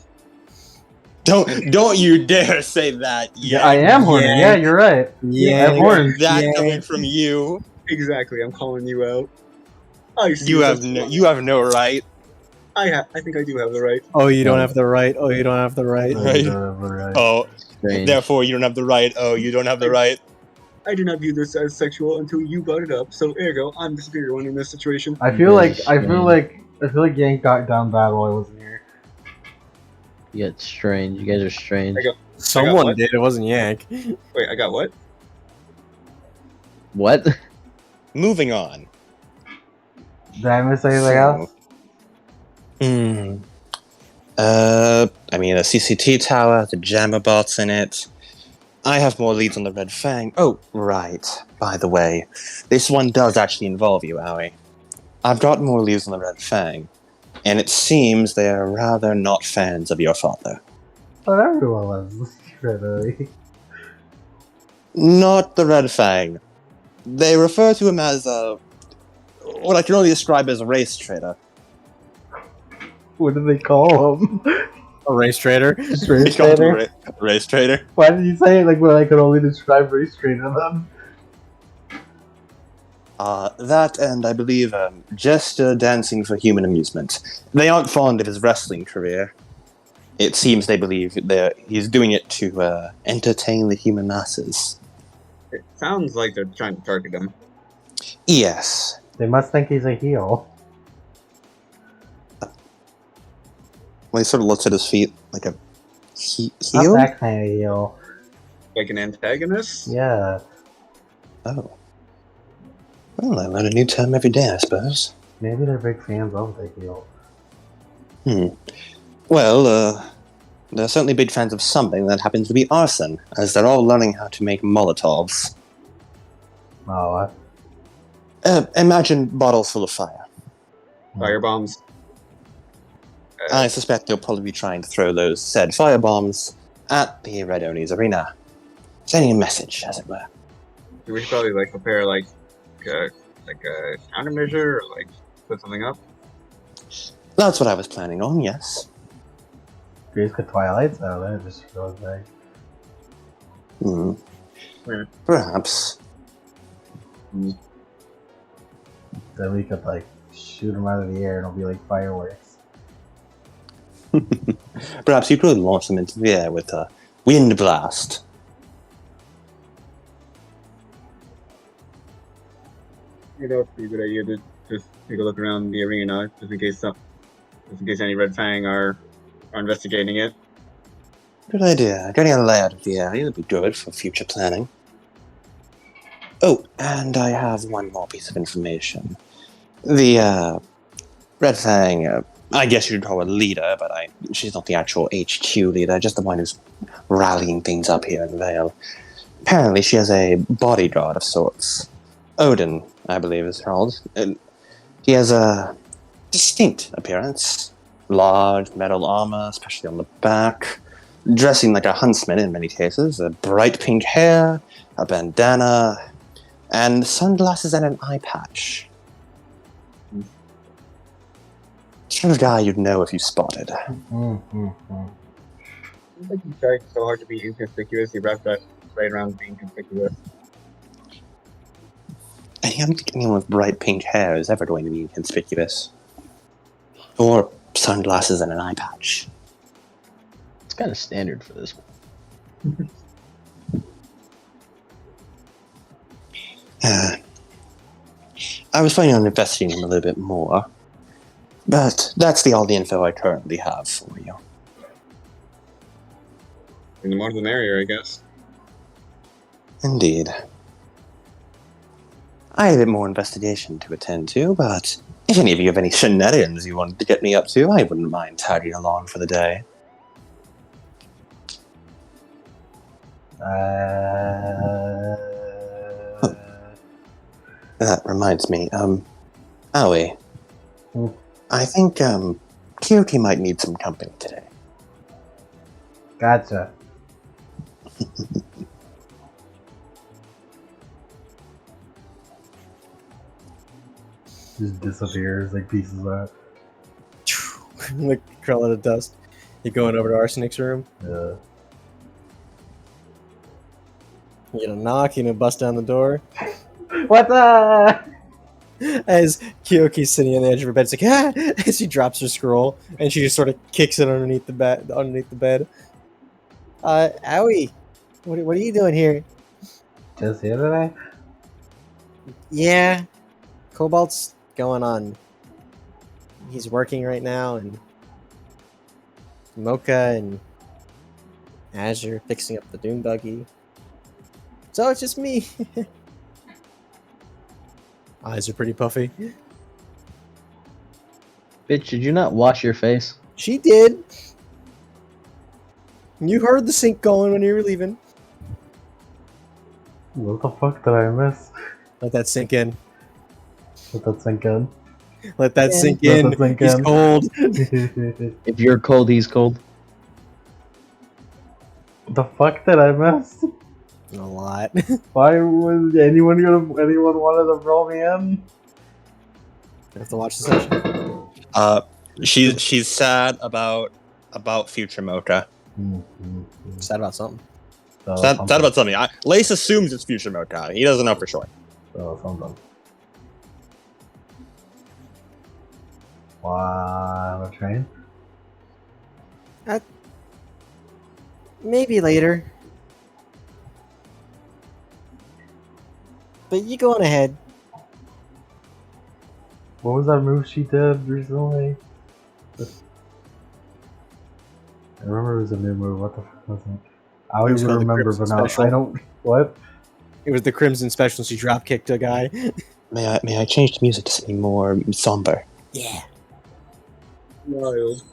Don't you dare say that. Yeah, I am horny. Yeah, you're right. Yeah, I have horns. That coming from you. Exactly, I'm calling you out. I see You have no right. I think I do have the right. Oh, you don't have the right. Oh, you don't have the right. Right. Oh, Strange. therefore you don't have the right. Oh, you don't have the right. I did not view this as sexual until you brought it up. So ergo, I'm the superior one in this situation. I feel like Yank got down bad while I wasn't here. You get strange. You guys are strange. Someone did. It wasn't Yank. Wait, I got what? What? Moving on. Did I miss anything else? I mean, the CCT tower, the jammer bots in it. I have more leads on the Red Fang. Oh, right. By the way, this one does actually involve you, Aoi. I've got more leads on the Red Fang, and it seems they are rather not fans of your father. But everyone was really. Not the Red Fang. They refer to him as what I can only describe as a race traitor. What do they call him? A race trader. Race trader? Race traitor. Why did you say it like when I could only describe race trader then? That and I believe jester dancing for human amusement. They aren't fond of his wrestling career. It seems they believe he's doing it to entertain the human masses. It sounds like they're trying to target him. Yes. They must think he's a heel. Well, he sort of looks at his feet like a heel? Not that kind of heel. Like an antagonist? Yeah. Oh. Well, I learn a new term every day, I suppose. Maybe they're big fans of the heel. Well, they're certainly big fans of something that happens to be arson, as they're all learning how to make Molotovs. Oh, Imagine bottles full of fire. Firebombs. I suspect they'll probably be trying to throw those said firebombs at the Red Oni's arena. Sending a message, as it were. We should probably prepare a countermeasure or put something up. That's what I was planning on, yes. Grace got Twilights out there, just goes back. Perhaps. Then we could shoot them out of the air and it'll be like fireworks. Perhaps you could launch them into the air with a wind blast. You know, it'd be a good idea to just take a look around the arena, just in case any Red Fang are investigating it. Good idea. Getting a layout of the area would be good for future planning. Oh, and I have one more piece of information. The, Red Fang, I guess you'd call her leader, but she's not the actual HQ leader, just the one who's rallying things up here in Vale. Apparently she has a bodyguard of sorts. Odin, I believe is called. He has a distinct appearance. Large metal armor, especially on the back. Dressing like a huntsman in many cases. A bright pink hair, a bandana, and sunglasses and an eye patch. Sort of guy you'd know if you spotted. Seems like he's trying so hard to be inconspicuous, he wrapped that right around being conspicuous. I don't think anyone with bright pink hair is ever going to be inconspicuous. Or sunglasses and an eye patch. It's kind of standard for this one. I was planning on investigating him a little bit more. But that's all the info I currently have for you. And the more the merrier, I guess. Indeed. I have a bit more investigation to attend to, but if any of you have any shenanigans you wanted to get me up to, I wouldn't mind tagging along for the day. That reminds me, Aoi, I think, Kyoki might need some company today. Gotcha. Just disappears like pieces of that. Like curl out of dust. You're going over to Arsenic's room. Yeah. You get a knock. You bust down the door. What the? As Kyoki's sitting on the edge of her bed, it's like ah! As she drops her scroll and she just sort of kicks it underneath the bed. Owie, what are you doing here? Just here today? Yeah, Cobalt's going on. He's working right now, and Mocha and Azure fixing up the dune buggy. So it's just me. Eyes are pretty puffy. Bitch, did you not wash your face? She did. You heard the sink going when you were leaving. What the fuck did I miss? Let that sink in. Let that sink in. Let that sink Let in. that sink He's in. cold. If you're cold, he's cold. The fuck did I miss? A lot. Why was anyone wanted to roll me in? You have to watch the session. She's sad about future Mocha. Sad about something. Sad about something. Lace assumes it's future Mocha. He doesn't know for sure. Something. Wow, a train? Maybe later. But you go on ahead. What was that move she did recently? I remember it was a new move. What the fuck was it? I always called the remember, but Crimson now Special. I don't. What? It was the Crimson Special. She drop kicked a guy. May I change the music to something more somber? Yeah. Wild.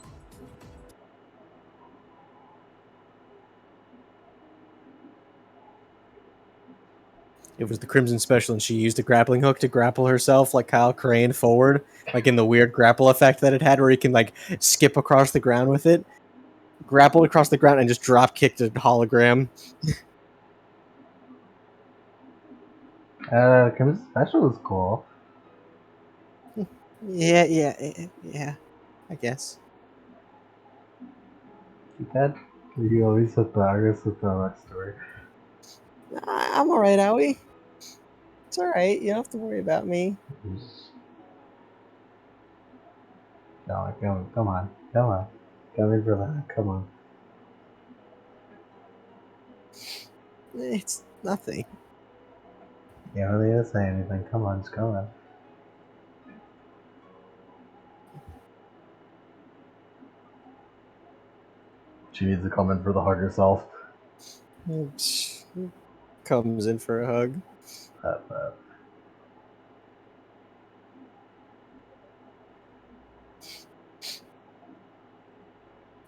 It was the Crimson Special, and she used a grappling hook to grapple herself, like Kyle Crane, forward, like in the weird grapple effect that it had, where he can like skip across the ground with it, grapple across the ground, and just drop kicked a hologram. Crimson Special was cool. Yeah. I guess. That you always hit the Argus with the next story. I'm all right, Owie. It's all right. You don't have to worry about me. No, come on. Come here for that. Come on. It's nothing. You don't need to say anything. Come on, just come on. She needs to come in for the hug herself. Comes in for a hug.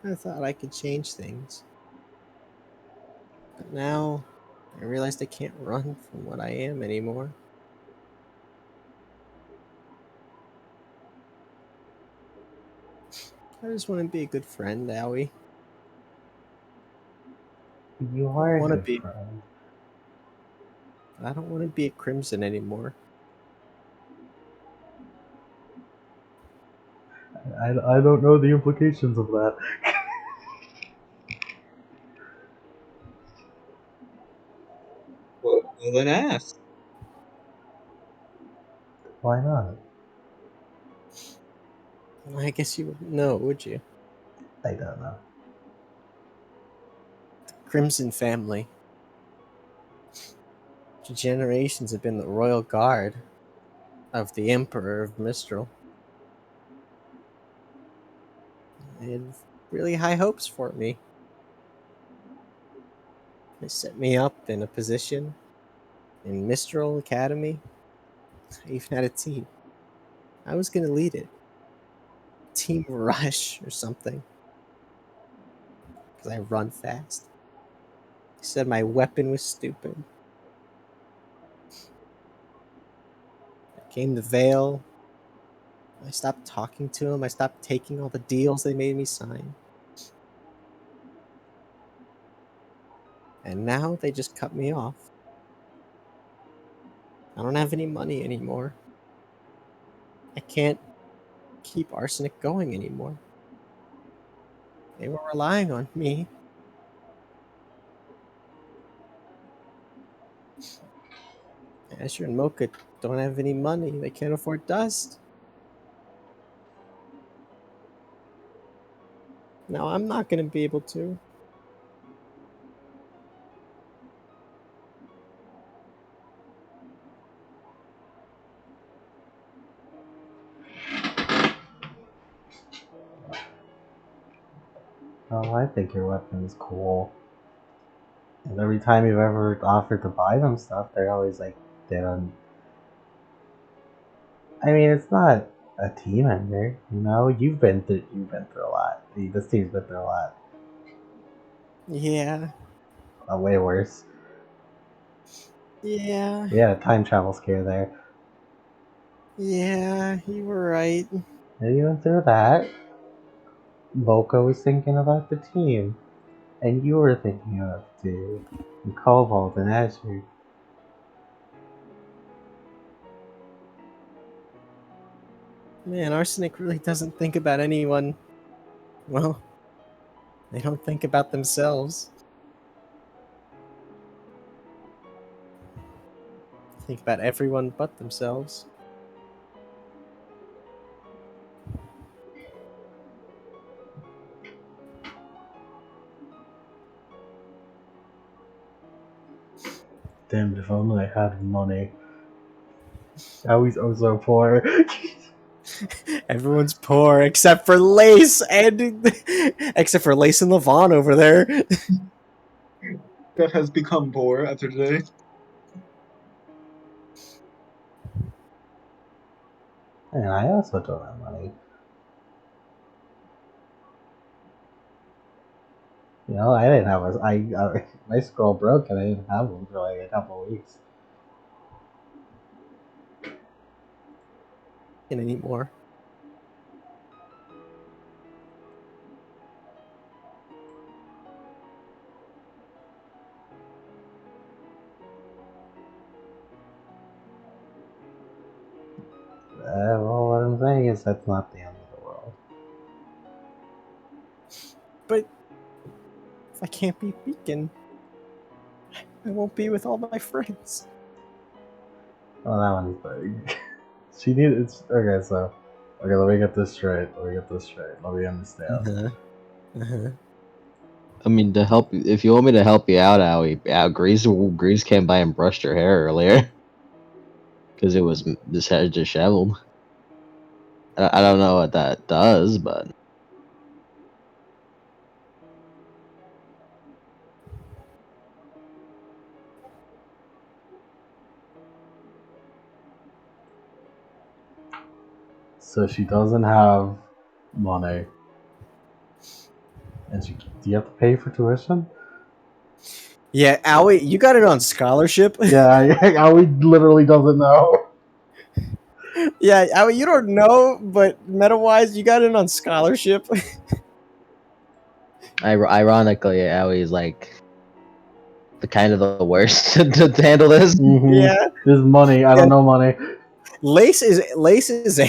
I thought I could change things. But now I realized I can't run from what I am anymore. I just want to be a good friend, Owie. You are wanna a good be. friend. I don't want to be a Crimson anymore. I don't know the implications of that. Well, then ask. Why not? I guess you wouldn't know, would you? I don't know. Crimson family. For generations have been the royal guard of the Emperor of Mistral. They had really high hopes for me. They set me up in a position in Mistral Academy I even had a team. I was gonna lead it. Team Rush or something. Because I run fast. He said my weapon was stupid. I came to Vale. I stopped talking to him. I stopped taking all the deals they made me sign. And now they just cut me off. I don't have any money anymore. I can't keep Arsenic going anymore. They were relying on me. Asher and Mocha don't have any money. They can't afford dust. Now I'm not going to be able to. Oh, I think your weapon is cool. And every time you've ever offered to buy them stuff, they're always like, they don't. I mean, it's not a team ender, you know. You've been through a lot. This team's been through a lot. Yeah. Way worse. Yeah. Yeah, time travel scare there. Yeah, you were right. And even through that, Volko was thinking about the team. And you were thinking about the team. And Cobalt and Azure. Man, Arsenic really doesn't think about anyone. Well, they don't think about themselves. Think about everyone but themselves. Damn, if only I had money. I'm so poor. Everyone's poor except for Lace and except for Lace and Levon over there. That has become poor after today. And I also don't have money. You know, I didn't have my scroll broke and I didn't have one for like a couple of weeks. Anymore. Well, what I'm saying is that's not the end of the world. But if I can't be Beacon, I won't be with all my friends. Well, that one's big. She needed. Okay, so. Okay, let me get this straight. Let me understand. I mean, to help, if you want me to help you out, Grease came by and brushed your hair earlier because it was this hair disheveled. I don't know what that does, but So she doesn't have money. And do you have to pay for tuition? Yeah, Owie, you got it on scholarship. Yeah, Owie literally doesn't know. Yeah, Owie, you don't know, but meta-wise, you got it on scholarship. ironically, Awie's like the kind of the worst to handle this. Mm-hmm. Yeah. There's money. I don't know money. Lace is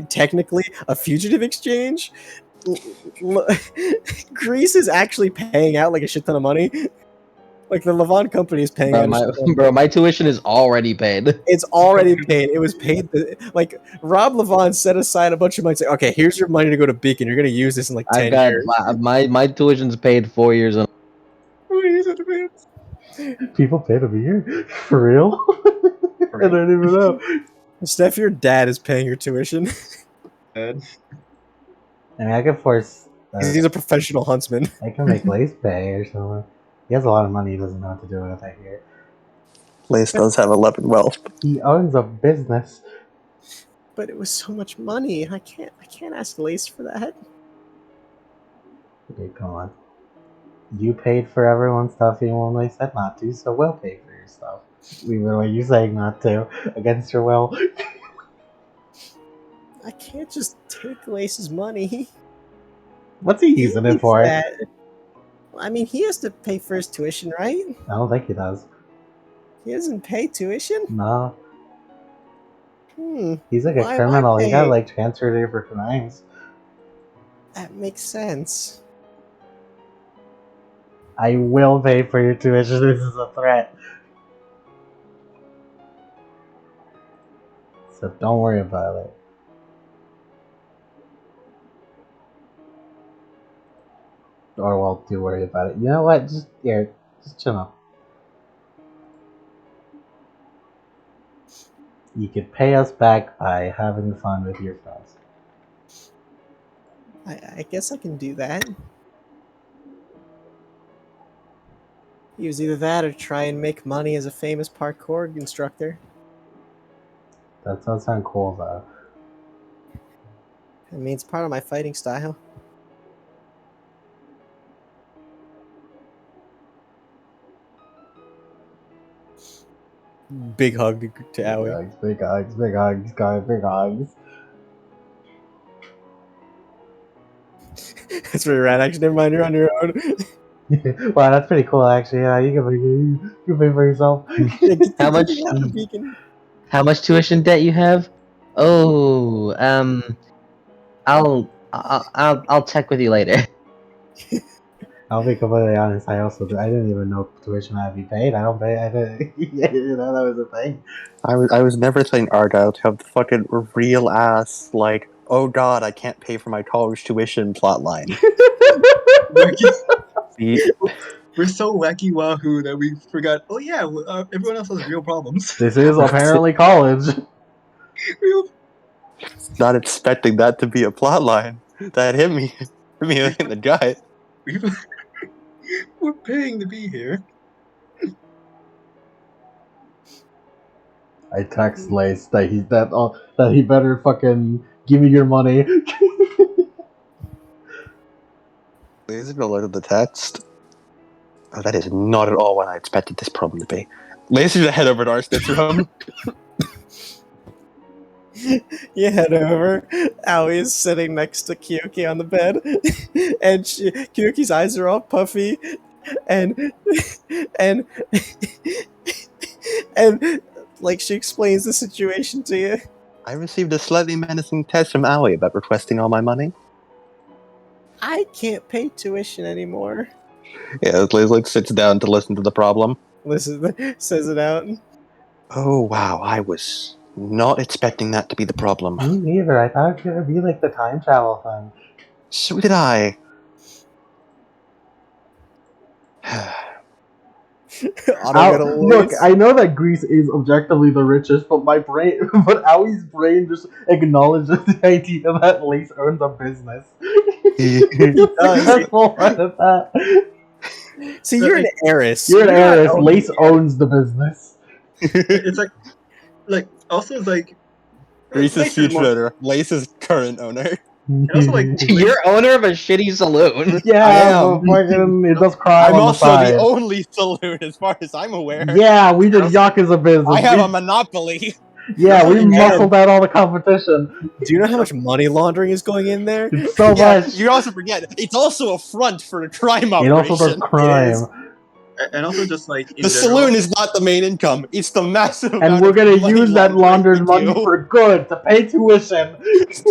technically a fugitive exchange. Greece is actually paying out like a shit ton of money. Like the Levant company is paying out a shit ton of money. My tuition is already paid. It's already paid. It was paid. Like Rob Levant set aside a bunch of money. Say, okay, here's your money to go to Beacon. You're gonna use this in like 10 years. My tuition's paid 4 years. People pay to be here? For real? I don't even know. Steph, your dad is paying your tuition. Ed. I mean, I could force. He's a professional huntsman. I can make Lace pay or something. He has a lot of money. He doesn't know what to do with it here. Lace does have 11 wealth. He owns a business. But it was so much money. I can't ask Lace for that. Okay, come on. You paid for everyone's stuff even when they said not to, so we'll pay for your stuff. Even when you're saying not to, against your will. I can't just take Lace's money. What's he using it for? That. I mean, he has to pay for his tuition, right? I don't think he does. He doesn't pay tuition? No. Hmm. He's like Why a am I criminal. He got paying? like transferred there for crimes. That makes sense. I will pay for your tuition. This is a threat. So don't worry about it. Or well, do worry about it. You know what? Just chill out. You could pay us back by having fun with your friends. I guess I can do that. It was either that or try and make money as a famous parkour instructor. That does sound cool, though. I mean, it's part of my fighting style. Big hug to Big Aoi. hugs, big hugs, big hugs, guys, big hugs. That's pretty rad. Actually, never mind. You're on your own. Wow, that's pretty cool, actually. Yeah, you can pay for yourself. How much? How much tuition debt you have? Oh, I'll check with you later. I'll be completely honest. I didn't even know tuition had to be paid. I didn't know that was a thing. I was never saying ARGYLE to have the fucking real ass, like, oh god, I can't pay for my college tuition plotline. We're so wacky wahoo that we forgot. Oh yeah, everyone else has real problems. This is apparently college. Not expecting that to be a plotline. That hit me in the gut. We're paying to be here. I text Lace that he better fucking give me your money. Please go look at the text. Oh, that is not at all what I expected this problem to be. Laser's to head over to Arstit's room. You head over. Aoi is sitting next to Kyoki on the bed, and Kyoki's eyes are all puffy, and and like she explains the situation to you. I received a slightly menacing text from Aoi about requesting all my money. I can't pay tuition anymore. Yeah, Laser sits down to listen to the problem. Listen, says it out. Oh wow, I was not expecting that to be the problem. Me neither. I thought it was gonna be like the time travel thing. So did I. Look, I know that Greece is objectively the richest, but Aoi's brain just acknowledges the idea that Lace owns a business. See, you're an heiress. You're an heiress. Lace owns the business. It's like also it's like Greece's future owner, Lace's current owner. And also, like, You're owner of a shitty saloon. Yeah, I am. Fucking, it does crime. I'm on also the side. the only saloon, as far as I'm aware. Yeah, we did Yakuza business. I have a monopoly. Yeah, we muscled out all the competition. Do you know how much money laundering is going in there? It's so much. You also forget, it's also a front for a crime operation. It also does crime. And also just like the saloon is not the main income; it's the massive. And we're gonna use that laundered money for good to pay tuition.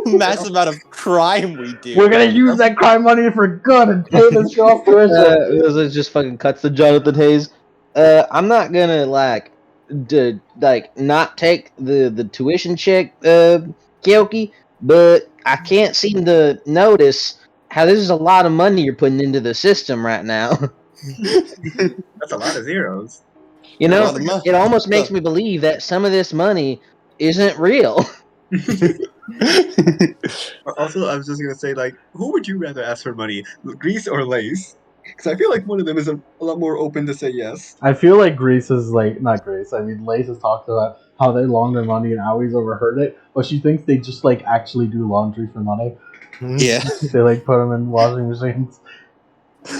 Massive amount of crime we do. We're gonna use that crime money for good and pay this girl's tuition. It just fucking cuts to Jonathan Hayes. I'm not gonna not take the tuition check, Kyoki, but I can't seem to notice how this is a lot of money you're putting into the system right now. That's a lot of zeros. You know, it almost makes me believe that some of this money isn't real. Also, I was just gonna say, like, who would you rather ask for money, Grease or Lace? Because I feel like one of them is a lot more open to say yes. I feel like Grace is like not Grace. I mean, Lace has talked about how they launder money, and Awie's overheard it. But she thinks they just like actually do laundry for money. Yeah. They like put them in washing machines.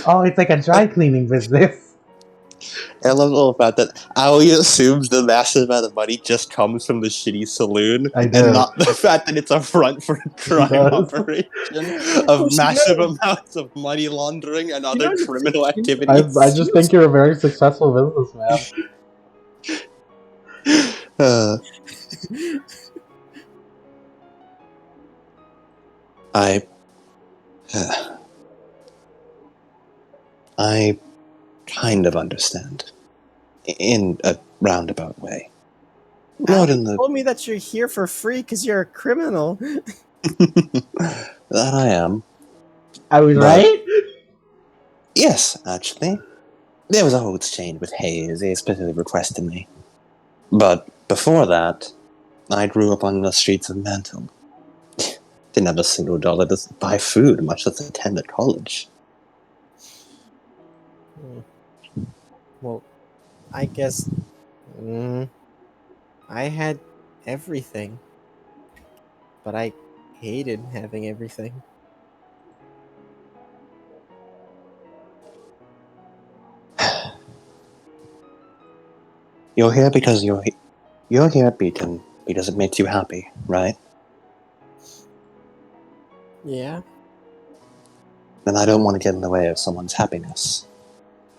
Oh, it's like a dry cleaning business. I love all about that. Aoi assumes the massive amount of money just comes from the shitty saloon, I and do. not the fact that it's a front for a crime does. operation Well, of she massive knows. amounts of money laundering and other knows it's criminal a- activities. I just think you're a very successful businessman. Uh, I, I kind of understand, in a roundabout way. Not in the told me that you're here for free because you're a criminal. that I am. I was But- right. Yes, actually. There was a whole exchange with Hayes. He specifically requested me. But before that, I grew up on the streets of Mantle. Didn't have a single dollar to buy food, much less attend at college. Well, I guess I had everything, but I hated having everything. You're here because you're here, Beacon, because it makes you happy, right? Yeah. Then I don't want to get in the way of someone's happiness.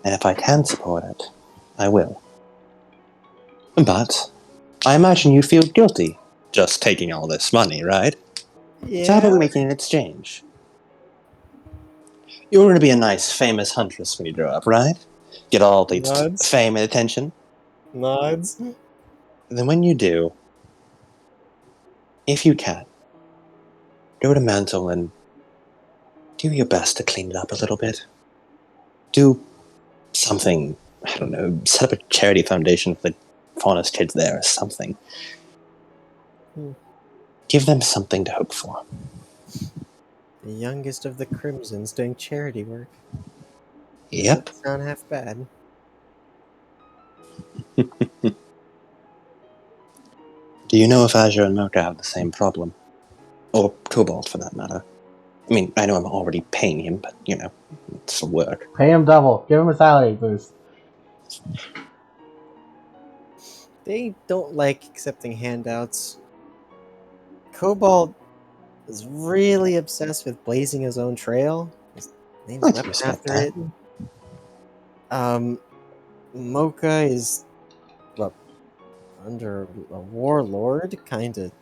And if I can support it, I will. But I imagine you feel guilty just taking all this money, right? Yeah. So how about we make an exchange? You're going to be a nice, famous huntress when you grow up, right? Get all the Nods. fame and attention. Nods. Then when you do, if you can, go to Mantle and do your best to clean it up a little bit. Do something, I don't know, set up a charity foundation for the Faunus kids there or something. Give them something to hope for. The youngest of the Crimsons doing charity work. Yep. Doesn't sound half bad. Do you know if Azure and Mocha have the same problem? Or Cobalt, for that matter. I mean, I know I'm already paying him, but, you know, it's for work. Pay him double. Give him a salary boost. They don't like accepting handouts. Cobalt is really obsessed with blazing his own trail. His name's I can not respect after that. it. Mocha is under a warlord, kinda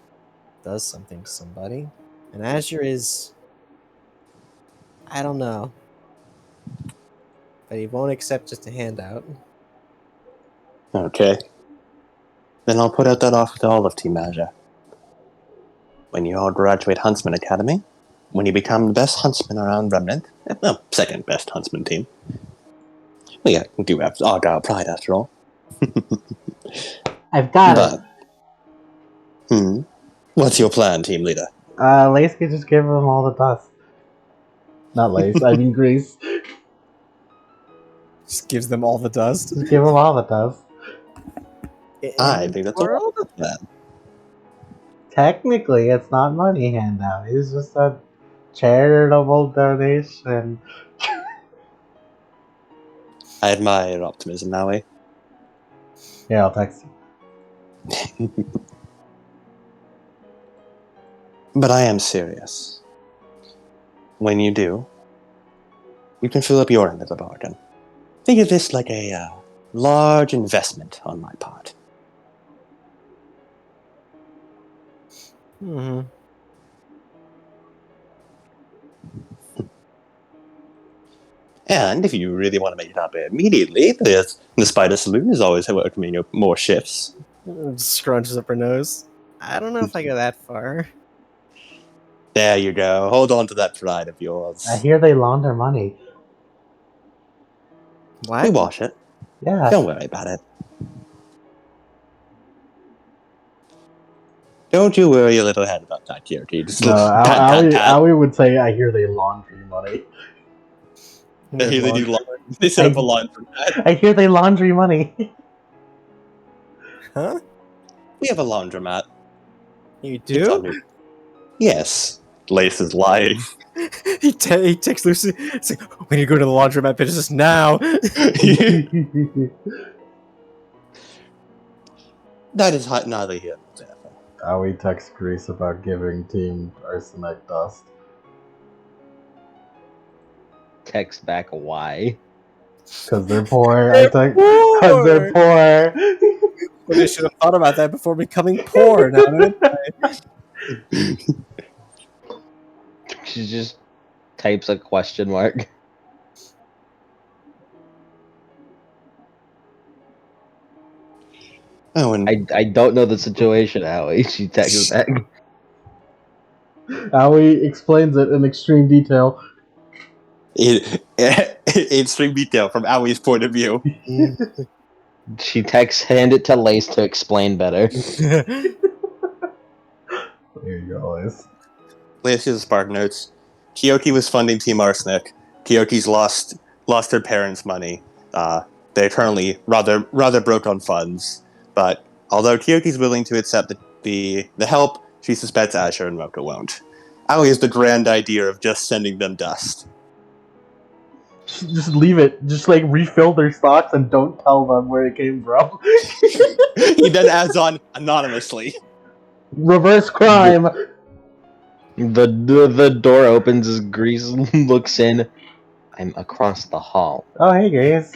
does something to somebody. And Azure is, I don't know. But he won't accept just a handout. Okay. Then I'll put out that offer to all of Team Azure. When you all graduate Huntsman Academy, when you become the best huntsman around Remnant, well, second best huntsman team. Well, yeah, we do have Argyle pride after all. I've got But, what's your plan, team leader? it. Lace could just give him all the dust. Not Lace, I mean Grease. Just gives them all the dust. Just give him all the dust. I think that's a World? wonderful plan. Technically, it's not money handout. It's just a charitable donation. I admire your optimism, Maui. Yeah, I'll text you. But I am serious. When you do, you can fill up your end of the bargain. Think of this like a large investment on my part. Mm-hmm. And if you really want to make it happen immediately, the Spider Saloon is always welcoming you more shifts. Scrunches up her nose. I don't know if I go that far. There you go. Hold on to that pride of yours. I hear they launder money. We What? wash it. Yeah. Don't worry about it. Don't you worry your little head about that, Kirky. Just No, pat, pat, pat. Aoi would say, I hear they laundry money. They hear they do they set up a laundromat. I hear they laundry money. Huh? We have a laundromat. You It's do? under- Yes. Lace is lying. he takes Lucy. It's like, we need to go to the laundromat business now. That is neither here nor there. We text Greece about giving team arsenic dust. Text back why? Because they're poor. They're Because they're poor. Well, they should have thought about that before becoming poor. Now, She just types a question mark. Oh, and I don't know the situation, Howie. She texts back. Aoi explains it in extreme detail. in extreme detail from Awie's point of view. She texts, hand it to Lace to explain better. There you go, Liz. Lace uses Spark Notes. Kyoki was funding Team Arsenic. Kyoki's lost her parents' money. They're currently rather broke on funds. But although Kyoki's willing to accept the help, she suspects Asher and Mocha won't. Aoi has the grand idea of just sending them dust. Just leave it. Just like refill their stocks and don't tell them where it came from. He then adds on anonymously. Reverse crime. The door opens as Grease looks in. I'm across the hall. Oh, hey, Grace.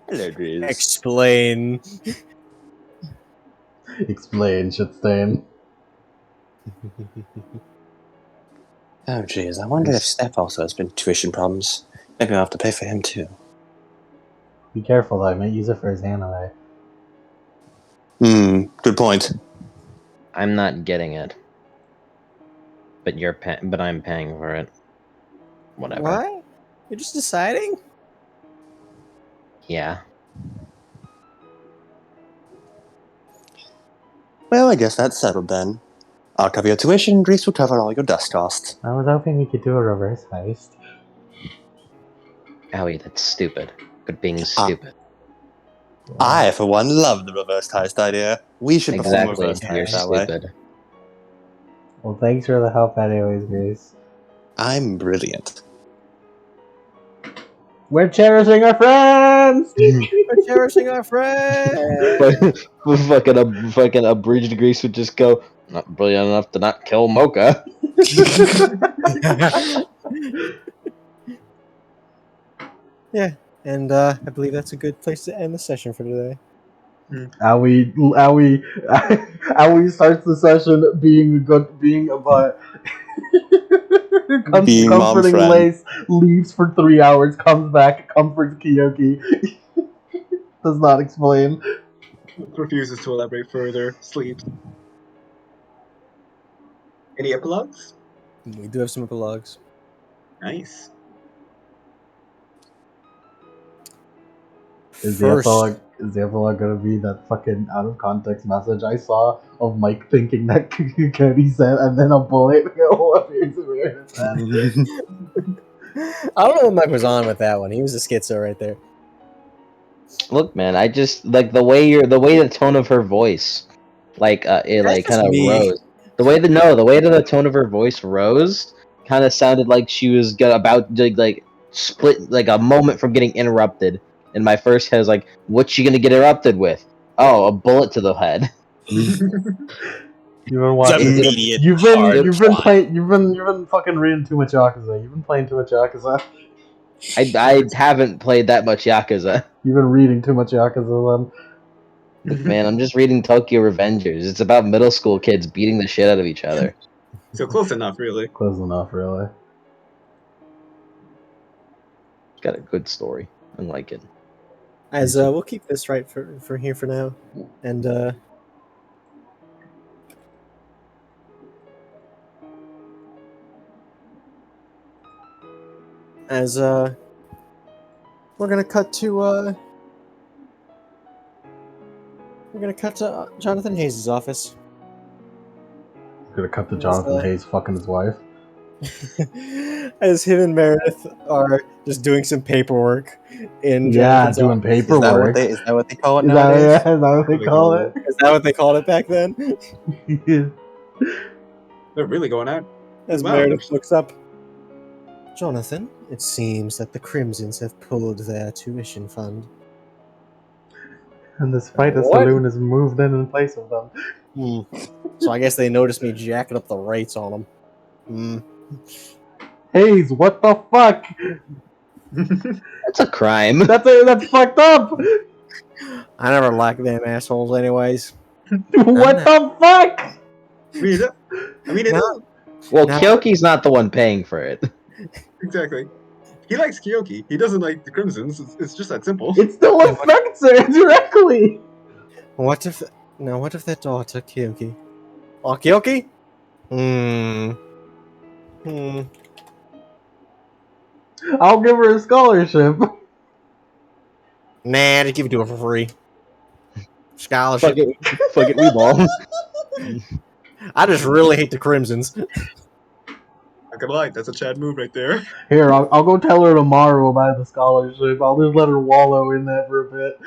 Hello, Grease. Explain. Explain, shitstain. Oh, jeez. I wonder if Steph also has been tuition problems. Maybe I'll have to pay for him, too. Be careful, though. I might use it for his anime. Good point. I'm not getting it. But but I'm paying for it. Whatever. What? You're just deciding? Yeah. Well, I guess that's settled then. I'll cover your tuition, Grease will cover all your dust costs. I was hoping we could do a reverse heist. Owie, that's stupid. But being stupid. I, for one, love the reverse heist idea. We should perform Exactly. reverse You're heist that way. stupid. Well, thanks for the help anyways, Grace. I'm brilliant. We're cherishing our friends! We're cherishing our friends. fucking abridged Grease would just go, not brilliant enough to not kill Mocha. Yeah, and I believe that's a good place to end the session for today. Aoi starts the session being a butt. Being mom comforting friend. Lace, leaves for 3 hours, comes back, comforts Kyoki. Does not explain. Refuses to elaborate further. Sleeps. Any epilogues? We do have some epilogues. Nice. Is the epilogue gonna be that fucking out of context message I saw of Mike thinking that Cody said, and then a bullet appears in his head? I don't know what Mike was on with that one. He was a schizo right there. Look, man, I just like the way the tone of her voice, like it like just kind of me. rose. The way that the tone of her voice rose, kind of sounded like she was about to like split like a moment from getting interrupted. And my first head was like, "What's she gonna get interrupted with? Oh, a bullet to the head." You've been watching. Immediate You've hard been plot. playing. You've been fucking reading too much Yakuza. You've been playing too much Yakuza. I haven't played that much Yakuza. You've been reading too much Yakuza. Then. Man, I'm just reading Tokyo Revengers. It's about middle school kids beating the shit out of each other. So close enough, really. Close enough, really. It's got a good story. I like it. As we'll keep this right for here for now, and as we're gonna cut to Jonathan Hayes' office. Gonna cut to Jonathan Hayes fucking his wife. As him and Meredith are just doing some paperwork in Yeah, Jonathan's doing office. paperwork. Is that what they call it Is that, nowadays? yeah, is that what they call it? Is that what they called it back then? They're really going out. As Wow. Meredith looks up. Jonathan, it seems that the Crimsons have pulled their tuition fund. And despite the What? saloon has moved in place of them. So I guess they noticed me jacking up the rates on them. Hayes, what the fuck? That's a crime. That's fucked up. I never liked them assholes anyways. What the fuck? I mean, it No. is. Well, Now- Kyoki's not the one paying for it. Exactly. He likes Kyoki. He doesn't like the Crimsons. It's just that simple. It still affects her directly. What if their daughter Kyoki? Oh, Kyoki? I'll give her a scholarship. Nah, just give it to her for free. Scholarship. Fuck it, we ball. I just really hate the Crimsons. Not gonna lie, that's a Chad move right there. Here, I'll go tell her tomorrow about the scholarship. I'll just let her wallow in that for a bit.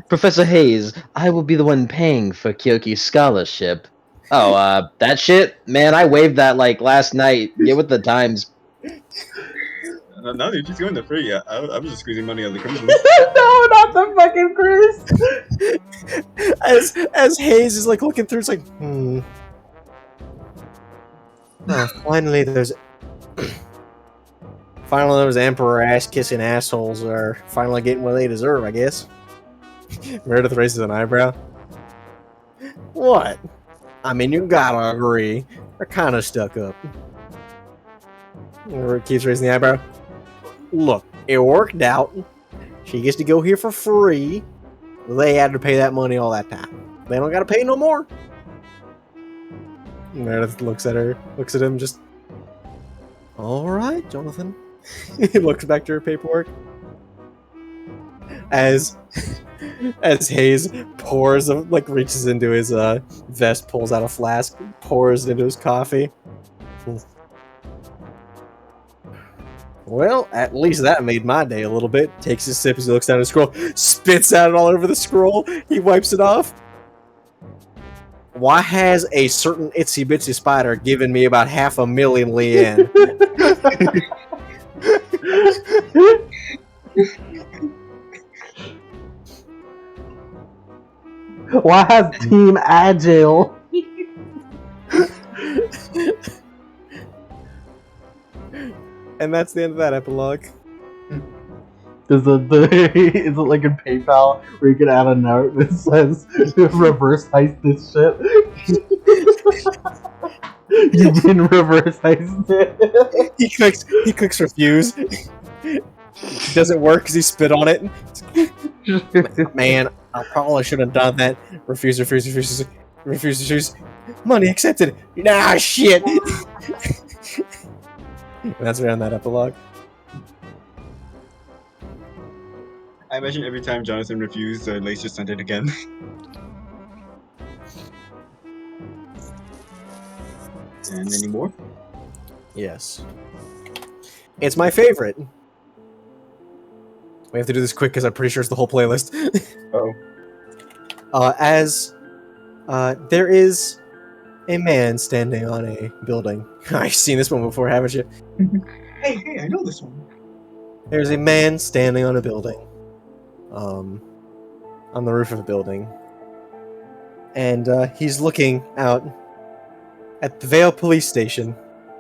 Professor Hayes, I will be the one paying for Kyoki's scholarship. Oh, that shit? Man, I waived that like last night. Get with the times. Now that she's going to free, yeah, I was just squeezing money out of the Crimsons. No, not the fucking Chris. As Hayes is like looking through, it's like, Oh, finally those emperor ass kissing assholes are finally getting what they deserve, I guess. Meredith raises an eyebrow. What? I mean, you gotta agree. They're kind of stuck up. Keeps raising the eyebrow. Look, it worked out. She gets to go here for free. They had to pay that money all that time. They don't gotta pay no more. Meredith looks at him, just... Alright, Jonathan. He looks back to her paperwork. As Hayes pours, reaches into his vest, pulls out a flask, pours it into his coffee. Well, at least that made my day a little bit. Takes a sip as he looks down at the scroll, spits out it all over the scroll. He wipes it off. Why has a certain itsy bitsy spider given me about 500,000 Lien? Why has Team ARGYLE? And that's the end of that epilogue. Is it like in PayPal where you can add a note that says reverse heist this shit? You've been reverse heisted. He clicks refuse. It doesn't work because he spit on it. Man, I probably should have done that. Refuse. Money accepted. Nah, shit. And that's around that epilogue. I imagine every time Jonathan refused, Lace just sent it again. And any more? Yes. It's my favorite. We have to do this quick because I'm pretty sure it's the whole playlist. There is a man standing on a building. I've seen this one before, haven't you? Hey, I know this one. There's a man standing on a building. On the roof of a building. And he's looking out at the Vale police station.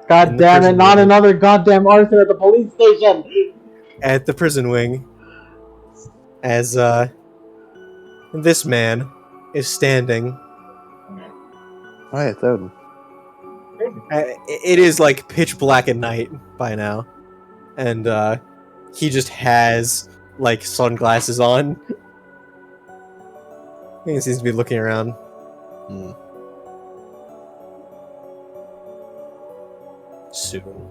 God damn it, not another goddamn Arthur at the police station! At the prison wing. As this man is standing. Why it's Odin. It is like pitch black at night by now. And he just has like sunglasses on. He seems to be looking around. Soon.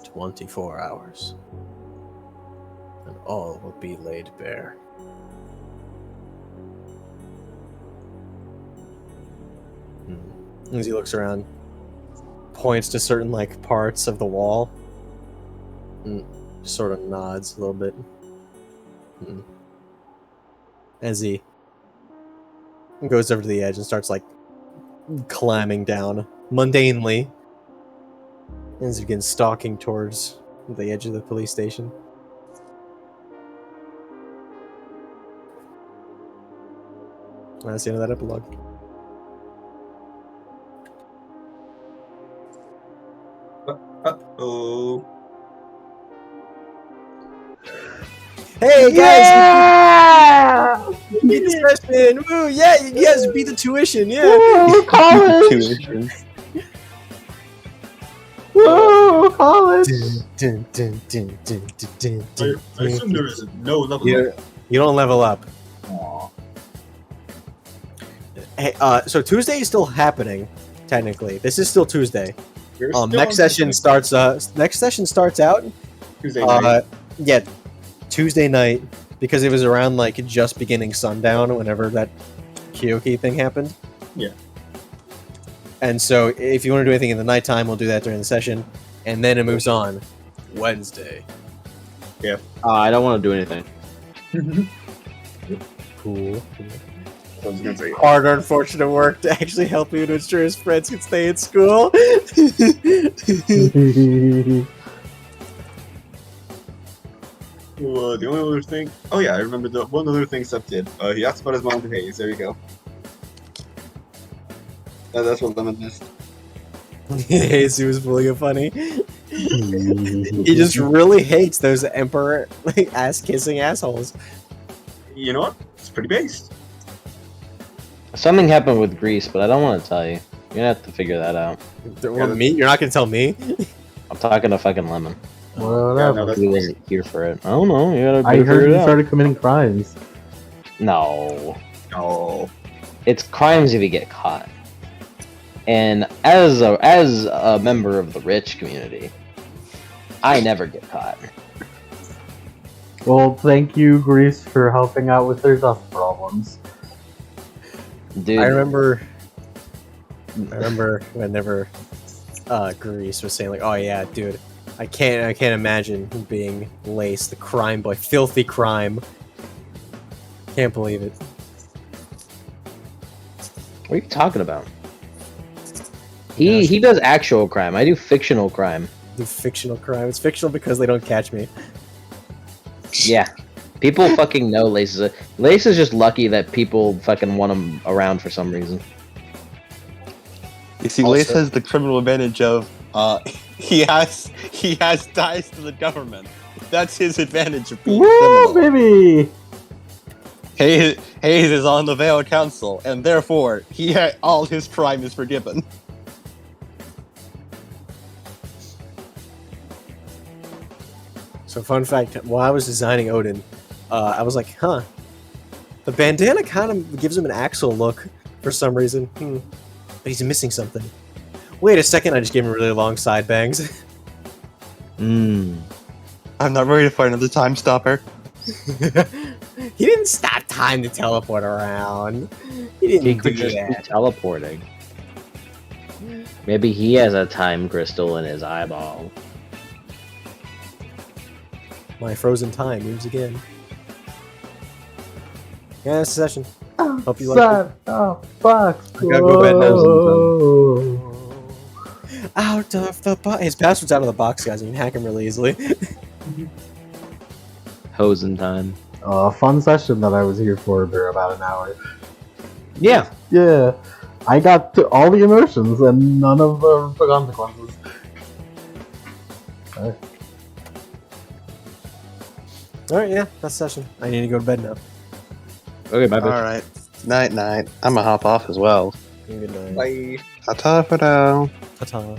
24 hours. And all will be laid bare. As he looks around. points to certain like parts of the wall. And sort of nods a little bit. As he goes over to the edge and starts like climbing down mundanely as he begins stalking towards the edge of the police station. That's the end of that epilogue. Uh-oh. Hey guys! Yeah! You beat the session! Woo! Yeah, you guys beat the tuition! Yeah! Woo, college! Tuition. Woo, college! Dun, dun, dun, dun, dun, dun, dun, I assume there is no level. You don't level up. Hey, so Tuesday is still happening, technically. This is still Tuesday. Next session starts out Tuesday night. yeah, Tuesday night, because it was around like just beginning sundown whenever that Kyoki thing happened. Yeah. And so if you want to do anything in the nighttime, we'll do that during the session, and then it moves on Wednesday. Yeah. I don't want to do anything. Cool. I was gonna say. Hard, unfortunate work to actually help you to ensure his friends can stay in school. The only other thing. Oh yeah, I remember the one other thing Seth did. He asked about his mom to Hayes. There you go. That's what Lemon missed. He was fully funny. He just really hates those emperor like ass kissing assholes. You know what? It's pretty based. Something happened with Greece, but I don't want to tell you. You're gonna have to figure that out. Me? You're not gonna tell me? I'm talking to fucking Lemon. Whatever. that's He wasn't here for it. I don't know. You gotta I figure heard it you out. started committing crimes. No. Oh. It's crimes if you get caught. And as a member of the rich community, I never get caught. Well, thank you, Greece, for helping out with their dust problems. Dude, I remember whenever Grease was saying like, "Oh yeah, dude, I can't imagine being Lace, the crime boy, filthy crime." Can't believe it. what are you talking about? He does actual crime. I do fictional crime. The fictional crime. It's fictional because they don't catch me. Yeah. People fucking know Lace is Lace is just lucky that people fucking want him around for some reason. You see, Also- Lace has the criminal advantage of he has ties to the government. That's his advantage of being Woo, criminal. baby! Hayes is on the Vale Council, and therefore all his crime is forgiven. So fun fact, while I was designing Odin, I was like, huh, the bandana kind of gives him an Axel look for some reason. But he's missing something. Wait a second, I just gave him really long side bangs. Mmm. I'm not ready to find another time stopper. He didn't stop time to teleport around. He didn't He do could just be that. teleporting. Maybe he has a time crystal in his eyeball. My frozen time moves again. Yeah, that's the session. Hope you like Son of fuck. I gotta go bed now. Whoa. Out of the box. His password's out of the box, guys. You can hack him really easily. Hosen time. Fun session that I was here for about an hour. Yeah. Yeah. I got to all the emotions and none of the consequences. Alright. Alright, yeah, that's the session. I need to go to bed now. Okay, bye, bitch. Alright. Night night. I'm gonna hop off as well. Good night. Bye. Ta-ta for now. Ta-ta.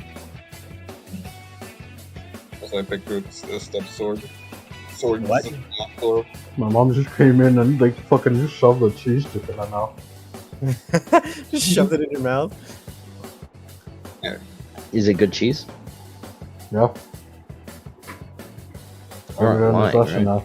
Also, I picked up a step sword. Sword. What? Sword. My mom just came in and like fucking just shoved the cheese stick in my mouth. Just shoved it in your mouth. Is it good cheese? Yeah. You're I'm lying, in the session right? now.